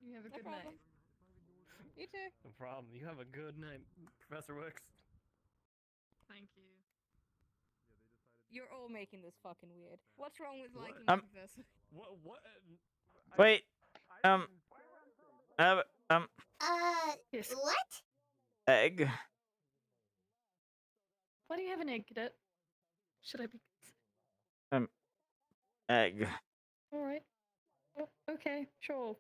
You have a No good problem. night. You too. No problem. You have a good night, Professor Wicks. Thank you. You're all making this fucking weird. What's wrong with liking Um, the Professor? What? Wait. What? Egg. Why do you have an egg, Cadet? Should I be? Egg. All right. Oh, okay, sure.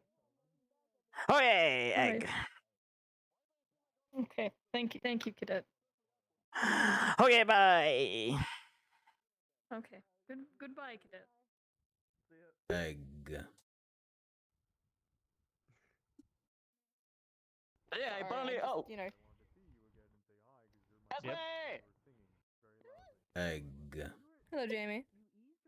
Oh yay, All egg. right. Okay, thank you, Cadet. Okay, bye. Okay, goodbye, Cadet. Egg. Yeah, I Sorry, finally. just, Oh. you know. Esme! Egg. Hello, Jamie.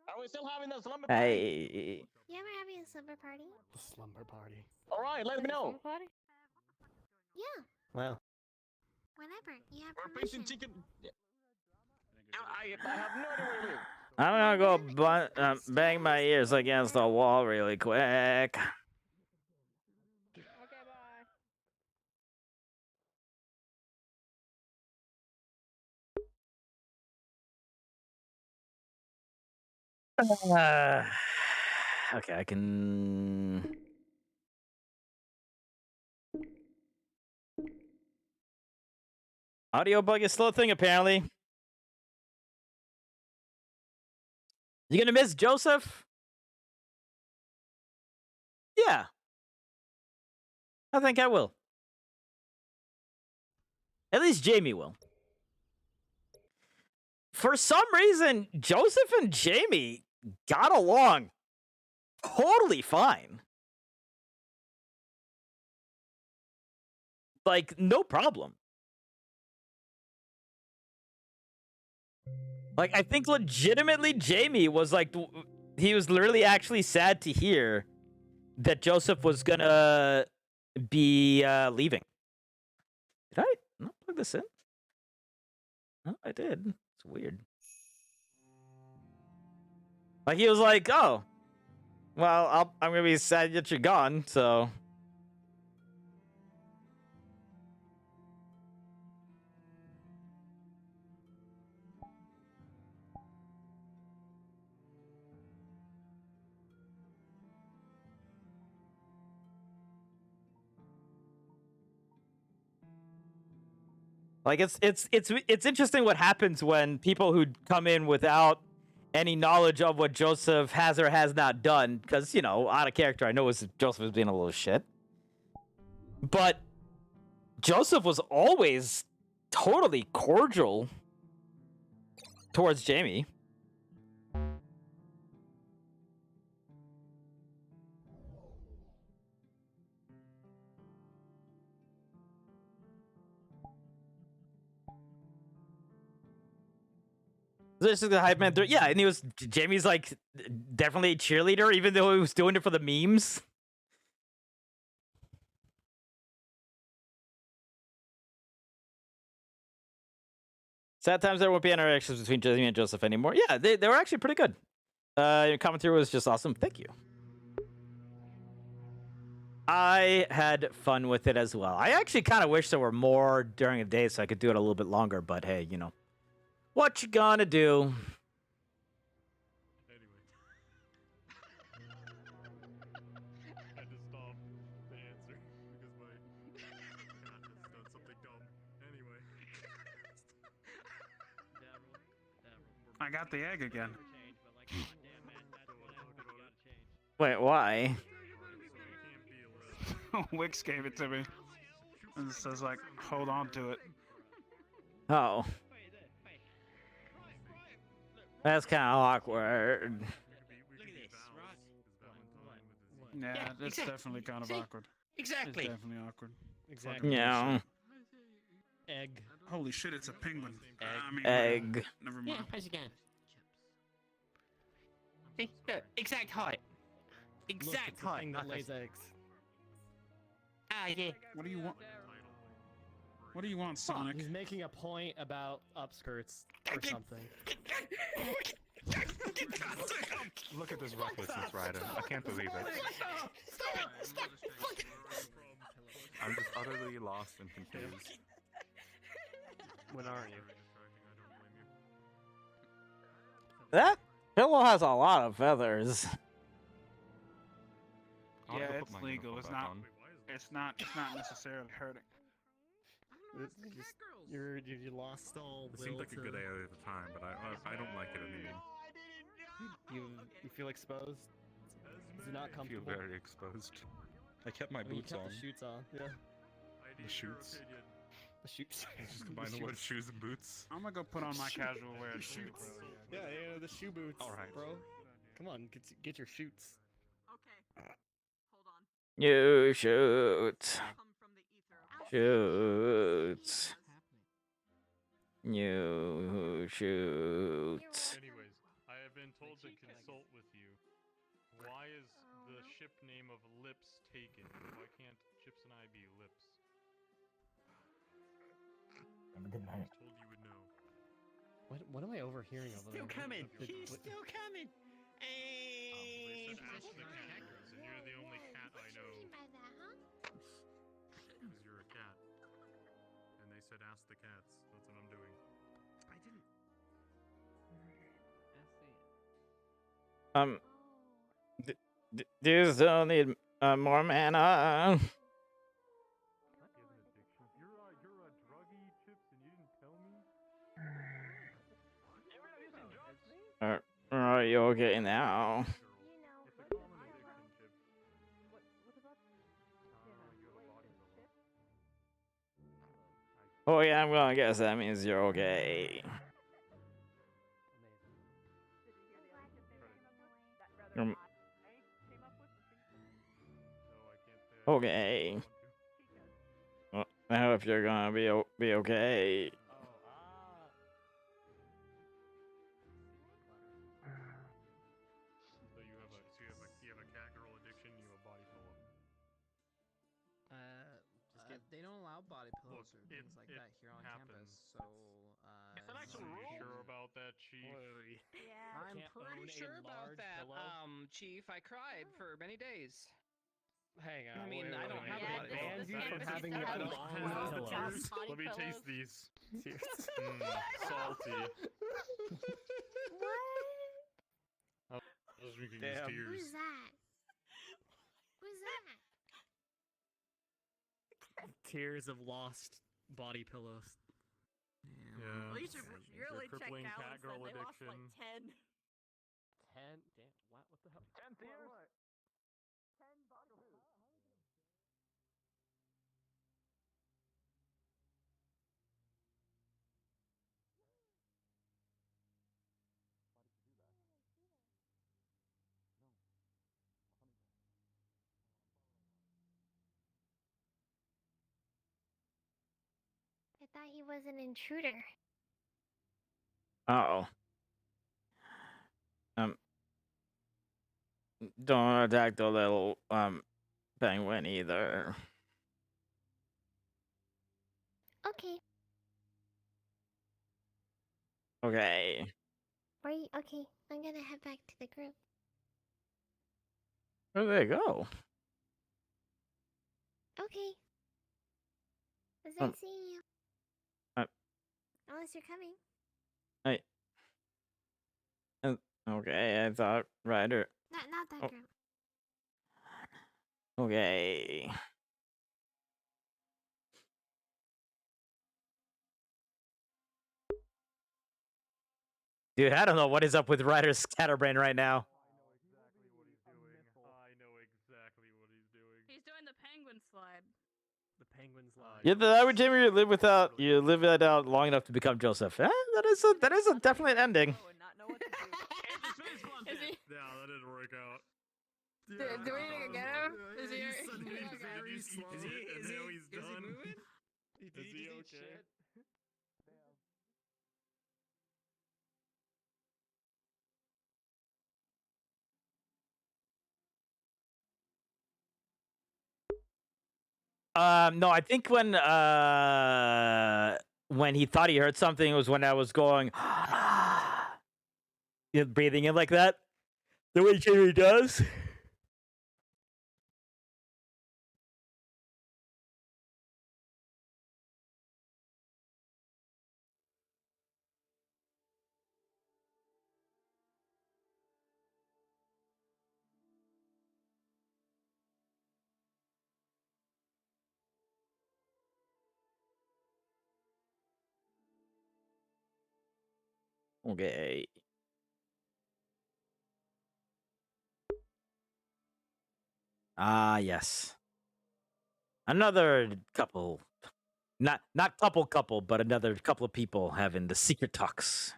Are we still having the slumber party? Hey. Yeah, we're having a slumber party. Slumber party. All right, let me know. Party? Yeah, Well, whenever you have We're permission. facing chicken. Yeah. I have no idea where you live. I'm gonna go bang my ears against the wall really quick. Okay, bye. Okay, I can. Audio bug is still a thing, apparently. You gonna miss Joseph? Yeah. I think I will. At least Jamie will. For some reason, Joseph and Jamie got along totally fine. Like, no problem. Like, I think legitimately Jamie was like, he was literally actually sad to hear that Joseph was gonna be leaving. Did I not plug this in? No, I did. It's weird. Like, he was like, oh, well, I'm gonna be sad that you're gone, so. Like, it's interesting what happens when people who come in without any knowledge of what Joseph has or has not done, because, you know, out of character, I know Joseph was being a little shit. But Joseph was always totally cordial towards Jamie. This is the hype man. Yeah, and Jamie's like definitely a cheerleader, even though he was doing it for the memes. Sad times there won't be interactions between Jamie and Joseph anymore. Yeah, they were actually pretty good. Your commentary was just awesome. Thank you. I had fun with it as well. I actually kind of wish there were more during the day so I could do it a little bit longer, but hey, you know. What you gonna do? I just stopped the answer because my cat has done something dumb. Anyway. I got the egg again. Wait, why? Wix gave it to me. And it says, like, hold on to it. Oh. That's kind of awkward. Yeah, it's definitely kind of awkward. Exactly. It's definitely awkward. Exactly. Yeah. Egg. Holy shit, it's a penguin. Egg. Never Yeah, mind. how's it going? See, look, exact height. Exact Look, it's the height. thing that lays eggs. Ah, yeah. What do you want? What do you want, Sonic? He's making a point about upskirts or something. Look at this recklessness, Ryder. I can't believe it. I'm just utterly lost and confused. When are you? That pillow has a lot of feathers. I'll Yeah, have to put it's my legal. uniform It's back not. on. It's not necessarily hurting. You lost all It will seemed like a to- good idea at the time, but I don't like it anymore. You feel exposed? Is it not I feel comfortable? very exposed. I kept my I mean, you boots kept on. the shoots on. Yeah. The shoots. The shoots. Just combine the word shoes and boots. I'm gonna go put on my casual wear. too, Shoots. bro. Yeah, the shoe boots. All right. bro. Come on, get your shoots. You shoot. Shoot. You shoot. Anyways, I have been told to consult with you. Why is the ship name of Lips taken? Why can't Chips and I be Lips? Have a good night. I was told you would know. What am I overhearing over there? Still coming. What- He's what- still coming. They said ask the cat girls, and you're the only cat I know. Because you're a cat. And they said ask the cats. That's what I'm doing. I didn't. Do you still need more mana? You're a druggy, Chips, and you didn't tell me? Are you okay now? It's a common addiction, Chips. Oh yeah, I'm gonna guess that means you're okay. Okay. Well, I hope you're gonna be okay. So you have a cat girl addiction, you have a body pillow. They don't allow body pillows or things like that here on campus, so Are you sure about that, Chief? I'm pretty sure about that. Chief, I cried for many days. Hang on. I mean, wait, I don't wait, have wait. body They banned you pillows. from having your I don't own have pillows. pillows. Let me taste these. Salty. I was drinking these Who's tears. that? Who's that? Tears of lost body pillows. Yeah. Well, you should really check crippling Alan cat girl said they lost like addiction. 10. 10? Damn, what the hell? 10 tears? I thought he was an intruder. Uh-oh. Don't attack the little penguin either. Okay. Okay. Right. Okay. I'm gonna head back to the group. Where did they go? Okay. Was nice Um, seeing you. Unless you're coming. Okay, I thought Ryder. Not that Oh. group. Okay. Dude, I don't know what is up with Ryder's scatterbrain right now. I know exactly what he's doing. He's doing the penguin slide. The penguin slide. Yeah, the average Jamie you live it out long enough to become Joseph. That is a definitely an ending. Is he? Yeah, that didn't work out. Do we need to get him? Is he? He's suddenly very slow. Is he moving? Is he okay? No, I think when he thought he heard something, it was when I was going, breathing in like that, the way Jamie does. Okay. Ah, yes. Another couple. Not couple, but another couple of people having the secret talks.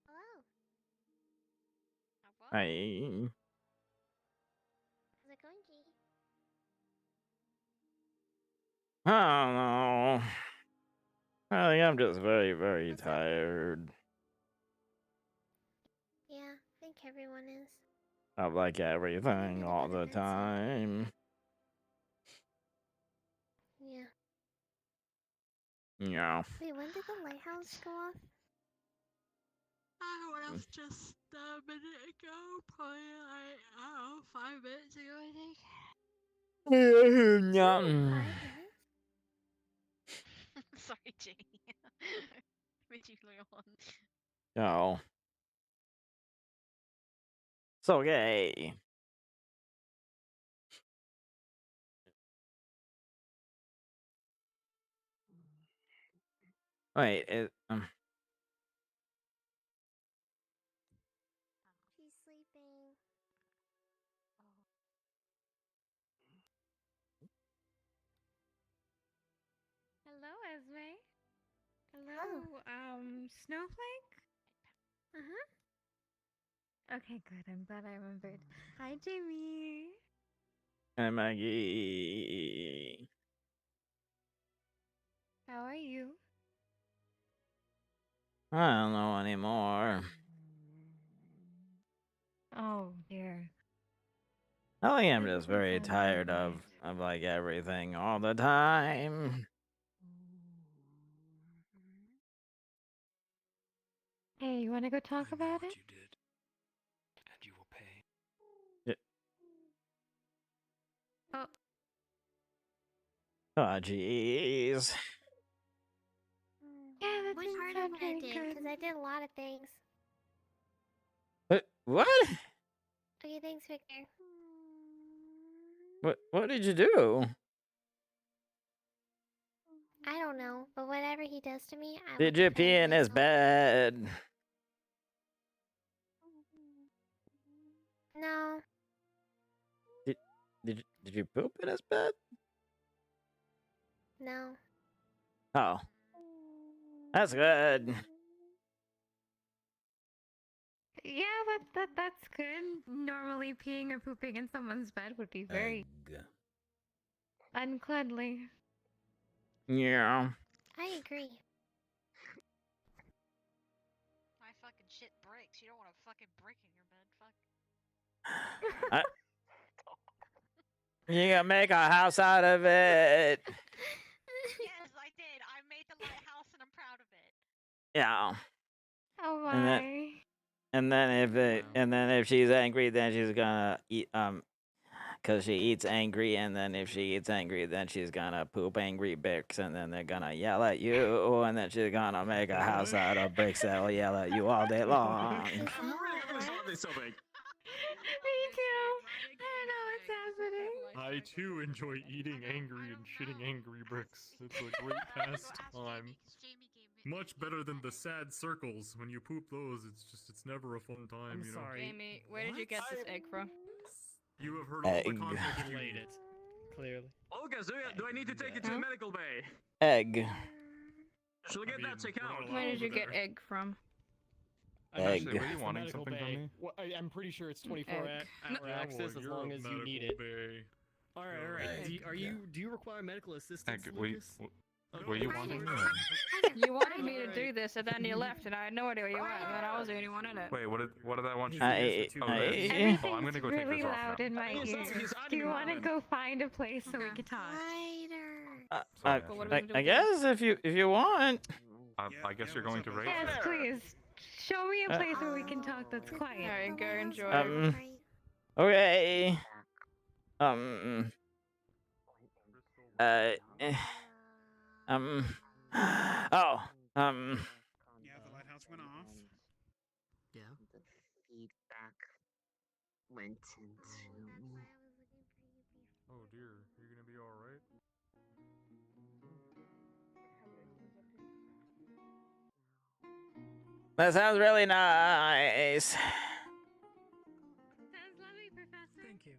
Hello. I How's it going, G? don't know. I think I'm just very, very tired. Yeah, I think everyone is. Of like everything all the time. Yeah. Yeah. Wait, when did the lighthouse go off? When else just a minute ago, probably like, I don't know, 5 minutes ago, I think. Yeah. 5 minutes? Sorry, Jenny. Made you yawn. Oh. So gay. Wait, She's sleeping. Hello, Esme. Hello, Snowflake? Okay, good. I'm glad I remembered. Hi, Jamie. and Maggie. How are you? I don't know anymore. Oh, dear. I think I'm just very tired of like everything all the time. Hey, you want to go talk about it? And you will pay. Oh. Oh, jeez. Yeah, that What didn't part of sound what I very did? good. Because I did a lot of things. What? Okay, thanks, Victor. What did you do? I don't know, but whatever he does to me, I Did you pee in his bed? No. Did you poop in his bed? No. Oh. That's good. Yeah, that's good. Normally, peeing or pooping in someone's bed would be very uncleanly. Yeah. I agree. My fucking shit breaks. You don't want to fucking break in your bed. Fuck. You gonna make a house out of it. Yes, I did. I made the lighthouse and I'm proud of it. Yeah. Oh And my. then if she's angry, then she's gonna because she eats angry, and then if she eats angry, then she's gonna poop angry bricks, and then they're gonna yell at you, and then she's gonna make a house out of bricks that'll yell at you all day long. I'm really gonna this so big. Me too. I don't know what's happening. I too enjoy eating angry and shitting angry bricks. It's a great pastime. Much better than the sad circles. When you poop those, it's never a fun time, you know. Jamie, where did you get this egg from? You have heard all the Egg. conflict you Laid it. Clearly. Lucas, do I need to take you to the medical bay? Egg. Shall I get that checked out? Where did you get egg from? Egg. Were you wanting something from me? Well, I'm pretty sure it's 24-hour Yeah, access well, as you're long a as you medical need it. bay. All right. Do you require medical assistance, Egg, Lucas? were you wanting me? You wanted me to do this, and then you left, and I had no idea where you went, and then I was the only one in it. Wait, what did I want you to do? Everything's I'm gonna go take really this off loud now. in my ears. Do you want to go find a place so we can talk? I guess if you want. I guess you're going to raid. Yes, please. Show me a place where we can talk that's quiet. Alright, go enjoy. Okay. Yeah, the lighthouse went off. Yeah. The feedback went into. Oh dear, you're gonna be all right. That sounds really nice. Sounds lovely, Professor. Thank you.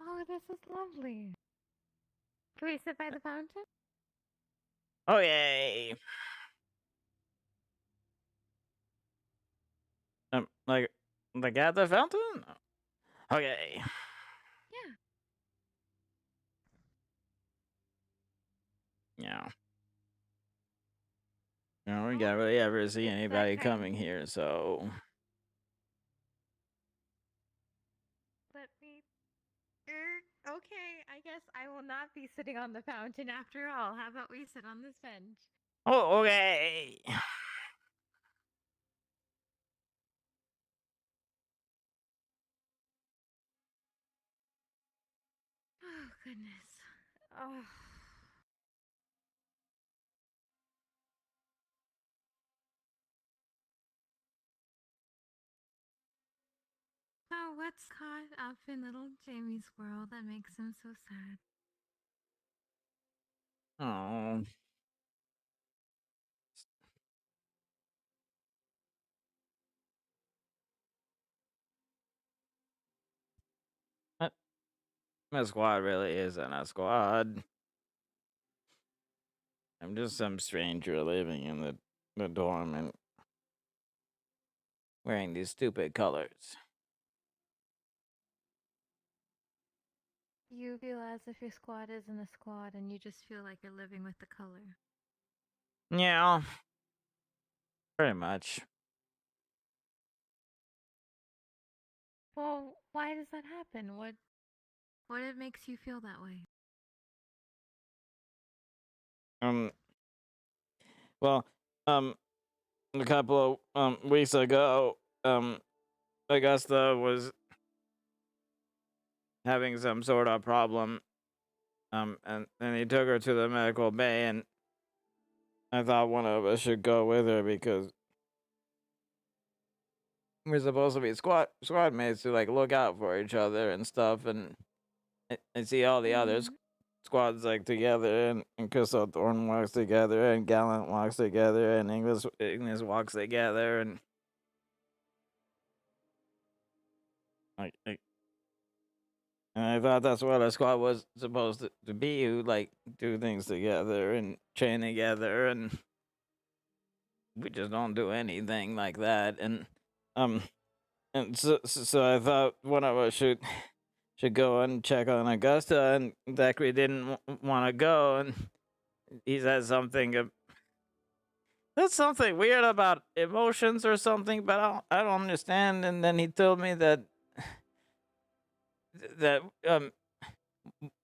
Oh, this is lovely. Can we sit by the fountain? Oh yay. Like at the fountain? Okay. Yeah. No, we can't really ever see anybody coming here, so. Let me. Okay, I guess I will not be sitting on the fountain after all. How about we sit on this bench? Oh, okay. Oh, goodness. Oh. Oh, what's caught up in little Jamie's world that makes him so sad? Oh. My squad really isn't a squad. I'm just some stranger living in the dorm and wearing these stupid colors. You feel as if your squad isn't a squad and you just feel like you're living with the color. Yeah. Pretty much. Well, why does that happen? What makes you feel that way? Well, a couple of weeks ago, Augusta was having some sort of problem. And he took her to the medical bay, and I thought one of us should go with her because we're supposed to be squad mates to like look out for each other and stuff, and see all the other squads like together, and Crystal Thorn walks together, and Gallant walks together, and Ignis walks together, and and I thought that's what a squad was supposed to be, who like do things together and train together, and we just don't do anything like that. Um, and so I thought one of us should go and check on Augusta, and Zachary didn't want to go, and he said something. That's something weird about emotions or something, but I don't understand. And then he told me that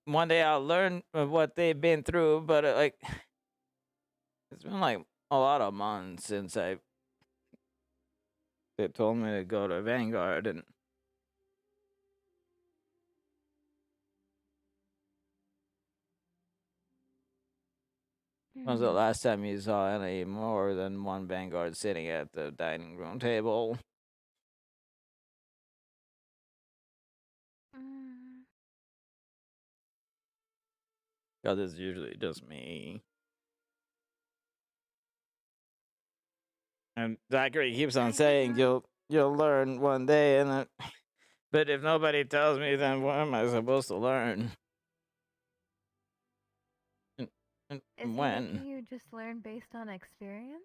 one day I'll learn what they've been through, but like it's been like a lot of months since they told me to go to Vanguard, and when was the last time you saw any more than one Vanguard sitting at the dining room table? Because it's usually just me. And Zachary keeps on saying you'll learn one day, and but if nobody tells me, then what am I supposed to learn? And Isn't when? it you just learn based on experience?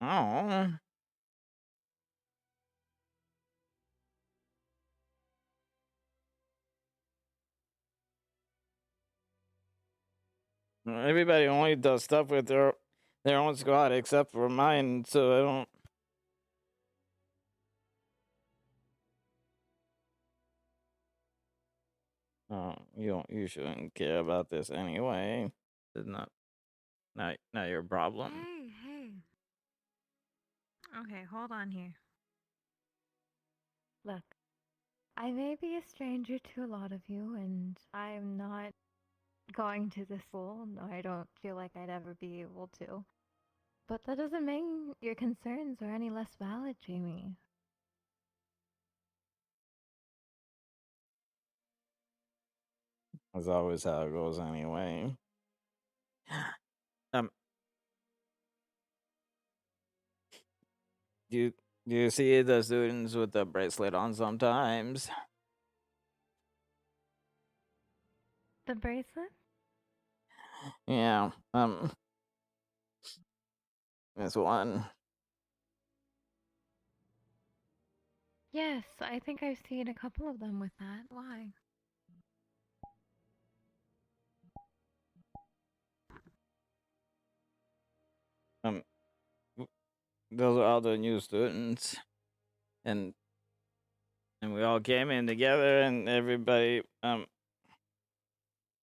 Oh. Everybody only does stuff with their own squad except for mine, so I don't. Oh, you shouldn't care about this anyway. It's not your problem. Hey. Okay, hold on here. Look, I may be a stranger to a lot of you, and I'm not going to this school. No, I don't feel like I'd ever be able to. But that doesn't make your concerns are any less valid, Jamie. That's always how it goes anyway. Do you see the students with the bracelet on sometimes? The bracelet? Yeah. This one. Yes, I think I've seen a couple of them with that. Why? Those are all the new students, and we all came in together, and everybody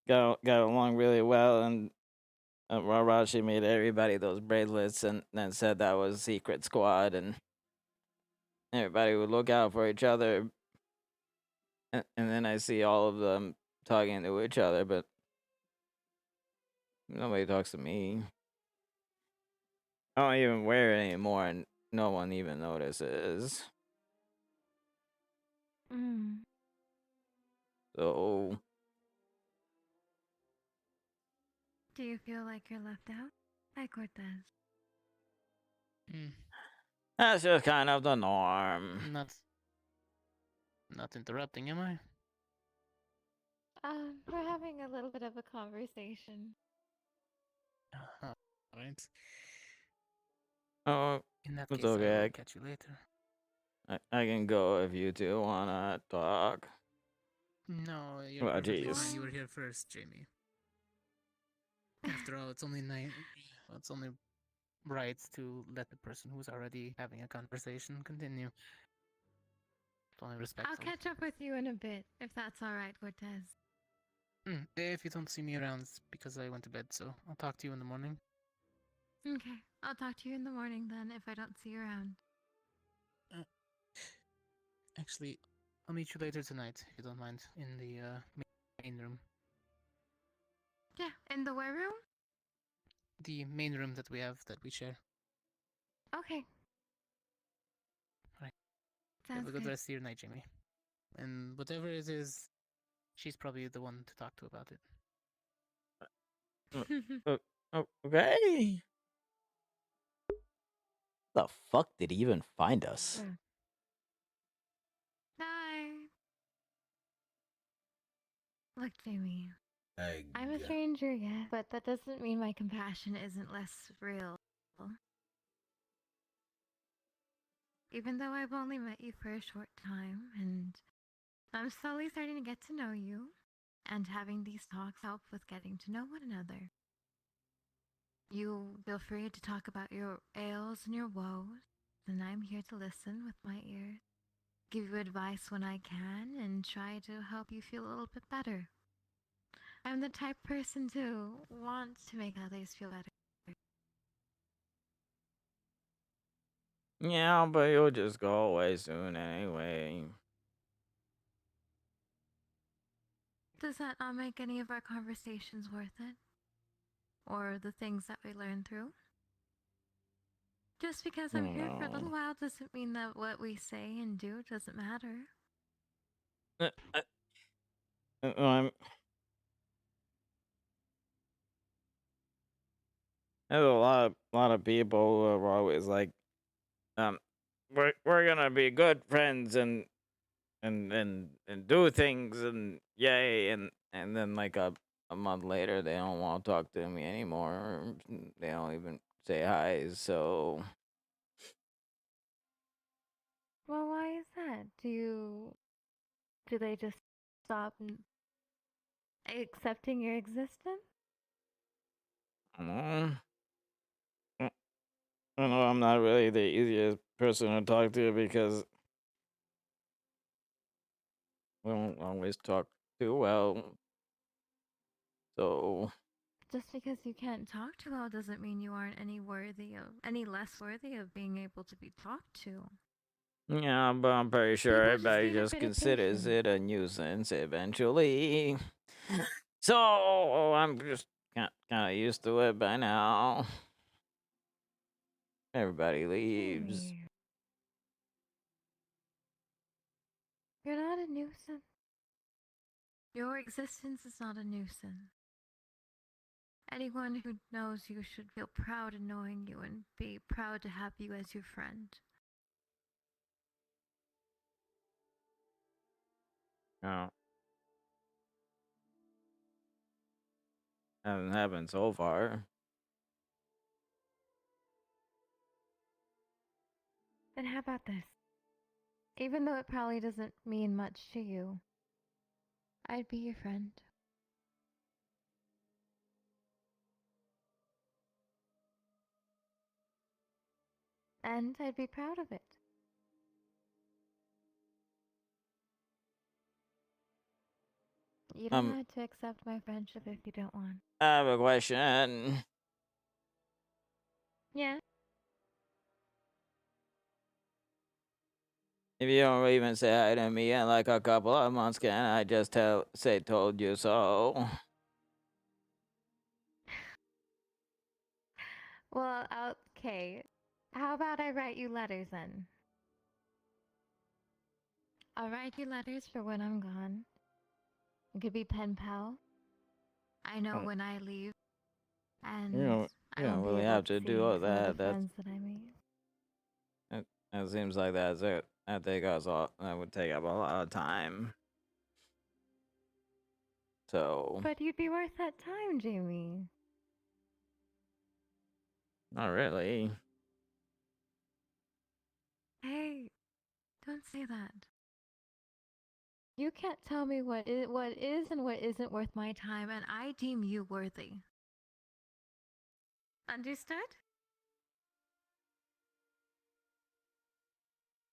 got along really well, and Rarashi made everybody those bracelets, and then said that was Secret Squad, and everybody would look out for each other, and then I see all of them talking to each other, but nobody talks to me. I don't even wear it anymore, and no one even notices. So, Do you feel like you're left out? Hi, Cortez. that's just kind of the norm. Not interrupting, am I? We're having a little bit of a conversation. Right. Oh, In that it's case, I okay. will catch you later. I can go if you two wanna talk. No, you're Well, perfectly jeez. fine. You were here first, Jamie. After all, it's only it's only right to let the person who's already having a conversation continue. It's only respectful. I'll catch up with you in a bit, if that's alright, Cortez. If you don't see me around, it's because I went to bed, so I'll talk to you in the morning. Okay, I'll talk to you in the morning then, if I don't see you around. Actually, I'll meet you later tonight, if you don't mind, in the main room. Yeah, in the where room? The main room that we share. Okay. Right. Sounds Have a good good. rest of your night, Jamie. And whatever it is, she's probably the one to talk to about it. Okay. The fuck did he even find us? Hi. Look, Jamie. I'm a stranger, yeah, but that doesn't mean my compassion isn't less real. even though I've only met you for a short time, and I'm slowly starting to get to know you, and having these talks help with getting to know one another. You feel free to talk about your ails and your woes, and I'm here to listen with my ears, give you advice when I can, and try to help you feel a little bit better. I'm the type of person to want to make others feel better. Yeah, but you'll just go away soon anyway. Does that not make any of our conversations worth it? Or the things that we learn through? Just because I'm here for a little while doesn't mean that what we say and do doesn't matter. I'm. There's a lot of people who are always like, we're gonna be good friends and do things and yay and then like a month later they don't want to talk to me anymore. They don't even say hi. So Well, why is that? Do they just stop accepting your existence? I know I'm not really the easiest person to talk to because we don't always talk too well. So Just because you can't talk too well doesn't mean you aren't any less worthy of being able to be talked to. yeah, but I'm pretty sure People just everybody need a just bit of considers patience. it a nuisance eventually. So I'm just kind of used to it by now. Everybody leaves. Jamie. You're not a nuisance. Your existence is not a nuisance. Anyone who knows you should feel proud in knowing you and be proud to have you as your friend. Oh. Hasn't happened so far. Then how about this? Even though it probably doesn't mean much to you, I'd be your friend. And I'd be proud of it. You don't have to accept my friendship if you don't want. I have a question. Yeah? If you don't even say hi to me in like a couple of months, can I just say told you so? Well, okay. How about I write you letters then? I'll write you letters for when I'm gone. It could be pen pal. I know when I leave, and You don't really have to do all that. friends that I meet. It seems like that's it. That would take up a lot of time. So But you'd be worth that time, Jamie. not really. Hey, don't say that. You can't tell me what is and what isn't worth my time, and I deem you worthy. Understood?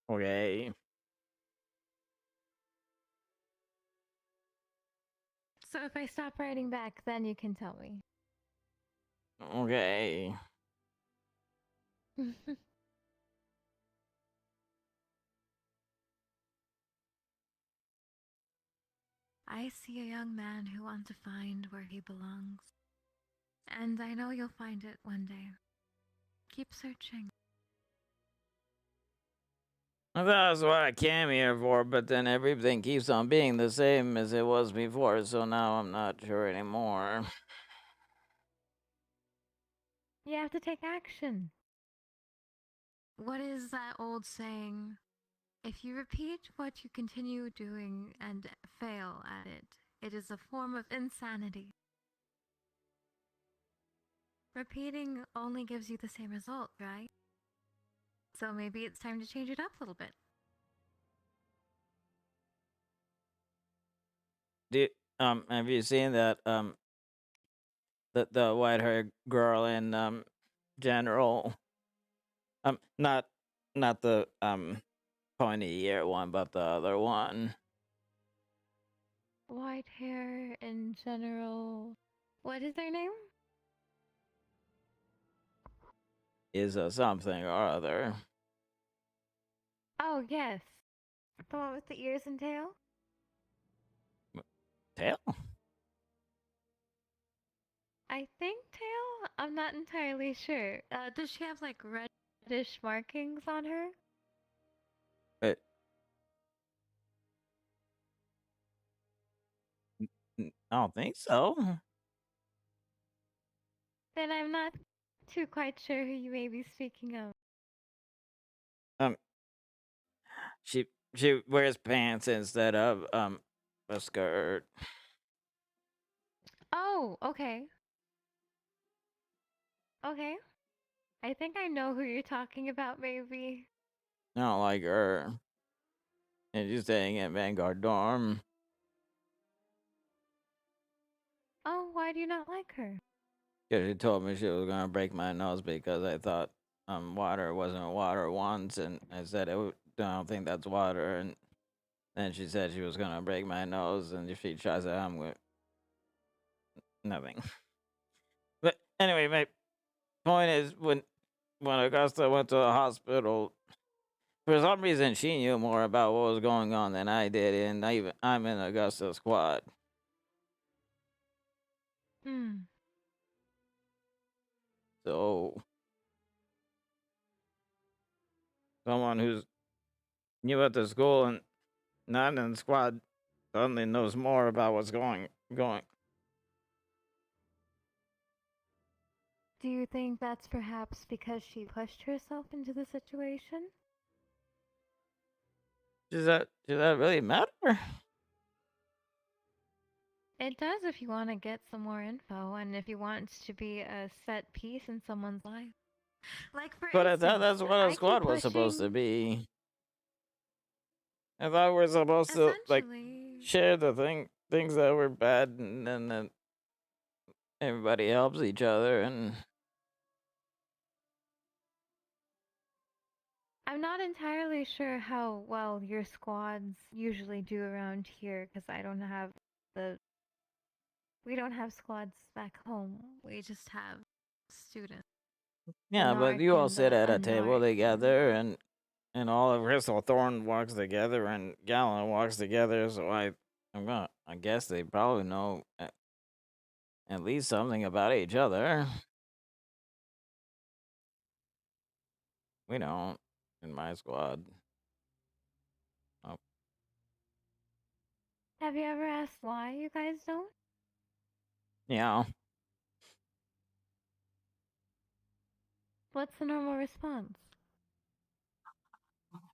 Okay. So if I stop writing back, then you can tell me. Okay. I see a young man who wants to find where he belongs. And I know you'll find it one day. Keep searching. That's what I came here for, but then everything keeps on being the same as it was before, so now I'm not sure anymore. You have to take action. What is that old saying? If you repeat what you continue doing and fail at it, it is a form of insanity. Repeating only gives you the same result, right? So maybe it's time to change it up a little bit. Have you seen that the white haired girl in general? Not the pointy ear one, but the other one. White hair in general. What is their name? Is a something or other. Oh, yes. The one with the ears and tail? Tail? I think tail? I'm not entirely sure. Does she have like reddish markings on her? But I don't think so. Then I'm not too quite sure who you may be speaking of. She wears pants instead of a skirt. Oh, okay. Okay. I think I know who you're talking about, maybe. I don't like her. And she's staying at Vanguard dorm. Oh, why do you not like her? Because she told me she was gonna break my nose because I thought water wasn't water once, and I said I don't think that's water, and then she said she was gonna break my nose, and if she tries it, I'm with nothing. But anyway, my point is when Augusta went to the hospital, for some reason she knew more about what was going on than I did, and I'm in Augusta's squad. So someone who's new at the school and not in the squad suddenly knows more about what's going. Do you think that's perhaps because she pushed herself into the situation? Does that really matter? It does if you want to get some more info and if you want to be a set piece in someone's life. Like for But instance, that's what a squad was supposed to be. I thought we were supposed to like share the things that were bad, and then everybody helps each other. And I'm not entirely sure how well your squads usually do around here because we don't have squads back home. We just have students. yeah, but you all sit at a table together, and all of Crystal Thorn walks together, and Gallon walks together. So I guess they probably know at least something about each other. We don't in my squad. Oh. Have you ever asked why you guys don't? Yeah. What's the normal response?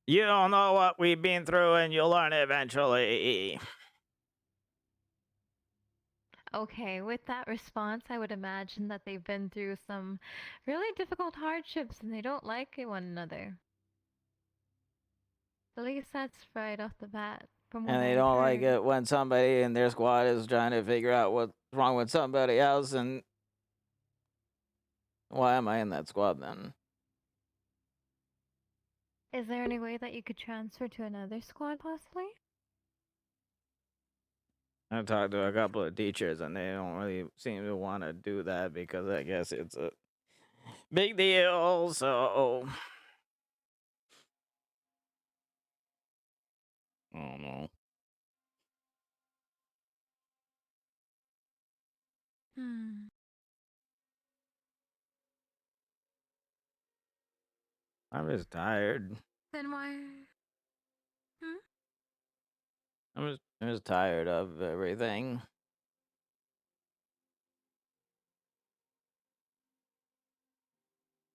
You don't know what we've been through, and you'll learn eventually. Okay, with that response, I would imagine that they've been through some really difficult hardships and they don't like one another. At least that's right off the bat. From what And they I've don't heard. like it when somebody in their squad is trying to figure out what's wrong with somebody else. And why am I in that squad then? Is there any way that you could transfer to another squad, possibly? I talked to a couple of teachers, and they don't really seem to want to do that because I guess it's a big deal. So I don't know. I'm just tired. Then why? I'm just tired of everything.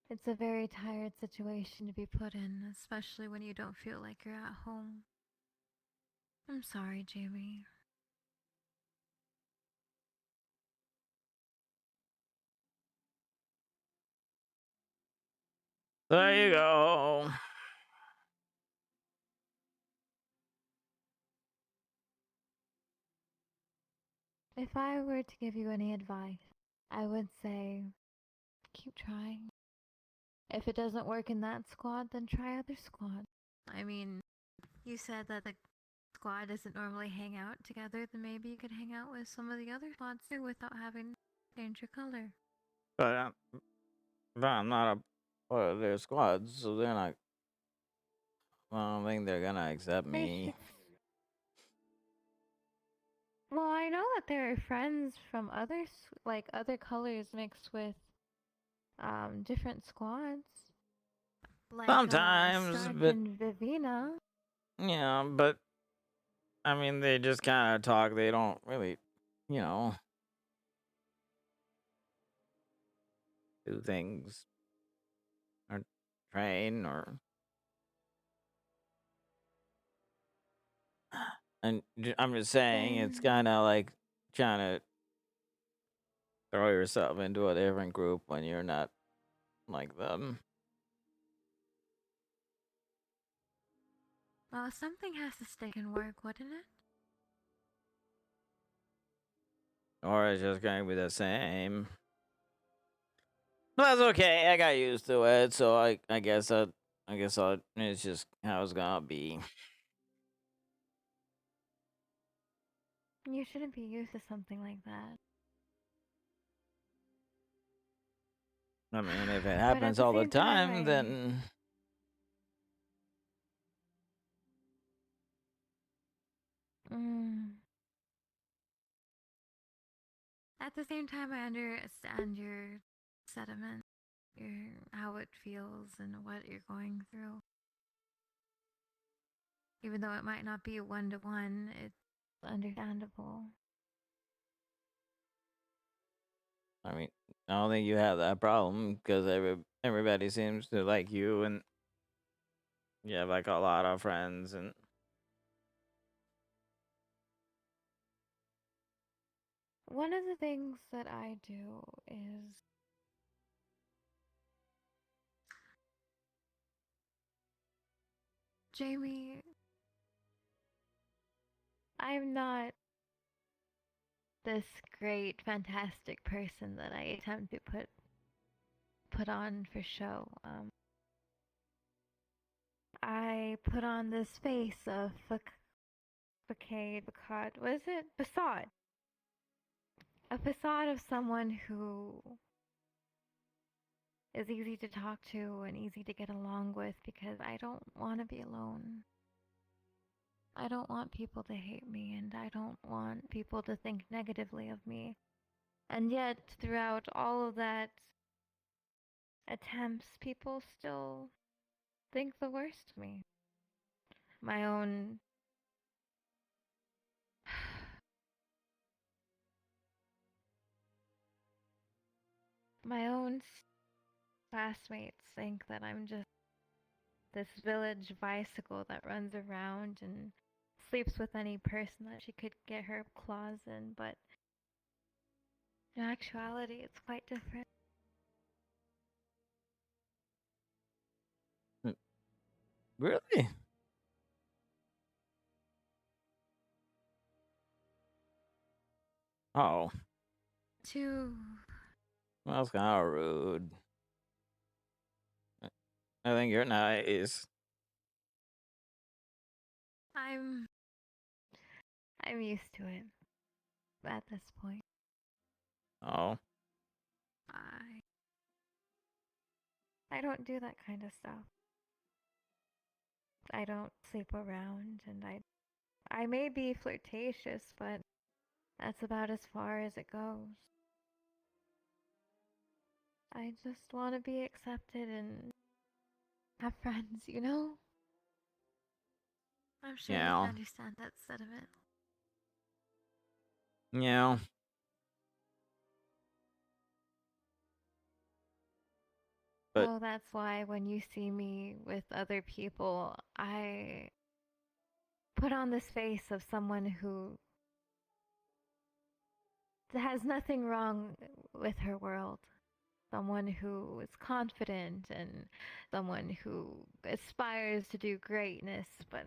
It's a very tired situation to be put in, especially when you don't feel like you're at home. I'm sorry, Jamie. There you go. If I were to give you any advice, I would say keep trying. If it doesn't work in that squad, then try other squad. I mean, you said that the squad doesn't normally hang out together, then maybe you could hang out with some of the other squads too without having to change your color. But I'm not a part of their squad, so they're not. I don't think they're gonna accept me. Well, I know that there are friends from other colors mixed with different squads. Like Sometimes, Stark but and Vivina. yeah, but I mean, they just kind of talk. They don't really, you know, do things or train or. And I'm just saying, it's kind of like trying to throw yourself into a different group when you're not like them. Well, something has to stick and work, wouldn't it? Or it's just going to be the same. But that's okay. I got used to it, so I guess it's just how it's gonna be. You shouldn't be used to something like that. I mean, if it But at happens the all the same time, time, then At the same time, I understand your sentiment, how it feels, and what you're going through. Even though it might not be one-to-one, it's understandable. I mean, I don't think you have that problem because everybody seems to like you, and you have like a lot of friends, and One of the things that I do is Jamie, I'm not this great, fantastic person that I attempt to put on for show. I put on this face of facade, what is it? Facade. A facade of someone who is easy to talk to and easy to get along with because I don't want to be alone. I don't want people to hate me, and I don't want people to think negatively of me. And yet, throughout all of that attempts, people still think the worst of me. My own classmates think that I'm just this village bicycle that runs around and sleeps with any person that she could get her claws in, but in actuality, it's quite different. really, oh, Too. well, that's kind of rude. I think you're nice. I'm used to it at this point. Oh, I don't do that kind of stuff. I don't sleep around, and I may be flirtatious, but that's about as far as it goes. I just want to be accepted and have friends, you know? I'm sure you Yeah. can understand that sentiment. yeah. But So that's why when you see me with other people, I put on this face of someone who has nothing wrong with her world. someone who is confident and someone who aspires to do greatness, but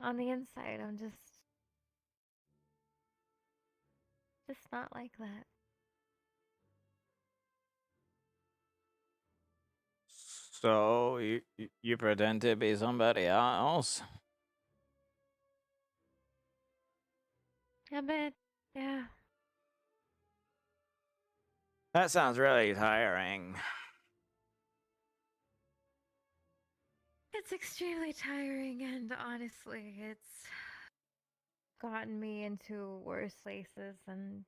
on the inside, I'm just not like that. So you pretend to be somebody else? A bit, yeah. That sounds really tiring. It's extremely tiring, and honestly, it's gotten me into worse places, and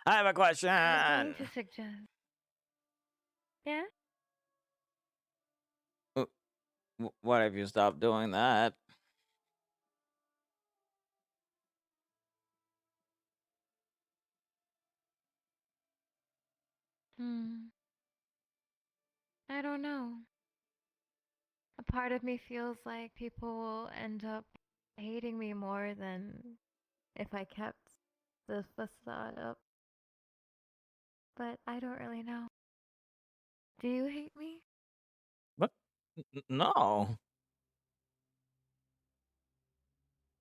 I have a question. I was going to suggest. Yeah? What if you stop doing that? I don't know. A part of me feels like people will end up hating me more than if I kept the facade up. But I don't really know. Do you hate me? What? No.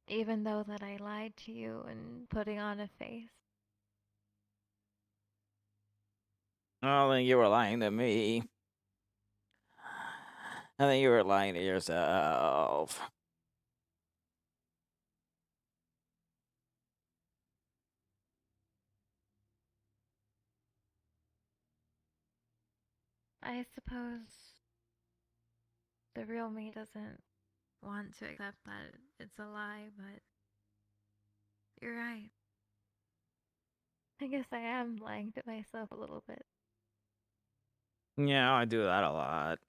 Even though that I lied to you and putting on a face? I don't think you were lying to me. I think you were lying to yourself. I suppose the real me doesn't want to accept that it's a lie, but you're right. I guess I am lying to myself a little bit. Yeah, I do that a lot.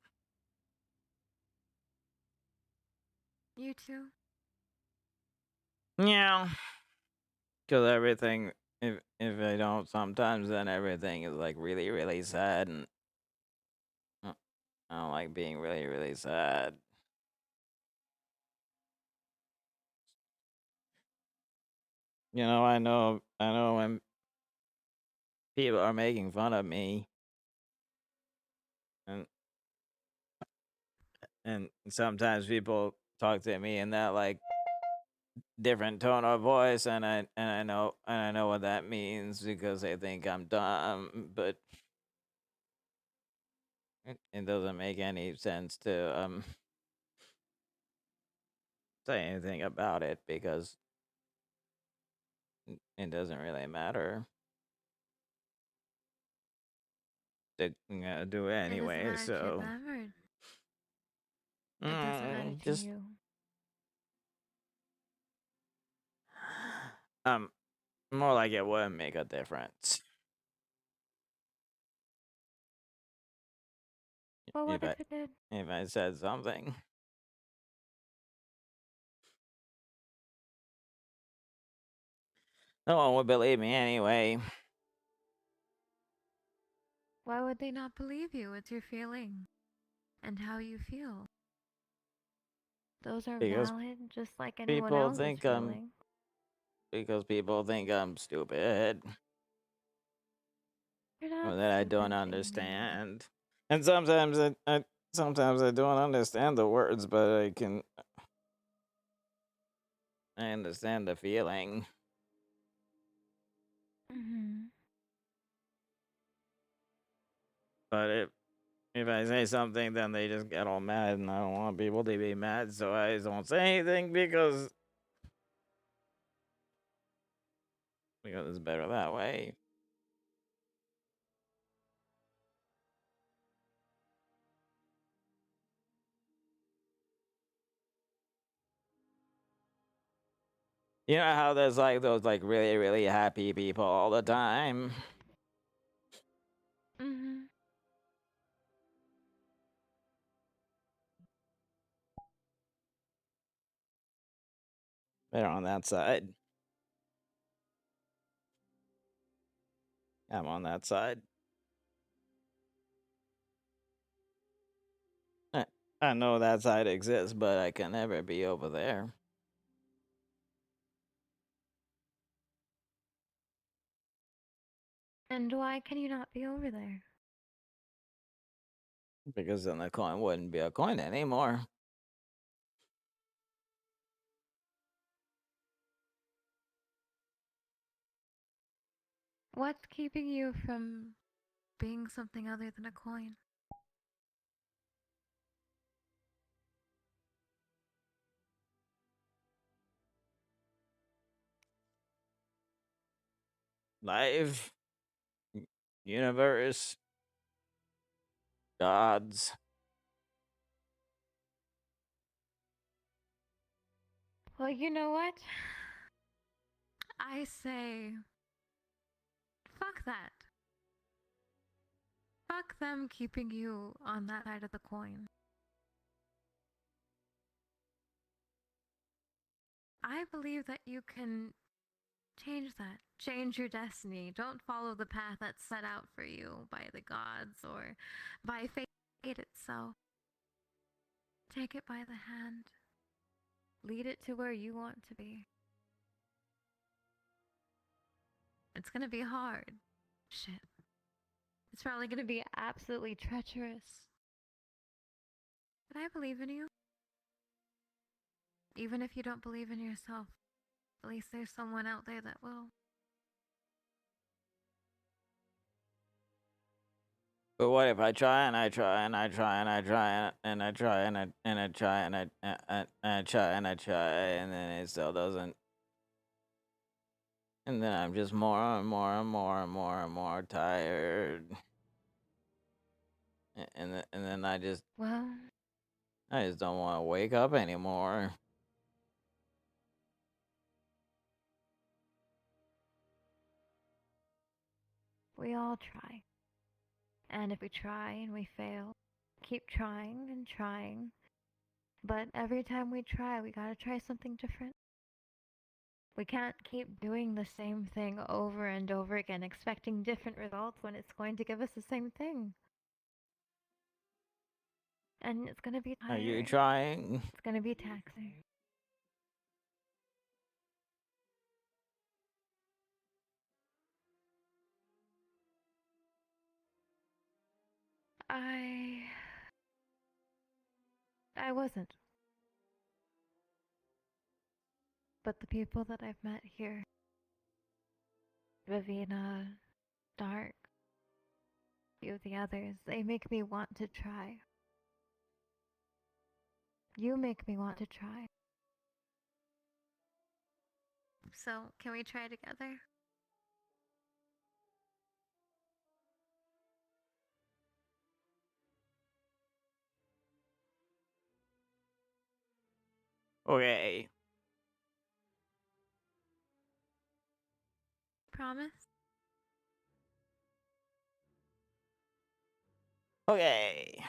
You too? Yeah. Because everything, if I don't sometimes, then everything is like really, really sad. And I don't like being really, really sad. I know when people are making fun of me. And sometimes people talk to me in that like different tone of voice, and I know what that means because they think I'm dumb, but it doesn't make any sense to say anything about it because it doesn't really matter. They're gonna do it anyway, It doesn't matter so to them, or it doesn't matter to just you? more like it wouldn't make a difference. Well, what if it did? If I said something. No one would believe me anyway. Why would they not believe you? It's your feeling and how you feel. Those are Because valid, just like anyone people else's think feeling. because people think I'm stupid. You're not Or that I don't stupid, understand. And sometimes I don't understand the words, but I understand the feeling. But if I say something, then they just get all mad, and I don't want people to be mad, so I don't say anything because it's better that way. You know how there's like those like really, really happy people all the time? They're on that side. I'm on that side. I know that side exists, but I can never be over there. And why can you not be over there? Because then the coin wouldn't be a coin anymore. What's keeping you from being something other than a coin? Life, universe, gods. Well, you know what? I say, fuck that. Fuck them keeping you on that side of the coin. I believe that you can change that. Change your destiny. Don't follow the path that's set out for you by the gods or by fate itself. Take it by the hand. Lead it to where you want to be. It's gonna be hard. Shit. It's probably gonna be absolutely treacherous. But I believe in you. Even if you don't believe in yourself, at least there's someone out there that will. But what if I try and I try and I try and I try and I try and I try and I try and I try and then it still doesn't. And then I'm just more and more and more and more and more tired. And then I just don't want to wake up anymore. We all try. And if we try and we fail, keep trying and trying. But every time we try, we gotta try something different. We can't keep doing the same thing over and over again, expecting different results when it's going to give us the same thing. And it's gonna be Are you tiring. trying? It's gonna be taxing. I wasn't. But the people that I've met here, Ravina, Dark, a few of the others, they make me want to try. You make me want to try. So, can we try together? Okay. Promise? Okay.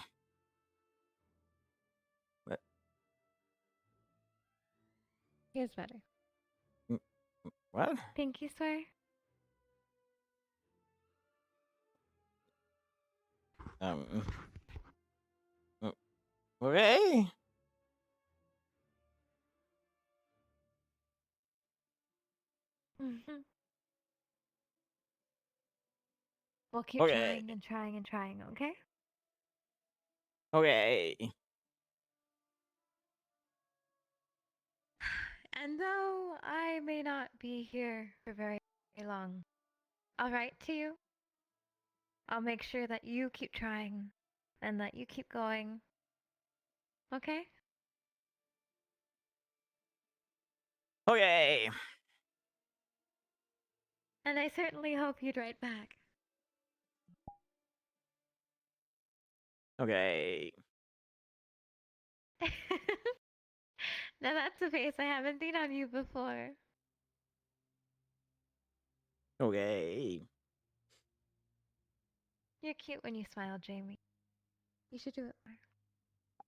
What? Here's better. What? Pinky swear? Okay. We'll keep Okay. trying and trying and trying, okay? Okay. And though I may not be here for very long, I'll write to you. I'll make sure that you keep trying and that you keep going. Okay? Okay. And I certainly hope you'd write back. Okay. Now that's a face I haven't seen on you before. Okay. You're cute when you smile, Jamie. You should do it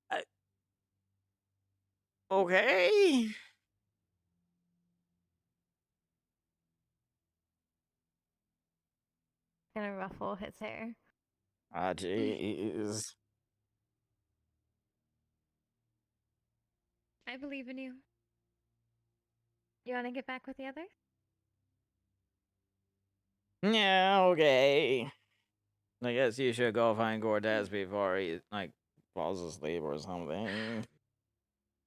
more. Okay. Gonna ruffle his hair. Ah, jeez. I believe in you. You wanna get back with the others? Yeah, okay. I guess you should go find Cortez before he, like, falls asleep or something.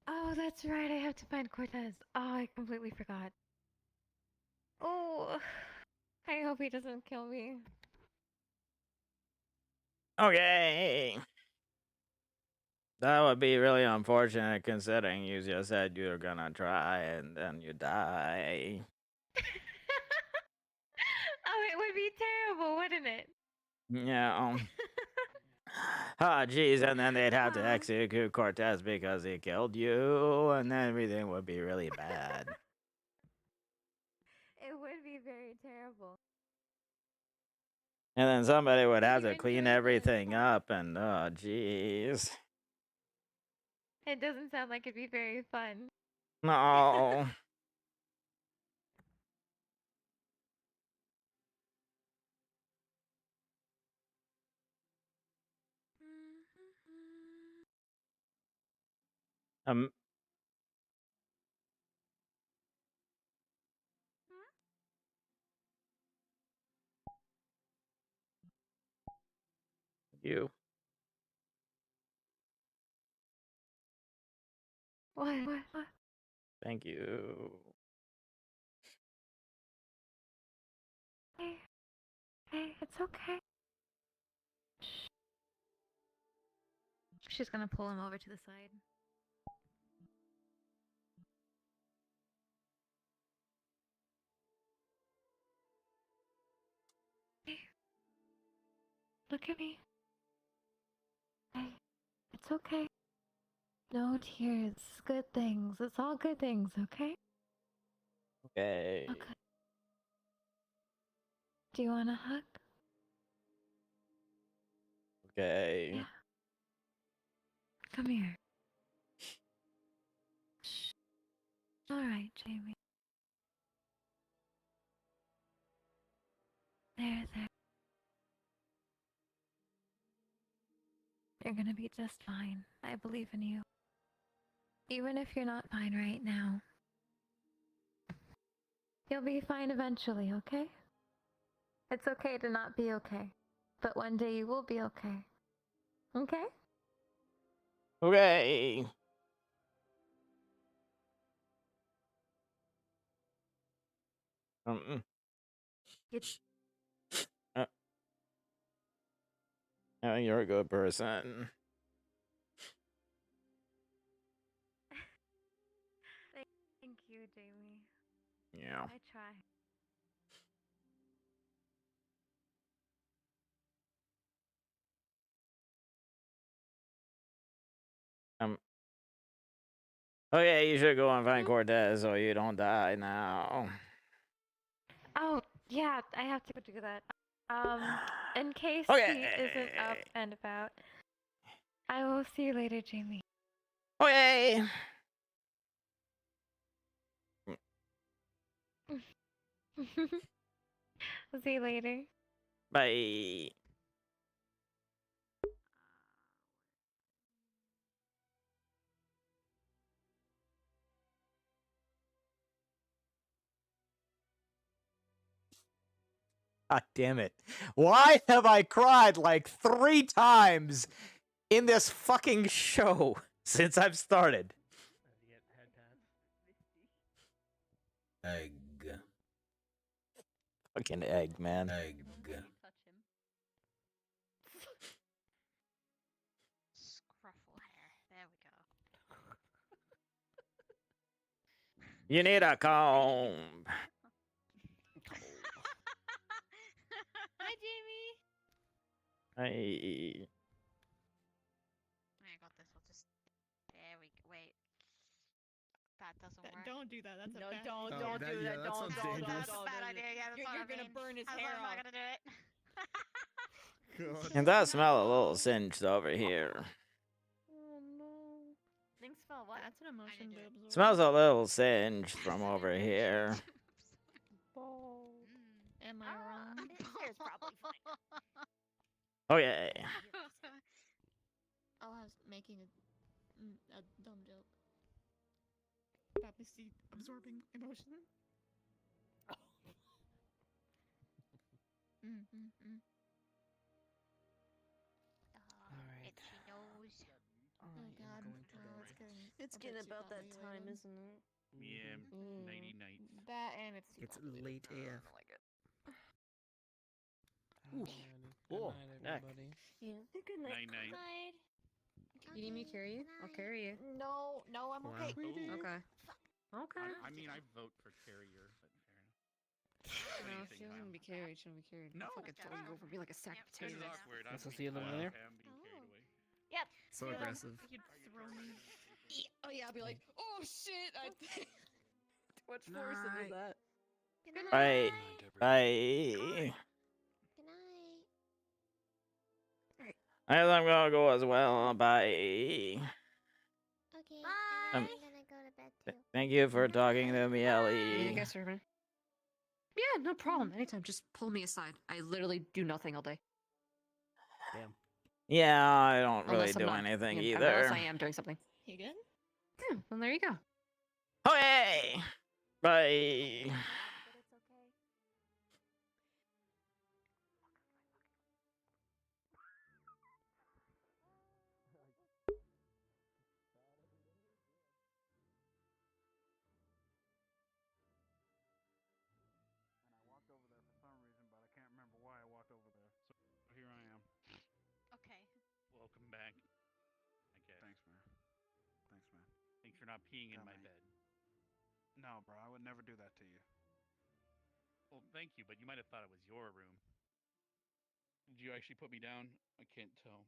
Oh, that's right. I have to find Cortez. Oh, I completely forgot. Oh, I hope he doesn't kill me. Okay. That would be really unfortunate considering you just said you were gonna try and then you die. Oh, it would be terrible, wouldn't it? Yeah. Ah, jeez, and then they'd have to execute Cortez because he killed you, and then everything would be really bad. It would be very terrible. And then somebody would have to clean everything up, and oh, jeez. It doesn't sound like it'd be very fun. No. Um. You. What? Thank you. Hey, it's okay. She's gonna pull him over to the side. Hey, look at me. Hey, it's okay. No tears, good things. It's all good things, okay? Okay. Okay. Do you want a hug? Okay. Yeah. Come here. Shh. All right, Jamie. There. You're gonna be just fine. I believe in you. Even if you're not fine right now. You'll be fine eventually, okay? It's okay to not be okay. But one day you will be okay. Okay? Okay. It's Oh, you're a good person. Thank you, Jamie. Yeah. I try. Okay, you should go and find Cortez so you don't die now. Oh, yeah, I have to go do that. In case Okay. he isn't up and about, I will see you later, Jamie. Okay. I'll see you later. Bye. God damn it. Why have I cried like 3 times in this fucking show since I've started? Egg. Fucking egg, man. Egg. Scruffle hair. There we go. You need a comb. Hi, Jamie. Hey. I got this. We'll just. There we go. Wait. That doesn't work. Don't do that. That's No, a bad don't idea. do that. Don't, That don't, sounds don't, dangerous. That's a bad idea. Yeah, that's You're what I gonna mean. burn his I was hair like, I'm not off. gonna do it. It does smell a little singed over here. Oh no. Things smell what? That's an emotion to absorb. Smells a little singed from over here. Am I wrong? His hair's probably fine. Okay. I was making a dumb joke. About Misty absorbing emotion. Alright. Itchy nose. Oh god. It's getting about that time, isn't it? Yeah, nighty night. That and it's too It's complicated. late AF. I like it. Oh, Good night, everybody. Yeah. Good night. Night night. You need me to carry you? I'll carry you. No, I'm Wow. okay. Ooh. Okay. Okay. I mean, I vote for carrier, but fair enough. No, she doesn't want to be carried. She doesn't want to be carried. No. I'll fucking throw you over me like a sack of This is potatoes. awkward. Let's see you over there. I'm being carried away. Yep. So aggressive. You'd throw me. Oh yeah, I'll be like, oh shit! I too much force into that. Bye. Bye. I guess I'm gonna go as well. Bye. Okay, I'm gonna go to bed too. Thank you for talking to me, Yeah, Ellie. guys, Urban. Yeah, no problem. Anytime. Just pull me aside. I literally do nothing all day. Damn. Yeah, I don't really Unless I'm do not. anything Yeah, either. Unless I am doing something. You good? Yeah, well, there you go. Okay. Bye. And I walked over there for some reason, but I can't remember why I walked over there. So here I am. Okay. Welcome back. I guess. Thanks, man. Thanks, man. Thanks for not peeing in Yeah, my man. bed. No, bro, I would never do that to you. Well, thank you, but you might have thought it was your room. Did you actually put me down? I can't tell.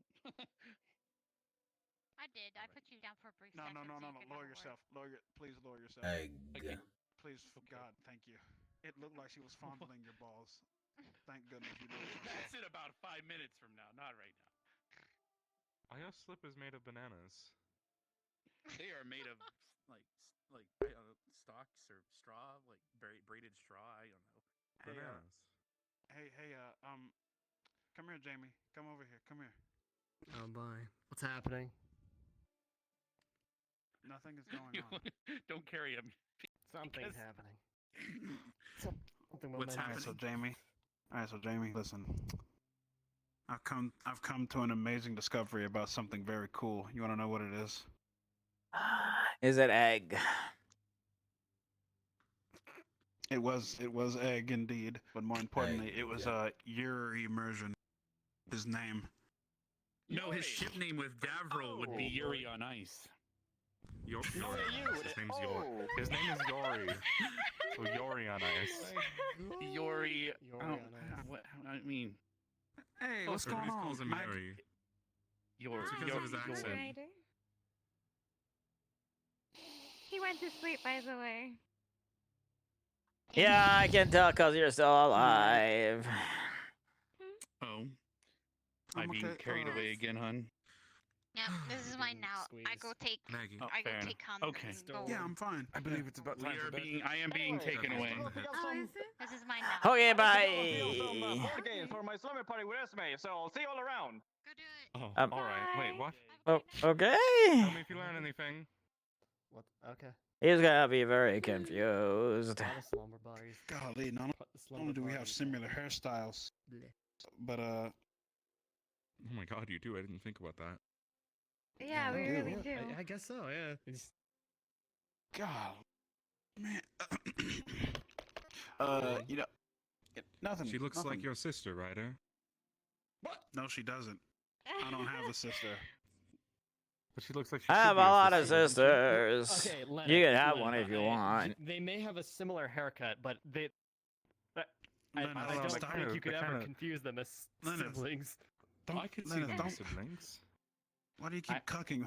I did. I put you down for a brief No, second. no, no, so no, you no. could Lower have a word. yourself. Please lower yourself. Egg. Please, for God, thank you. It looked like she was fondling your balls. Thank goodness you lowered yourself. That's in about 5 minutes from now, not right now. I guess slip is made of bananas. They are made of like stalks or straw, like braided straw. I don't know. Hey, Bananas. come here, Jamie. Come over here. Come here. Oh boy. What's happening? Nothing is going on. Don't carry him. Something's Because- happening. What's happening? So Jamie, listen. I've come to an amazing discovery about something very cool. You want to know what it is? Is it egg? It was egg indeed, but more importantly, it was your immersion. His name. No, his ship name with Davril would be Yuri on Ice. Yori. No, His name's Yori. His name is Yori. So Yori on ice. Yuri. Yuri on ice. What? I mean. Hey, what's going Everybody on? calls him Mag- Yori. Yuri. It's because of his accent. Ryder. He went to sleep, by the way. Yeah, I can tell because you're still alive. Oh. I'm being carried away again, hun. Yeah, this is mine now. I go take. Maggie. I go fair take enough. Hum Okay. and go. Yeah, I'm fine. I believe it's about time for bed. I am being taken away. Oh, is it? This is mine now. Okay, Some bye. board games for my slumber party with Esme, so I'll see you all around. Go do it. Oh, alright. Wait, what? Oh, okay. Tell me if you learn anything. What? Okay. He's gonna be very confused. A lot of slumber bodies. Golly, not Put the only do we have bodies similar down. hairstyles, Bleh. but Oh my god, you do. I didn't think about that. Yeah, we really do. I guess so. Yeah. It's God, man. You know, nothing. She looks nothing. like your sister, Ryder. What? No, she doesn't. I don't have a sister. But she looks like she I should have be a your lot of sister. sisters. Okay, Leonard, You can have Leonard, one if you want. They may have a similar haircut, but I Leonard, don't stop. think you could They're ever kinda- confuse them as Leonard. siblings. I could see Leonard, them don't- as siblings. Why do you keep cucking?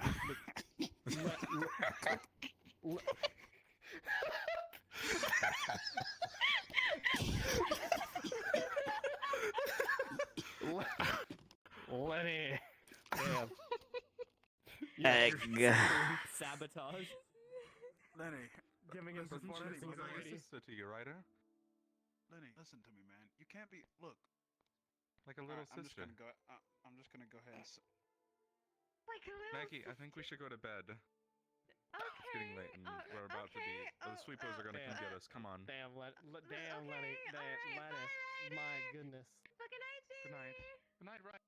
Lenny. Damn. Egg. Sabotage. Lenny, Giving us Doesn't performance she look like a anxiety. sister to you, Ryder? Lenny, listen to me, man. You can't be. Look. Like a little I'm just sister. gonna go. I'm just gonna go ahead. Like a little Maggie, I think we should go to bed. Okay. It's getting late and we're about to be. The sweepers are gonna come get us. Come on. Damn, damn, okay, Lenny. Damn, alright, Lenny. bye, My Ryder. goodness. But Good night. Good night, Ryder.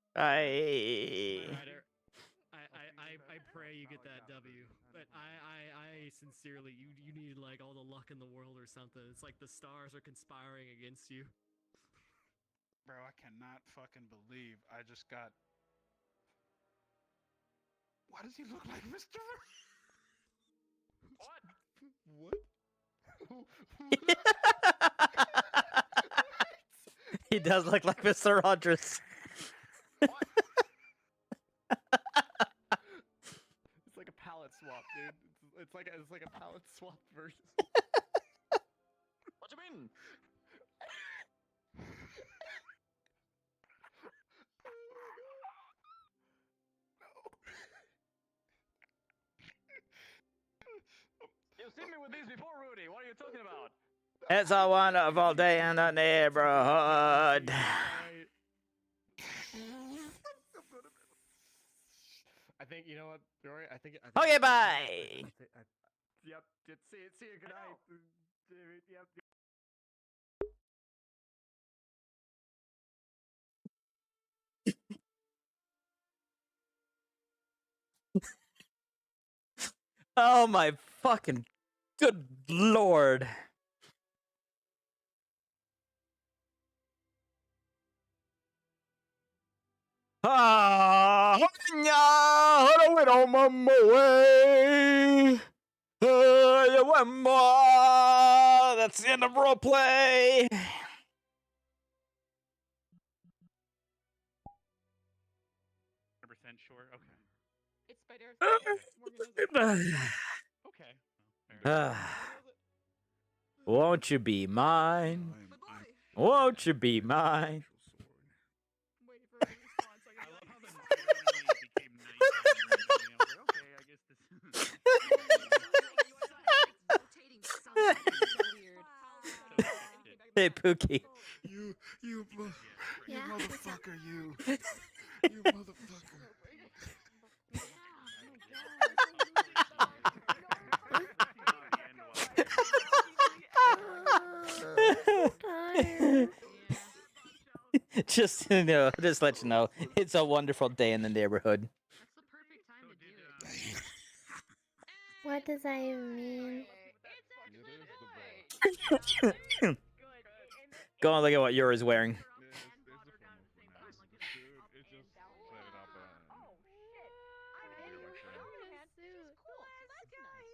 I pray you get that W, but I sincerely, you need like all the luck in the world or something. It's like the stars are conspiring against you. Bro, I cannot fucking believe I just got. Why does he look like Mr. What? He does look like Mr. Rogers. It's like a palette swap, dude. It's like a palette swap version. What you mean? You've seen me with these before, Rudy. What are you talking about? It's a wonderful day in the neighborhood. I think, you know what, Rory? I think Okay, bye. Yep. See you. Good night. Yep. Oh my fucking good lord. I went on my way. That's the end of roleplay. Sure. Okay. It's by Derek. Okay. Won't you be mine? Won't you be mine? Hey, Pookie. You Yeah, motherfucker, you motherfucker. Just let you know, it's a wonderful day in the neighborhood. What does that even mean? Go and look at what Yura's wearing.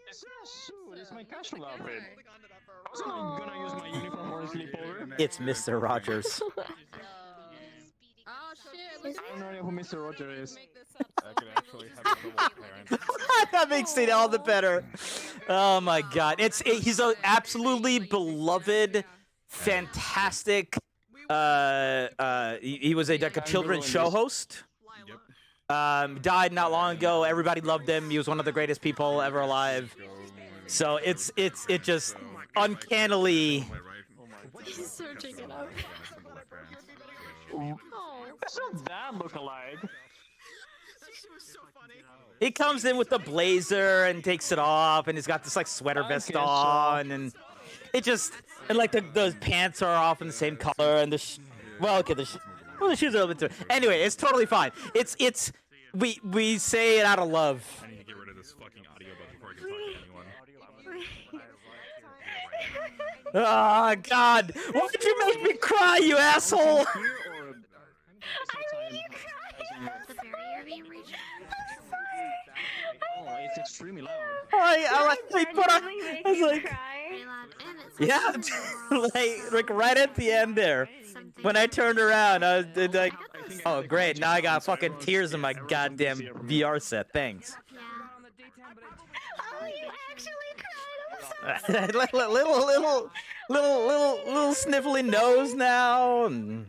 It's not a suit, it's my casual outfit. I was gonna use my uniform for a sleepover. It's Mr. Rogers. Oh shit! I have no idea who Mr. Roger is. I could actually have a little parent. That makes it all the better. Oh my god. He's an absolutely beloved, fantastic he was like a children's show host. Died not long ago. Everybody loved him. He was one of the greatest people ever alive. So it just uncannily. He's searching it up. It's not that look-alike. He comes in with the blazer and takes it off, and he's got this like sweater vest on, and it just like the pants are off in the same color, and the shoes are a little bit. Anyway, it's totally fine. We say it out of love. I need to get rid of this fucking audio before I can talk to anyone. Oh God! Why did you make me cry, you asshole? Oh, it's extremely loud. I was like, yeah, like right at the end there, when I turned around, I was like, oh great, now I got fucking tears in my goddamn VR set. Thanks. Oh, you actually cried. little sniffly nose now. And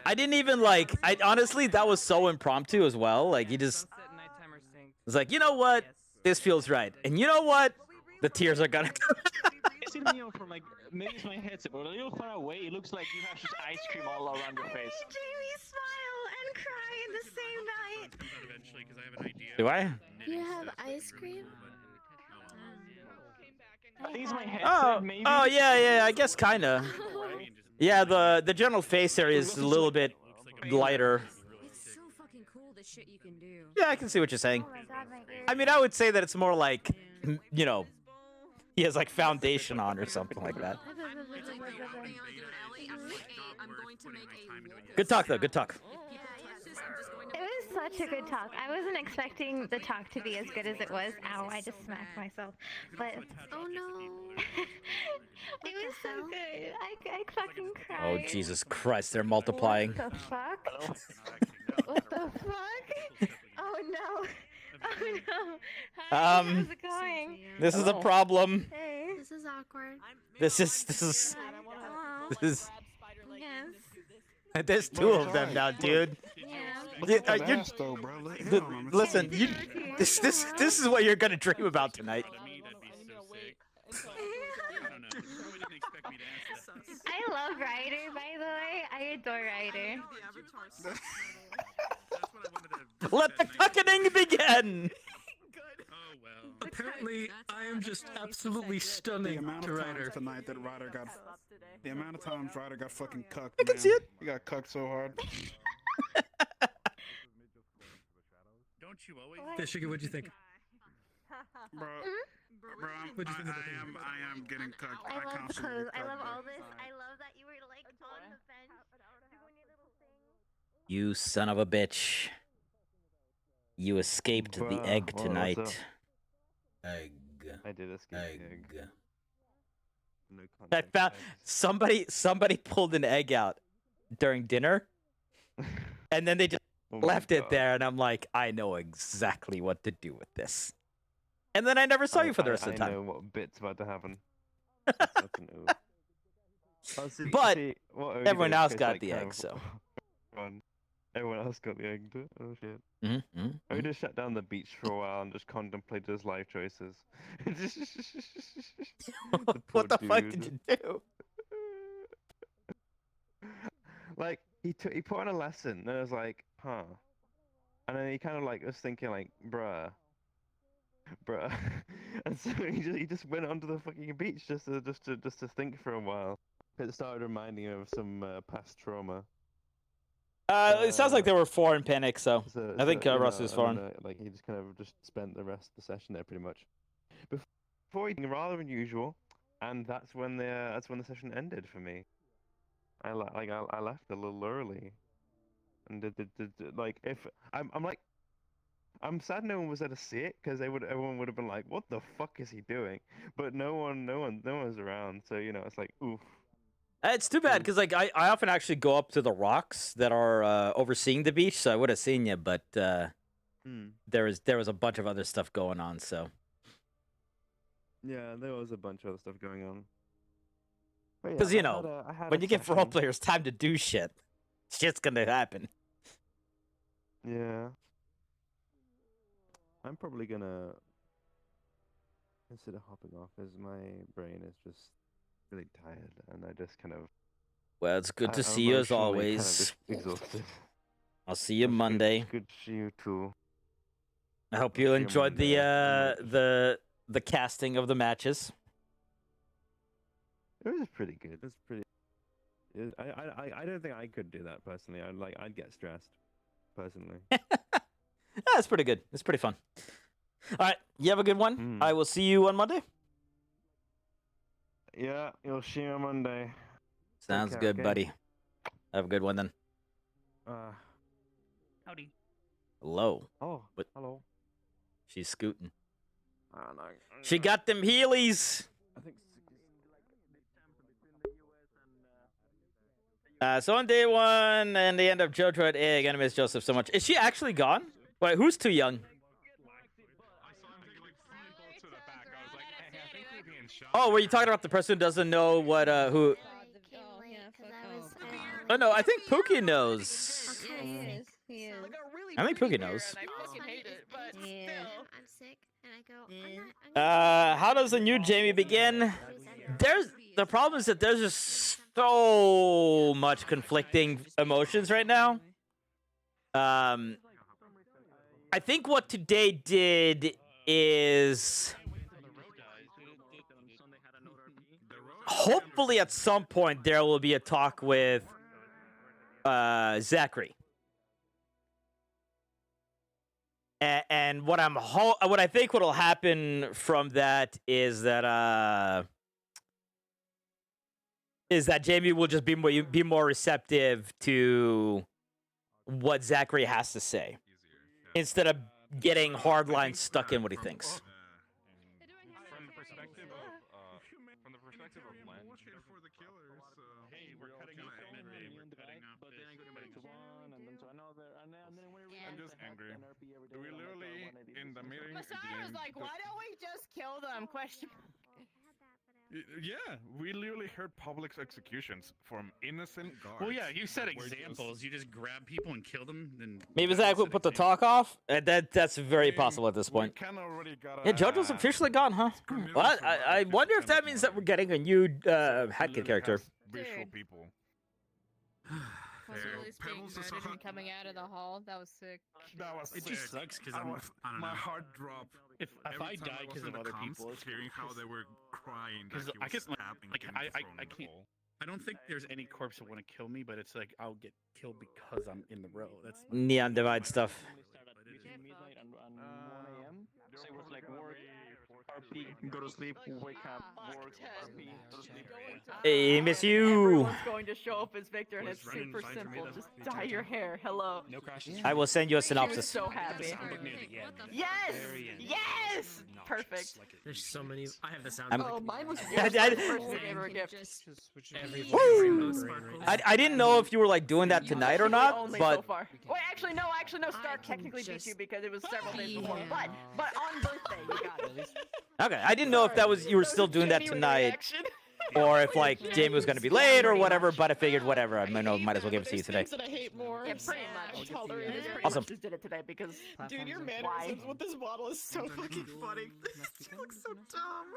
I didn't even honestly, that was so impromptu as well. Like he just was like, you know what, this feels right, and you know what, the tears are gonna come. It's in from like maybe it's my headset, but a little far away, it looks like you have just ice cream all around your face. Jamie smile and cry in the same night. Eventually, because I have an idea. Do I? You have ice cream? I think it's my headset, maybe. Oh yeah, I guess kinda. Yeah, the general face area is a little bit lighter. It's so fucking cool the shit you can do. Yeah, I can see what you're saying. Oh my god, my ears. I mean, I would say that it's more like, you know, he has like foundation on or something like that. Good talk, though. Good talk. It was such a good talk. I wasn't expecting the talk to be as good as it was. Ow, I just smacked myself. But Oh no. it was so good. I fucking cried. Oh, Jesus Christ, they're multiplying. What the fuck? What the fuck? Oh no. Oh no. Hi, how's it going? This is a problem. Hey. This is awkward. This is Yes. There's two of them now, dude. Listen, this is what you're gonna dream about tonight. I love Ryder, by the way. I adore Ryder. Let the cuckening begin. Apparently, I am just absolutely stunning to Ryder. Tonight that Ryder got. The amount of times Ryder got fucking cucked. I can see it. He got cucked so hard. Don't you always? Fishiga, what'd you think? Bro, What'd you think of the I am getting cucked. I love the constantly clothes. get I cucked, love bro. all this. I love that you were like on the bench doing your little thing. You son of a bitch. You escaped the egg What's tonight. up? Egg. I did escape the egg. Egg. No I context found eggs. somebody pulled an egg out during dinner, and then they just Oh my left it God. there, and I'm like, I know exactly what to do with this. And then I never saw you for the rest of the I know time. what bit's about to happen. Fucking ooh. Oh, But what Odie everyone did else is, got like, the kind egg, of so. run. Everyone else got the egg too. Oh shit. Mm-hmm. I just sat down the beach for a while and just contemplated his life choices. What the fuck dude. did you do? Like he put on a lesson and I was like, huh. And then he kind of like was thinking like, bruh. And so he just went onto the fucking beach just to think for a while. It started reminding him of some past trauma. It sounds like they were four in panic, so I think Russ is and fine. then, like he just kind of just spent the rest of the session there pretty much. Before eating rather unusual, and that's when the session ended for me. I left a little early, and did like if I'm sad no one was there to see it because everyone would have been like, what the fuck is he doing? But no one was around, so you know it's like oof. It's too bad because like I often actually go up to the rocks that are overseeing the beach, so I would have seen you, but there was a bunch of other stuff going on, so. Yeah, there was a bunch of other stuff going on. But yeah, Because you I know, had when a you give session. role players time to do shit's gonna happen. Yeah. I'm probably gonna consider hopping off as my brain is just really tired and I just kind of. Well, it's good to I'm see you as emotionally kind of always. just exhausted. I'll see you It's Monday. Good to see you too. I hope you see you enjoyed Monday. the casting of the matches. It was pretty good. It was pretty. I don't think I could do that personally. I'd get stressed, personally. It's pretty good. It's pretty fun. All right, you have a good one. I will see you on Monday. Yeah, you'll see you on Monday. Sounds care, good, okay? buddy. Have a good one then. Howdy. Hello. Oh, what? Hello. She's scooting. I don't know. She got them Heelys. I think. So on day one and the end of JoJo at Egg, I miss Joseph so much. Is she actually gone? Wait, who's too young? Oh, were you talking about the person who doesn't know what who? Oh no, I think Pookie knows. He is. I think Pookie knows. I'm sick, and I go. How does the new Jamie begin? The problem is that there's just so much conflicting emotions right now. I think what today did is hopefully at some point there will be a talk with Zachary. And what I think what'll happen from that is that Jamie will just be more receptive to what Zachary has to say instead of getting hardline stuck in what he thinks. From the perspective of Len, hey, we're cutting off midday, we're cutting off this. I'm just angry. Do we literally in the meeting? Messiah was like, why don't we just kill them? Question. Yeah, we literally heard public executions from innocent guards. Well, yeah, you set We're just- examples. You just grab people and kill them. Then Maybe Zach will put the talk off. That's very possible at this point. Yeah, JoJo's officially gone, huh? Well, I wonder if that means that we're getting a new Hatka character. Visual people. Coming out of the hall, that was sick. That was It sick. just sucks because I don't my know. heart dropped. If I die because of other people, it's hearing how they were crying that because he I was guess stabbing like him I from the can't. hole. I don't think there's any corpse that want to kill me, but it's like I'll get killed because I'm in the row. That's Neon Divide stuff. Midnight and 1 a.m. So it was like work, RP, go to sleep, wake up, work, RP, go to sleep. Hey, miss you. Everyone's going to show up as Victor, and it's super simple. Just dye your hair. Hello. No crashes. I will send you a She was synopsis. so happy. Yes! Yes! Perfect. There's so many. I have the sound. Oh, mine was I- the I- first thing ever gift. Woo! I didn't know if you were like doing that tonight or not, Only but so far. Wait, actually no. Stark technically beat you because it was several days before. But on birthday, you got it. okay, I didn't know if that was you were still doing that Genuine tonight, reaction. or if like Jamie was gonna be late or whatever. But I figured whatever. I might as well give it to you today. That I hate more. Yeah, pretty much. Awesome. Just did it today because Dude, your why? mannerisms with this model is so fucking funny. This looks so dumb.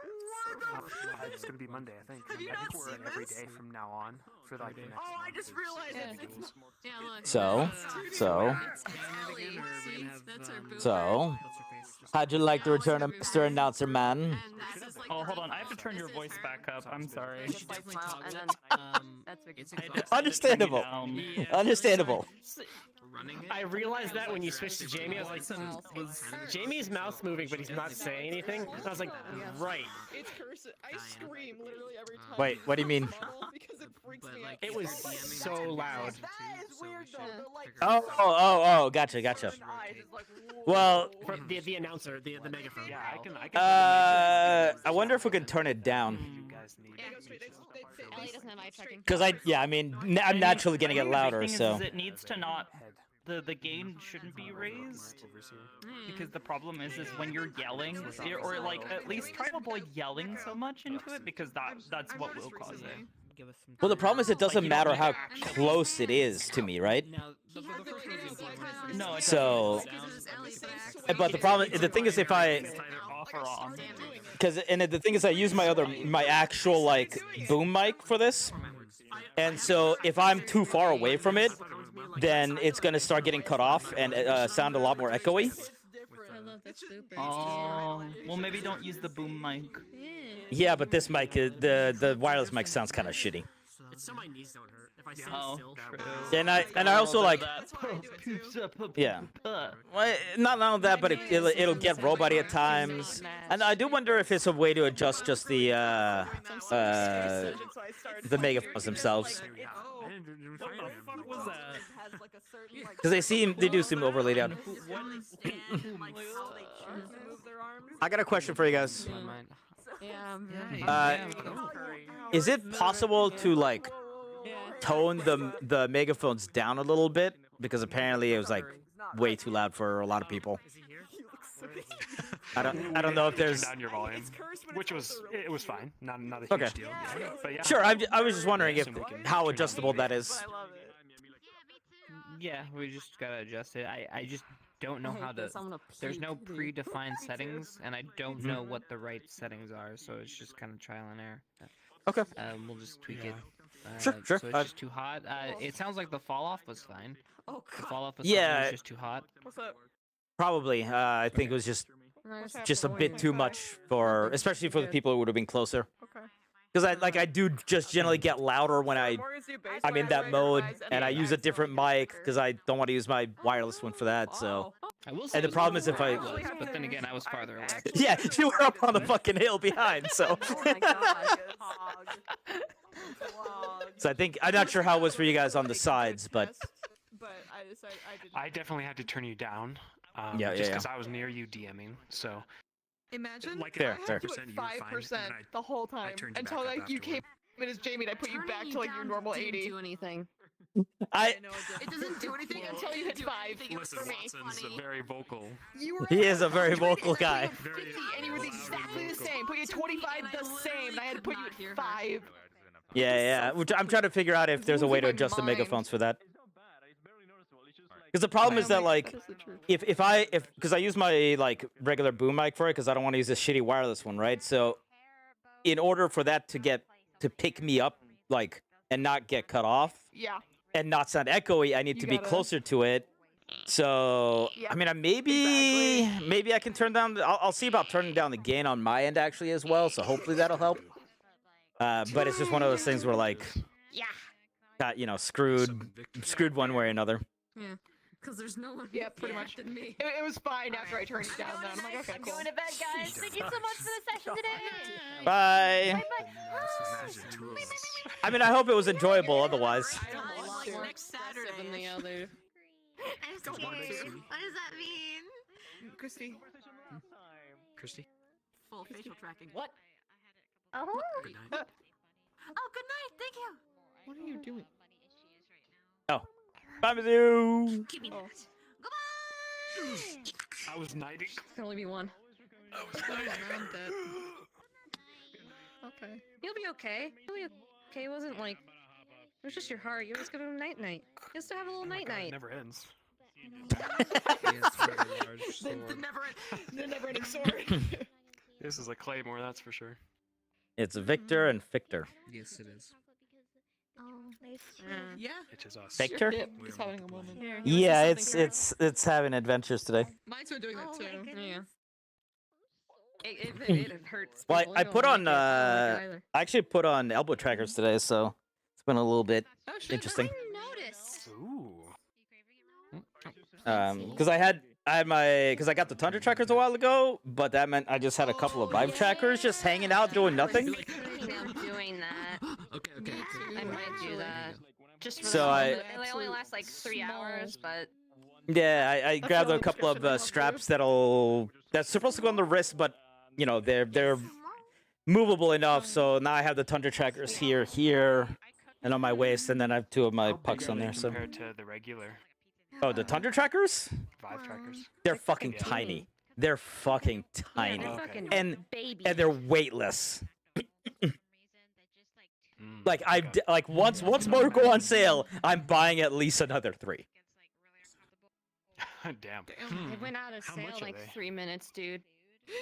It's gonna be Monday, I think. Have you I not think we're seen every this? day from now on for like the next Oh, I month. just realized it's Yeah, look. So, how'd you like the return of Mr. Announcer Man? Oh, hold on. I have to turn your voice back up. I'm sorry. Understandable. Understandable. I realized that when you switched to Jamie, I was like, was Jamie's mouth moving, but he's not saying anything? And I was like, right. It's cursive. I scream literally every time. Wait, what do you mean? Because it freaks me out. It was so loud. That is weird though. Like, Oh, gotcha. Well, the announcer, the megaphone. Yeah, I can. I wonder if we can turn it down. Ellie doesn't have eye tracking. Because I'm naturally gonna get louder, so. It needs to not. The gain shouldn't be raised because the problem is when you're yelling or like at least try to avoid yelling so much into it because that's what will cause it. Well, the problem is it doesn't matter how close it is to me, right? No. So, but the thing is, if I, off or on. the thing is, I use my actual like boom mic for this, and so if I'm too far away from it, then it's gonna start getting cut off and sound a lot more echoey. Oh, well maybe don't use the boom mic. Yeah, but this mic, the wireless mic sounds kind of shitty. It's so my knees don't hurt. If I sit still. True. And I also like, yeah. Well, not only that, but it'll get robot-y at times, and I do wonder if it's a way to adjust just the megaphones themselves. Because they do seem overly loud. I got a question for you guys. Is it possible to like tone the megaphones down a little bit? Because apparently it was like way too loud for a lot of people. I don't know if there's. Turn down your volume, which was fine, not a huge deal. But yeah. Sure, I was just wondering if how adjustable that is. Yeah, we just gotta adjust it. I just don't know how to. There's no predefined settings, and I don't know what the right settings are, so it's just kind of trial and error. Okay. We'll just tweak it. Sure. So it's just too hot. It sounds like the fall off was fine. Oh, the fall off was yeah, fine, it was just too hot. What's up? Probably. I think it was just a bit too much for, especially for the people who would have been closer. Okay. Because I do just generally get louder when I'm in that mode, and I use a different mic because I don't want to use my wireless one for that. So, I will say and the it was problem is if I, was, but then again, I was farther away. yeah, you were up on the fucking hill behind, so. Oh my god. So I think I'm not sure how it was for you guys on the sides, but But I decided I didn't. I definitely had to turn you down. Yeah, just yeah. because I was near you DMing. So Imagine Like, Fair, I had fair. you at 5% the whole time until like you came in as Jamie and I put you back to like your normal 80. Do anything. I It doesn't do anything until you hit 5 listen, for me. Watson's very vocal. You were he is a at very 100 vocal and I guy. put you at 50 and you were exactly the same. Put you at 25 the same and I had to put you at 5. Yeah, yeah. Which I'm trying to figure out if there's a way to losing my adjust the mind. megaphones for that. Because the problem is that like, if because I use my like regular boom mic for it, because I don't want to use this shitty wireless one, right? So, in order for that to pick me up like and not get cut off Yeah. and not sound echoey, I need to be gotta- closer to it. So Yeah, I mean, maybe I can turn down. I'll see about turning down the gain on my end actually as well. So hopefully that'll help. But it's just one of those things where like, got screwed one way or another. Yeah. Because there's no one pretty much than me. It was fine after I turned it down. Then I'm like, okay, I'm cool. going to bed, guys. Thank you so much for the session today. Bye. I mean, I hope it was enjoyable. Otherwise, I don't want more excessive than the other. I'm scared. What does that mean? Christy. Christy. Full facial tracking. What? Oh. Good night. Oh, good night. Thank you. What are you doing? oh, bye, Mizzou. Give me that. I was knighting. Can only be one. I was Around that. Okay. You'll be okay. You'll be okay. It wasn't like. It was just your heart. You always go to night night. You used to have a little night night. It never ends. The never ending sword. This is a claymore, that's for sure. It's Victor and Victor. Yes, it is. Oh, nice. Yeah. It is us. Victor? He's having a moment. Yeah, it's having adventures today. Mine's been doing that Oh, too. my goodness. Yeah. It hurts. Well, people. I You put don't on like it. I don't like it either. I actually put on elbow trackers today, so it's been a little bit Oh, shit. interesting. Noticed. Ooh. Because I got the Tundra trackers a while ago, but that meant I just had a couple of vibe trackers just hanging out doing nothing. I'm doing that. Okay, okay. I might do that. Just for So the I- It only lasts like 3 hours, but Yeah, I grabbed a couple of straps that's supposed to go on the wrist, but you know they're movable enough. So now I have the Tundra trackers here, and on my waist, and then I have two of my pucks on there. So Compared to the regular oh, the Tundra trackers? Vive trackers. They're fucking tiny. They're fucking tiny, they're fucking and babies. and they're weightless. Like okay. like once more go on sale, I'm buying at least another 3. Damn. It went out of How sale much are like they? 3 minutes, dude.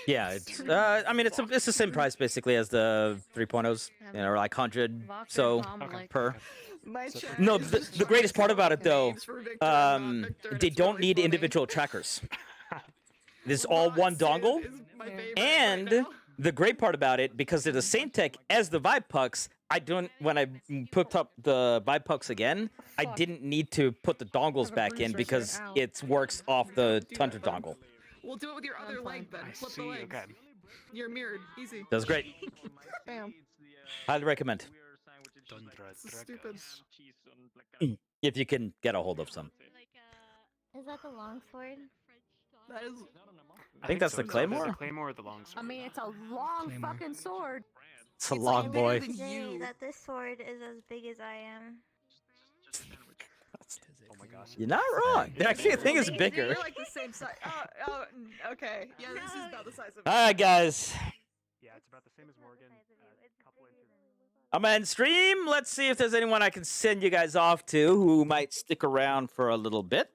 Yeah, it's I mean it's the same price basically as the 3.0s, you know, like 100 so per. My chat No, is just the greatest part about it though, names for Victor and not Victor, and they it's don't really need funny. individual trackers. This is all one dongle, Is my favorite and right now. the great part about it, because they're the same tech as the Vibe Pucks, when I picked up the Vibe Pucks again, I didn't need to put the dongles back in because it works off the Tundra dongle. We'll do it with your other leg then. Flip the legs. Okay. You're mirrored. Easy. That's great. Bam. Highly recommend. Tundra This is stupid. If you can get a hold of some. Is that the longsword? That is. I think that's the so. Claymore? The Claymore or the longsword? I mean, it's a long fucking sword. It's a long boy. Say that this sword is as big as I am. Oh my gosh. You're not wrong. Actually, I think it's bigger. You're like the same size. Oh, okay. Yeah, this is about the size of. All right, guys. Yeah, it's about the same as Morgan. A couple inches. I'm gonna end stream. Let's see if there's anyone I can send you guys off to who might stick around for a little bit.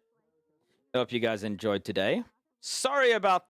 Hope you guys enjoyed today. Sorry about